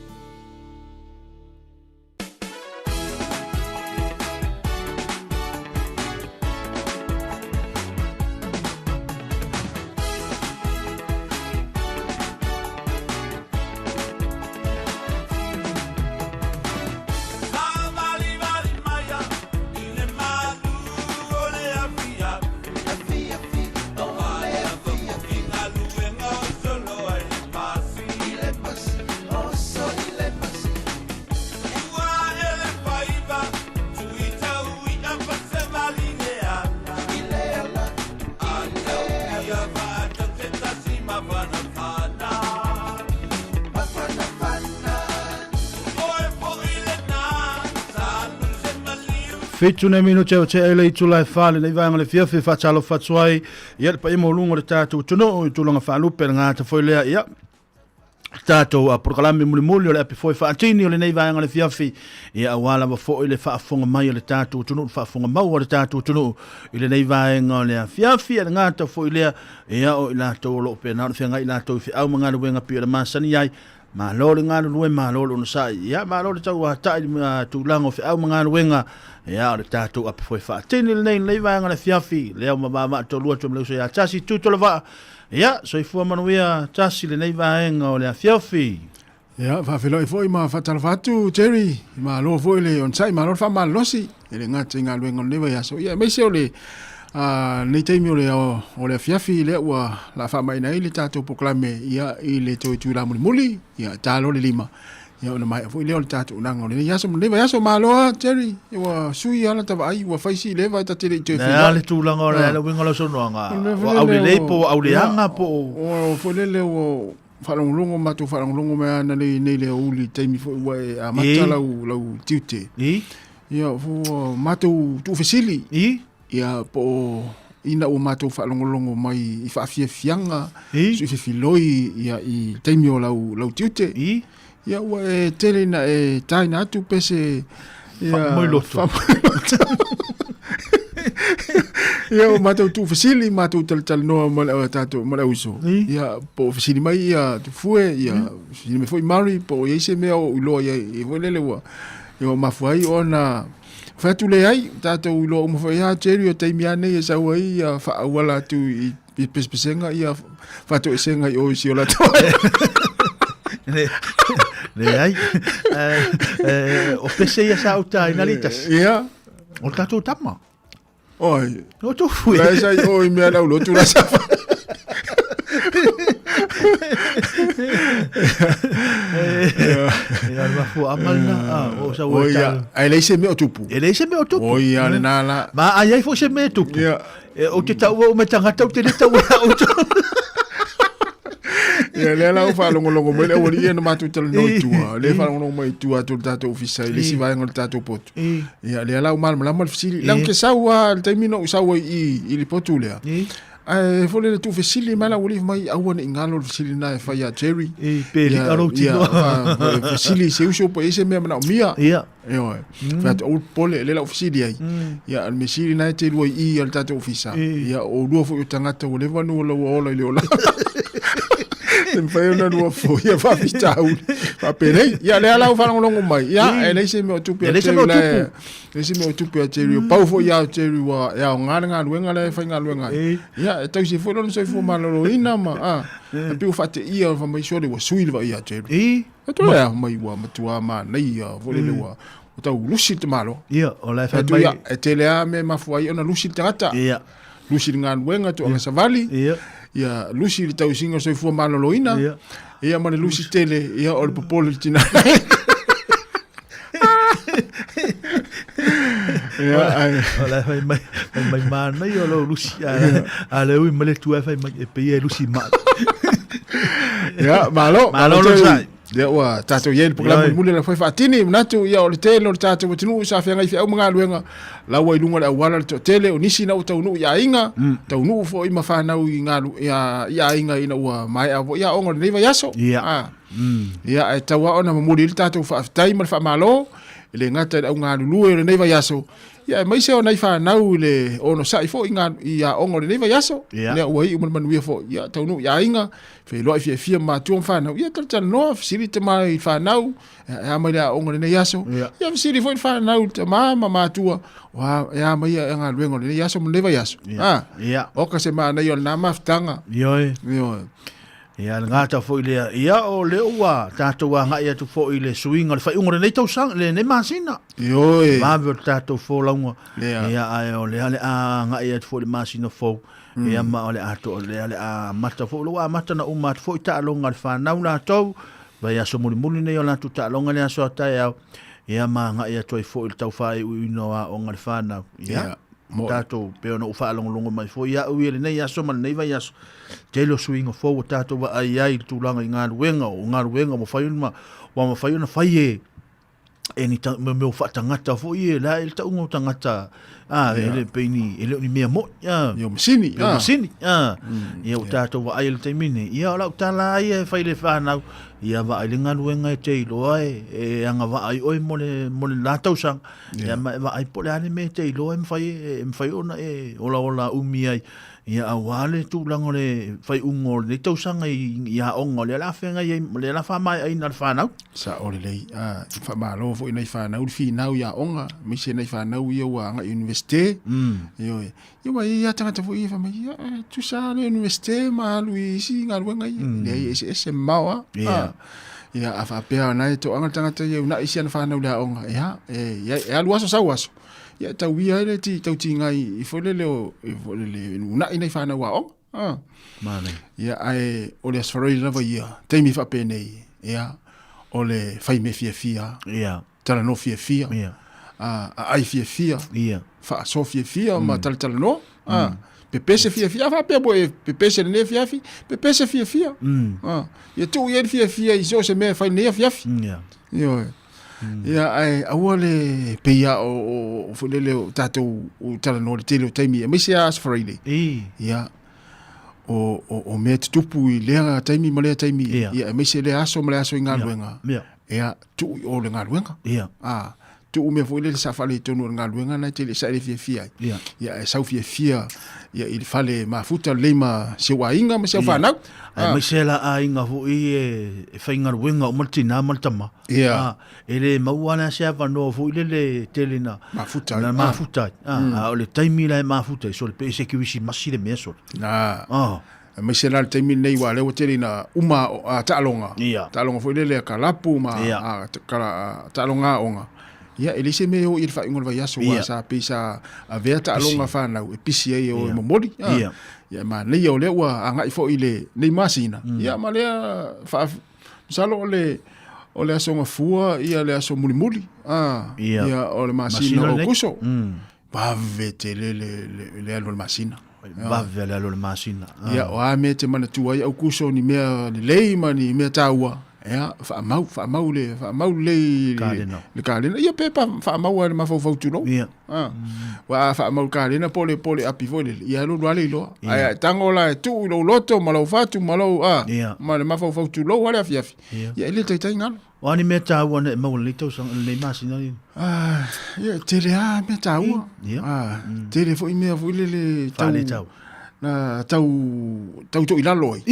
Fitu ne minu te o te ele i tula e whale nei vanga le fiafi whaatalo whatuai ia le pa imo lungo le tātou tuno i tulanga whaalupe le ngāta foi lea ia tātou a prokalami muli o le api foi whaatini o le nei vanga le fiafi ia awala wa foi le whaafonga mai o le tātou tuno whaafonga mau o le tātou tuno i le nei vanga o le fiafi a le ngāta foi lea ia o i lātou o lo pe nao whianga i lātou i au mga luenga pio le masani ai ma lore ngā lue ma lore ono sai ia ma lore tau a tai tūlango fi au mga luenga ia o le tātou api foi whaatini le nei vanga le fiafi leo ma tolua tu mleuso ia tasi tūtola wha ia so i fua manuia tasi le nei vanga o le fiafi ia whawhelo i foi ma whatala whatu Jerry ma loa foi le on sai ma lore wha ma losi ele ngā luenga newa ia so ia meise o le nei teimi o le fiafi le ua la whamai nei le tātou poklame ia i le toi tūra muli ia tālo le lima ia ona mai foi le o le tātou unanga o le iaso lewa iaso maloa Jerry ua sui ala tawa ai ua faisi lewa ta tele i toi whia le tūlanga o le winga lau sonoanga au le leipo au le anga po o foi le o whalongolongo matu whalongolongo mea na nei le uli teimi foi ua e a mata lau tiute ia fu matu tu fesili ia po ina o matou whalongolongo mai i whaafiafianga su i whiwhiloi ia i teimi o lau tiute ia ua e tele na e taina atu pese whamoiloto ia o matou tu fasili matou tal noa mole o tatou mole uso ia po fasili mai ia tu fue ia fasili me foi mari po ia se me o ulo ia i volele ua ia mafuai ona fatu le ai tatou ulo mo foi ha Jerry o taimi ane ia sa wai ia fa wala tu i pespesenga ia fatu senga i o si ola to le ai o pese ia sa uta ina litas ia o tatou tama oi no tu fui la sai oi me ala ulo tu la sa ia ma fu amalna o sa o ia ai le se me o tupu o ia le nala ma ai fo se me tupu o te tau o me tangata o te tau o ia le la fa longo mo le o ia no matu tel no tua le fa longo mo tua tu tato ofisa le si vai ngol tato pot ia le la mal mal fisili la ke sawa le termino sawa i li potu le ai fo le tu fesili mala uli mai au ne ngalo fesili na fa ya Jerry peli aro tino fesili se uso po ese me na mia ia fa o pole le la fesili ai ya al mesili na te lo I al tato ofisa ya o lo fo tangata o le vanu lo o le o la en fai na no fo ya fa fita u fa pele ya le ala fa longo mai ya ele se me o tupi ele se me o tupi a Jerry pa fo ya Jerry wa ya ngana wenga le fa ngana ya tau se fo no se fo malo ina ma pe o fate ia fa mai sore wa suilva ia Jerry to ya mai wa matua ma nei ya fo le wa o tau lusi te malo ia o la fa mai e tele a me mafuai ona lusi tata ia lusi ngana wenga to anga savali ia lusi li tau singa so fo malo loina ia ma lusi tele ia o le popolo tina Ola fai mai mana yo lo lusi ale ui male tu fai mai pe lusi ma ya malo lo sai ya wa tato ye programa mule la fai fatini natu ya o tele o tato tinu sa fa ngai fa mga luenga la wa ilunga la wala to tele o nisi na uta unu ya inga ta unu fo ima fa na u ngalu ya inga ina wa mai avo ya ongo neva yaso ya ta wa ona muli tato fa time fa malo le ngata au ngalu lu le neva yaso ya mai se ona fa na u le ono sai fo inga ya ongo le neva yaso le wa i man wi fo ya ta unu ya inga fe lo fi ma tu fa na ya ta no sili te mai fa na u ya mai ya ongo le yaso ya sili fo fa na u te ma tu wa ya mai ya ngalu ngo le yaso mo neva yaso o ka se ma na yo na maftanga yo ia ngata fo ile ia o le ua tato wa ngai atu fo ile swinga le fai ungore nei tau sang le ne masina yo ma ver tato fo launga ia ai o le ale a ngai atu fo le masina fo ia ma o le ato le ale a mata fo lo mata na uma fo ta longa le fa na una tau vai aso muli nei o la tu ta longa le aso ta ia ma ngai atu fo il tau fai u no a onga le fa na ia tato pe no fa longo mai fo ia u ile nei aso mal nei vai aso telo swing fo tato wa ai tu langa ngal wenga mo fai ma fai na fai eni ta me fa tangata fo ia la il ta ungo tangata ele peini ele ni me mo yo masini ia tato wa ai te mini ia la tala ia fai le fa na ia va ai ngal wenga te lo ai e anga va ai oi mo le la tau sang ia va ai po le ani me te lo em fai ona e ola umi ai ia awale tu langole fai ungo le tau sanga ia ongo le la fenga ia le la fa mai ai na fa na sa ole le fa malo fo ina fa na u fi na ia onga mi se na fa na u ia wa nga universite yo wa ia tanga fo ia fa mai tu sa le universite ma lui si nga wenga ia ese mawa ia afa pe na to anga tanga ia na isi na fa na u la onga ia luaso sa waso ya ta wi ai le ti tau ti ngai I fo le una ina fa na wa mane ya ai o le asfaroi lava ia te mi fa pe nei ya o le fai me fia ya tala no fia ya ai fia ya fa so fia ma tala no pepe se fia fa pe bo pepe se ne fia pepe se fia ya tu ye fia I so se me fa ne fia yo ia ai awale peia o fulele tato o tala no le tele taimi me se as Friday ia o me tupu I le taimi male taimi ia me se le aso ngaluenga ia tu o le ngaluenga ia tu me fulele sa fale tonu ngaluenga na tele sa le fia ia sa fia ia il fale mafuta lema se wainga me se fa na ai se la ainga fu e fainga wenga o martina maltama ele mauana se fa no fu le telina mafuta o le taimi la mafuta so le pese ki wisi masile meso me se la taimi nei wa le telina uma talonga fu le kalapu ma talonga onga ia elise me o il fa ingol va yaso wa sa pisa a verta alonga fa na e pisi e o momoli ia ma nei o le wa anga I fo ile nei masina ia ma le fa salo o le aso ngafua ia le aso muli ia o le masina o kuso va vete le alo masina va vele alo masina ia o a me te mana tu ai o kuso ni me lei mani me taua Ya, whaamau le kālena. Ia pepa whaamau ale mawhau tulo. Ia. Wa whaamau kālena pole api vole. Ia lo wale iloa. Ai tango la tu ilo loto malau fatu malau ma le mawhau tulo wale afi. Ia ele taitai ngalo. Wani mea tāua ne mau le tau sang le masina ni. Ia tele mea tāua. Tele fo i mea fo le tau. Na tau to ilaloi.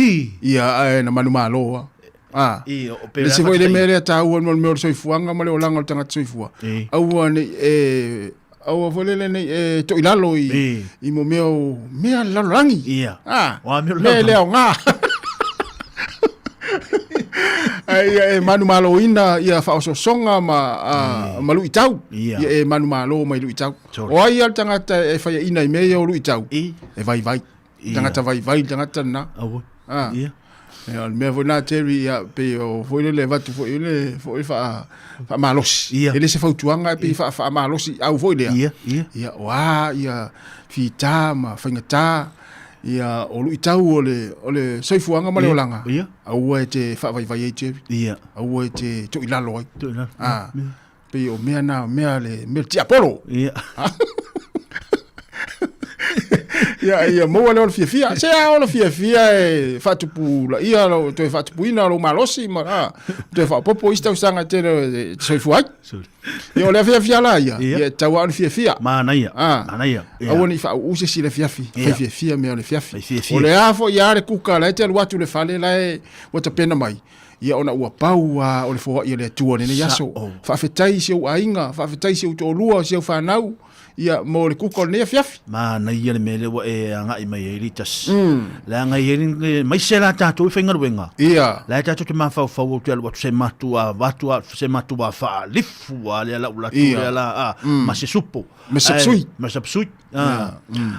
Ia na manu maloa. Le se foi le mere ta u no me soifuanga ma le olanga tanga soifua. Au ne au vole le ne to ilalo I mo mea lalangi. Ia. Wa me le nga. Ai manu malo ina ia fa so songa ma lu itau. Ia manu malo ma lu itau. O ai al tanga e fa ina me ia lu itau. E vai. Tanga ta vai tanga tana. Ia. Me vona teri ia pe o foi le vatu foi fa malosi ele se fautuanga pe fa malosi au foi le ia wa ia fita ma fingata ia o lu itau ole soifuanga ma le olanga au e te fa vai te ia au e te to ilalo pe o mea le ti apolo ia ia mo wale o fia se o fia e fatupu la ia lo to fatupu ina lo malosi ma to fa popo ista usanga te soifuai ia le fia la ia tawa o fia mana ia awoni fa use si le fia me o le fia o le afo ia le kuka la te watu le fale la e wata pena mai ia ona ua pau o le fo ia le tua ne yaso fa fetai se o ainga fa fetai se o to lua se o fa nau ia mo le kuko ne fiafi mana ia le mele wa e anga I mai elitas la nga ia mai se la tatu I whainga ruenga ia la tatu te mawhau whau te alu se matua se matua wha lifu a le ala ula tu le ala ma se supo ma se psui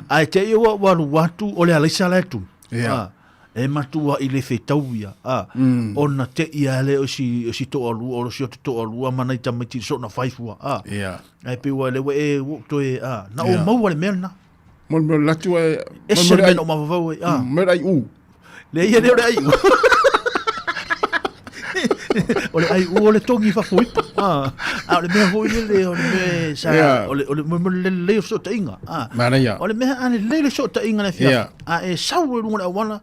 ai te iwa walu watu o le alaisa la tu e matua I le whetau ia ona te ia le o si to alu o si o to alu mana I tamiti so na whaifua ai pe wa le e to e na o mau le merna mo la tu e se me no mavau me ai u le ia le ai u ole ai u le tongi fa foi le me foi le me sa ole le so tainga mana ia ole me ane le so tainga na fia e sau le wana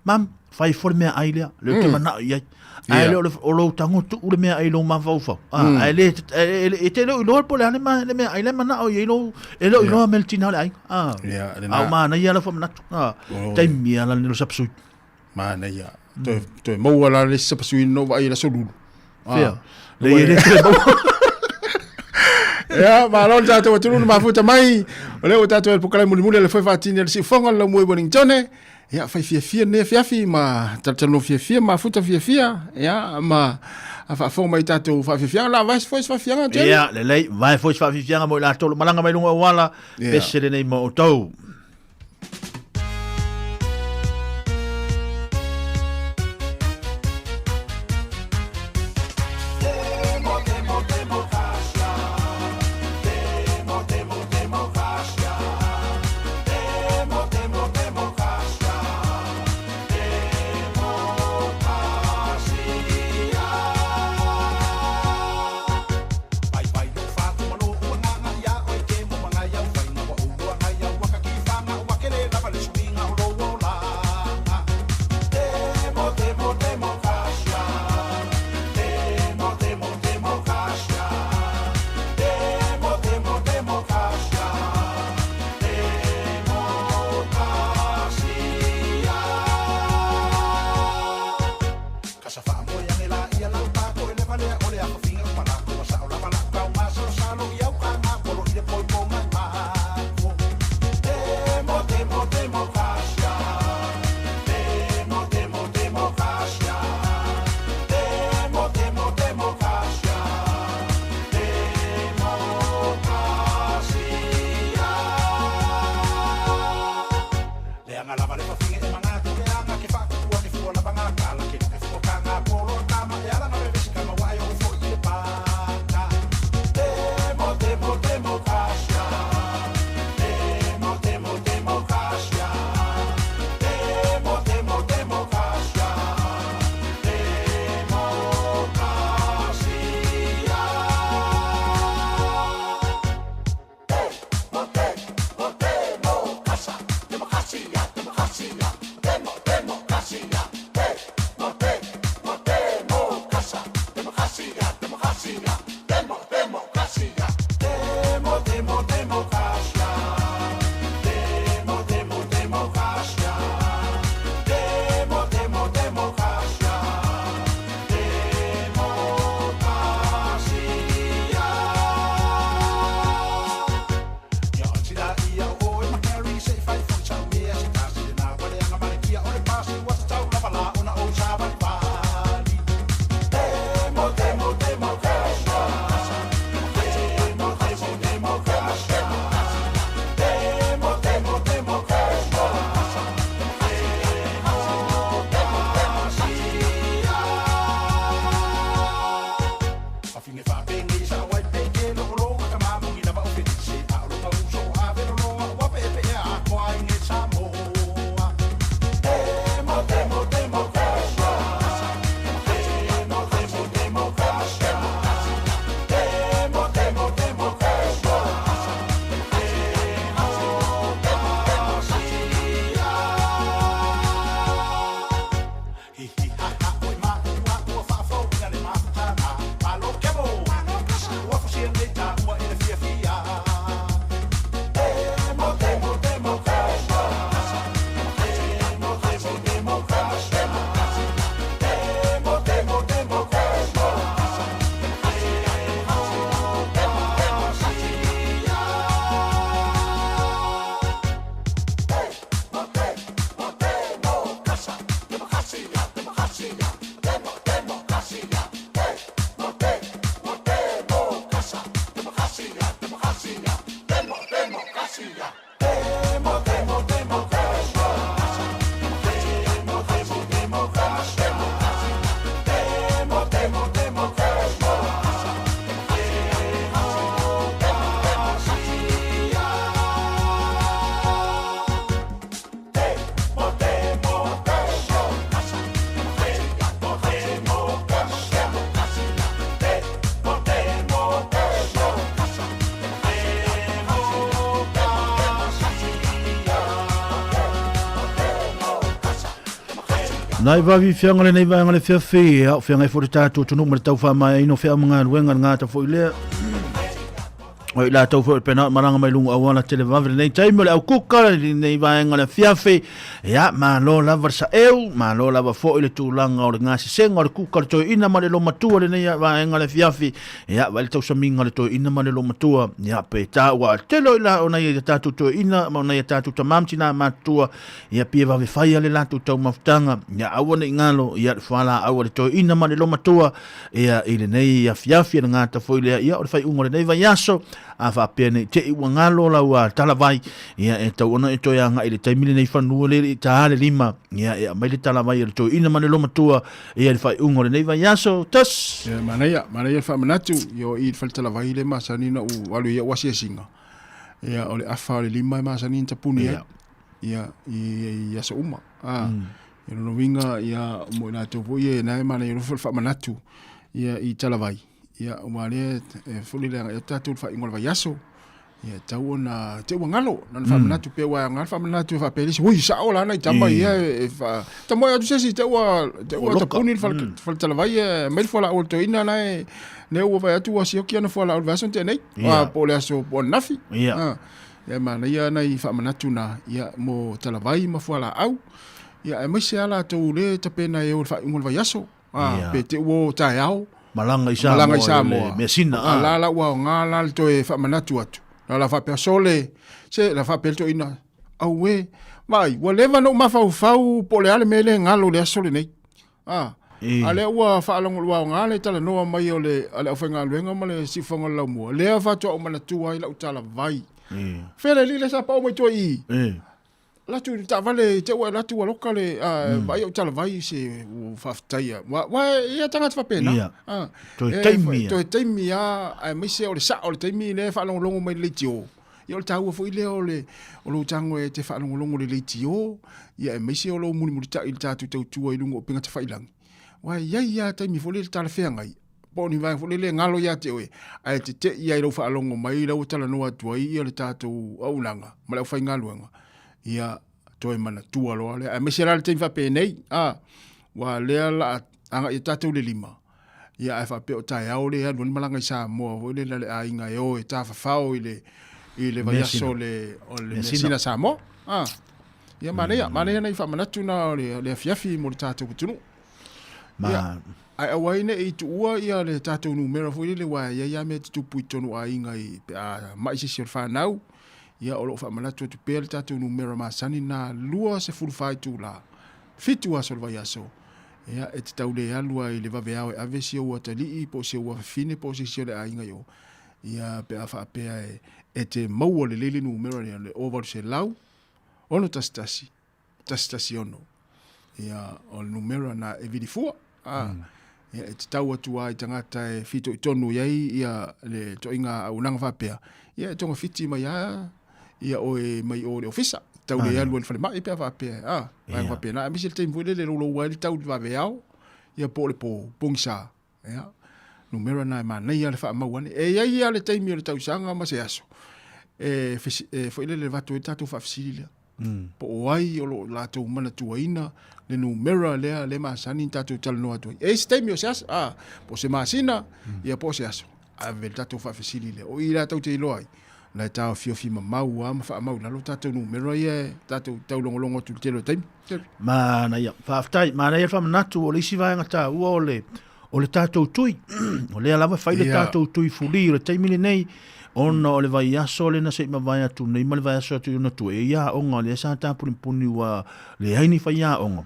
mam fai for me ai le ke mana ia ai le o lo tango tu le me ai lo ma fa ai le e te lo po le ane ma le me ai le mana o lo lo meltina le ai au mana ia la fo mana tai mi ala le sapsu mana ia to mo wala le sapsu no vai la solu le ile te mo ya ma lo ja to tu ma futa mai ole o tato el pokala muli le foi fatini le si fonga lo mo boningtone ya fai fia ne fiafi ma tatano fia ma futa fia ya ma fa fo mai tato fa fia la vai foi fa fia ya le vai foi fa fia mo la to malanga mai lunga wala pesere nei mo to Nai vavi fianga le nei vanga le fiafi, au fianga e fori tātou tunu ma tau wha mai ino fia mga ruenga ngāta fo i lea. Oi la tau fo pena maranga mai lunga awana tele vavi nei taimo le au kuka nei vanga le fiafi. Ya ma lo lava sa eu, ma lo lava fo i le tūlanga o le ngasi senga o le kuka le toi ina ma le lo matua le nei vanga le fiafi. Ya vai le tau saminga le toi ina ma le lo matua. Ya pe tā ua telo i la o nei tātou toi ina ma o nei tātou tamamti na matua. Ya pia vavi whaia le lātou tau maftanga. Ya awana i ngalo ya le whala awa le toi ina ma le lo matua. Ya i le nei ya fiafi na ngata fo i lea ya o le whai ungo le nei vai yaso. A fa pene te i wangalo la ua tala vai ia e tau ona e toi anga i le taimile nei whanua le i ta ale lima ia e mai le tala vai le toi ina mane loma tua ia le whai ungo le nei vai aso tas Maneia whamanatu yo i le tala vai le masanina u alu ia wasi e singa ia o le afa o le lima e masanina tapuni ia i asa uma ia no winga ia mo na topo ia na mana i whamanatu ia i tala vai ia umare fuli le e tatu fa ingol va yaso ia tau na te wangalo na fa manatu pe wa ngal fa manatu fa pelisi ui sa ola na tamba ia fa tamba ya tu sesi te wa tapuni fa tala vai me fa la olto ina na ne o va tu wasi okia na fa la vason te nei wa po le aso po nafi ia mana ia na i fa manatu na ia mo tala vai ma fa la au ia e mai se ala tu le te pena e o fa ingol va yaso pe te o ta yao Malanga i Sāmoa me sina la wa ngala to e fa manatu atu la fa persole se la fa pelto ina au we mai wa leva no ma fa po le ale mele ngalo le asole nei ale wa fa longo wa ngale tala no mai o le ale fa ngalo nga male si fa ngalo mo le fa to o manatu ai la utala vai fele le sa pa mo to i la tu ta vale te wa la tu lokale vai o tala vai se fa taia wa ia tanga fa pena to taimi ai mai se o le sa o le taimi le fa longo mai le tio ia o tau fo ile o lo tango e te fa longo le tio ia mai se o lo muni ta il tatu tu i lungo pinga te fa ilang wa ia taimi fo le tala fe ngai po ni vai fo le ngalo ia te oe ai te ia lo fa longo mai lo tala no atu ai le tatu au langa ma le fa ngalo ia toi mana tua lo ale a mesera le fa pe nei wa le la anga i tatu le lima ia fa pe o tai au le anu malanga i Sāmoa o le le a inga e o e ta fa fao i le vai aso le o le mesina Sāmoa ia mane nei fa manatu na le fiafi mo le tatu kutunu ma ai awai ne i tua ia le tatu numero fo le wa ia me tu puitonu a inga i mai se fa nau ia o lo fa manatu tu pe le tatu numero masani na lua se fulfai tu la fitu aso vai aso ia e te tau le alua i le vave au e avesi o atali po se o fine po se le ainga yo ia pe afa pe e te mau le lele numero le over se lau ono tastasi ono ia o numero na e vidi fua ia e te tau atu ai tangata e fito i tonu iai ia le toinga au nanga vapea ia e tonga fiti mai ia o e mai o le ofisa tau le alu le fale mai pe va pe va pe na mi se tem vole le lo wa tau va ve au ia po le po pongsa ia numero na ma nei ale fa ma wan e ia le tem le tau sanga ma se aso e fo le va to tatu fa fisilia po wai o lo la to mana tu ina le numero le ma sani tatu tal no atu e tem yo se po se ma sina ia po se aso a vel tatu fa fisilia o ila tau te loi la tau fiofi mamau am fa mau na lo tatu numero ia tatu tau longo tu te lo time ma na ia fa aftai ma na ia fa manatu o le si vai ngata o le tatu tui o le lava fai le tatu tui fuli le taimile nei ona o le vai aso le na se ma vai atu nei ma le vai aso tu na tu ia onga le sa ta puni wa le haini fa ia onga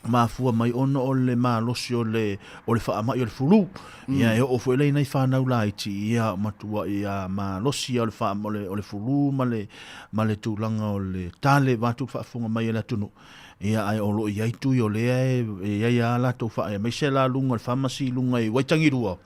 ma fua mai ono o le ma losi o le fa mai o le fulu ia e o fo le nei fa na ula iti ia matua ia ma losi o le fa o le fulu ma le tu langa o le tale va tu fa funga mai la tunu ia ai o lo ia tu yo le ia la to fa mai se la lunga le famasi lunga i waitangi rua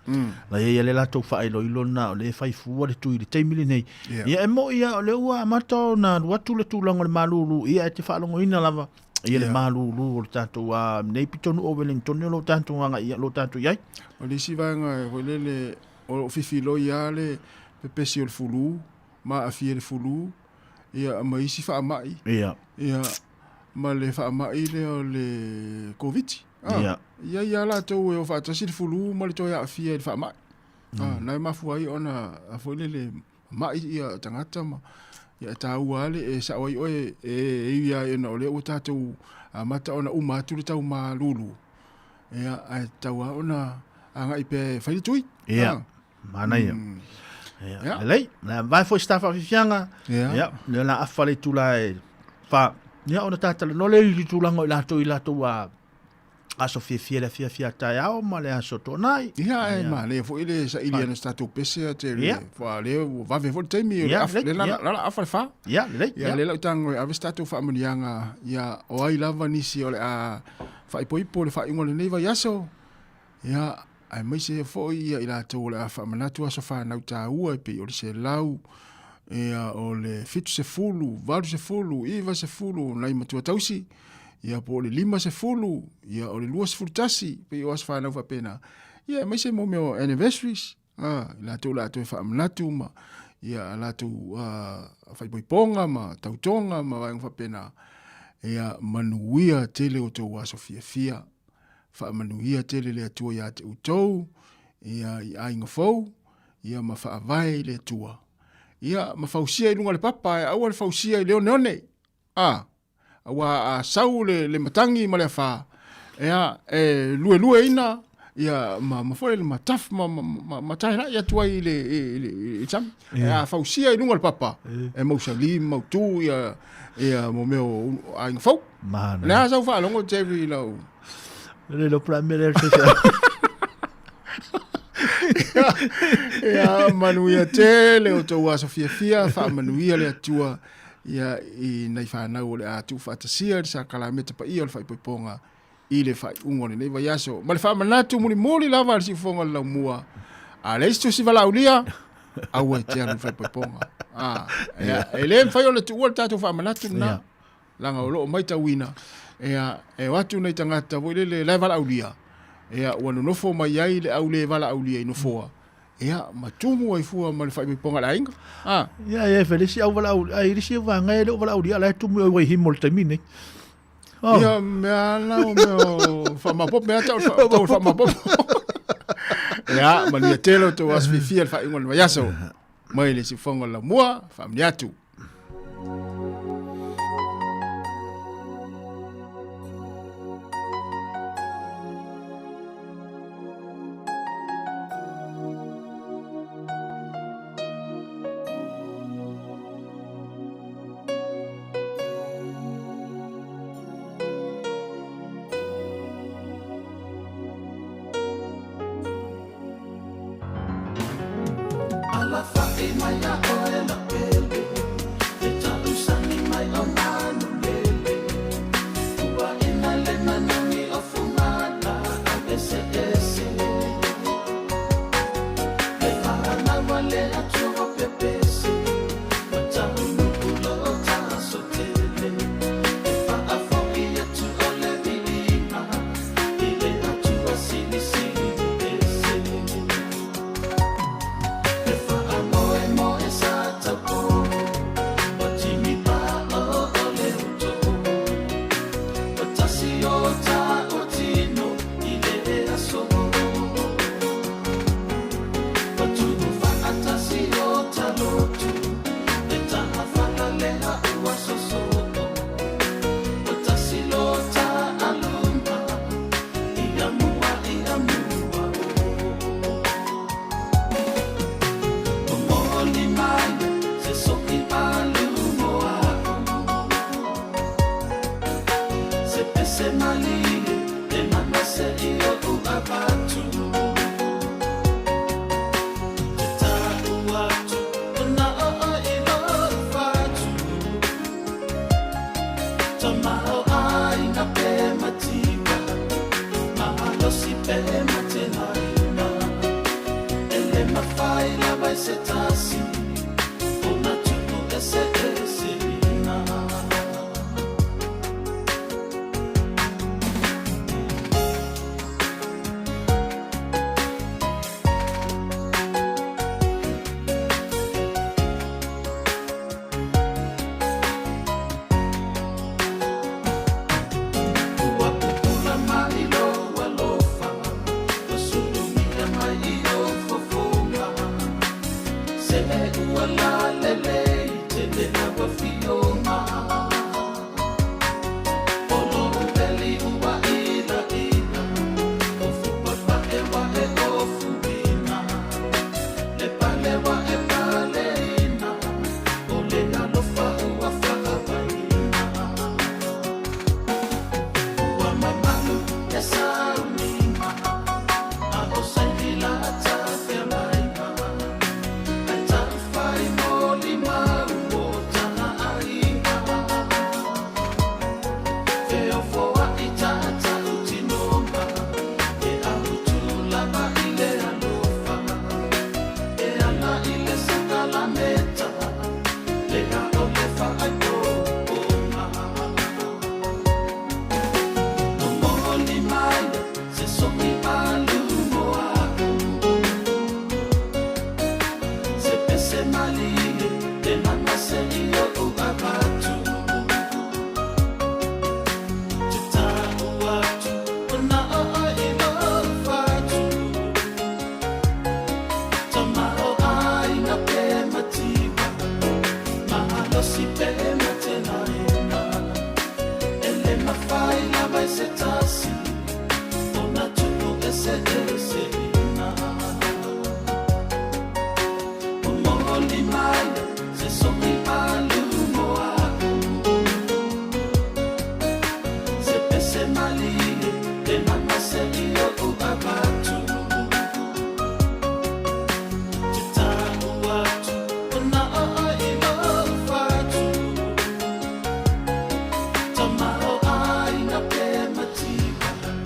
la ia le la to fa lo ilona o le fai fu le tu i te mili nei ia e mo ia o le ua mato na watu le tu langa le malulu ia te fa longo ina lava ia le malulu o tatu a nei pitonu o Wellington lo tatu anga ia lo tatu iai o le si vanga o le o fifilo ia le pepesi o le fulu ma afia le fulu ia mai si fa mai ia ma le whaamai le o le COVID. Ia la tau e o whaatasi le fulu ma le toi a fia le whaamai. Nai mafuai ona a fwile le mai ia tangata ma ia tau ale e sawai oe e ia e na ole o tātou mata ona umatu le tau ma lulu. Ia a tau ona anga i pe whaile tui. Ia, mana ia. Lei, na vai foi staff afianga. Ia, le la afale tula e fa. Ia ona tātala no le i tulanga i lato a aso fia tai au ma le aso tonai. Ia e ma le fo ile sa ili ana statu pese te le fa le va ve fo te mi le la afale fa. Ia le. Ia le la tango ave statu fa manianga ia o ai lava nisi ole a fa ipo le fa ingole nei va yaso. Ia ai mai se fo ia ila to le fa manatu aso fa na ta ua pe o se lau. Ia o le fitu se fulu, valu se fulu, iwa se fulu, nai matua tausi. Ia po le 5 se fulu, ia o le 2 se fulu tasi, pe o as whanau fa pena. Ia mai se mo meo anniversaries, la tau la tau whaamanatu ma, ia la tau whaipoiponga ma, tautonga ma waiong fa pena. Ia manuia tele o tau aso fia. Whaamanuia tele le atua ia te utou, ia i ainga fau, ia ma whaavai le atua. Ia ma fausia i lunga le papa, aua le fausia i leo neone. Awa sau le matangi ma le fa. Ia lue ina, ia ma foi le mataf ma taina ia tuai le tam. Ia fausia i lunga le papa. E mo sali mo tu ia mo meo ai fau. Na sa fa longo Jerry lo. Le lo primero Ia manuia tele o tau aso fia wha manuia le atua ia i nei whanau le atu whaatasia le sa kalameta pa ia le whaipoiponga i le whai ungone nei vai aso. Ma le wha manatu muli lava le si fonga lau mua. A le istu si walau lia au e te anu whaipoiponga. E le mwhai o le tu ua le tatu wha manatu na langa o loo maita wina. E watu nei tangata voi le lai walau lia. Ea ua nofo mai ai le au le wala au lia i nofoa. Ea matumu ai fua ma le whai ponga la inga. Ia felisi au wala au ai risi wa ngai le wala au lia la tumu ai himo le taimine. Ia mea lao meo whamapop mea tau whamapop. Ea mania telo to was fifia le whai inga le mayaso. Mai le si fonga la mua whamniatu.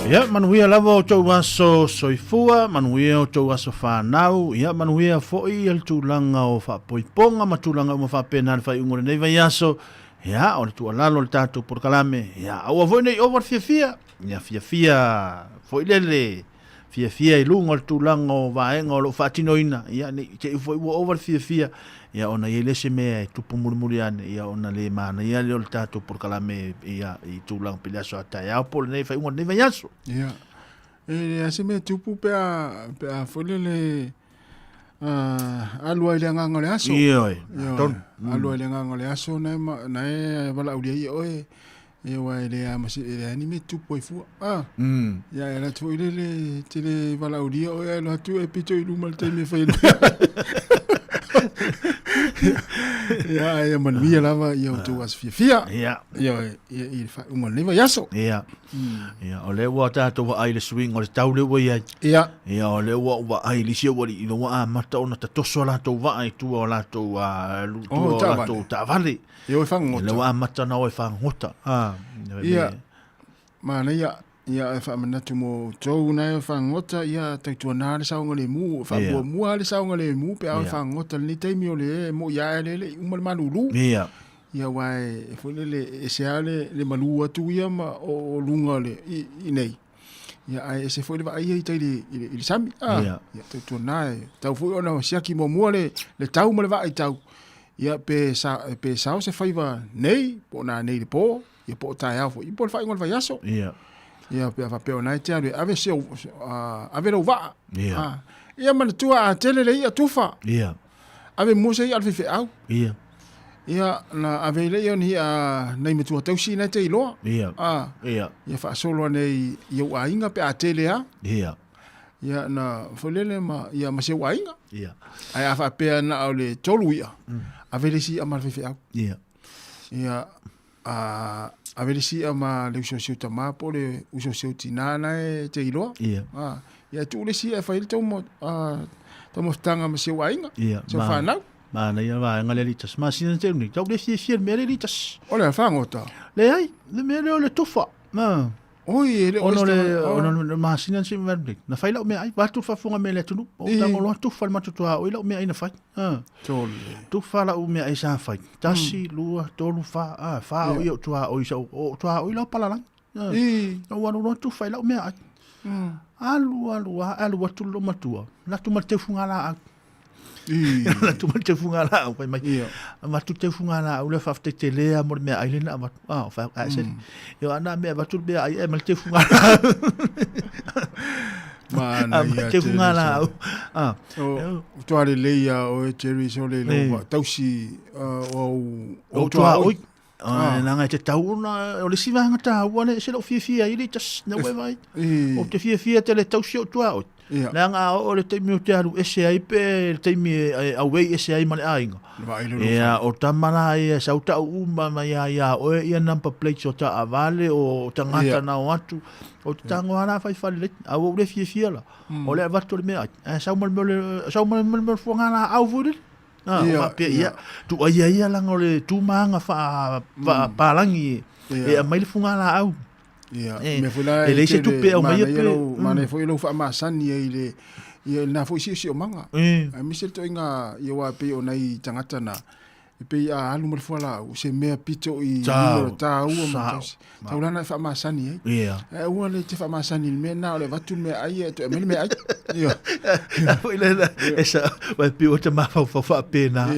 Ia manuia lava o tau aso soifua, manuia o tau aso whanau, ia manuia foi al tūlanga o whapoiponga, ma tūlanga o mawhapena le whai ungore nei vai aso, ia o le tua lalo le tātou porkalame, ia aua voi nei over fia, ia fia, foi lele, fia i lunga le tūlanga o vaenga o lo whatinoina, ia ni te foi ua over fia, ia ona ia lese mea e tupu muri ane, ia ona le mana, ia le o le tātou porkalame, ia i tūlanga pili aso atai, au pole nei whai ungore nei vai aso. Ia. Se me tupu pea foi le alua i le nganga le aso. Ia. Alua i le nganga le aso na e wala ulia i oe. E wai le amasi e anime tupu i fua. Ia e la tu i le te le wala ulia oe la tu e pito i luma le teime whai. Ia e manuia lava i au tu as fia. Ia. Ia i fa unga leva yaso. Ia. Ia o le ua tātou wa ai le swing o le tau le ua iai. Ia. Ia o le ua wa ai li sia wari ino wa mata ona ta toso lātou wa ai tua o lātou tua o lātou tāwale. Ia o e whangota. Le ua mata na o e whangota. Ia. Mana ia e whamanatu mo tau na e whangota ia tautua nā le saunga le mu. Whabua mua le saunga le mu pe au e whangota ni teimi o le mo ia e le umar manuru. Ia. Ia wai e whulele e sea le malu atu ia ma o lunga le i nei. Ia ai e se whule wa ai tai le sami. Ia tautua nā e tau whui ona o siaki mo mua le tau ma le wa ai tau. Ia pe sao se whaiva nei po nā nei le po. Ia po tai au fo. I po le whai ngol vai aso. Ia. Ia pe a peo nai te anu ave se ave lau waa. Ia. Ia mana tua a tele le ia tufa. Ia. Ave mose i alfi fe au. Ia. Ia na ave le ion hi a nei matua tausi nai te iloa. Ia. Ia. Ia wha solo nei iau a inga pe a tele a. Ia. Ia na whalele ma ia ma se wa inga. Ia. Ai a wha pea na au le tolu ia. Ave le si a malfi fe au. Ia. Ia. A vele si ama le uso siuta mapo le uso siuti nana e te iloa. Ia. Ia tu le si e whaile tau mo tanga ma se wainga. Ia. Se whanau. Mana ia wainga le litas. Ma sina te uni. Tau le fia mea le litas. O le a whangota. Le ai. Le mea le o le tufa. Oi, le ono le masina se merdi. Na faila o mea ai. Watu whafunga mea le tunu. O tango loa tufa le matutua. O ila o mea ai na fai. Tole. Tufa la o mea ai sa fai. Tasi, lua, tolu, fa. Fa o ia o tua o isa. O tua o ila o palalang. O wanu loa tufa ila o mea ai. Alu tulu matua. La tu mate funga la au. La tu mate funga la au. Ma tu te funga la au le fafte te lea mo mea ai lena ama. Fa a se. Yo ana mea batul mea ai e mal te funga la. Mana ia te funga la au. O toare leia o e Jerry so le lo tausi o toa oi. Nanga te tauna o le siva nga tau ane se lo fia ili tas na we vai. O te fia te le tausi o toa oi. Nanga o le te miu te alu ese ai pe te mi away ese ai male ainga. Ia o tamana ia sauta uma ma ia o ia number plate o ta avale o tangata na o atu o tango ana fai fale a o le fia la. O le vato le mea. Sau mal fonga na au vuri. Ia tu ia lang ole tu manga fa palangi e mai le funga la au ia me fula e le se tu pe o mai pe mane foi lo fa ma sani ile ia na foi si o manga a mi se to inga ia wa pe o nai tangata na pe a alu mo fala o se me pito i ta u mo ta ulana fa ma sani ia e u le te fa ma sani me na le vatu me ai to me ai ia foi le esa wa pe o te ma fa pena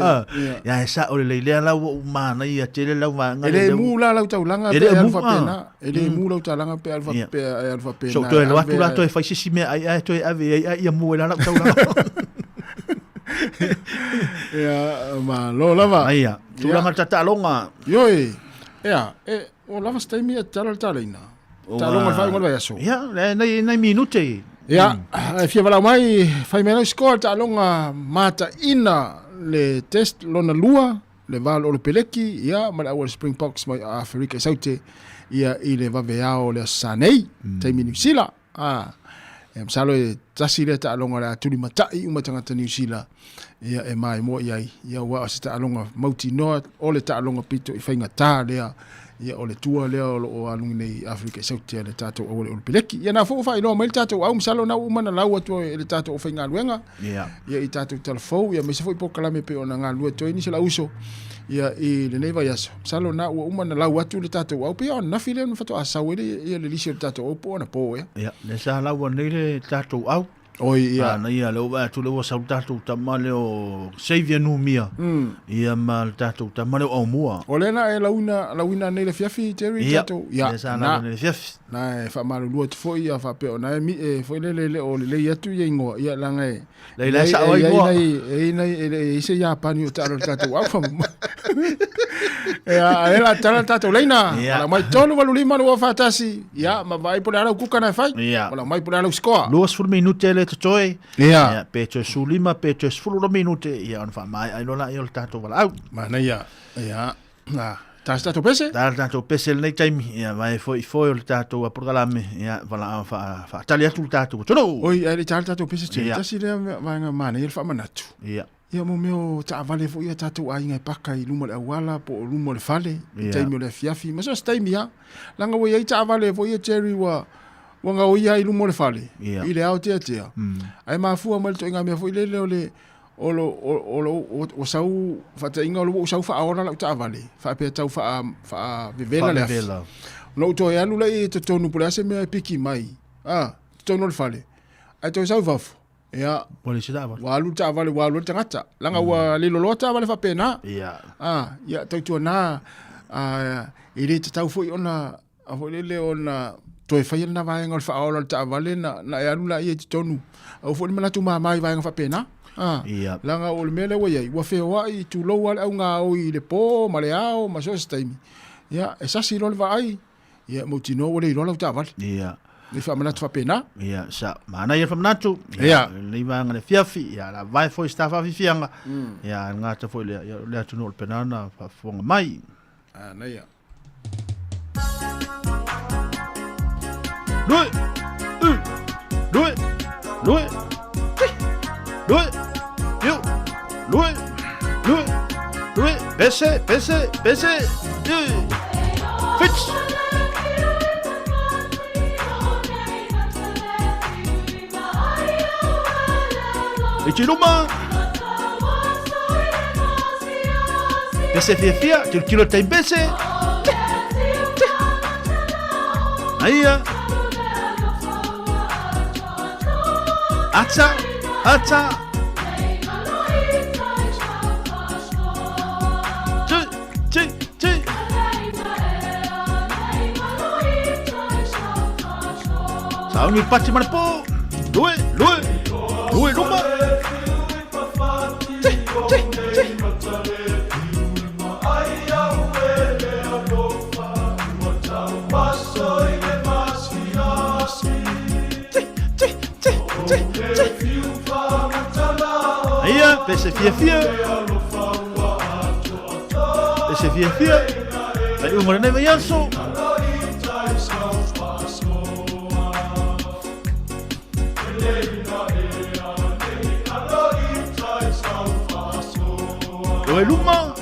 ia esa o le la o ma na ia te le la wa nga le mu la ta ulanga pe alfa pena ele mu la ta langa pe alfa pena so to le watu la to fa si me ai to ave ia mu la ta ulanga ia ma lo lava ia tu langa tata longa yoi ia o lava stai mi tala ina talonga fa ngol vai aso ia nei minute ia fia vala mai fai mena score talonga mata ina le test lona lua le val o le peleki ia ma le Springboks mai Afrika saute ia i le vaveao le sanei taimi New Zealand msalo e tasi le talonga la tuli matai uma tangata New Zealand ia e mai mo ia wa se talonga mauti noa o le talonga pito i fainga tā lea ia o le tua lea o lo alungi nei Afrika Sautia le tatou au le pileki. Ia na fo fa ilo mai tatou au misalo na umana lau atu le tatou o fainga luenga. Ia i tatou telefou ia me se foi po kalame pe ona nga lua toi ni se la uso. Ia i le nei vai aso. Misalo na umana lau atu le tatou au pe ona file no fato asawele ia le lisi le tatou au po na po ia. Ia le sa lau nei le tatou au. Oi ia na ia le wa tu le wa sautatu tamale o Xavier Numia ia mal tatu tamale o mua o le na e lawina nei le fiafi Terry tatu ia na le fiafi na e fa malu lu fo ia fa pe na mi e fo le o le ia tu ia ngo ia langa e le sa o ngo e se ia pani o tatu au fa ia ela tatu leina la mai tolu valu lima no fa tasi ia ma vai por ala kuka na fai wala mai por ala score luas fur minute le toi ia pecho sulima pecho fulu minute ia on fa mai ai lola io tato wala au mana ia na tato pese nei time ia vai foi o tato a programme ia wala fa talia tu tato tono oi ai tato pese tasi le vai mana il fa manatu ia mo meu ta vale fo ia tato ai ngai paka i lumo le wala po lumo le fale time le fiafi ma so time ia langa wo ia ta vale fo ia cherry wa wanga o ia i lumo le fale i le au tea ai mafua mal to inga me foi le o sau fata inga o sau fa ora la ta vale fa pe tau fa vivela le no to ia lula i to tonu por ase me piki mai tonu le fale ai to sau vaf ia pole se dava walu ta vale walu tangata langa wa le lo ta vale fa pena ia to na i le tau foi ona a foi le ona toi fai na vai ngol fa ola ta vale na ya lula i tonu o fo mana tu mai vai fa pena langa o mele wa ia wa fe wa i tu lo wa nga o i le po male ao ma so stimi ia esa si lo vai ia mo tino o le lo ta vale le fa mana tu fa pena sa mana ia fa mana tu le va ngale fiafi ia la vai foi sta fa fianga ia nga ta foi le tu no pena na fa fonga mai na ia Lui, pese, fitch. Ichiruma. Pese fia, tu kilo tem pese. Aia. Ata. Sao ni pati mana po? Lui, rumah. Iya, pese fia. Tadi umur ni bayar so. Oi luma.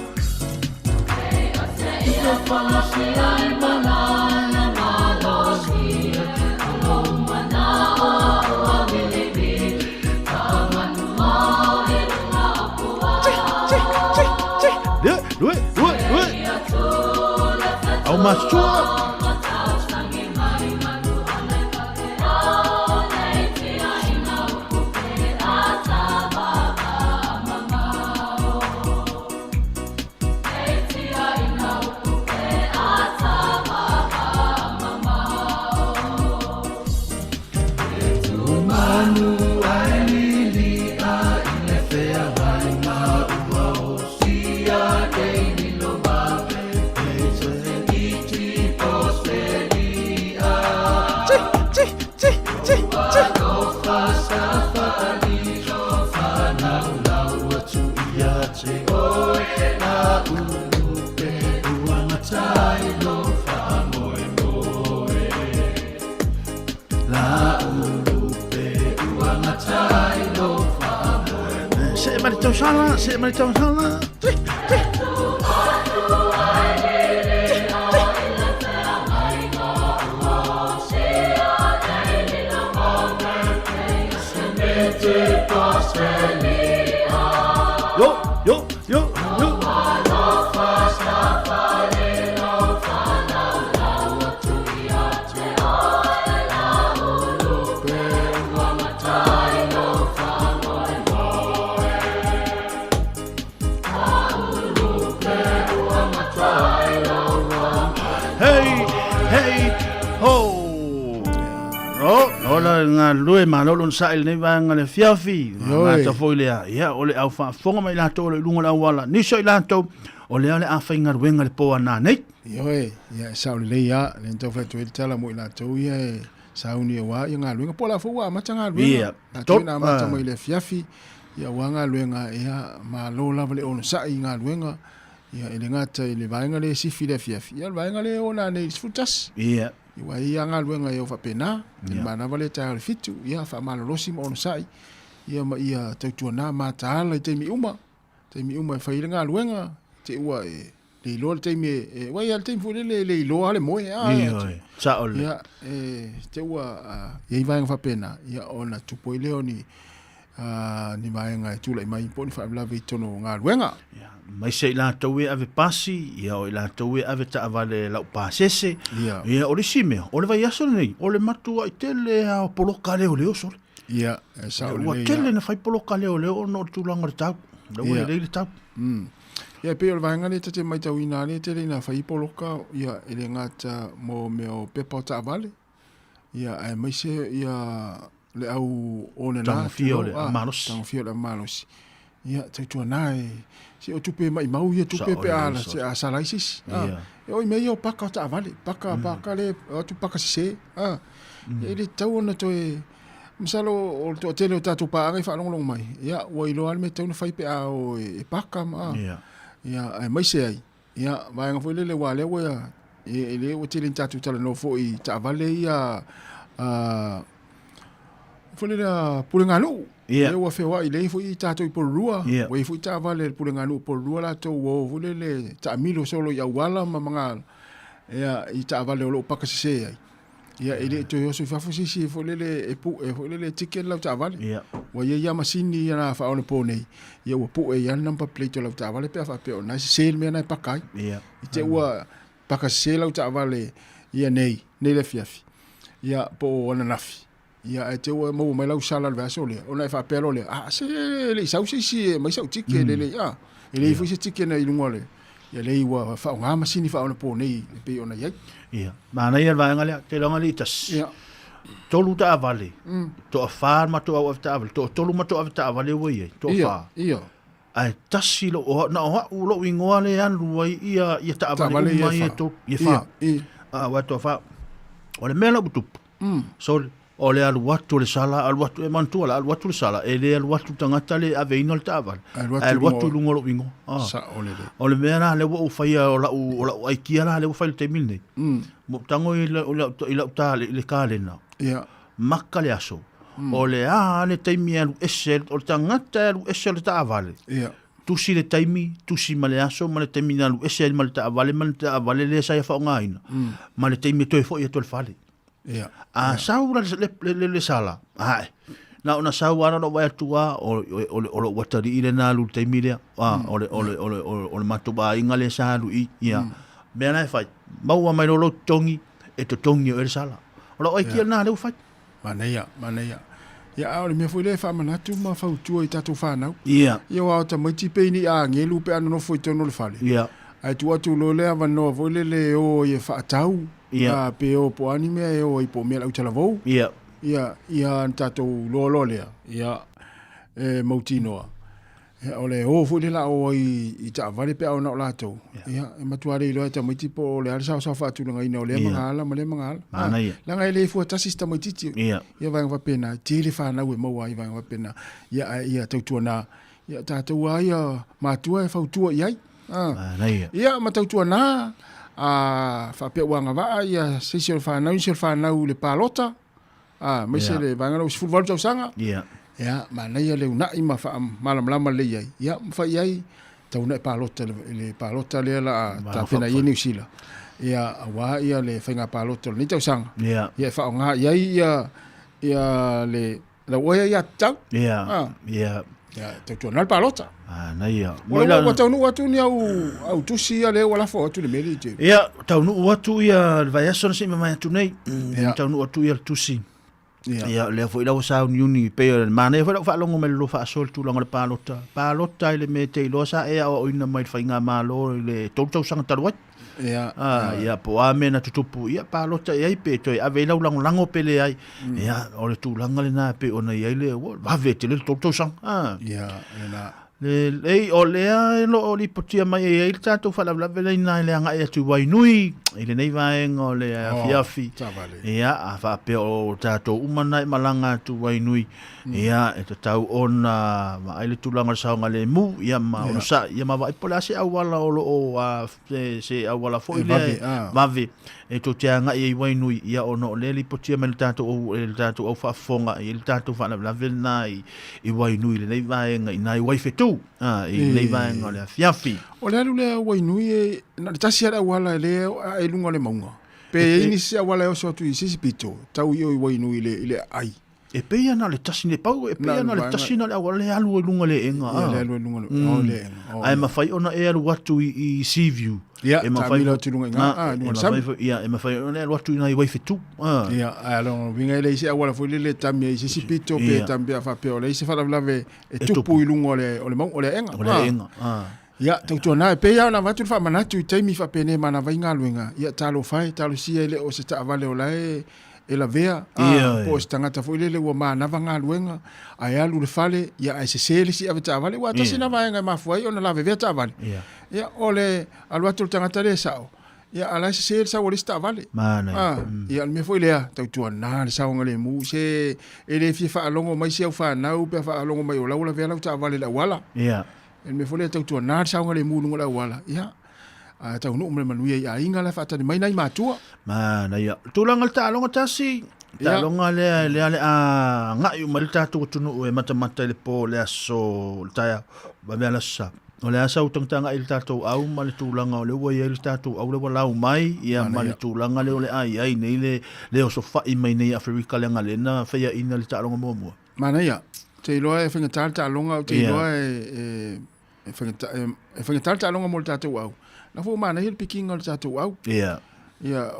Lui. Au masuk. Saya mari tahu sana. Ola ngā lue malolo sa il nei vanga le fiafi. Ngā ta foi lea. Ia, ole au whaafonga mai lato ole lunga la wala. Niso i lato, ole ale a whainga ruenga le poa nā nei. Ioi, ia, sao le lea, le ntau whaitu ele tala mo i lato, ia, sauni e wā, ia ngā luenga, pola fua, mata ngā luenga. Ia, top. Nā mata mai le fiafi, ia wā ngā luenga, ia, ma lo lava le ono sa i ngā luenga, ia, ele ngata, ele vaenga le sifi le fiafi, ia, vaenga le ona nei sfutas. Ia. Iwa ia ngā luenga e o whapena, mana wale tai ale fitu, ia wha malolosi ma ono sai, ia ma ia tautua nā mātaala i teimi uma e whaira ngā luenga, te ua e le iloa le teimi e wai ale teimi fuile le iloa ale moe, sa ole. Ia, te ua, ia i vaenga whapena, ia ona tupo i leo ni vaenga e tula i mai poni whaamlawe i tono ngā luenga. Mai se la tau e ave pasi, ia o la tau e ave ta avale lau pasese, ia o le sime, o le vai aso nei, o le matua i tele a poloka leo leo sole. Ia, sa o le leo. Ua tele na fai poloka leo leo, no tūlanga le tau, lau e le tau. Ia pe o le vaenga le tate mai tau ina le tele na fai poloka, ia ele ngata mo meo pepa o ta avale, ia ai mai se ia le au o le nā. Tangawhia o le amalos. Tangawhia o le amalos. Ia, tautua nai, si o tupe mai mau ia tupe pe ala, se a salaisis. E oi mei o paka o ta avale, paka le, o tu paka sise. E le tau ona to e, misalo o to tele o tatu paanga i whanonglong mai. Ia, ua ilo alme tau na whai pe a o e paka ma. Ia, ai mai se ai. Ia, vaenga fo le wale o ia, e le o tele tatu tala no fo i ta avale ia, fo le la pulenganu. Ia. Le ua whewa i lei fo i tātou i porurua. Wai fo i tā vale pulenganu porurua la tau o fole le ta amilo solo i awala ma mga ia i tā vale o lo pakasise ai. Ia i le to yoso i whafosisi fole le e pu e fole le ticket lau tā vale. Wa ia masini ia na whaone pōnei. Ia ua pu e ia number plate lau tā vale pia whapeo. Nai se sale mea nai pakai. I te ua pakasise lau tā vale ia nei le fiafi. Ia po ona nafi. Ia e te ua mau mai lau sala le vaso le. Ona e whapelo le. Se le isau si mai sau tike le le. E le i tike na ilunga le. Ia le iwa whao ngā masini whao na pō nei. Le pe ona iai. Ia. Mana ia vaenga lea. Te longa li tas. Ia. Tolu ta avale. To a whār ma to au avta avale. To tolu ma to avta avale ua iai. To a whār. Ia. Ai tasi lo. Na oha ulo ingoa le anu wai ia ta avale umai e to. Ia whār. Ia. Wa to a whār. O le mea lau tupu. So o le alu watu le sala, alu watu e mantua la, alu watu le sala, e le alu watu tangata le aveina le tāwal. Alu watu lungo lo ingo. Sa o le le. O le mea na le wa ufaya o la aikia la, le ufaya le te milne. Mo tango i la uta le kālena. Maka le aso. O le le taimi alu ese, o le tangata alu ese le tāwale. Tusi le taimi, tusi ma le aso, ma le taimi alu ese ma le tāwale, ma le tāwale le sa ia whao ngaina. Ma le taimi toe fo ia to le fale. Sau le sala. Ai. Na ona sau ana no vai tua o watari ile na lu te mire. O le matuba inga le salu i ia. Me na fai. Mau mai lo tongi e to tongi o le sala. O ai ki na le fai. Manea. Ia o le me foi le fa manatu ma fa tua i tatu fa na. Ia. Ia wa ta mai ti pe ni a ngelu pe ana no foi to no le fale. Ia. Ai tua tu lo le ava no foi le o ye fa tau. Ia pe o po anime e o i po mea lau tala vau. Ia tatou lo lea. Ia mautinoa. O le o fu le la o i ta vale pe au na o latou. Ia e matuare i loa ta maiti po le alisa o sa fatu langa ina o le mangala ma le mangala. Langa ele fu atasi sta maititi. Ia vanga wapena. Tele whanau e maua i vanga wapena. Ia tautua na. Ia tatou a ia matua e fautua iai. Ia matautua na. Whapea wanga waa ia seisi o whanau le palota. Mai se le vanga lau sifu walu tau sanga. Ia, mana ia leu nai ma wha malam le iai. Ia, mwha iai tau na le palota le la ta pena i New Zealand. Ia, awa ia le whainga palota le tau sanga. Ia, wha o ngā iai ia le la oia ia tau. Ia, tau nal palota. Na ia. Wa tau nu watu ni au tusi ia le wala fo atu le meri te. Ia, tau nu watu ia vai aso se mai atu nei. Tau nu watu ia tusi. Ia le fo ila sa uni pe mane fo fa longo me lo fa sol tu longo le palota. Palota ile me te lo sa e o ina mai fainga malo le tau sanga taruat. ia po amena tutupu ia pa lota ia pe toi ave lau lango pele ai ia o le tūlanga le nā pe ona ia le vave te le toto sang ia le o lea lo o li potia mai e il tato fa la vela ina le anga e tu wai nui ile nei vaenga o le fiafi ia a fa pe o tato umana malanga tu wai nui ia e tau ona ma ile tu langa sa nga le mu ia ma o sa ia ma vai pola se awala o o se awala fo ile vave e to tia nga e wai nui ia ono le li potia mai tato o fa fonga il tato fa la vela i wai nui le nei vaenga ina wai fetu i nei vaenga le fiafi o le alu le wai nui e na tasi ara wala le e lunga le maunga pe ini se wala o so tu sisi pito tau i wai nui le ai e pe ana le tasi ne pau e pe ana le tasi na le wala le alu lunga le enga le alu lunga le ai ma fai ona e alu watu i sea view e ma fai lo tu lunga e ma fai ona e watu na i wai fitu ia alo vinga le se wala foi le tamia i sisi pito pe tambia fa pe o le se fa la ve e tupu i lunga o le mau o le enga ia tau na pe ia na watu fa manatu i taimi fa pene mana vai ngaluenga ia talo fai talo si ele o se ta vale o lai e la vea po stangata foi le wa mana va ngaluenga ai alu le fale ia ai se sele si ave ta vale wa ta sina va nga mafuai ona la vea ta vale ia ole alu atu tangata le sao ia ala se sele sa wole sta vale mana ia me foi le tau na le sao ngale mu se ele fi fa longo mai se fa na u pe fa longo mai o la vea la ta vale la wala ia me foi le tau na sao ngale mu lungo la wala ia tau no me manui ia inga la fata mai nai matua mana ia tulanga ta longa tasi ta longa le a nga yu mal ta tu tunu e mata le po le aso ta ba me ala sa o le asa utang tanga il tato au mal tulanga o le wa il tato au le wala mai ia mal tulanga le ole ai nei le o so fa i mai nei Afrika le ngalena fa ia ina le ta longa mo mana ia te loa e finga ta longa te loa e finga ta longa mo tato au na fo mana hil piking al tato au ia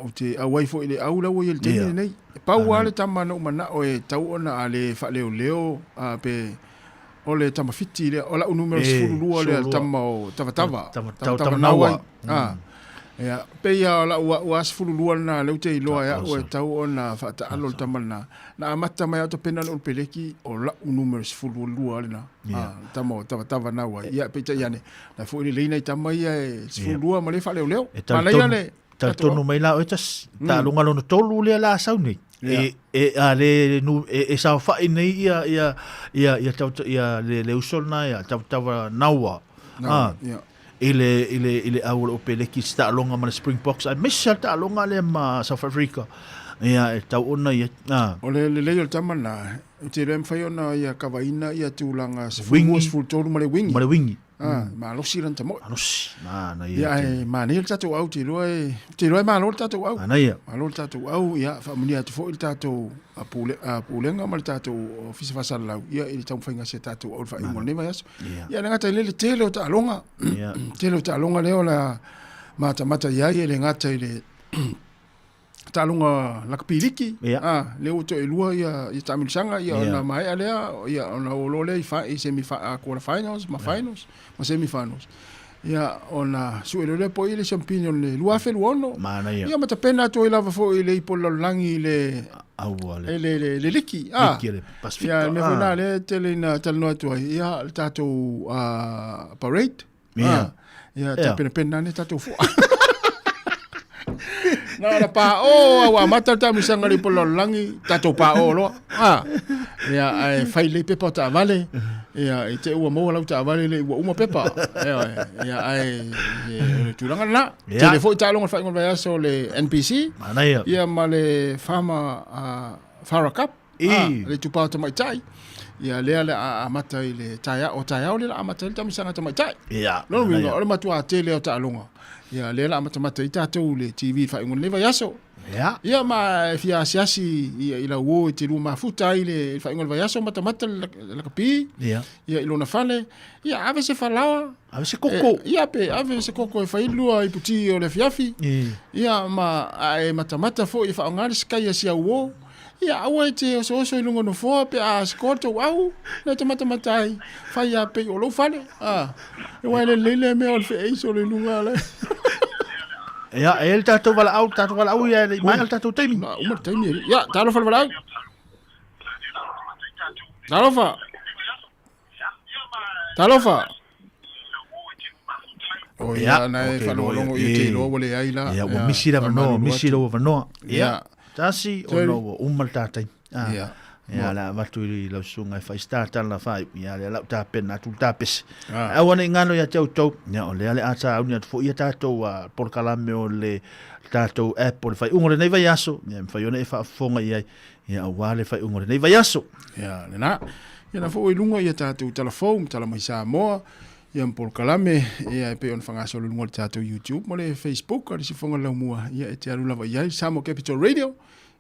o te awai fo ile au la wo il tene nei pa wale tamana o mana o e tau ona ale fa leo pe ole tama fiti le ola o numero sulu le tama o tava nawa ia pe ia la o as fulu na le te loa ya o tau ona fa ta alo tamana na amata mai to pena o peleki o la o numero fulu le na tama tava nawa ia pe yane na fo ile leina tama ia fulu ma le fa leo mana ia le ta tonu mai la o ta lunga lo tolu le la sauni ale nu sa fa nei ia tau ia le usol na ia tava nawa ile au o peleki sta longa ma Springboks ai missa ta longa le ma South Africa ia tau ona ia o le tamana te rem fai ona ia kavaina ia tulanga se full tolu ma le wingi ma lo siran tamo mana ia ma ne tato au te loe ma lo tato au ma lo tato au ia fa munia te fo il tato apulenga ma tato ofisi fa sala ia il tau fainga se tato au fa mo ne mai aso ia ngata le tele ta longa tele ta longa le ola mata ia le ngata ile talunga lakpiliki le o te lua ia tamil sanga ia na mai alea ia ona olole fa semi quarter finals ma finals ma semi finals ia ona suele po ile champion le lua fe luono ia mata pena to ile fo ile polo langi le awale le liki le Pacific ia me fona le tele na talno to ia tato parade ia pena ne tato fo na pa wa mata ta misanga li polo langi tato pa lo ia ai fai le pepa ta vale ia te ua mo la ta vale le uma pepa ia ai tu langa na te foi ta longa fai ngol vai so le NPC ia ma le fama Farah Cup le tu pa ta mai tai ia le a mata ile taia o le mata ta misanga ta mai tai ia no wingo o matu a tele o ta longa ia le la mata i tatou le TV fa ngol leva yaso ia ma fia siasi ia ila wo te lu mafuta ile fa ngol yaso mata la kapi ia ilona fale ia ave se falawa ave se koko ia pe ave se koko fa ilua i puti o le fiafi ia ma ai mata fo i fa ngal skai sia wo ia awa te so ilungo no fo pe a skoto au na te mata ai fa ia pe o lo fale e wa le me o fe so le lunga le Ya, el tatou wala au ya mai al tatou taimi. Na, umar taimi. Ya, talofa wala au. Talofa. Oh ya, na e whalolongo i te loa wale ai la. Ya, wa misira wanoa. Ya, tasi o no umal tatai. Ya. Ya la matu i lau sunga fai starta la fai ya le lau ta pena tu ta pes a wana ngano ya tau tau ya o le ale ata au ni fo ia tatou a por kalame o le tatou apple fai ungore nei vai aso ya fai ona e fa fonga ia ya wale fai ungore nei vai aso ya le na ya na fo i lunga ia tatou telefon tala mai Sāmoa ya por kalame ya pe on fanga so lunga tatou YouTube mo le Facebook ali si fonga lau mua ya e te alu lava ia Sāmoa Capital Radio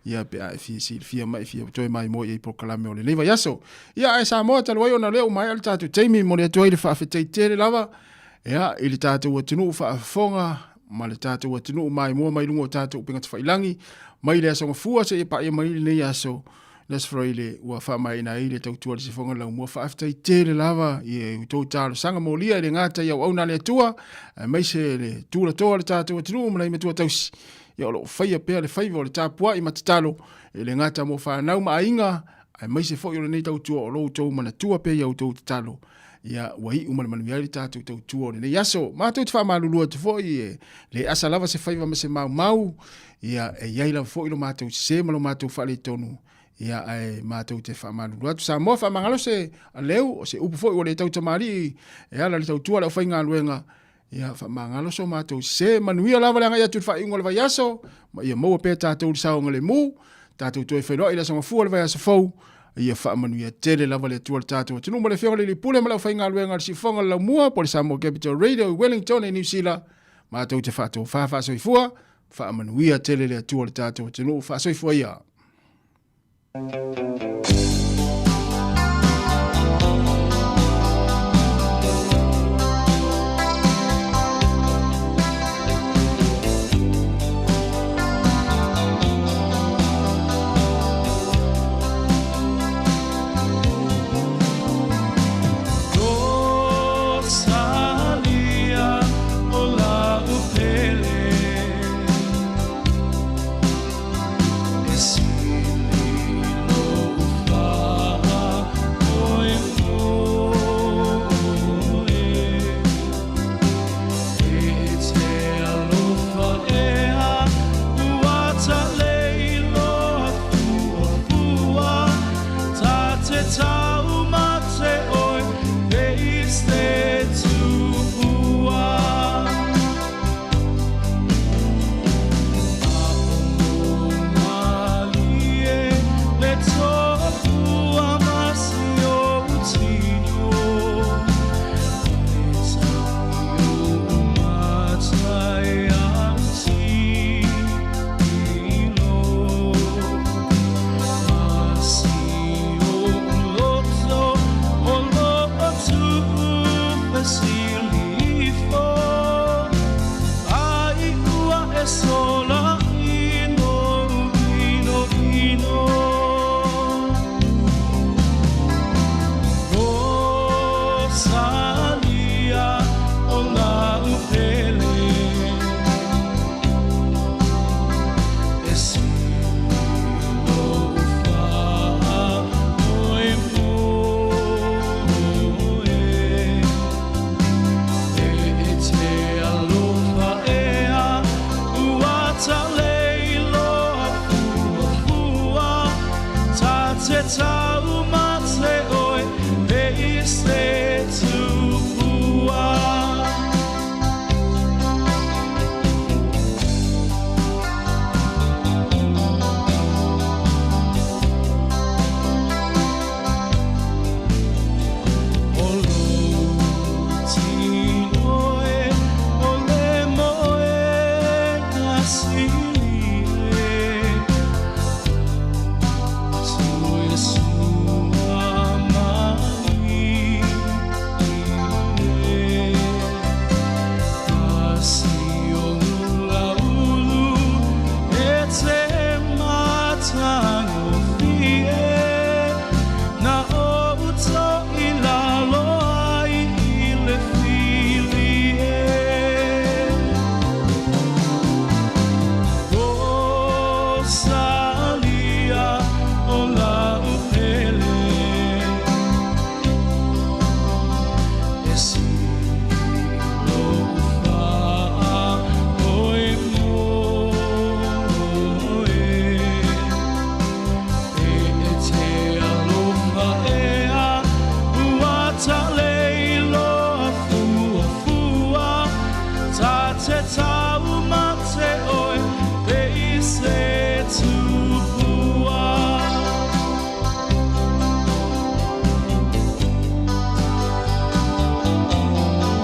ia pe a fia mai fia toi mai mo i proklame o le leva yaso ia e Sāmoa talo ai ona leo mai al tatu taimi mo le toi le fa fetei tere lava ia i le tatu watunu fa fonga ma le tatu watunu mai mo mai lungo tatu pinga te failangi mai le aso fua se pa ia mai le yaso les froile wa fa mai na ile tau tua se fonga la mo fa fetei tere lava i to talo sanga mo lia le ngata ia au na le tua mai se le tua to le tatu watunu mai me tua tausi ia lo faia pe le faiva o le tapua i matatalo e le ngata mo whanau mainga ai mai se fo i le nei tau tua o lo tau mana tua pe iau tau tatalo ia wai umana manuiari tatu tau tua o le nei yaso mātou te whamalulua te fo i le asa lava se faiva ma se mau ia e iai lava fo i lo mātou se malo mātou whale tonu ia ai mātou te whamalulua tu Sāmoa whamangalo se a leu o se upu fo i o le tau tamari e ala le tau tua le o whainga luenga ia fa mangalo so matou se manuia lava langa ia tu fa ingo le yaso ma ia mo pe tatou sa ngale mu tatou to fe no ila so fu le yaso fo ia fa manuia tele lava le tu tatou tu mo le fe le pule ma la fa inga luenga si fonga la mua por Sāmoa Capital Radio Wellington e New Zealand matou te fa to fa so ifua fa manuia tele le tu tatou tu fa so ifua ia Time